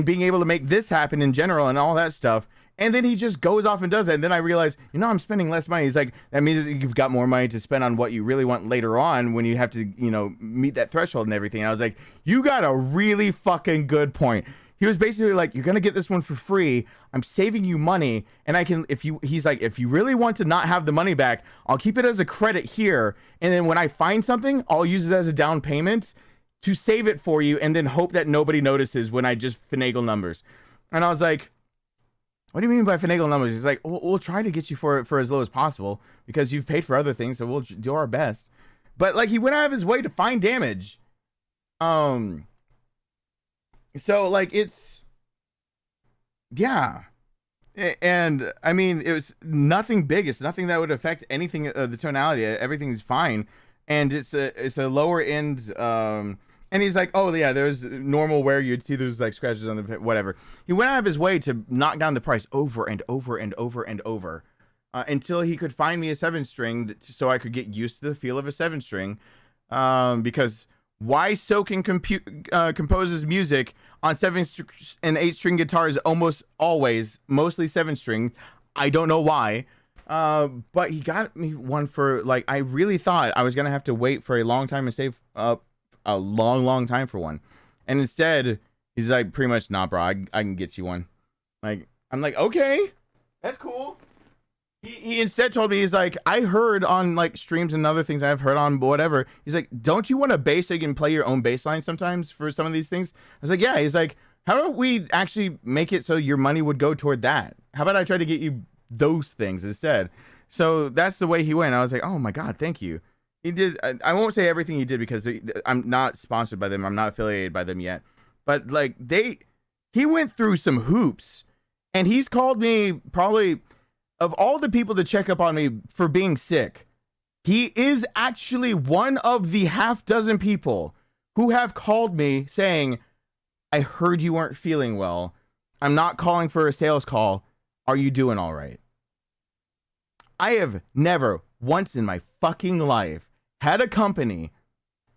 being able to make this happen in general and all that stuff. And then he just goes off and does it. And then I realized, you know, I'm spending less money. He's like, that means that you've got more money to spend on what you really want later on when you have to, you know, meet that threshold and everything. And I was like, you got a really fucking good point. He was basically like, you're going to get this one for free. I'm saving you money. And I can, he's like, if you really want to not have the money back, I'll keep it as a credit here. And then when I find something, I'll use it as a down payment to save it for you. And then hope that nobody notices when I just finagle numbers. And I was like, what do you mean by finagle numbers? He's like, we'll try to get you for as low as possible because you've paid for other things, so we'll do our best. But like he went out of his way to find damage. So like it's, yeah. And I mean, it was nothing big. It's nothing that would affect anything, the tonality. Everything's fine. And it's a lower end, and he's like, oh, yeah, there's normal wear. You'd see there's like scratches on the whatever. He went out of his way to knock down the price over and over and over and over until he could find me a 7-string so I could get used to the feel of a 7-string. Because why Soken composes music on 7 and 8-string guitars almost always, mostly 7-string. I don't know why. But he got me one for like, I really thought I was going to have to wait for a long time and save up a long time for one. And instead he's like pretty much, nah bro, I can get you one. Like I'm like, okay, that's cool. He instead told me, he's like, I heard on like streams and other things I've heard on whatever, he's like, don't you want a bass so you can play your own bass line sometimes for some of these things? I was like, yeah. He's like, how about we actually make it so your money would go toward that? How about I try to get you those things instead? So that's the way he went. I was like, oh my God, thank you. He did. I won't say everything he did because I'm not sponsored by them. I'm not affiliated by them yet. But like he went through some hoops, and he's called me probably of all the people to check up on me for being sick. He is actually one of the half dozen people who have called me saying, I heard you weren't feeling well. I'm not calling for a sales call. Are you doing all right? I have never once in my fucking life had a company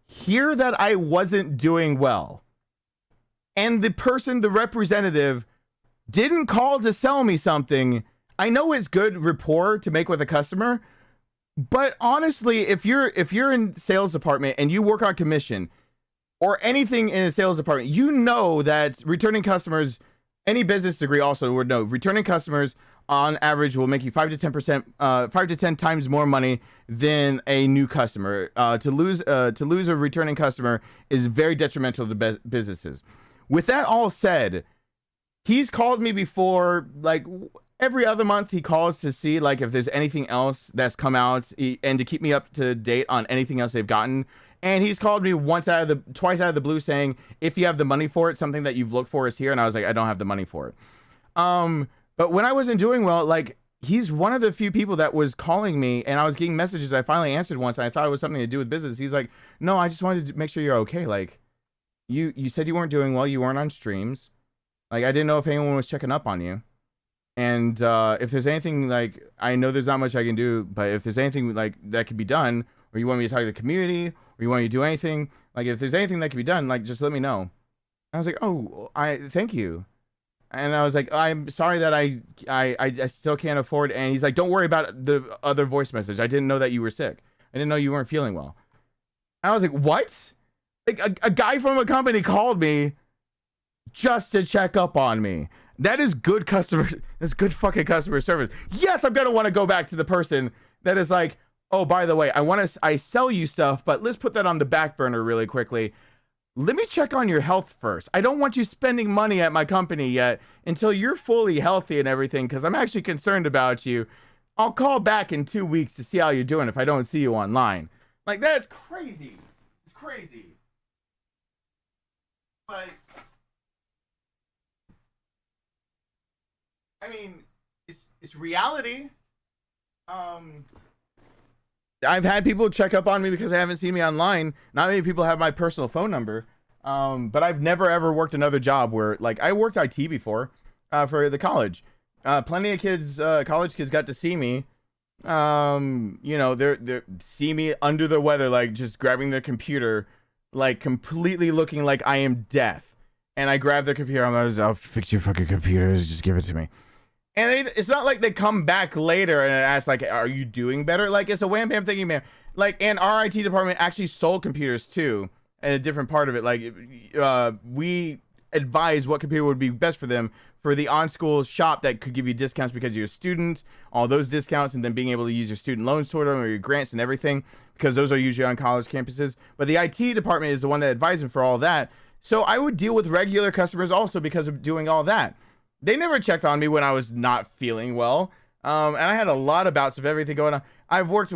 hear that I wasn't doing well, and the representative didn't call to sell me something. I know it's good rapport to make with a customer, but honestly, if you're in sales department and you work on commission or anything in a sales department, you know that returning customers, any business degree also would know, returning customers on average will make you 5 to 10%, 5 to 10 times more money than a new customer. To lose a returning customer is very detrimental to businesses. With that all said, he's called me before, like every other month he calls to see like if there's anything else that's come out and to keep me up to date on anything else they've gotten. And he's called me twice out of the blue saying, if you have the money for it, something that you've looked for is here. And I was like, I don't have the money for it. But when I wasn't doing well, like he's one of the few people that was calling me, and I was getting messages. I finally answered once. And I thought it was something to do with business. He's like, no, I just wanted to make sure you're okay. Like you said you weren't doing well. You weren't on streams. Like I didn't know if anyone was checking up on you. And if there's anything, like, I know there's not much I can do, but if there's anything like that could be done, or you want me to talk to the community, or you want me to do anything, like if there's anything that could be done, like just let me know. I was like, oh, thank you. And I was like, I'm sorry that I still can't afford. And he's like, don't worry about the other voice message. I didn't know that you were sick. I didn't know you weren't feeling well. And I was like, what? Like a guy from a company called me just to check up on me. That is good customer. That's good fucking customer service. Yes, I'm going to want to go back to the person that is like, Oh, by the way, I sell you stuff, but let's put that on the back burner really quickly. Let me check on your health first. I don't want you spending money at my company yet until you're fully healthy and everything, because I'm actually concerned about you. I'll call back in 2 weeks to see how you're doing if I don't see you online. Like, that's crazy. It's crazy. But, I mean, it's reality. I've had people check up on me because they haven't seen me online. Not many people have my personal phone number. But I've never ever worked another job where, like, I worked IT before, for the college. Plenty of kids, college kids got to see me. You know, they're see me under the weather, like just grabbing their computer, like completely looking like I am death. And I grab their computer. I'm like, I'll fix your fucking computers. Just give it to me. And it's not like they come back later and ask, like, are you doing better? Like, it's a wham bam thingy, man. Like, and our IT department actually sold computers too, and a different part of it. Like, we advise what computer would be best for them for the on-school shop that could give you discounts because you're a student, all those discounts, and then being able to use your student loans toward them or your grants and everything, because those are usually on college campuses. But the IT department is the one that advises them for all that. So I would deal with regular customers also because of doing all that. They never checked on me when I was not feeling well. And I had a lot of bouts of everything going on. I've worked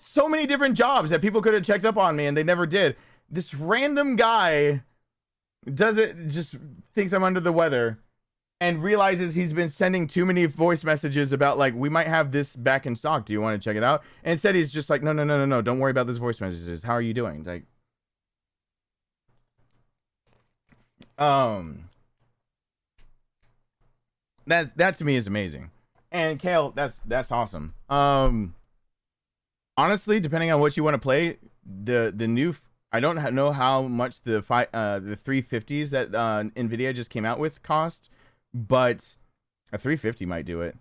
so many different jobs that people could have checked up on me and they never did. This random guy just thinks I'm under the weather and realizes he's been sending too many voice messages about, like, we might have this back in stock. Do you want to check it out? And instead he's just like, no. Don't worry about those voice messages. How are you doing? Like, that to me is amazing. And Kale, that's awesome. Honestly, depending on what you want to play, the new, I don't know how much the 350s that Nvidia just came out with cost, but a 350 might do it.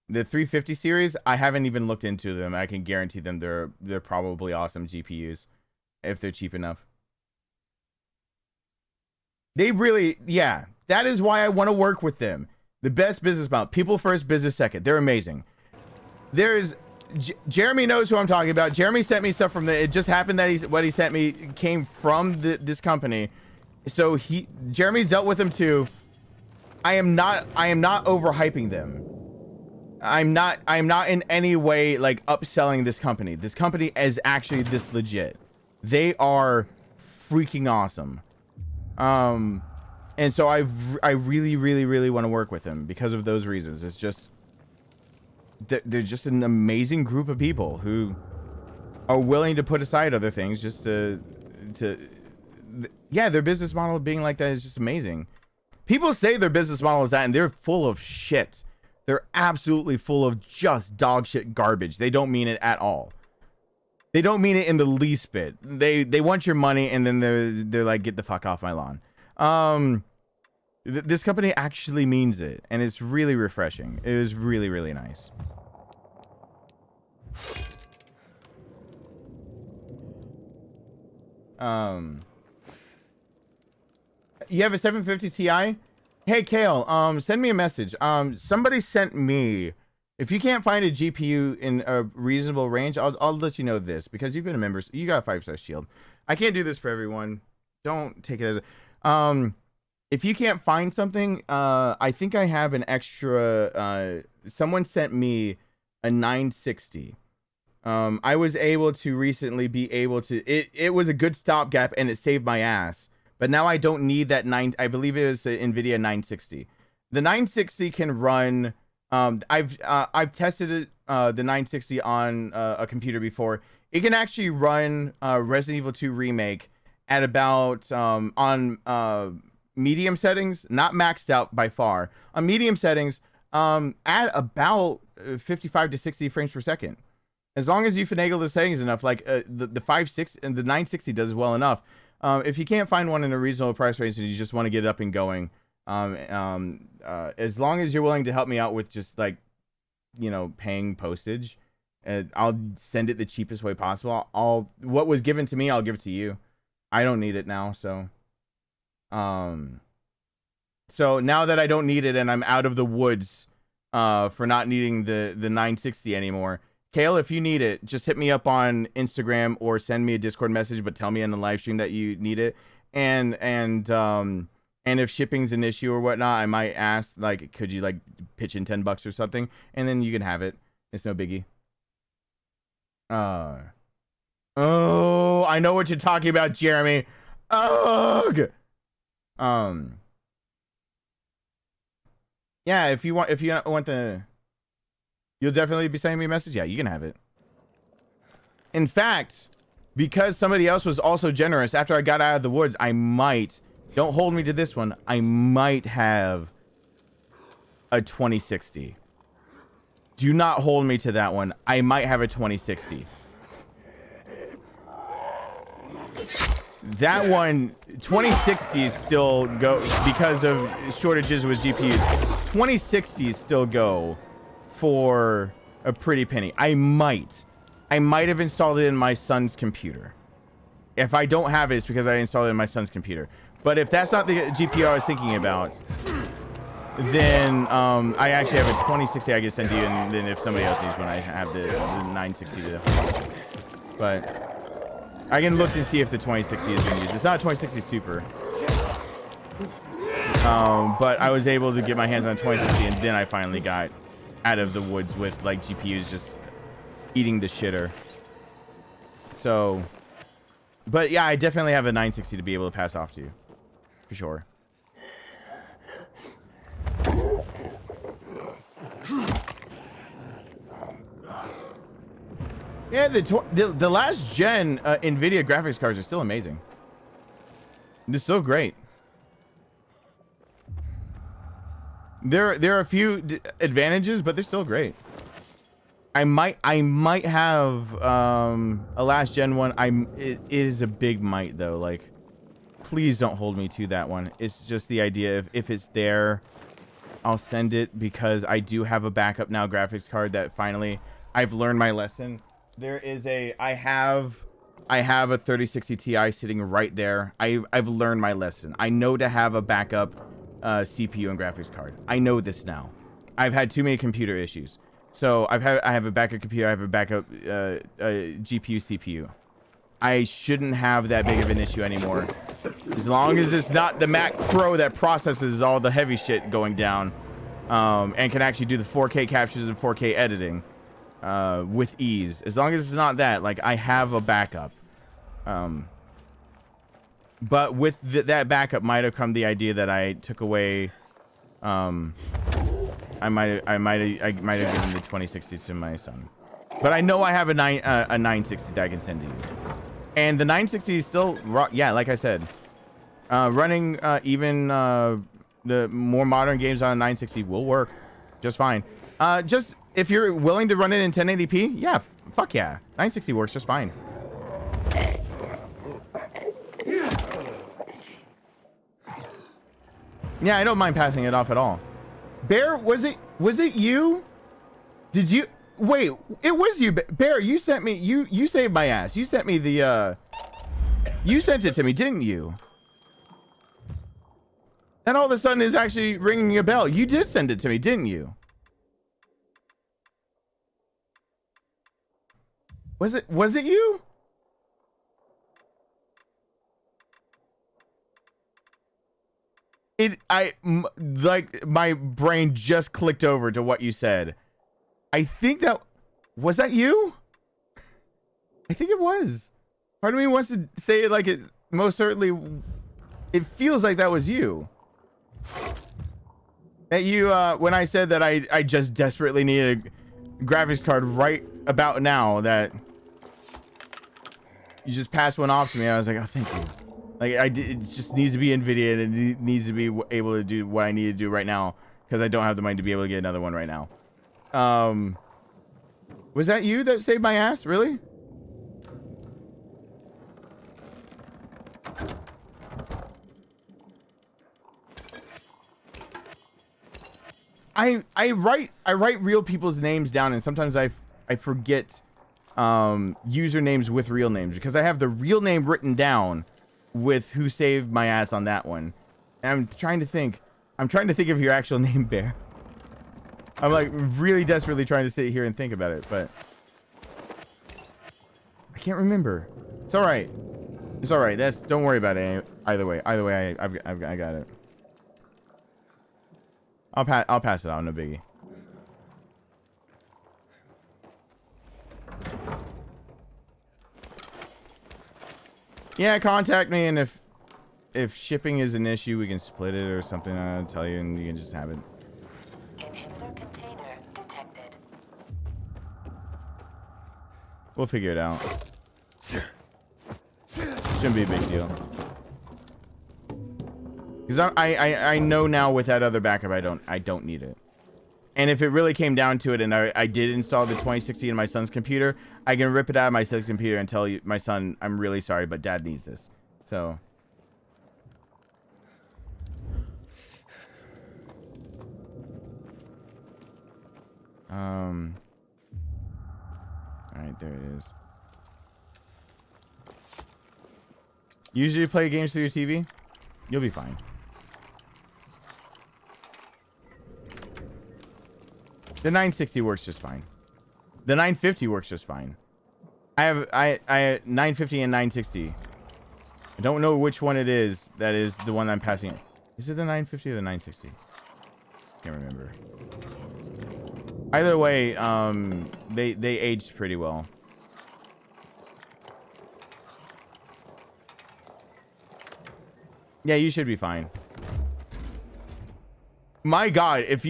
The 350 series, I haven't even looked into them. I can guarantee them they're probably awesome GPUs if they're cheap enough. They really, yeah, that is why I want to work with them. The best business model. People first, business second. They're amazing. There's Jeremy knows who I'm talking about. Jeremy sent me stuff from the. It just happened that what he sent me came from this company. So Jeremy's dealt with them too. I am not overhyping them. I'm not in any way like upselling this company. This company is actually this legit. They are freaking awesome. And so I really want to work with him because of those reasons. It's just they're just an amazing group of people who are willing to put aside other things just to yeah, their business model being like that is just amazing. People say their business model is that, and they're full of shit. They're absolutely full of just dog shit garbage. They don't mean it at all. They don't mean it in the least bit. They want your money, and then they're like, get the fuck off my lawn. This company actually means it, and it's really refreshing. It was really nice. You have a 750 Ti? Hey Kale, send me a message. Somebody sent me, if you can't find a GPU in a reasonable range, I'll let you know this, because you've been a member. You got a 5-star shield. I can't do this for everyone. Don't take it as a if you can't find something, I think I have an extra, someone sent me a 960. I was able to recently it was a good stopgap and it saved my ass. But now I don't need that I believe it was an NVIDIA 960. The 960 can run, I've tested it, the 960 on a computer before. It can actually run Resident Evil 2 Remake at about, on medium settings, not maxed out by far, on medium settings, at about 55 to 60 frames per second. As long as you finagle the settings enough, like the 5.6 and the 960 does well enough. If you can't find one in a reasonable price range and you just want to get it up and going, as long as you're willing to help me out with just like, you know, paying postage, I'll send it the cheapest way possible. What was given to me, I'll give it to you. I don't need it now, so now that I don't need it and I'm out of the woods for not needing the 960 anymore, Kale, if you need it, just hit me up on Instagram or send me a Discord message, but tell me in the live stream that you need it. And if shipping's an issue or whatnot, I might ask, like, could you like pitch in $10 or something, and then you can have it. It's no biggie. Oh, I know what you're talking about, Jeremy. Ugh. Yeah, if you want the, you'll definitely be sending me a message. Yeah, you can have it. In fact, because somebody else was also generous, after I got out of the woods, I might, don't hold me to this one, I might have a 2060. Do not hold me to that one. I might have a 2060. That one, 2060s still go, because of shortages with GPUs, 2060s still go for a pretty penny. I might have installed it in my son's computer. If I don't have it, it's because I installed it in my son's computer. But if that's not the GPU I was thinking about, then I actually have a 2060 I can send you, and then if somebody else needs one, I have the 960 to. But I can look and see if the 2060 is being used. It's not a 2060 Super. But I was able to get my hands on a 2060, and then I finally got out of the woods with like GPUs just eating the shitter. So, but yeah, I definitely have a 960 to be able to pass off to you, for sure. Yeah, the last gen NVIDIA graphics cards are still amazing. They're still great. There are a few advantages, but they're still great. I might have a last gen one. It is a big might though. Like, please don't hold me to that one. It's just the idea of if it's there, I'll send it, because I do have a backup now graphics card that finally I've learned my lesson. There is I have a 3060 Ti sitting right there. I've learned my lesson. I know to have a backup CPU and graphics card. I know this now. I've had too many computer issues. So I have a backup computer, I have a backup GPU, CPU. I shouldn't have that big of an issue anymore. As long as it's not the Mac Pro that processes all the heavy shit going down, and can actually do the 4K captures and 4K editing with ease. As long as it's not that, like, I have a backup. But with that backup might have come the idea that I took away, I might have given the 2060 to my son. But I know I have a 960 that I can send to you. And the 960 is still, yeah, like I said, running even the more modern games on a 960 will work just fine. Just if you're willing to run it in 1080p, yeah, fuck yeah, 960 works just fine. Yeah, I don't mind passing it off at all. Bear, was it you? Did you wait? It was you, Bear. You sent me. You saved my ass. You sent me the. You sent it to me, didn't you? And all of a sudden, it's actually ringing a bell. You did send it to me, didn't you? Was it you? Like, my brain just clicked over to what you said. I think was that you? I think it was. Part of me wants to say it like it most certainly. It feels like that was you. That you, when I said that I just desperately need a graphics card right about now, that you just passed one off to me. I was like, oh, thank you. Like, it just needs to be NVIDIA, and it needs to be able to do what I need to do right now, because I don't have the money to be able to get another one right now. Was that you that saved my ass? Really? I write real people's names down, and sometimes I forget usernames with real names, because I have the real name written down with who saved my ass on that one. And I'm trying to think of your actual name, Bear. I'm like really desperately trying to sit here and think about it, but I can't remember. It's all right. It's all right. Don't worry about it. Either way, I got it. I'll pass it out. No biggie. Yeah, contact me, and if shipping is an issue, we can split it or something. I'll tell you, and you can just have it. Inhibitor container detected. We'll figure it out. Shouldn't be a big deal. Because I know now with that other backup, I don't need it. And if it really came down to it, and I did install the 2060 in my son's computer, I can rip it out of my son's computer and tell my son, I'm really sorry, but Dad needs this. So. All right, there it is. Usually play games through your TV? You'll be fine. The 960 works just fine. The 950 works just fine. I have 950 and 960. I don't know which one it is that is the one I'm passing. Is it the 950 or the 960? Can't remember. Either way, they aged pretty well. Yeah, you should be fine. My God, if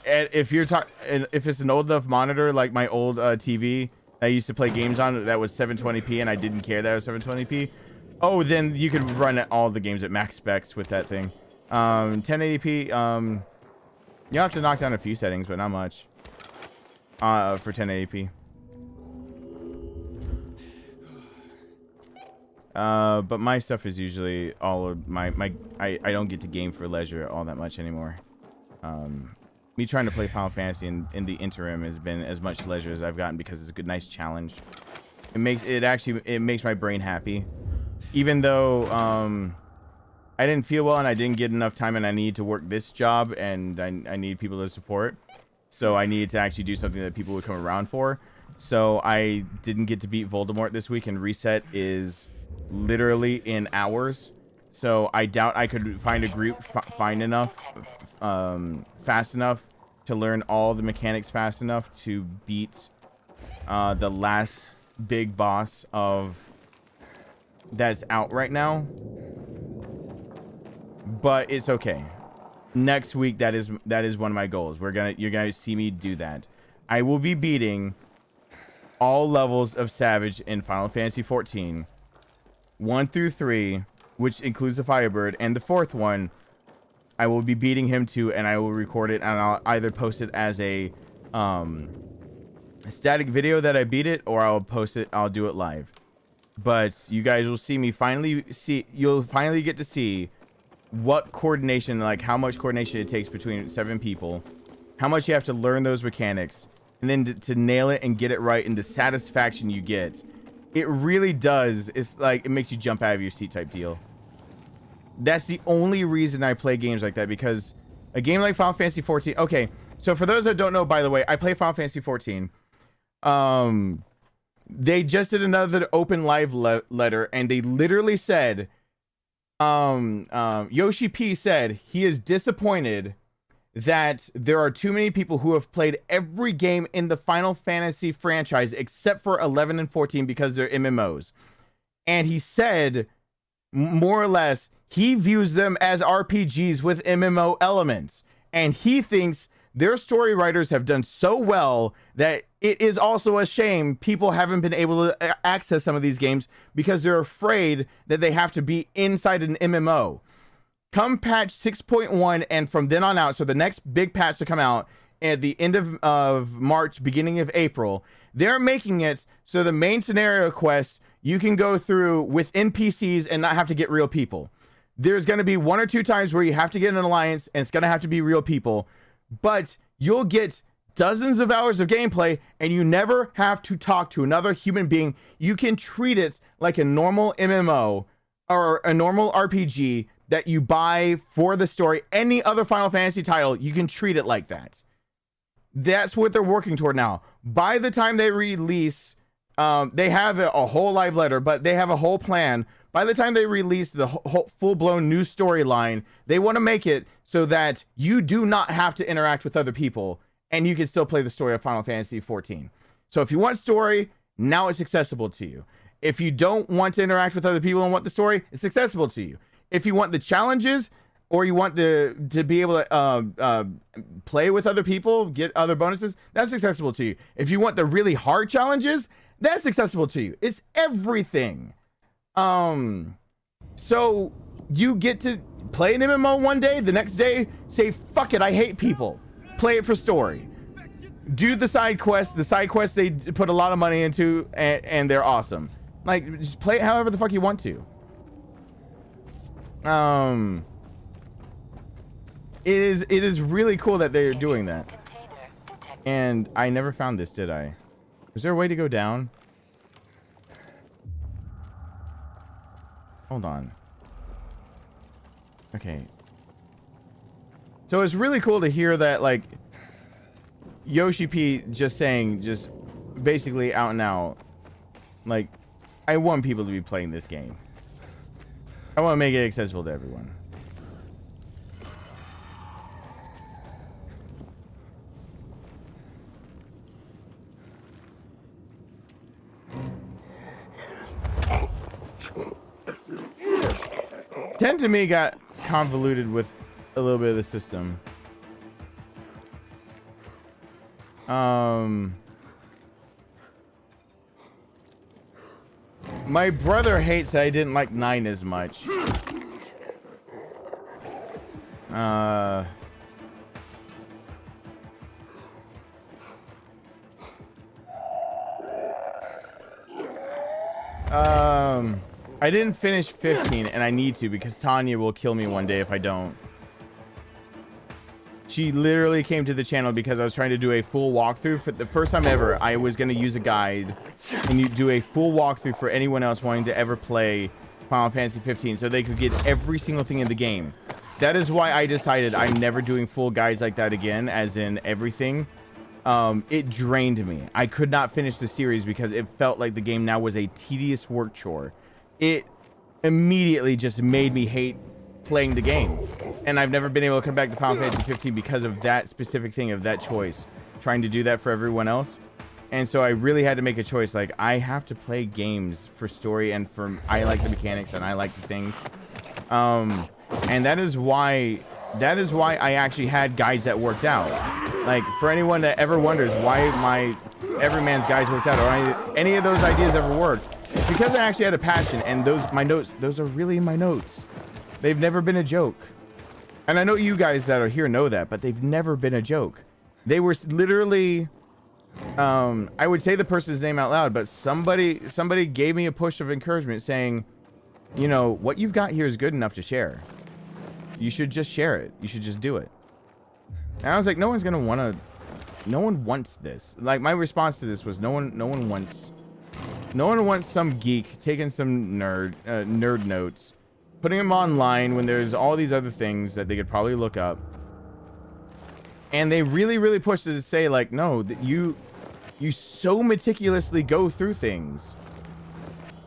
it's an old enough monitor like my old TV I used to play games on that was 720p and I didn't care that it was 720p, oh, then you could run all the games at max specs with that thing. 1080p, you have to knock down a few settings, but not much. For 1080p. But my stuff is usually all of I don't get to game for leisure all that much anymore. Me trying to play Final Fantasy in the interim has been as much leisure as I've gotten because it's a good, nice challenge. It makes my brain happy, even though I didn't feel well and I didn't get enough time and I need to work this job and I need people to support, so I needed to actually do something that people would come around for. So I didn't get to beat Voldemort this week, and reset is literally in hours. So I doubt I could find a group fast enough to learn all the mechanics fast enough to beat the last big boss of that's out right now. But it's okay. Next week, that is one of my goals. You're gonna see me do that. I will be beating all levels of Savage in Final Fantasy 14, 1 through 3. Which includes the Firebird, and the 4th one, I will be beating him too, and I will record it, and I'll either post it as a static video that I beat it, or I'll post it. I'll do it live. But you guys will see me you'll finally get to see what coordination, like how much coordination it takes between 7 people, how much you have to learn those mechanics, and then to nail it and get it right, and the satisfaction you get. It really does. It's like it makes you jump out of your seat type deal. That's the only reason I play games like that, because a game like Final Fantasy 14. Okay, so for those that don't know, by the way, I play Final Fantasy 14. They just did another open live letter, and they literally said, Yoshi P said he is disappointed that there are too many people who have played every game in the Final Fantasy franchise except for 11 and 14 because they're MMOs. And he said, more or less, he views them as RPGs with MMO elements. And he thinks their story writers have done so well that it is also a shame people haven't been able to access some of these games because they're afraid that they have to be inside an MMO. Come patch 6.1 and from then on out, so the next big patch to come out at the end of March, beginning of April, they're making it so the main scenario quests you can go through with NPCs and not have to get real people. There's going to be 1 or 2 times where you have to get an alliance and it's going to have to be real people, but you'll get dozens of hours of gameplay and you never have to talk to another human being. You can treat it like a normal MMO or a normal RPG that you buy for the story. Any other Final Fantasy title, you can treat it like that. That's what they're working toward now. By the time they release They have a whole live letter, but they have a whole plan. By the time they release the whole full-blown new storyline, they want to make it so that you do not have to interact with other people, and you can still play the story of Final Fantasy XIV. So if you want story, now it's accessible to you. If you don't want to interact with other people and want the story, it's accessible to you. If you want the challenges, or you want to be able to play with other people, get other bonuses, that's accessible to you. If you want the really hard challenges, that's accessible to you. It's everything. So you get to play an MMO one day, the next day say, fuck it, I hate people. Play it for story. Do the side quests. The side quests they put a lot of money into, and they're awesome. Like, just play it however the fuck you want to. It is really cool that they're doing that. And I never found this, did I? Is there a way to go down? Hold on. Okay. So it's really cool to hear that, like, Yoshi P just saying, just basically out and out, like, I want people to be playing this game. I want to make it accessible to everyone. Ten to me got convoluted with a little bit of the system. My brother hates that I didn't like 9 as much. I didn't finish 15, and I need to because Tanya will kill me one day if I don't. She literally came to the channel because I was trying to do a full walkthrough. For the first time ever, I was going to use a guide and you do a full walkthrough for anyone else wanting to ever play Final Fantasy 15 so they could get every single thing in the game. That is why I decided I'm never doing full guides like that again, as in everything. It drained me. I could not finish the series because it felt like the game now was a tedious work chore. It immediately just made me hate playing the game, and I've never been able to come back to Final Fantasy 15 because of that specific thing, of that choice, trying to do that for everyone else. And so I really had to make a choice. Like, I have to play games for story and for I like the mechanics and I like the things, and that is why I actually had guides that worked out. Like, for anyone that ever wonders why my Everyman's guides worked out, or any of those ideas ever worked, it's because I actually had a passion, and my notes, those are really my notes. They've never been a joke. And I know you guys that are here know that, but they've never been a joke. They were literally, I would say the person's name out loud, but somebody gave me a push of encouragement saying, you know, what you've got here is good enough to share. You should just share it. You should just do it. And I was like, no one wants this. Like, my response to this was no one wants some geek taking some nerd notes, putting them online when there's all these other things that they could probably look up. And they really pushed it to say, like, no, that you so meticulously go through things.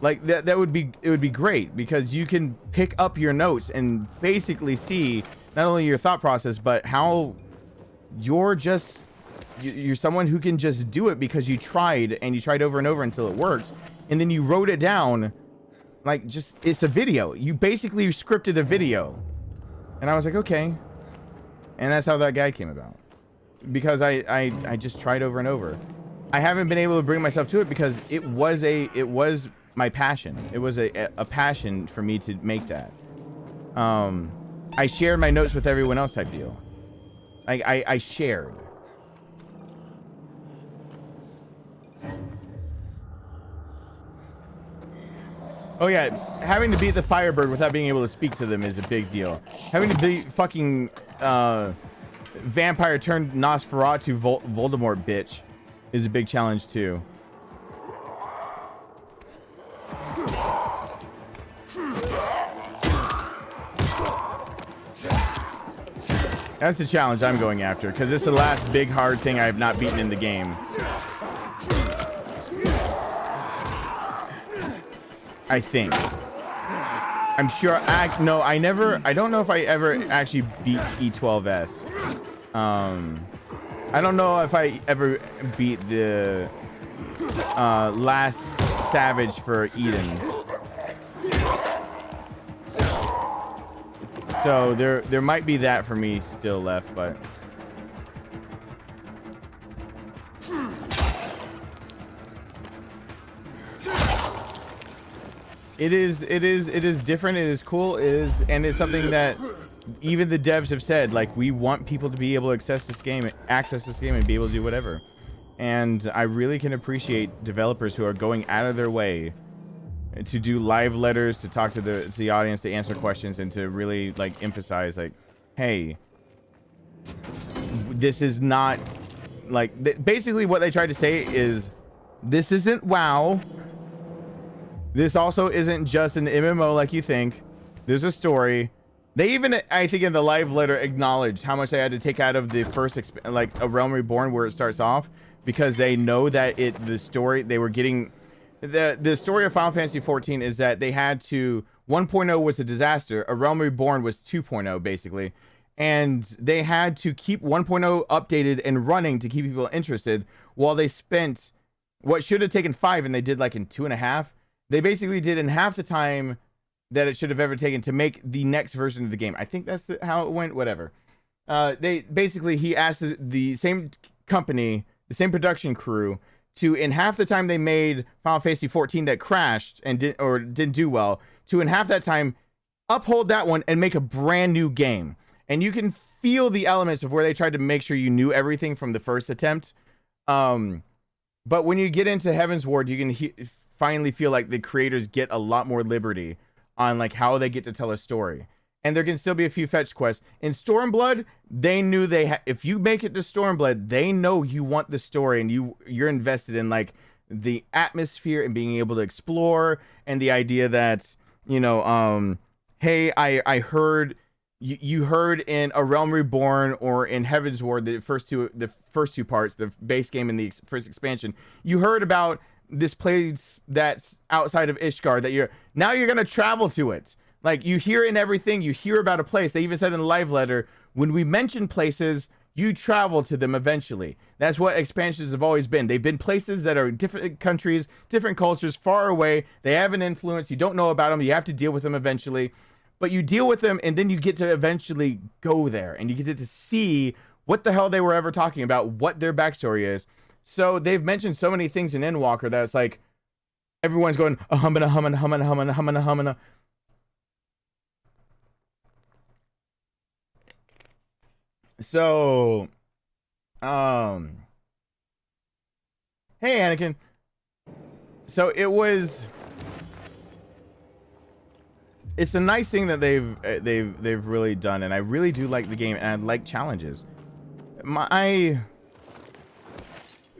Like, it would be great, because you can pick up your notes and basically see not only your thought process, but how you're someone who can just do it because you tried over and over until it works, and then you wrote it down. Like, just, it's a video. You basically scripted a video. And I was like, okay. And that's how that guy came about. Because I just tried over and over. I haven't been able to bring myself to it because it was my passion. It was a passion for me to make that. I shared my notes with everyone else type deal. I shared. Oh yeah, having to beat the Firebird without being able to speak to them is a big deal. Having to beat fucking vampire turned Nosferatu Voldemort bitch is a big challenge too. That's the challenge I'm going after, because it's the last big hard thing I have not beaten in the game. I think. I'm sure. I never. I don't know if I ever actually beat E12S. I don't know if I ever beat the last Savage for Eden. So there might be that for me still left, but it is different. It is cool. And it's something that even the devs have said, like, we want people to be able to access this game and be able to do whatever. And I really can appreciate developers who are going out of their way to do live letters, to talk to the audience, to answer questions, and to really like emphasize, like, hey, this is not like basically what they tried to say is this isn't WoW. This also isn't just an MMO like you think. There's a story. They even, I think, in the live letter acknowledged how much they had to take out of the first like A Realm Reborn, where it starts off, because they know that the story they were getting. The story of Final Fantasy 14 is that they had to 1.0 was a disaster. A Realm Reborn was 2.0 basically, and they had to keep 1.0 updated and running to keep people interested, while they spent what should have taken 5 and they did like in 2.5. They basically did in half the time that it should have ever taken to make the next version of the game. I think that's how it went. Whatever. He asked the same company, the same production crew, to, in half the time they made Final Fantasy 14 that crashed and didn't do well, to in half that time uphold that one and make a brand new game. And you can feel the elements of where they tried to make sure you knew everything from the first attempt. But when you get into Heaven's Ward, you can finally feel like the creators get a lot more liberty on like how they get to tell a story. And there can still be a few fetch quests. In Stormblood, they knew if you make it to Stormblood, they know you want the story and you're invested in like the atmosphere and being able to explore, and the idea that, you know, hey, I heard you heard in A Realm Reborn or in Heaven's Ward, the first two parts, the base game and the first expansion, you heard about this place that's outside of Ishgard that you're gonna travel to it. Like, you hear in everything, you hear about a place. They even said in the live letter, when we mention places, you travel to them eventually. That's what expansions have always been. They've been places that are different countries, different cultures, far away. They have an influence. You don't know about them. You have to deal with them eventually. But you deal with them, and then you get to eventually go there, and you get to see what the hell they were ever talking about, what their backstory is. So they've mentioned so many things in Endwalker that it's like everyone's going humana humana humana humana humana humana. So, hey Anakin. So it's a nice thing that they've really done, and I really do like the game, and I like challenges.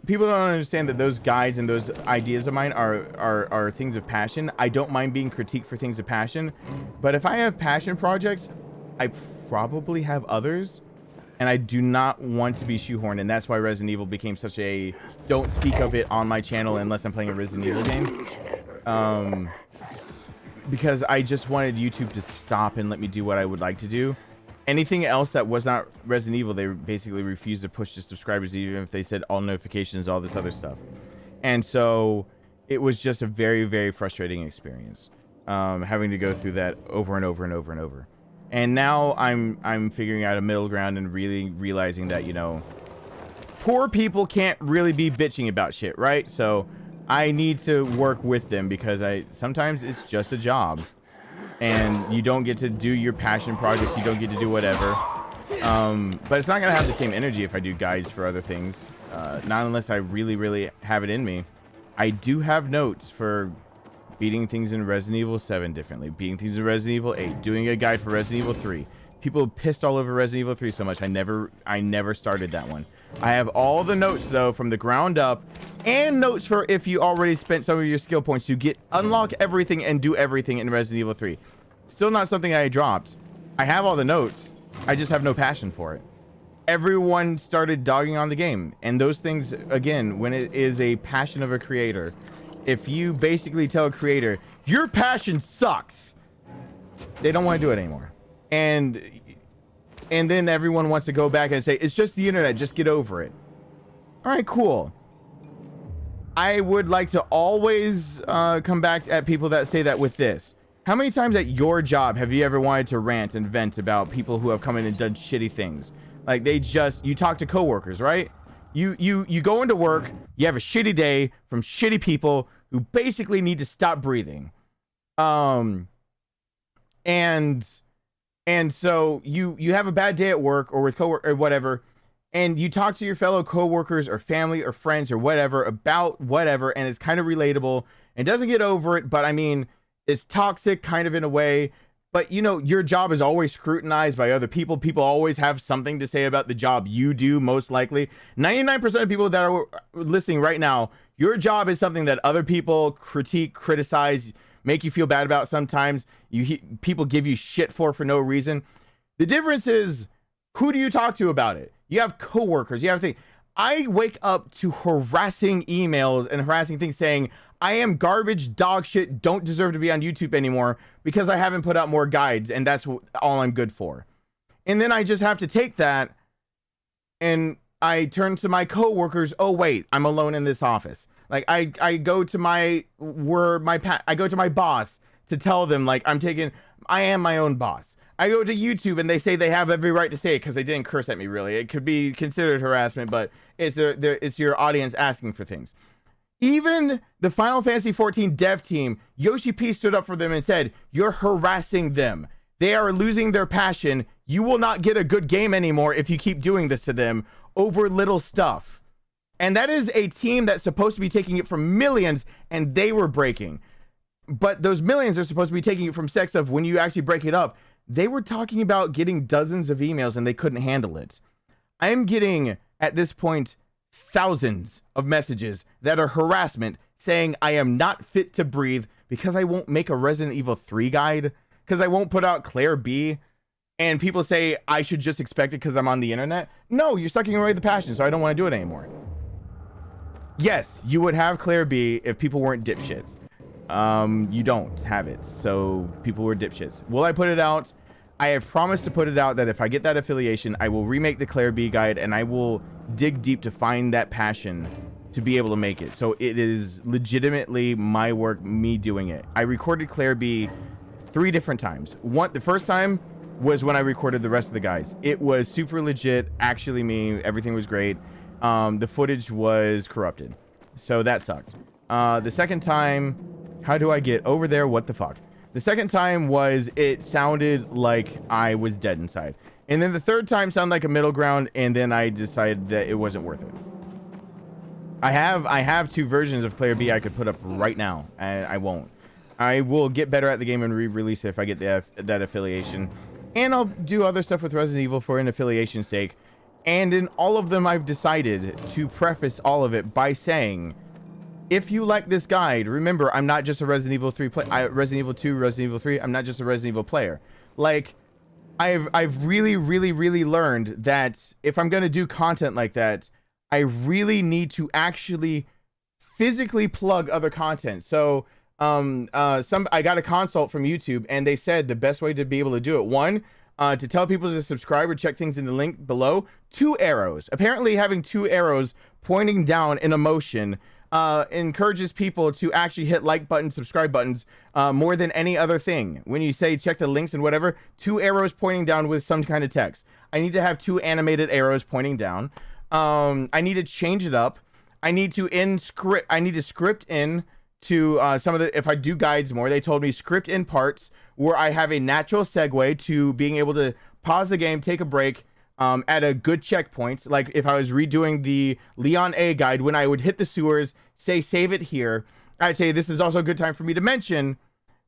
People don't understand that those guides and those ideas of mine are things of passion. I don't mind being critiqued for things of passion, but if I have passion projects, I probably have others, and I do not want to be shoehorned, and that's why Resident Evil became such a don't speak of it on my channel unless I'm playing a Resident Evil game. Because I just wanted YouTube to stop and let me do what I would like to do. Anything else that was not Resident Evil, they basically refused to push the subscribers, even if they said all notifications, all this other stuff. And so it was just a very, very frustrating experience, having to go through that over and over and over and over. And now I'm figuring out a middle ground and really realizing that, you know, poor people can't really be bitching about shit, right? So I need to work with them, because sometimes it's just a job. And you don't get to do your passion project. You don't get to do whatever. But it's not going to have the same energy if I do guides for other things. Not unless I really, really have it in me. I do have notes for beating things in Resident Evil 7 differently. Beating things in Resident Evil 8. Doing a guide for Resident Evil 3. People pissed all over Resident Evil 3 so much. I never started that one. I have all the notes, though, from the ground up. And notes for if you already spent some of your skill points to unlock everything and do everything in Resident Evil 3. Still not something I dropped. I have all the notes. I just have no passion for it. Everyone started dogging on the game. And those things, again, when it is a passion of a creator, if you basically tell a creator, your passion sucks. They don't want to do it anymore. And then everyone wants to go back and say, it's just the internet, just get over it. All right, cool. I would like to always come back at people that say that with this. How many times at your job have you ever wanted to rant and vent about people who have come in and done shitty things? Like you talk to coworkers, right? You go into work, you have a shitty day from shitty people who basically need to stop breathing. And so you have a bad day at work or with coworker or whatever, and you talk to your fellow coworkers or family or friends or whatever about whatever, and it's kind of relatable and doesn't get over it, but I mean, it's toxic kind of in a way. But you know, your job is always scrutinized by other people. People always have something to say about the job you do, most likely. 99% of people that are listening right now, your job is something that other people critique, criticize, make you feel bad about sometimes. People give you shit for no reason. The difference is, who do you talk to about it? You have coworkers, you have things. I wake up to harassing emails and harassing things saying, I am garbage, dog shit, don't deserve to be on YouTube anymore because I haven't put out more guides, and that's all I'm good for. And then I just have to take that and I turn to my coworkers. Oh wait, I'm alone in this office. Like I go to my boss to tell them, like, I am my own boss. I go to YouTube and they say they have every right to say it because they didn't curse at me, really. It could be considered harassment, but it's your audience asking for things. Even the Final Fantasy XIV dev team, Yoshi P stood up for them and said, you're harassing them. They are losing their passion. You will not get a good game anymore if you keep doing this to them over little stuff. And that is a team that's supposed to be taking it from millions, and they were breaking. But those millions are supposed to be taking it from sex of when you actually break it up. They were talking about getting dozens of emails and they couldn't handle it. I am getting, at this point, thousands of messages that are harassment saying I am not fit to breathe because I won't make a Resident Evil 3 guide, because I won't put out Claire B, and people say I should just expect it because I'm on the internet. No, you're sucking away the passion, so I don't want to do it anymore. Yes, you would have Claire B if people weren't dipshits. You don't have it, so people were dipshits. Will I put it out? I have promised to put it out that if I get that affiliation, I will remake the Claire B guide and I will dig deep to find that passion to be able to make it. So it is legitimately my work, me doing it. I recorded Claire B 3 different times. The first time was when I recorded the rest of the guides. It was super legit, actually me, everything was great. The footage was corrupted, so that sucked. The second time, how do I get over there? What the fuck? The second time was, it sounded like I was dead inside. And then the third time sounded like a middle ground, and then I decided that it wasn't worth it. I have 2 versions of Claire B I could put up right now, and I won't. I will get better at the game and re-release it if I get that affiliation. And I'll do other stuff with Resident Evil for an affiliation's sake. And in all of them, I've decided to preface all of it by saying, if you like this guide, remember, I'm not just a Resident Evil 3 Resident Evil 2, Resident Evil 3. I'm not just a Resident Evil player. Like, I've really learned that if I'm going to do content like that, I really need to actually physically plug other content. So, I got a consult from YouTube, and they said the best way to be able to do it, 1, to tell people to subscribe or check things in the link below, 2 arrows. Apparently having 2 arrows pointing down in a motion encourages people to actually hit like buttons, subscribe buttons, more than any other thing. When you say check the links and whatever, 2 arrows pointing down with some kind of text. I need to have 2 animated arrows pointing down. I need to change it up. I need to script in to some of the, if I do guides more, they told me script in parts where I have a natural segue to being able to pause the game, take a break, at a good checkpoint. Like if I was redoing the Leon A guide, when I would hit the sewers, say save it here, I'd say this is also a good time for me to mention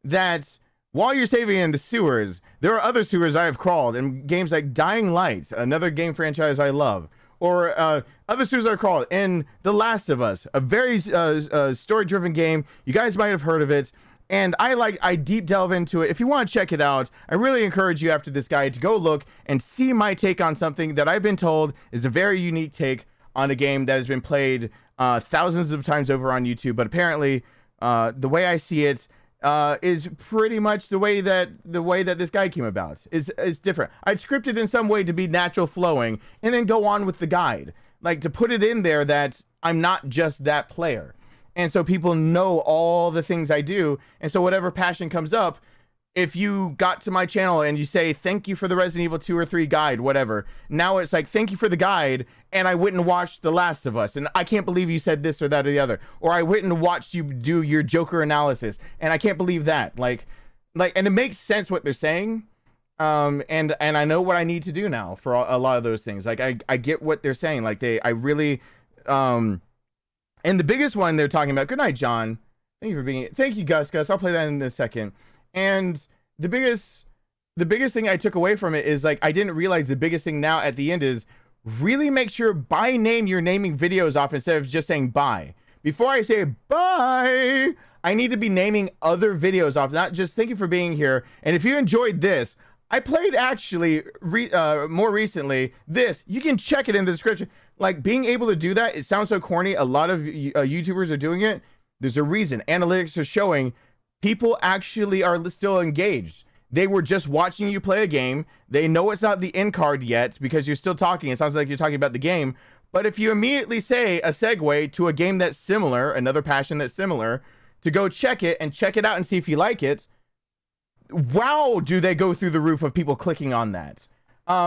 that while you're saving in the sewers, there are other sewers I have crawled in games like Dying Light, another game franchise I love, or other sewers are crawled in The Last of Us, a very story-driven game. You guys might have heard of it. And I deep delve into it. If you want to check it out, I really encourage you after this guide to go look and see my take on something that I've been told is a very unique take on a game that has been played thousands of times over on YouTube. But apparently, the way I see it, is pretty much the way that this guy came about. Is different. I'd scripted in some way to be natural flowing, and then go on with the guide, like to put it in there that I'm not just that player, and so people know all the things I do, and so whatever passion comes up. If you got to my channel and you say, thank you for the Resident Evil 2 or 3 guide, whatever. Now it's like, thank you for the guide. And I went and watched The Last of Us. And I can't believe you said this or that or the other. Or I went and watched you do your Joker analysis. And I can't believe that. Like, and it makes sense what they're saying. And I know what I need to do now for a lot of those things. Like, I get what they're saying. Like, I really, and the biggest one they're talking about, good night, John. Thank you for being, thank you, Gus. I'll play that in a second. And the biggest thing I took away from it is, like, I didn't realize the biggest thing now at the end is really make sure by name you're naming videos off instead of just saying bye. Before I say bye, I need to be naming other videos off, not just thank you for being here. And if you enjoyed this, I played actually more recently this. You can check it in the description. Like, being able to do that, it sounds so corny. A lot of YouTubers are doing it. There's a reason. Analytics are showing people actually are still engaged. They were just watching you play a game. They know it's not the end card yet because you're still talking. It sounds like you're talking about the game. But if you immediately say a segue to a game that's similar, another passion that's similar, to go check it and check it out and see if you like it, wow, do they go through the roof of people clicking on that.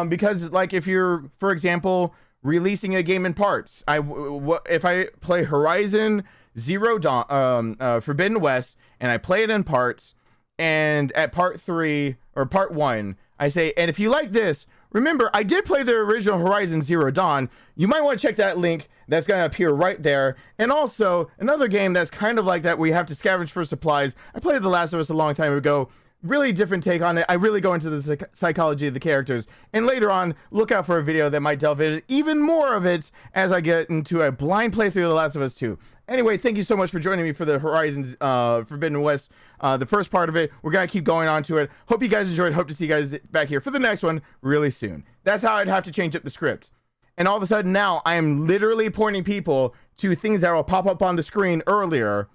Because, like, if you're, for example, releasing a game in parts, if I play Horizon Zero Dawn, Forbidden West, and I play it in parts, and at part 3 or part 1 I say, and if you like this, remember I did play the original Horizon Zero Dawn. You might want to check that link that's going to appear right there. And also another game that's kind of like that where you have to scavenge for supplies. I played The Last of Us a long time ago. Really different take on it. I really go into the psychology of the characters, and later on look out for a video that might delve into even more of it as I get into a blind playthrough of The Last of Us 2. Anyway, thank you so much for joining me for the Horizon Forbidden West, the first part of it. We're going to keep going on to it. Hope you guys enjoyed. Hope to see you guys back here for the next one really soon. That's how I'd have to change up the script. And all of a sudden now I am literally pointing people to things that will pop up on the screen earlier,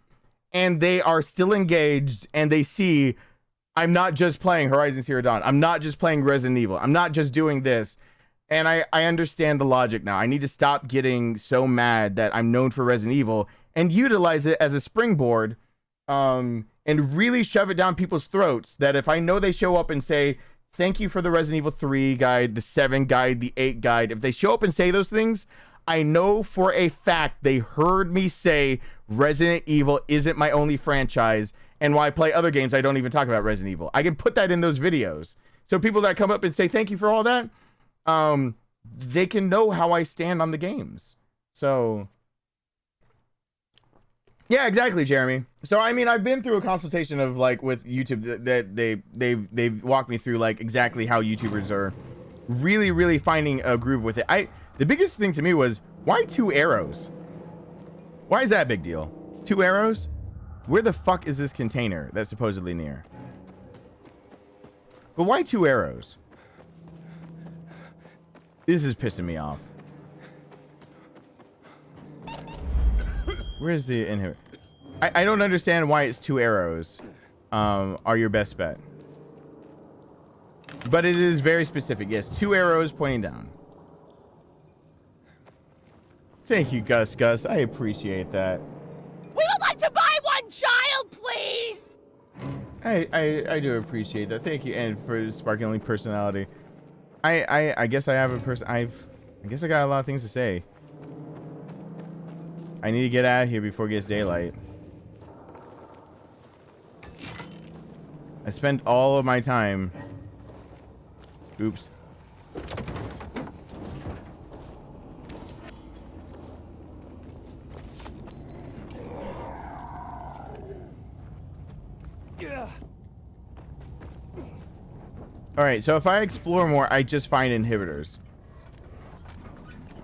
and they are still engaged, and they see I'm not just playing Horizon Zero Dawn. I'm not just playing Resident Evil. I'm not just doing this. And I understand the logic now. I need to stop getting so mad that I'm known for Resident Evil and utilize it as a springboard, and really shove it down people's throats that if I know they show up and say, thank you for the Resident Evil 3 guide, the 7 guide, the 8 guide. If they show up and say those things, I know for a fact they heard me say Resident Evil isn't my only franchise. And while I play other games, I don't even talk about Resident Evil. I can put that in those videos. So people that come up and say, thank you for all that, they can know how I stand on the games. So, yeah, exactly, Jeremy. So, I mean, I've been through a consultation of, like, with YouTube that they've walked me through, like, exactly how YouTubers are really, really finding a groove with it. The biggest thing to me was, why 2 arrows? Why is that a big deal? 2 arrows? Where the fuck is this container that's supposedly near? But why 2 arrows? This is pissing me off. Where's the inhibitor? I don't understand why it's 2 arrows are your best bet. But it is very specific. Yes, 2 arrows pointing down. Thank you, Gus. I appreciate that. We would like to buy one child, please! I do appreciate that. Thank you, and for sparkling personality. I guess I have a person. I guess I got a lot of things to say. I need to get out of here before it gets daylight. I spent all of my time. Oops. Alright, so if I explore more, I just find inhibitors.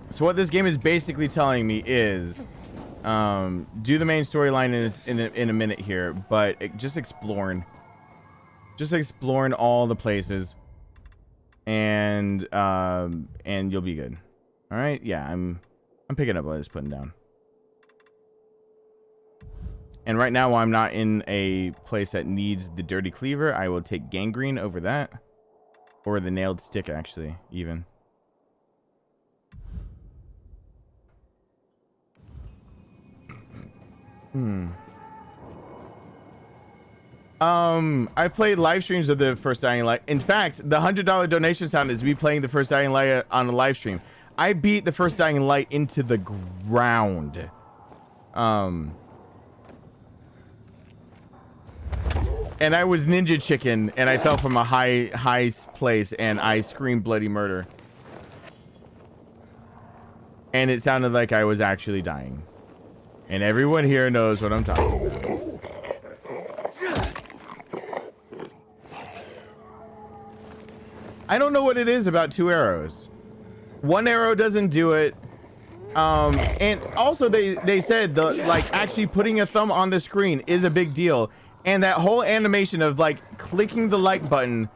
So what this game is basically telling me is, do the main storyline in a minute here, but just exploring. Just exploring all the places. And you'll be good. Alright, yeah, I'm picking up what I was putting down. And right now, while I'm not in a place that needs the dirty cleaver, I will take gangrene over that. Or the nailed stick, actually, even. I played live streams of the first Dying Light. In fact, the $100 donation sound is me playing the first Dying Light on a live stream. I beat the first Dying Light into the ground. And I was Ninja Chicken, and I fell from a high place, and I screamed bloody murder. And it sounded like I was actually dying. And everyone here knows what I'm talking about. I don't know what it is about 2 arrows. 1 arrow doesn't do it. And also they said like actually putting a thumb on the screen is a big deal. And that whole animation of like clicking the like button,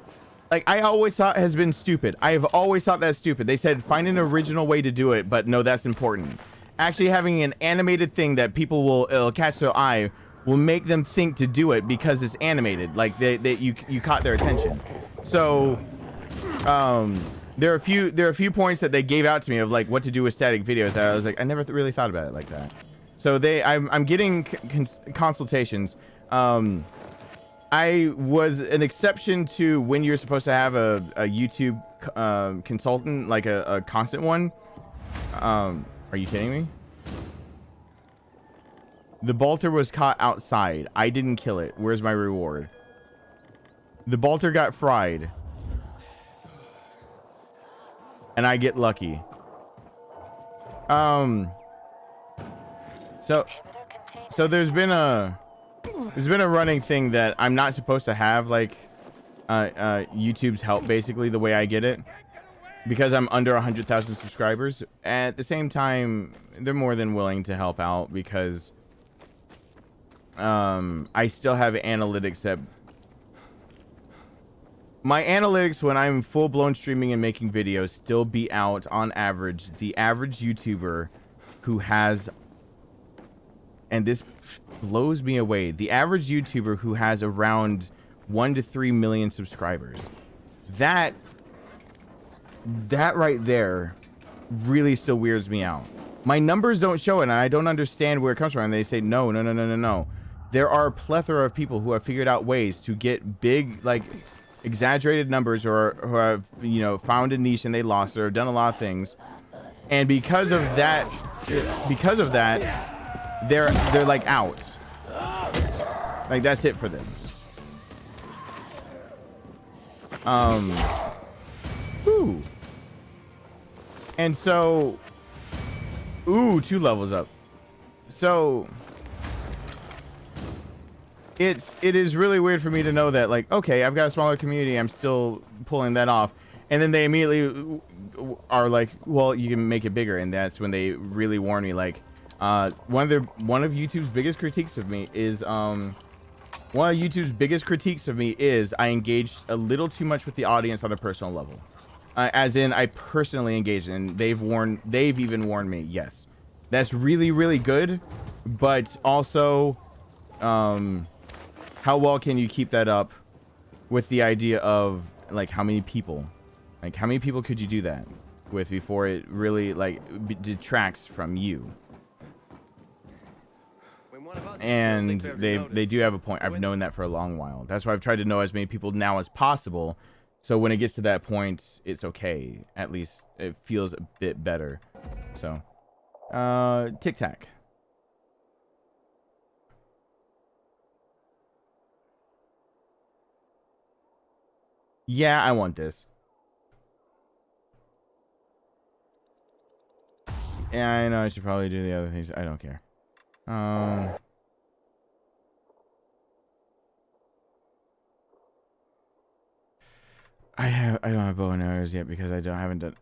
like I always thought has been stupid. I have always thought that's stupid. They said find an original way to do it, but no, that's important. Actually having an animated thing that people will catch their eye will make them think to do it because it's animated. Like you caught their attention. So there are a few points that they gave out to me of like what to do with static videos that I was like I never really thought about it like that. So I'm getting consultations. I was an exception to when you're supposed to have a YouTube consultant, like a constant one. Are you kidding me? The bolter was caught outside. I didn't kill it. Where's my reward? The bolter got fried. And I get lucky. So there's been a running thing that I'm not supposed to have, like YouTube's help, basically, the way I get it, because I'm under 100,000 subscribers. At the same time, they're more than willing to help out because I still have analytics that my analytics when I'm full-blown streaming and making videos still beat out on average the average YouTuber who has, and this blows me away, the average YouTuber who has around 1 to 3 million subscribers. That right there really still weirds me out. My numbers don't show it, and I don't understand where it comes from. And they say no. There are a plethora of people who have figured out ways to get big, like exaggerated numbers, or who have, you know, found a niche and they lost it, or done a lot of things, and because of that they're like out. Like that's it for them. Ooh. And so, 2 levels up. So it is really weird for me to know that, like, okay, I've got a smaller community, I'm still pulling that off, and then they immediately are like, well, you can make it bigger. And that's when they really warn me, like, one of YouTube's biggest critiques of me is I engaged a little too much with the audience on a personal level, as in I personally engaged, and they've even warned me, yes, that's really, really good, but also how well can you keep that up with the idea of, like, how many people could you do that with before it really, like, detracts from you? And they do have a point. I've known that for a long while. That's why I've tried to know as many people now as possible, so when it gets to that point, it's okay. At least it feels a bit better. So Tic Tac. Yeah, I want this. Yeah, I know I should probably do the other things. I don't care. I don't have bow and arrows yet because I haven't done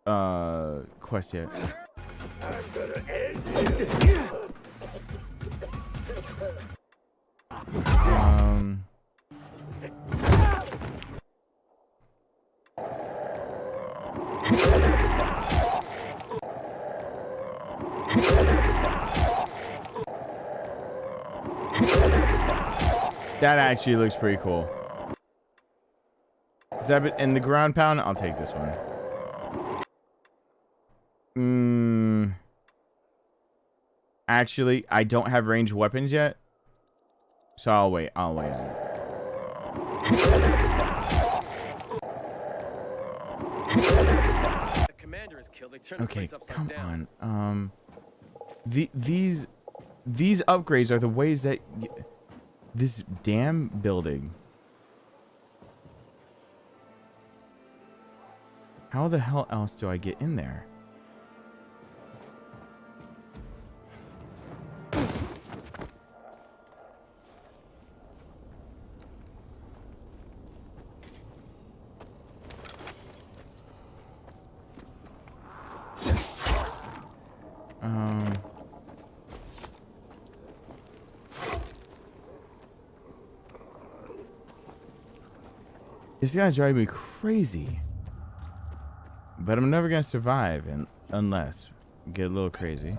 enough quest yet. That actually looks pretty cool. Is that in the ground pound? I'll take this one. Actually, I don't have ranged weapons yet. So I'll wait. I'll wait. The commander is killed. They turn Okay, the place upside come down. on. These upgrades are the ways that this damn building. How the hell else do I get in there? It's gonna drive me crazy. But I'm never gonna survive unless I get a little crazy.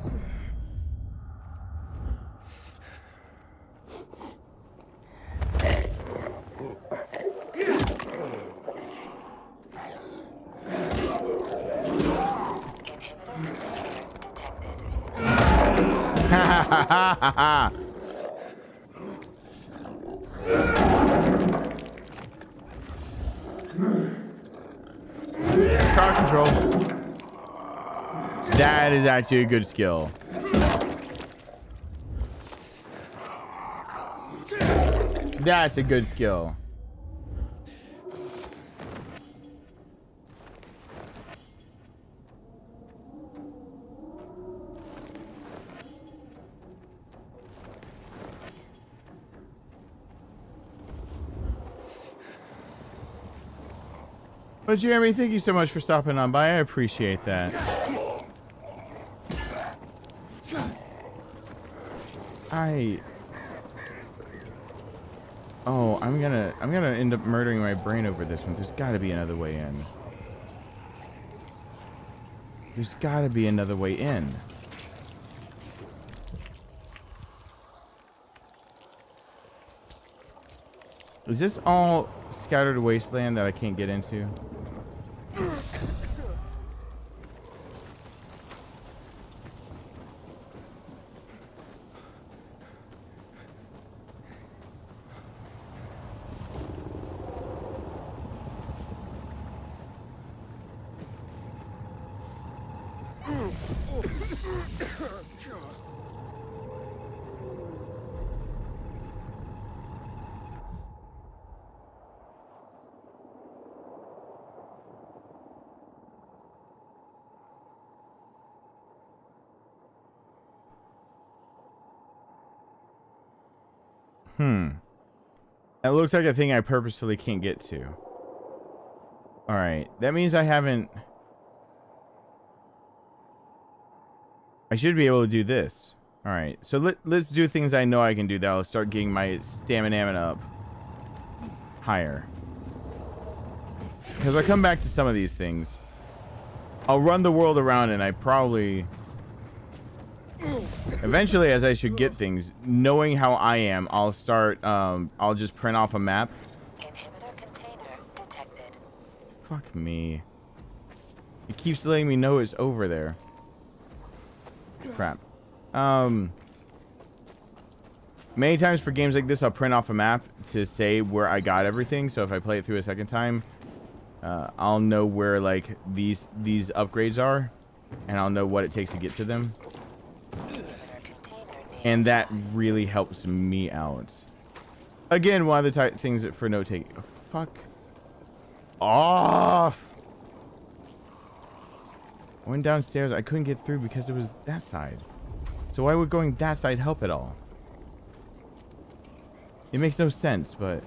Ha ha ha ha ha! Car control. That is actually a good skill. That's a good skill. But Jeremy, thank you so much for stopping on by. I appreciate that. Oh, I'm gonna end up murdering my brain over this one. There's gotta be another way in. There's gotta be another way in. Is this all scattered wasteland that I can't get into? That looks like a thing I purposefully can't get to. Alright, that means I haven't... I should be able to do this. Alright, so let's do things I know I can do that'll start getting my stamina up higher. Because I come back to some of these things. I'll run the world around and I probably... Eventually, as I should get things, knowing how I am, I'll start, I'll just print off a map. Inhibitor container detected. Fuck me. It keeps letting me know it's over there. Crap. Many times for games like this, I'll print off a map to say where I got everything. So if I play it through a second time, I'll know where, like, these upgrades are. And I'll know what it takes to get to them. And that really helps me out. Again, one of the things that for note taking. Oh, fuck off. I went downstairs. I couldn't get through because it was that side. So why would going that side help at all? It makes no sense, but...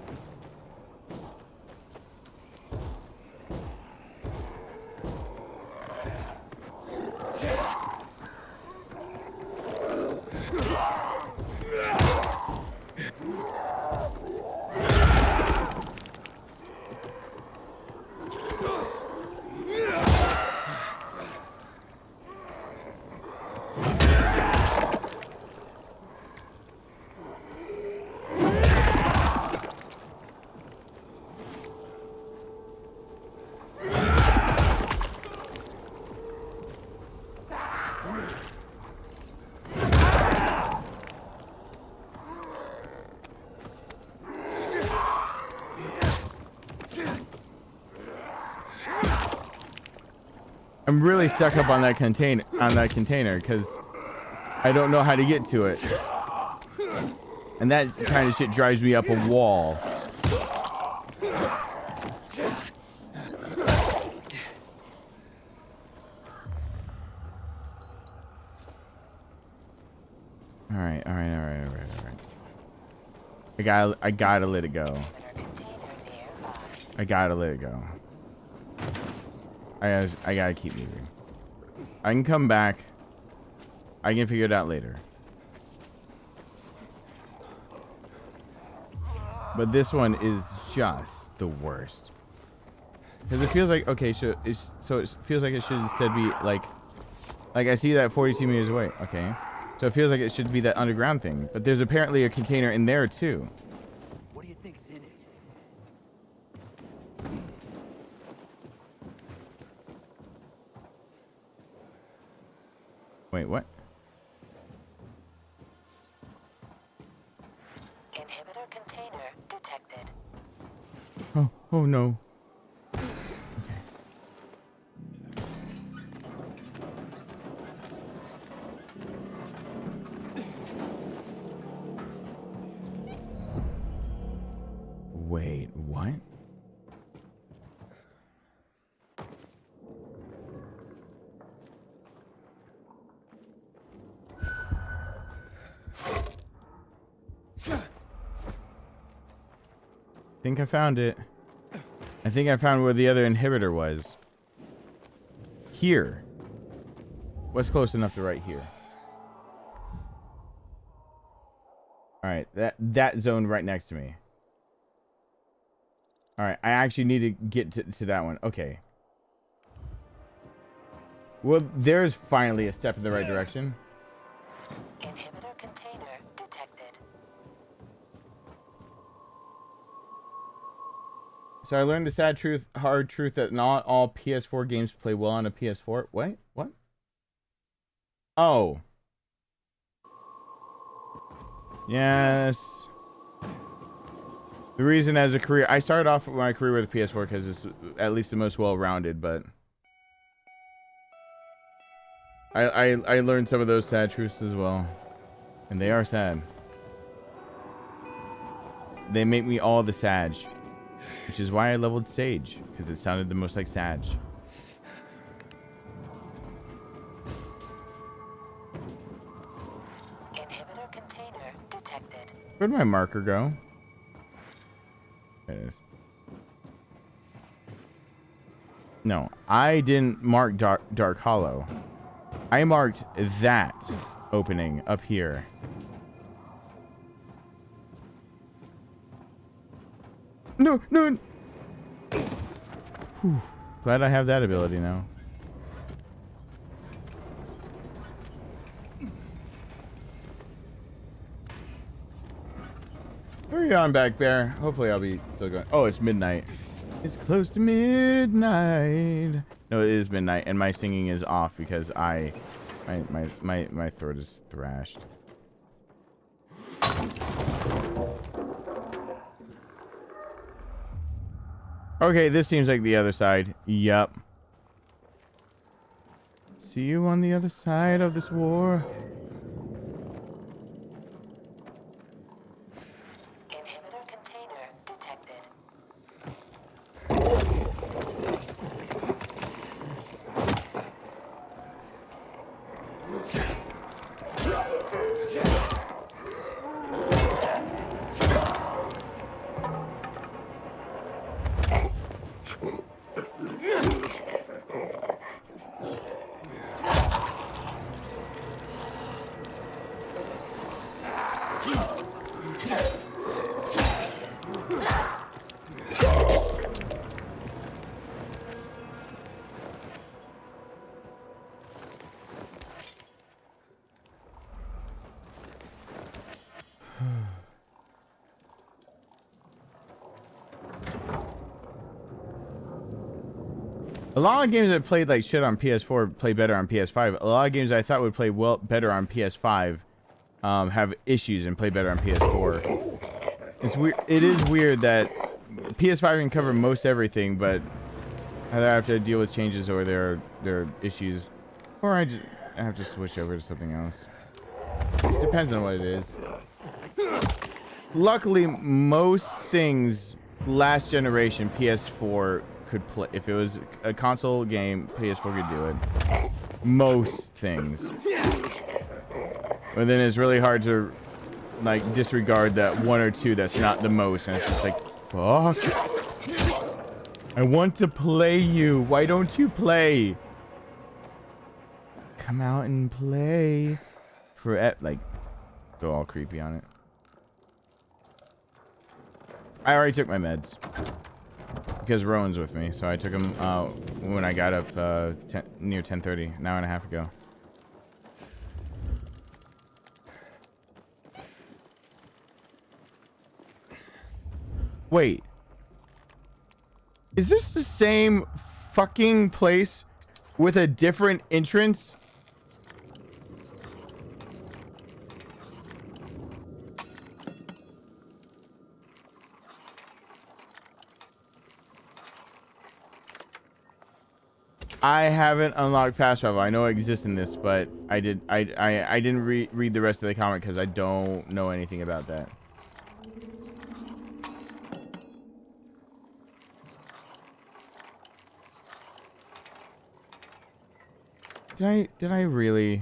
I'm really stuck up on that container because I don't know how to get to it. And that kind of shit drives me up a wall. All right. I gotta let it go. I gotta let it go. I gotta keep moving. I can come back. I can figure it out later. But this one is just the worst. Because it feels like, okay, so it feels like it should instead be like I see that 42 meters away. Okay. So it feels like it should be that underground thing. But there's apparently a container in there too. What do you think's in it? Wait, what? Inhibitor container detected. Oh no. Wait, what? I think I found it. I think I found where the other inhibitor was. Here. What's close enough to right here? Alright, that zone right next to me. Alright, I actually need to get to that one. Okay. Well, there's finally a step in the right direction. Inhibitor container detected. So I learned the sad truth, hard truth, that not all PS4 games play well on a PS4. Wait, what? Oh. Yes. The reason as a career, I started off my career with a PS4 because it's at least the most well-rounded, but I learned some of those sad truths as well. And they are sad. They make me all the Sag. Which is why I leveled Sage, because it sounded the most like Sag. Inhibitor container detected. Where'd my marker go? There it is. No, I didn't mark Dark Hollow. I marked that opening up here. No. Whew. Glad I have that ability now. Hurry on back, Bear. Hopefully I'll be still going. Oh, it's midnight. It's close to midnight. No, it is midnight, and my singing is off because my throat is thrashed. Okay, this seems like the other side. Yup. See you on the other side of this war. Inhibitor container detected. A lot of games I played like shit on PS4 play better on PS5. A lot of games I thought would play better on PS5 have issues and play better on PS4. It's weird. It is weird that PS5 can cover most everything, but Either I have to deal with changes or there are issues, or I have to switch over to something else. Depends on what it is. Luckily, most things last generation PS4 could play. If it was a console game, PS4 could do it. Most things. But then it's really hard to like disregard that one or two that's not the most, and it's just like, fuck. I want to play you. Why don't you play? Come out and play. For like, go all creepy on it. I already took my meds because Rowan's with me, so I took them when I got up near 10:30, an hour and a half ago. Wait, is this the same fucking place with a different entrance? I haven't unlocked fast travel. I know it exists in this, but I didn't read the rest of the comment because I don't know anything about that. Did I really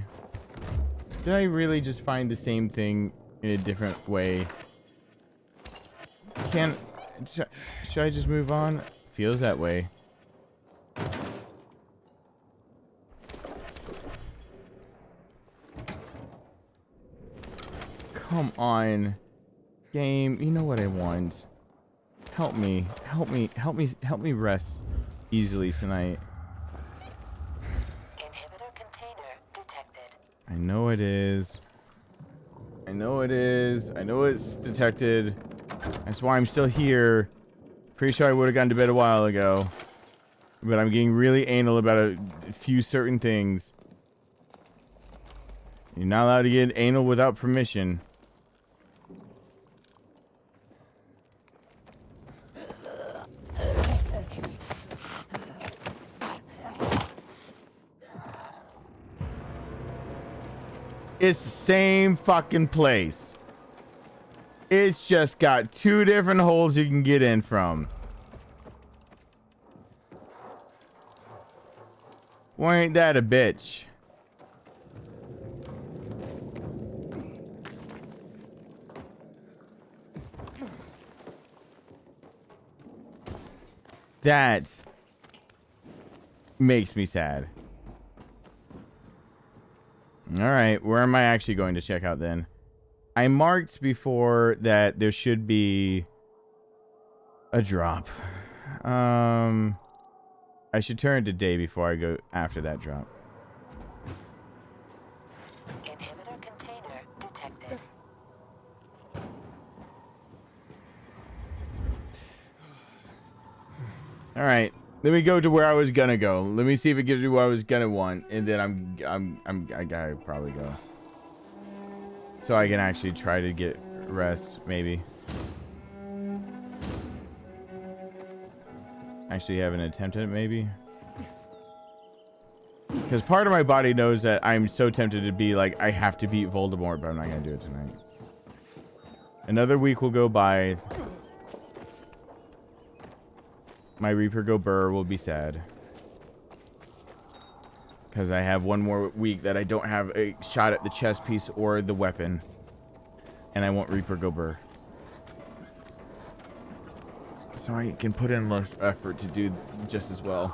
just find the same thing in a different way? Should I just move on? Feels that way. Come on, game. You know what I want. Help me rest easily tonight. Inhibitor container detected. I know it is. I know it is. I know it's detected. That's why I'm still here. Pretty sure I would have gone to bed a while ago. But I'm getting really anal about a few certain things. You're not allowed to get anal without permission. It's the same fucking place. It's just got two different holes you can get in from. Why ain't that a bitch? That makes me sad. Alright, where am I actually going to check out then? I marked before that there should be a drop. I should turn to day before I go after that drop. Inhibitor container detected. Alright, let me go to where I was gonna go. Let me see if it gives me what I was gonna want, and then I gotta probably go. So I can actually try to get rest, maybe. Actually have an attempt at it, maybe. Because part of my body knows that I'm so tempted to be like, I have to beat Voldemort, but I'm not gonna do it tonight. Another week will go by. My Reaper Go Burr will be sad. Because I have one more week that I don't have a shot at the chest piece or the weapon. And I want Reaper Go Burr. So I can put in less effort to do just as well.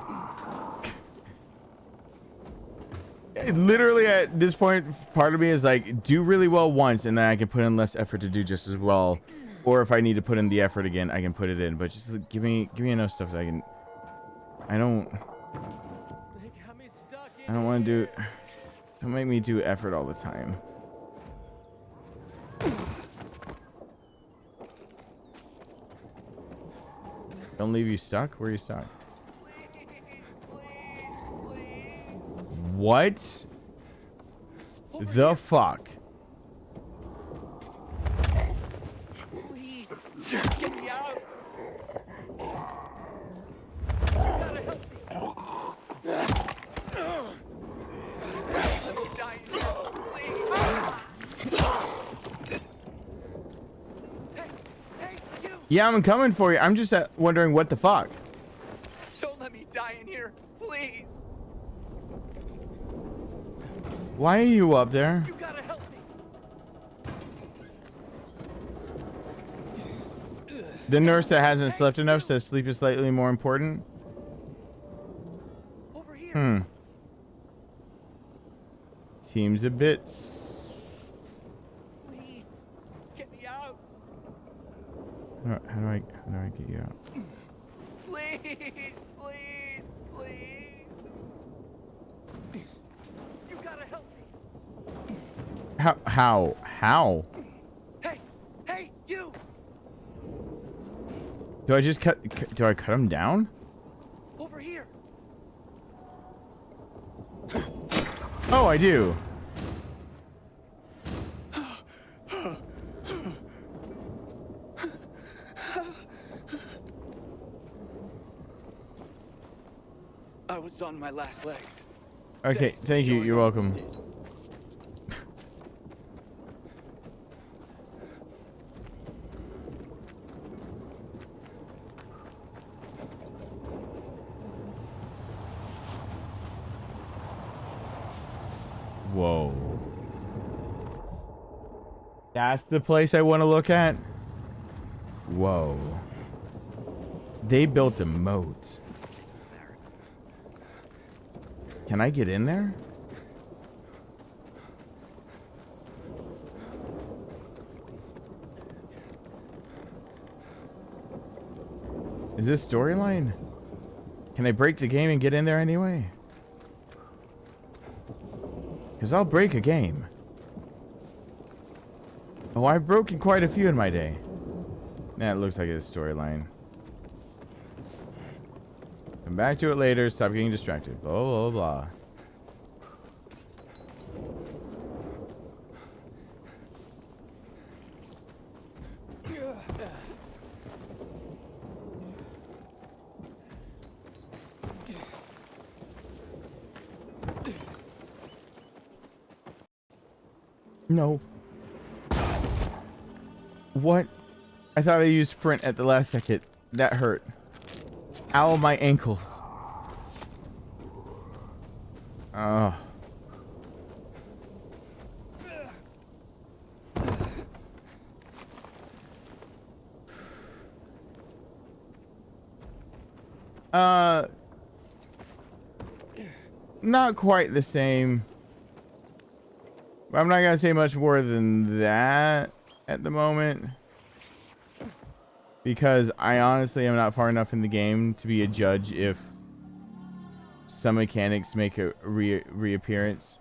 Literally at this point, part of me is like, do really well once and then I can put in less effort to do just as well. Or if I need to put in the effort again, I can put it in. But just give me enough stuff that I can. I don't want to do. Don't make me do effort all the time. Don't leave you stuck. Where are you stuck? What the fuck? Get me out! You gotta help me! Yeah, I'm coming for you. I'm just wondering what the fuck. Don't let me die in here, please. Why are you up there? You gotta help me. The nurse that hasn't slept enough says sleep is slightly more important. Over here. Hmm. Seems a bit. Please, get me out. How do I get you out? Please, please, please. You gotta help me. How? Hey, you. Do I just cut him down? Over here. Oh, I do. I was on my last legs. Okay, thank you. You're welcome. Whoa. That's the place I want to look at? Whoa. They built a moat. Can I get in there? Is this storyline? Can I break the game and get in there anyway? Because I'll break a game. Oh, I've broken quite a few in my day. Nah, it looks like it's a storyline. Come back to it later. Stop getting distracted. Blah, blah, blah. No. What? I thought I used sprint at the last second. That hurt. Ow, my ankles. Oh. Not quite the same. I'm not gonna say much more than that at the moment, because I honestly am not far enough in the game to be a judge if some mechanics make a reappearance.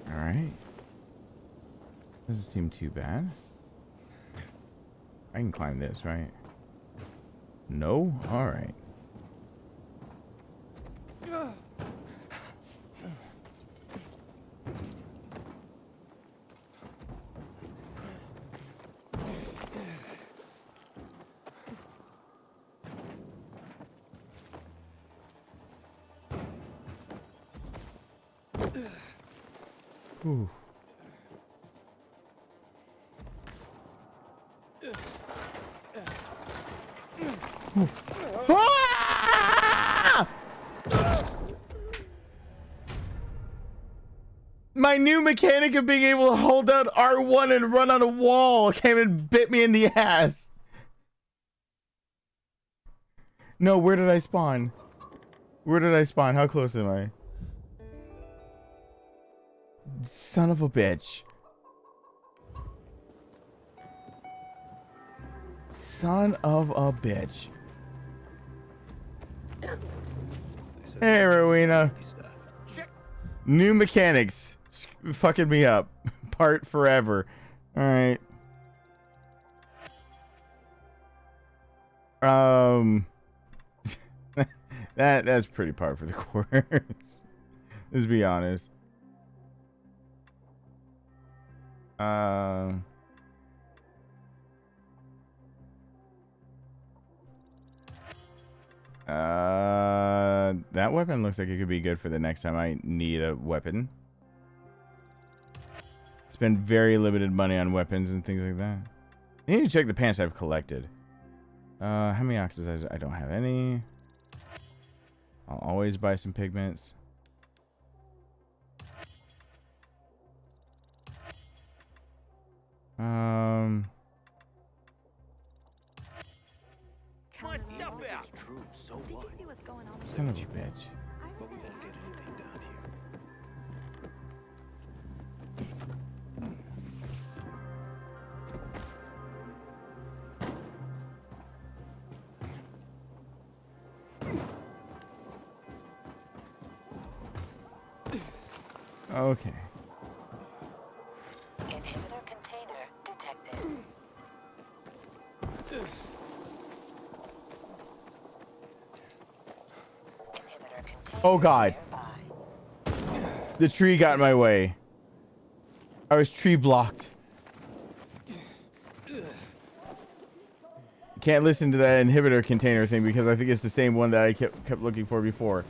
Alright. Doesn't seem too bad. I can climb this, right? No? Alright. Ooh. Ah! My new mechanic of being able to hold down R1 and run on a wall came and bit me in the ass. No, where did I spawn? Where did I spawn? How close am I? Son of a bitch. Son of a bitch. Hey, Rowena. New mechanics. Fucking me up. Part forever. Alright. That's pretty par for the course. Let's be honest. That weapon looks like it could be good for the next time I need a weapon. Spend very limited money on weapons and things like that. I need to check the pants I've collected. How many oxidizers? I don't have any. I'll always buy some pigments. My stuff out. True. So what? Son of a bitch. But we won't get anything down here. Okay. Inhibitor container detected. Inhibitor container Oh God. The tree got in my way. I was tree blocked. Can't listen to that inhibitor container thing because I think it's the same one that I kept looking for before.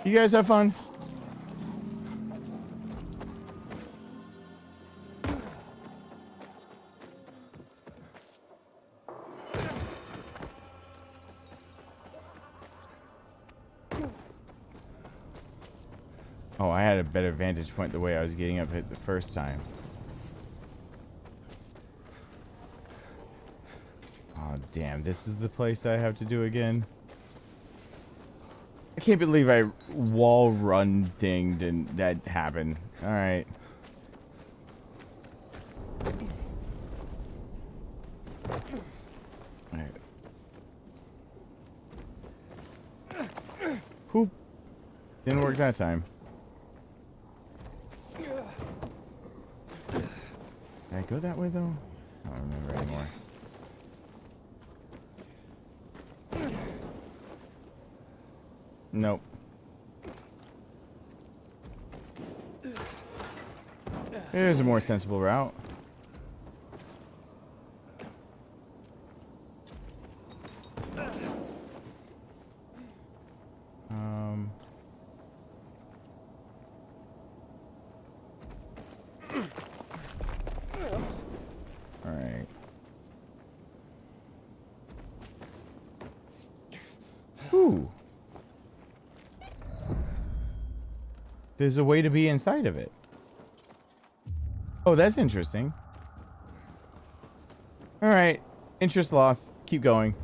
You guys have fun? Oh, I had a better vantage point the way I was getting up hit the first time. Oh, damn. This is the place I have to do again. I can't believe I wall run dinged and that happened. All right. All right. Whoop. Didn't work that time. Did I go that way though? I don't remember anymore. Nope. Here's a more sensible route. All right. Whew. There's a way to be inside of it. Oh, that's interesting. All right. Interest lost. Keep going.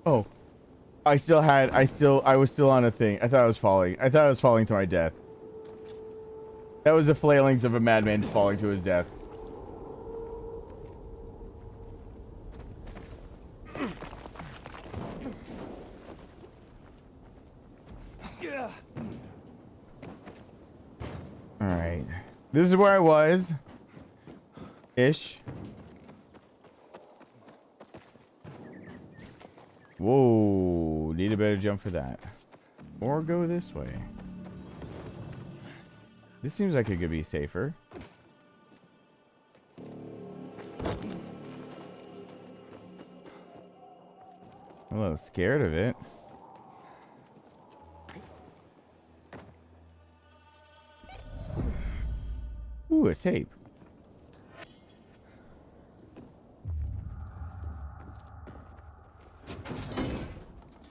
Oh. I was still on a thing. I thought I was falling. I thought I was falling to my death. That was the flailings of a madman falling to his death. Alright. This is where I was. Ish. Whoa. Need a better jump for that. Or go this way. This seems like it could be safer. I'm a little scared of it. Ooh, a tape.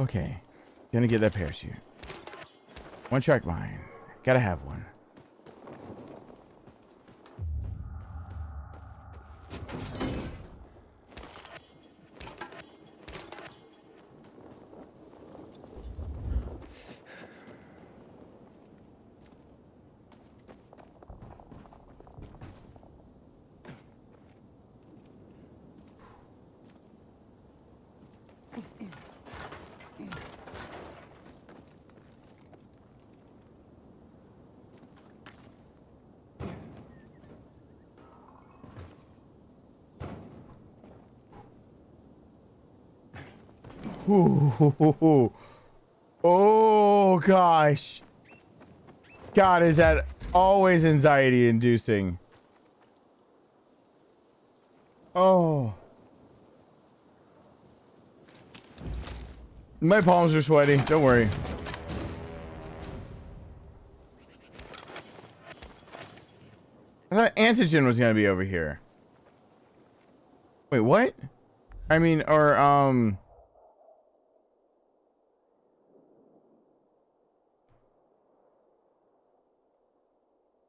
Okay. Gonna get that parachute. One track mine. Gotta have one. Ooh. Oh gosh. God, is that always anxiety inducing? Oh. My palms are sweaty. Don't worry. I thought antigen was gonna be over here. Wait, what? I mean, or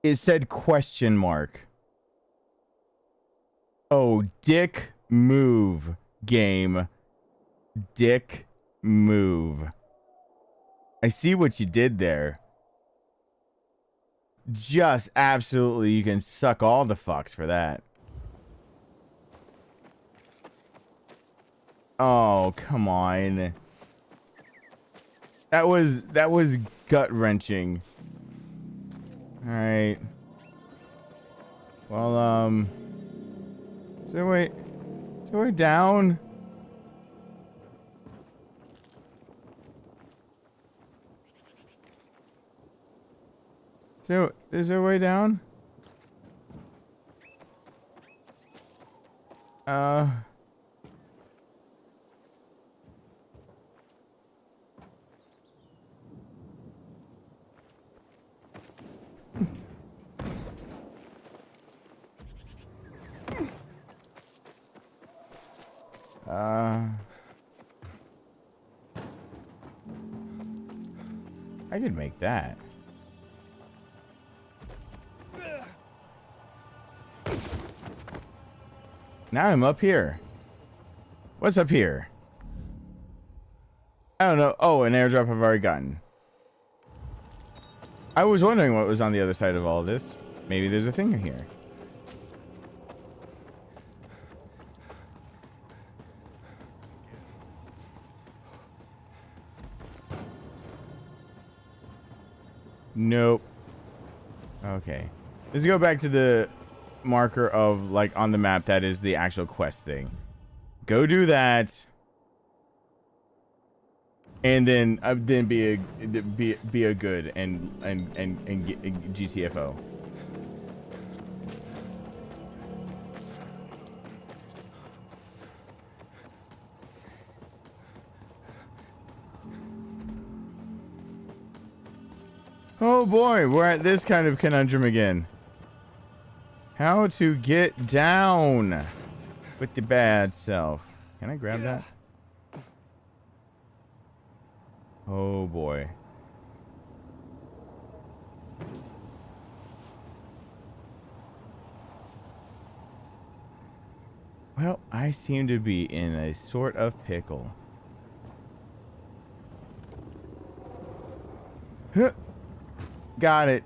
it said question mark. Oh, dick move game. Dick move. I see what you did there. Just absolutely, you can suck all the fucks for that. Oh, come on. That was gut-wrenching. All right. Well, is there a way down? So, is there a way down? I could make that. Now I'm up here. What's up here? I don't know. Oh, an airdrop I've already gotten. I was wondering what was on the other side of all of this. Maybe there's a thing here. Nope. Okay. Let's go back to the marker of, like, on the map that is the actual quest thing. Go do that. And then be a good and get GTFO. Oh boy, we're at this kind of conundrum again. How to get down with the bad self. Can I grab that? Oh boy. Well, I seem to be in a sort of pickle. Huh. Got it.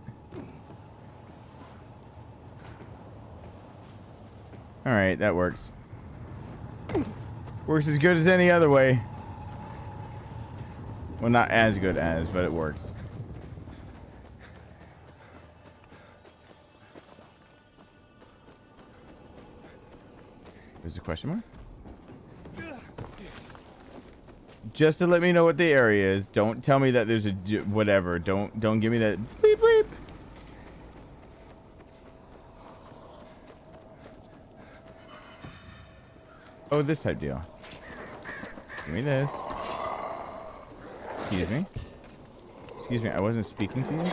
All right, that works. Works as good as any other way. Well, not as good as, but it works. There's a question mark? Just to let me know what the area is. Don't tell me that there's a whatever. Don't give me that bleep bleep. Oh, this type deal. Give me this. Excuse me. Excuse me, I wasn't speaking to you.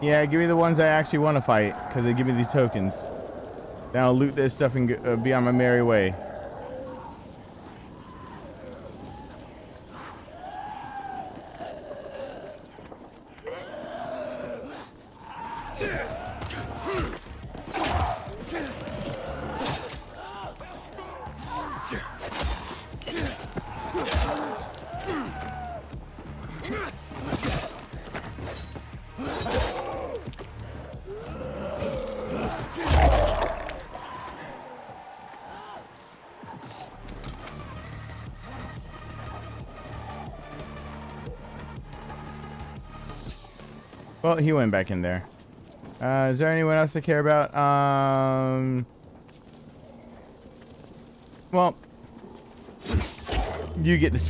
Yeah, give me the ones I actually want to fight, because they give me the tokens. Then I'll loot this stuff and be on my merry way. Well, he went back in there. Is there anyone else to care about? Well, you get this.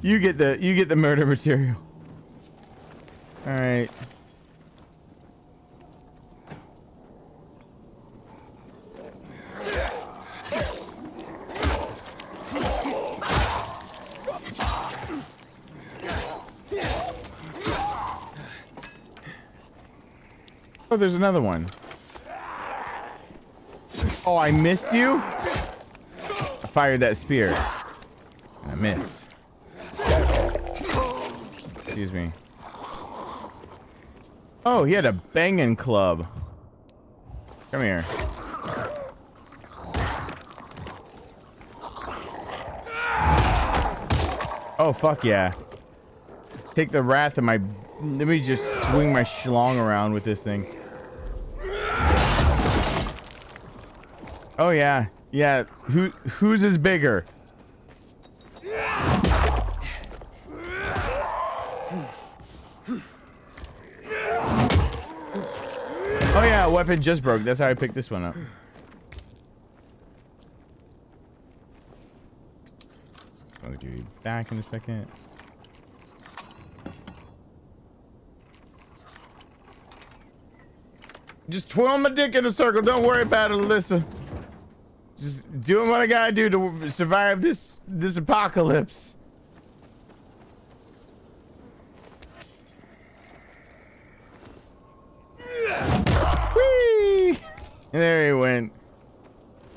You get the murder material. All right. Oh, there's another one. Oh, I missed you? I fired that spear. And I missed. Excuse me. Oh, he had a banging club. Come here. Oh, fuck yeah. Take the wrath of my... Let me just swing my schlong around with this thing. Oh yeah, yeah. Whose is bigger? Oh yeah, weapon just broke. That's how I picked this one up. I'll give you back in a second. Just twirl my dick in a circle. Don't worry about it, Alyssa. Just doing what I gotta do to survive this apocalypse. Whee! And there he went.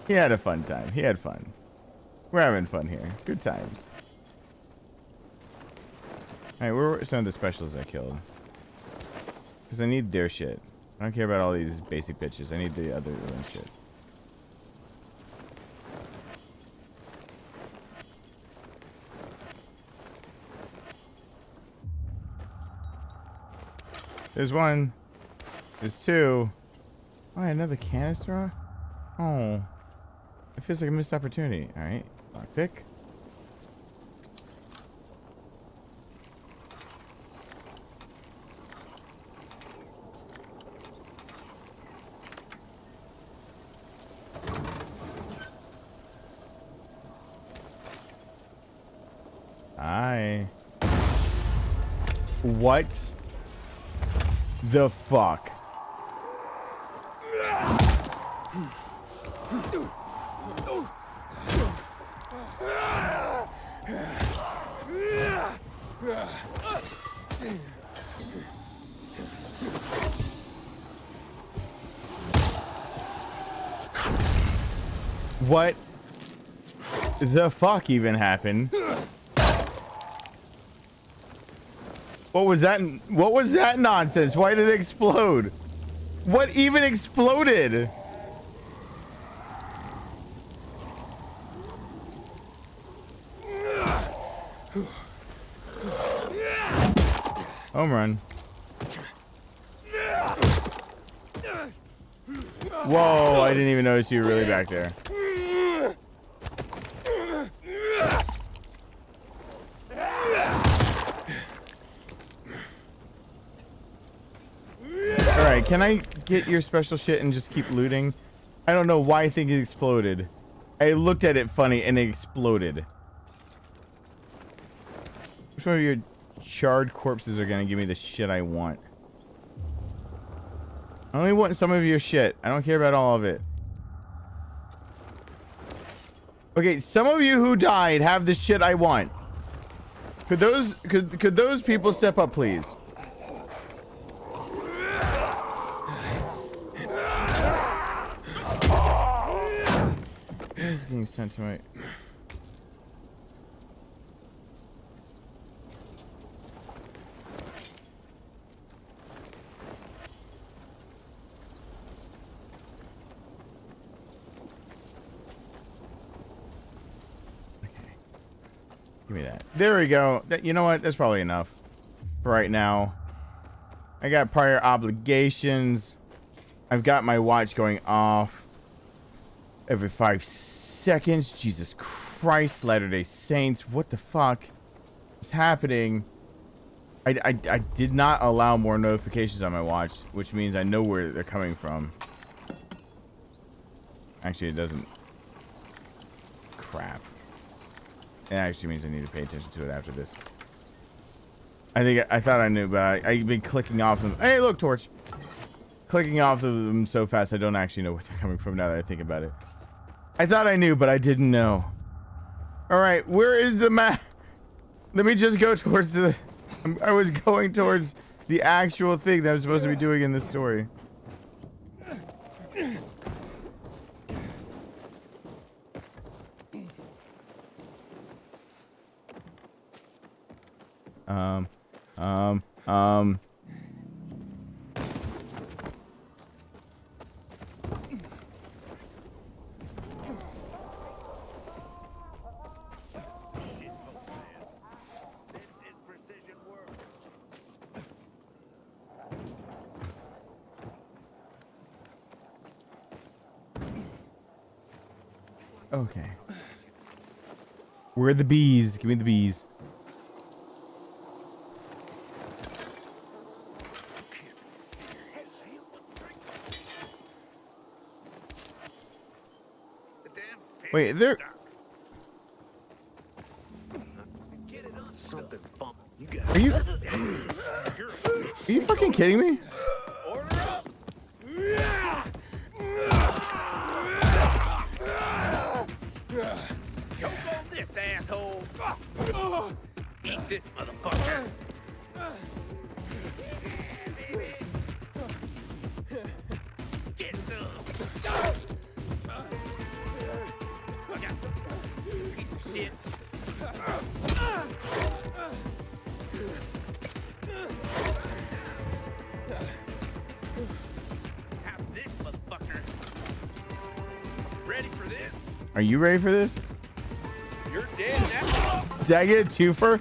He had a fun time. He had fun. We're having fun here. Good times. Alright, where were some of the specials I killed? Because I need their shit. I don't care about all these basic bitches. I need the other shit. There's one. There's two. Oh, another canister? Oh. It feels like a missed opportunity. Alright. Lockpick. What the fuck? What the fuck even happened? What was that? What was that nonsense? Why did it explode? What even exploded? Home run. Whoa, I didn't even notice you were really back there. Alright, can I get your special shit and just keep looting? I don't know why I think it exploded. I looked at it funny and it exploded. Which one of your charred corpses are gonna give me the shit I want? I only want some of your shit. I don't care about all of it. Okay, some of you who died have the shit I want. Could those people step up, please? It's getting sent to my... Give me that. There we go. You know what? That's probably enough. for right now. I got prior obligations. I've got my watch going off every 5 seconds. Jesus Christ, Latter-day Saints. What the fuck is happening? I did not allow more notifications on my watch, which means I know where they're coming from. Actually, it doesn't. Crap. It actually means I need to pay attention to it after this. I thought I knew, but I've been clicking off them. Hey, look, torch. Clicking off of them so fast, I don't actually know where they're coming from now that I think about it. I thought I knew, but I didn't know. All right, where is the map? Let me just go towards the... I was going towards the actual thing that I'm supposed to be doing in this story. Okay. Where are the bees? Give me the bees. Wait, there. Are you fucking kidding me? Choke on this, asshole! Eat this, motherfucker! Get some! Piece of shit! Have this, motherfucker! Ready for this? Are you ready for this? You're dead now. Did I get a twofer?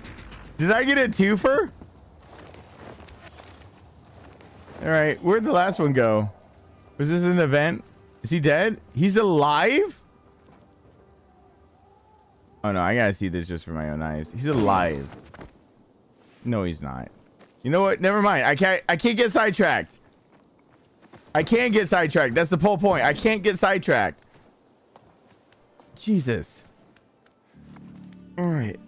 Did I get a twofer? All right, where'd the last one go? Was this an event? Is he dead? He's alive? Oh no, I gotta see this just for my own eyes. He's alive. No, he's not. You know what? Never mind. I can't get sidetracked. I can't get sidetracked. That's the whole point. I can't get sidetracked. Jesus. All right.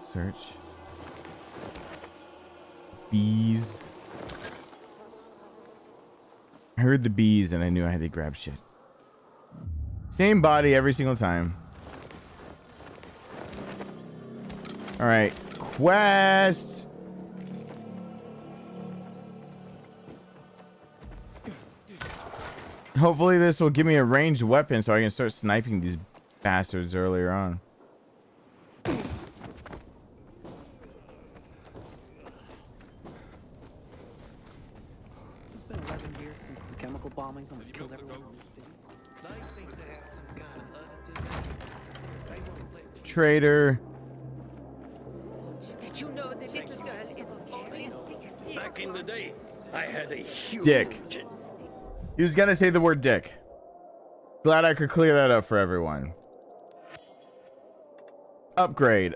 Search. Bees. I heard the bees and I knew I had to grab shit. Same body every single time. All right. Quest. Hopefully this will give me a ranged weapon so I can start sniping these bastards earlier on. It's been 11 years since the chemical bombings almost killed everyone in the city. Trader. Did you know the little girl is only 16? Back in the day, I had a huge... Dick. He was gonna say the word dick. Glad I could clear that up for everyone. Upgrade.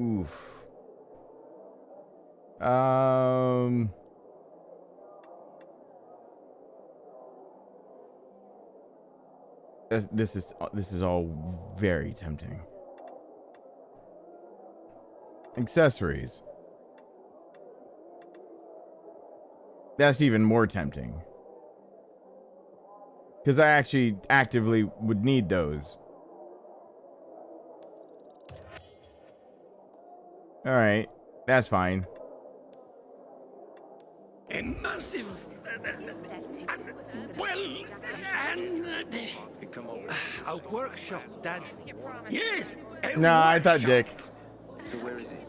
Oof. This is all very tempting. Accessories. That's even more tempting. Because I actually actively would need those. Alright. That's fine. A massive... A workshop, Dad. Yes! No, I thought dick. So where is it?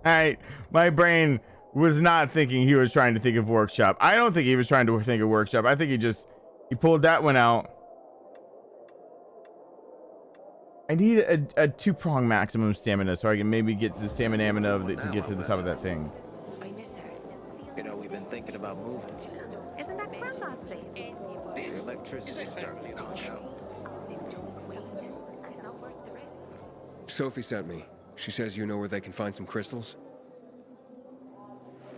Alright. My brain was not thinking he was trying to think of workshop. I don't think he was trying to think of workshop. I think he pulled that one out. I need a 2-prong maximum stamina so I can maybe get to the stamina to get to the top of that thing. I miss her. You know, we've been thinking about moving. Isn't that Grandma's place? This electricity is starting to show. Then don't wait. It's not worth the risk. Sophie sent me. She says you know where they can find some crystals.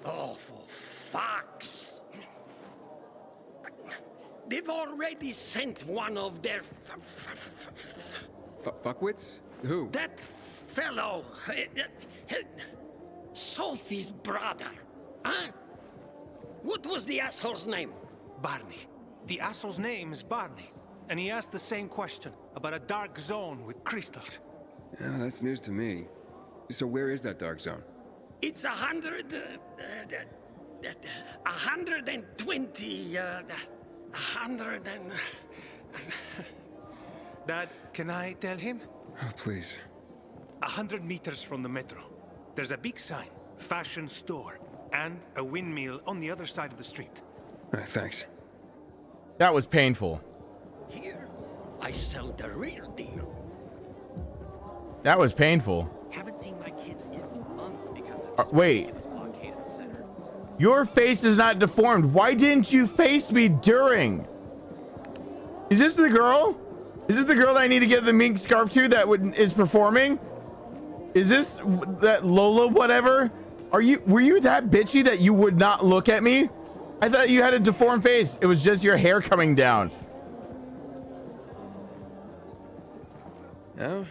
Oh, for fuck's... They've already sent one of their... Fuckwits? Who? That fellow... Sophie's brother. Huh? What was the asshole's name? Barney. The asshole's name is Barney. And he asked the same question about a dark zone with crystals. Yeah, that's news to me. So where is that dark zone? It's 120... 100 and... Dad, can I tell him? Oh, please. 100 meters from the metro. There's a big sign, fashion store, and a windmill on the other side of the street. Thanks. That was painful. Here, I sell the real deal. That was painful. Haven't seen my kids in months because wait. Your face is not deformed. Why didn't you face me during? Is this the girl? Is this the girl that I need to get the mink scarf to that is performing? Is this that Lola whatever? Were you that bitchy that you would not look at me? I thought you had a deformed face. It was just your hair coming down. Oh,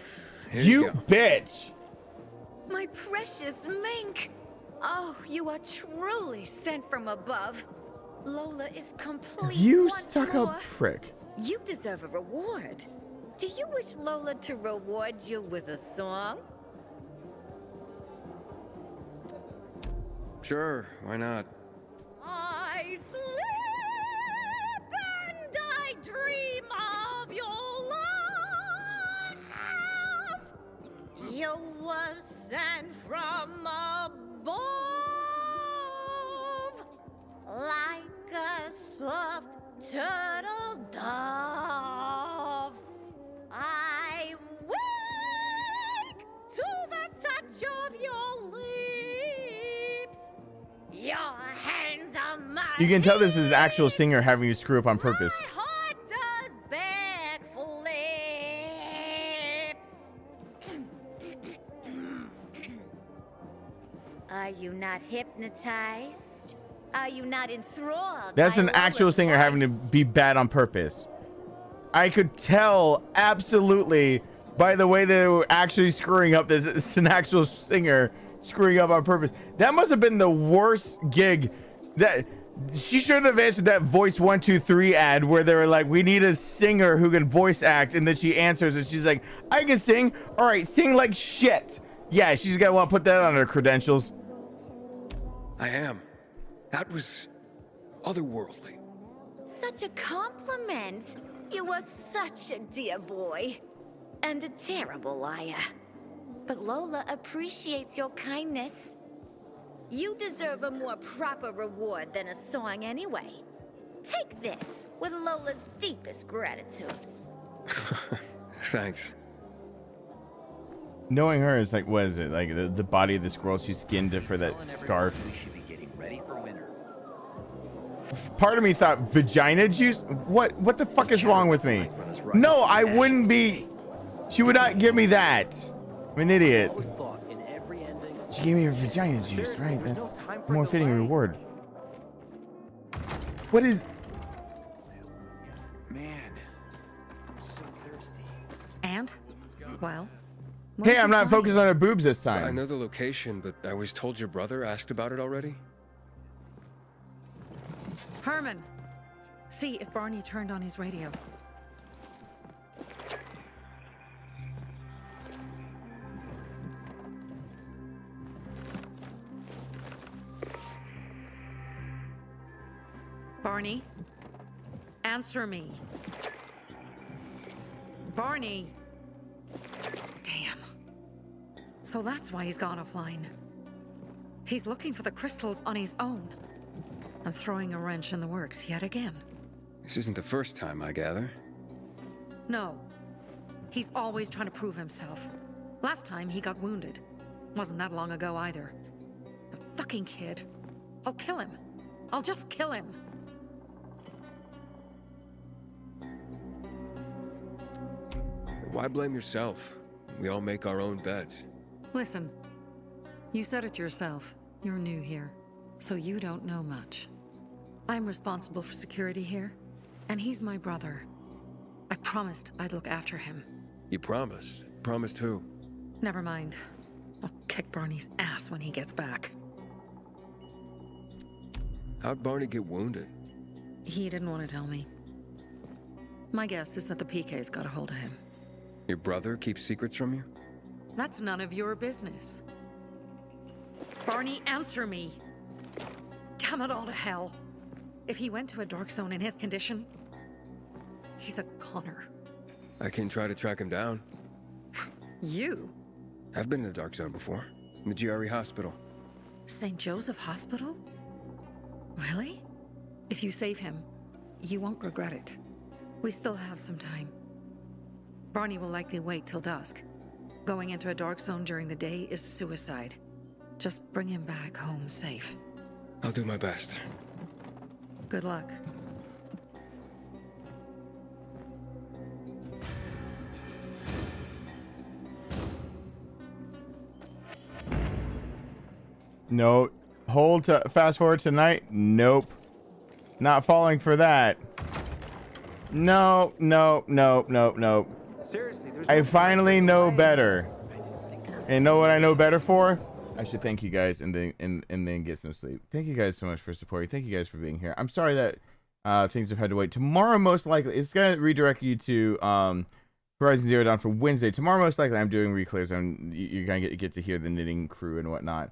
you bitch. My precious mink. Oh, you are truly sent from above. Lola is complete. You stuck-up prick. You deserve a reward. Do you wish Lola to reward you with a song? Sure, why not? I sleep and I dream of your love. You were sent from above, like a soft turtle dove. I wake to the touch of your lips. Your hands are my. You can tell this is an actual singer having to screw up on purpose. My heart does beg for lips. Are you not hypnotized? Are you not enthralled? That's an actual singer having to be bad on purpose. I could tell absolutely by the way they were actually screwing up this. It's an actual singer screwing up on purpose. That must have been the worst gig. That she should have answered that Voice 123 ad where they were like, we need a singer who can voice act, and then she answers and she's like, I can sing. All right, sing like shit. Yeah, she's gonna want to put that on her credentials. I am. That was otherworldly. Such a compliment. You were such a dear boy. And a terrible liar. But Lola appreciates your kindness. You deserve a more proper reward than a song anyway. Take this with Lola's deepest gratitude. Thanks. Knowing her is like, what is it? Like the body of this girl, she skinned it for that scarf. We should be getting ready for winter. Part of me thought vagina juice. What the fuck is wrong with me? No, I wouldn't be. She would not give me that. I'm an idiot. She gave me a vagina juice, right? That's a more fitting reward. What is? Man, I'm so thirsty. And? Well? Hey, I'm not focused on her boobs this time. I know the location, but I was told your brother asked about it already. Herman, see if Barney turned on his radio. Barney, answer me. Barney. Damn. So that's why he's gone offline. He's looking for the crystals on his own. And throwing a wrench in the works yet again. This isn't the first time, I gather. No. He's always trying to prove himself. Last time he got wounded. Wasn't that long ago either. A fucking kid. I'll kill him. I'll just kill him. Why blame yourself? We all make our own beds. Listen. You said it yourself. You're new here. So you don't know much. I'm responsible for security here. And he's my brother. I promised I'd look after him. You promised? Promised who? Never mind. I'll kick Barney's ass when he gets back. How'd Barney get wounded? He didn't want to tell me. My guess is that the PK's got a hold of him. Your brother keeps secrets from you? That's none of your business. Barney, answer me. Damn it all to hell. If he went to a dark zone in his condition, he's a goner. I can try to track him down. You? I've been in the dark zone before. In the GRE hospital. St. Joseph Hospital? Really? If you save him, you won't regret it. We still have some time. Barney will likely wait till dusk. Going into a dark zone during the day is suicide. Just bring him back home safe. I'll do my best. Good luck. No. Hold to fast forward tonight. Nope. Not falling for that. No, no, no, no, no. Seriously, I finally know better. And know what I know better for? I should thank you guys and then get some sleep. Thank you guys so much for supporting. Thank you guys for being here. I'm sorry that things have had to wait. Tomorrow, most likely, it's gonna redirect you to Horizon Zero Dawn for Wednesday. Tomorrow, most likely, I'm doing reclears, and you're gonna get to hear the knitting crew and whatnot.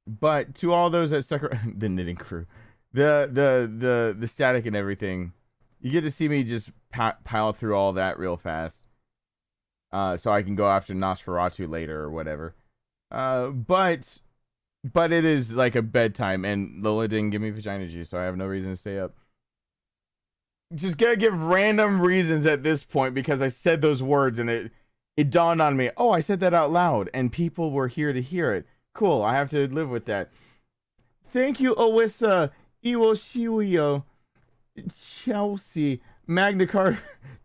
But to all those that stuck around, the knitting crew, the static and everything, you get to see me just pile through all that real fast. So I can go after Nosferatu later or whatever. But it is like a bedtime, and Lola didn't give me vagina juice, so I have no reason to stay up. Just gotta give random reasons at this point because I said those words and it dawned on me. Oh, I said that out loud, and people were here to hear it. Cool, I have to live with that. Thank you, Owissa, Iwo Shiwio, Chelsea, Magna Carta,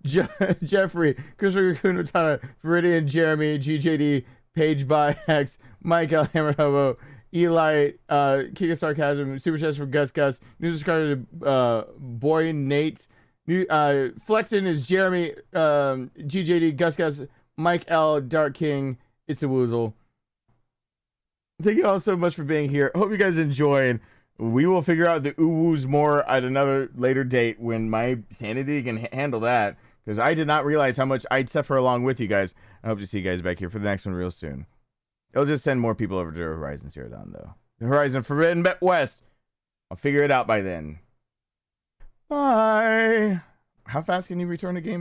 Jeffrey, Christopher Kunutana, Viridian, Jeremy, GJD, Paige by X, Michael Hammerhobo, Eli, Kika Sarcasm, Super Chest for Gus Gus, new subscriber to Boy Nate, new Flexin is Jeremy, GJD, Gus Gus, Mike L, Dark King, It's a Woozle. Thank you all so much for being here. Hope you guys enjoyed. We will figure out the uwoos more at another later date when my sanity can handle that. Because I did not realize how much I'd suffer along with you guys. I hope to see you guys back here for the next one real soon. It'll just send more people over to Horizon Zero Dawn, though. The Horizon Forbidden West. I'll figure it out by then. Bye. How fast can you return a game?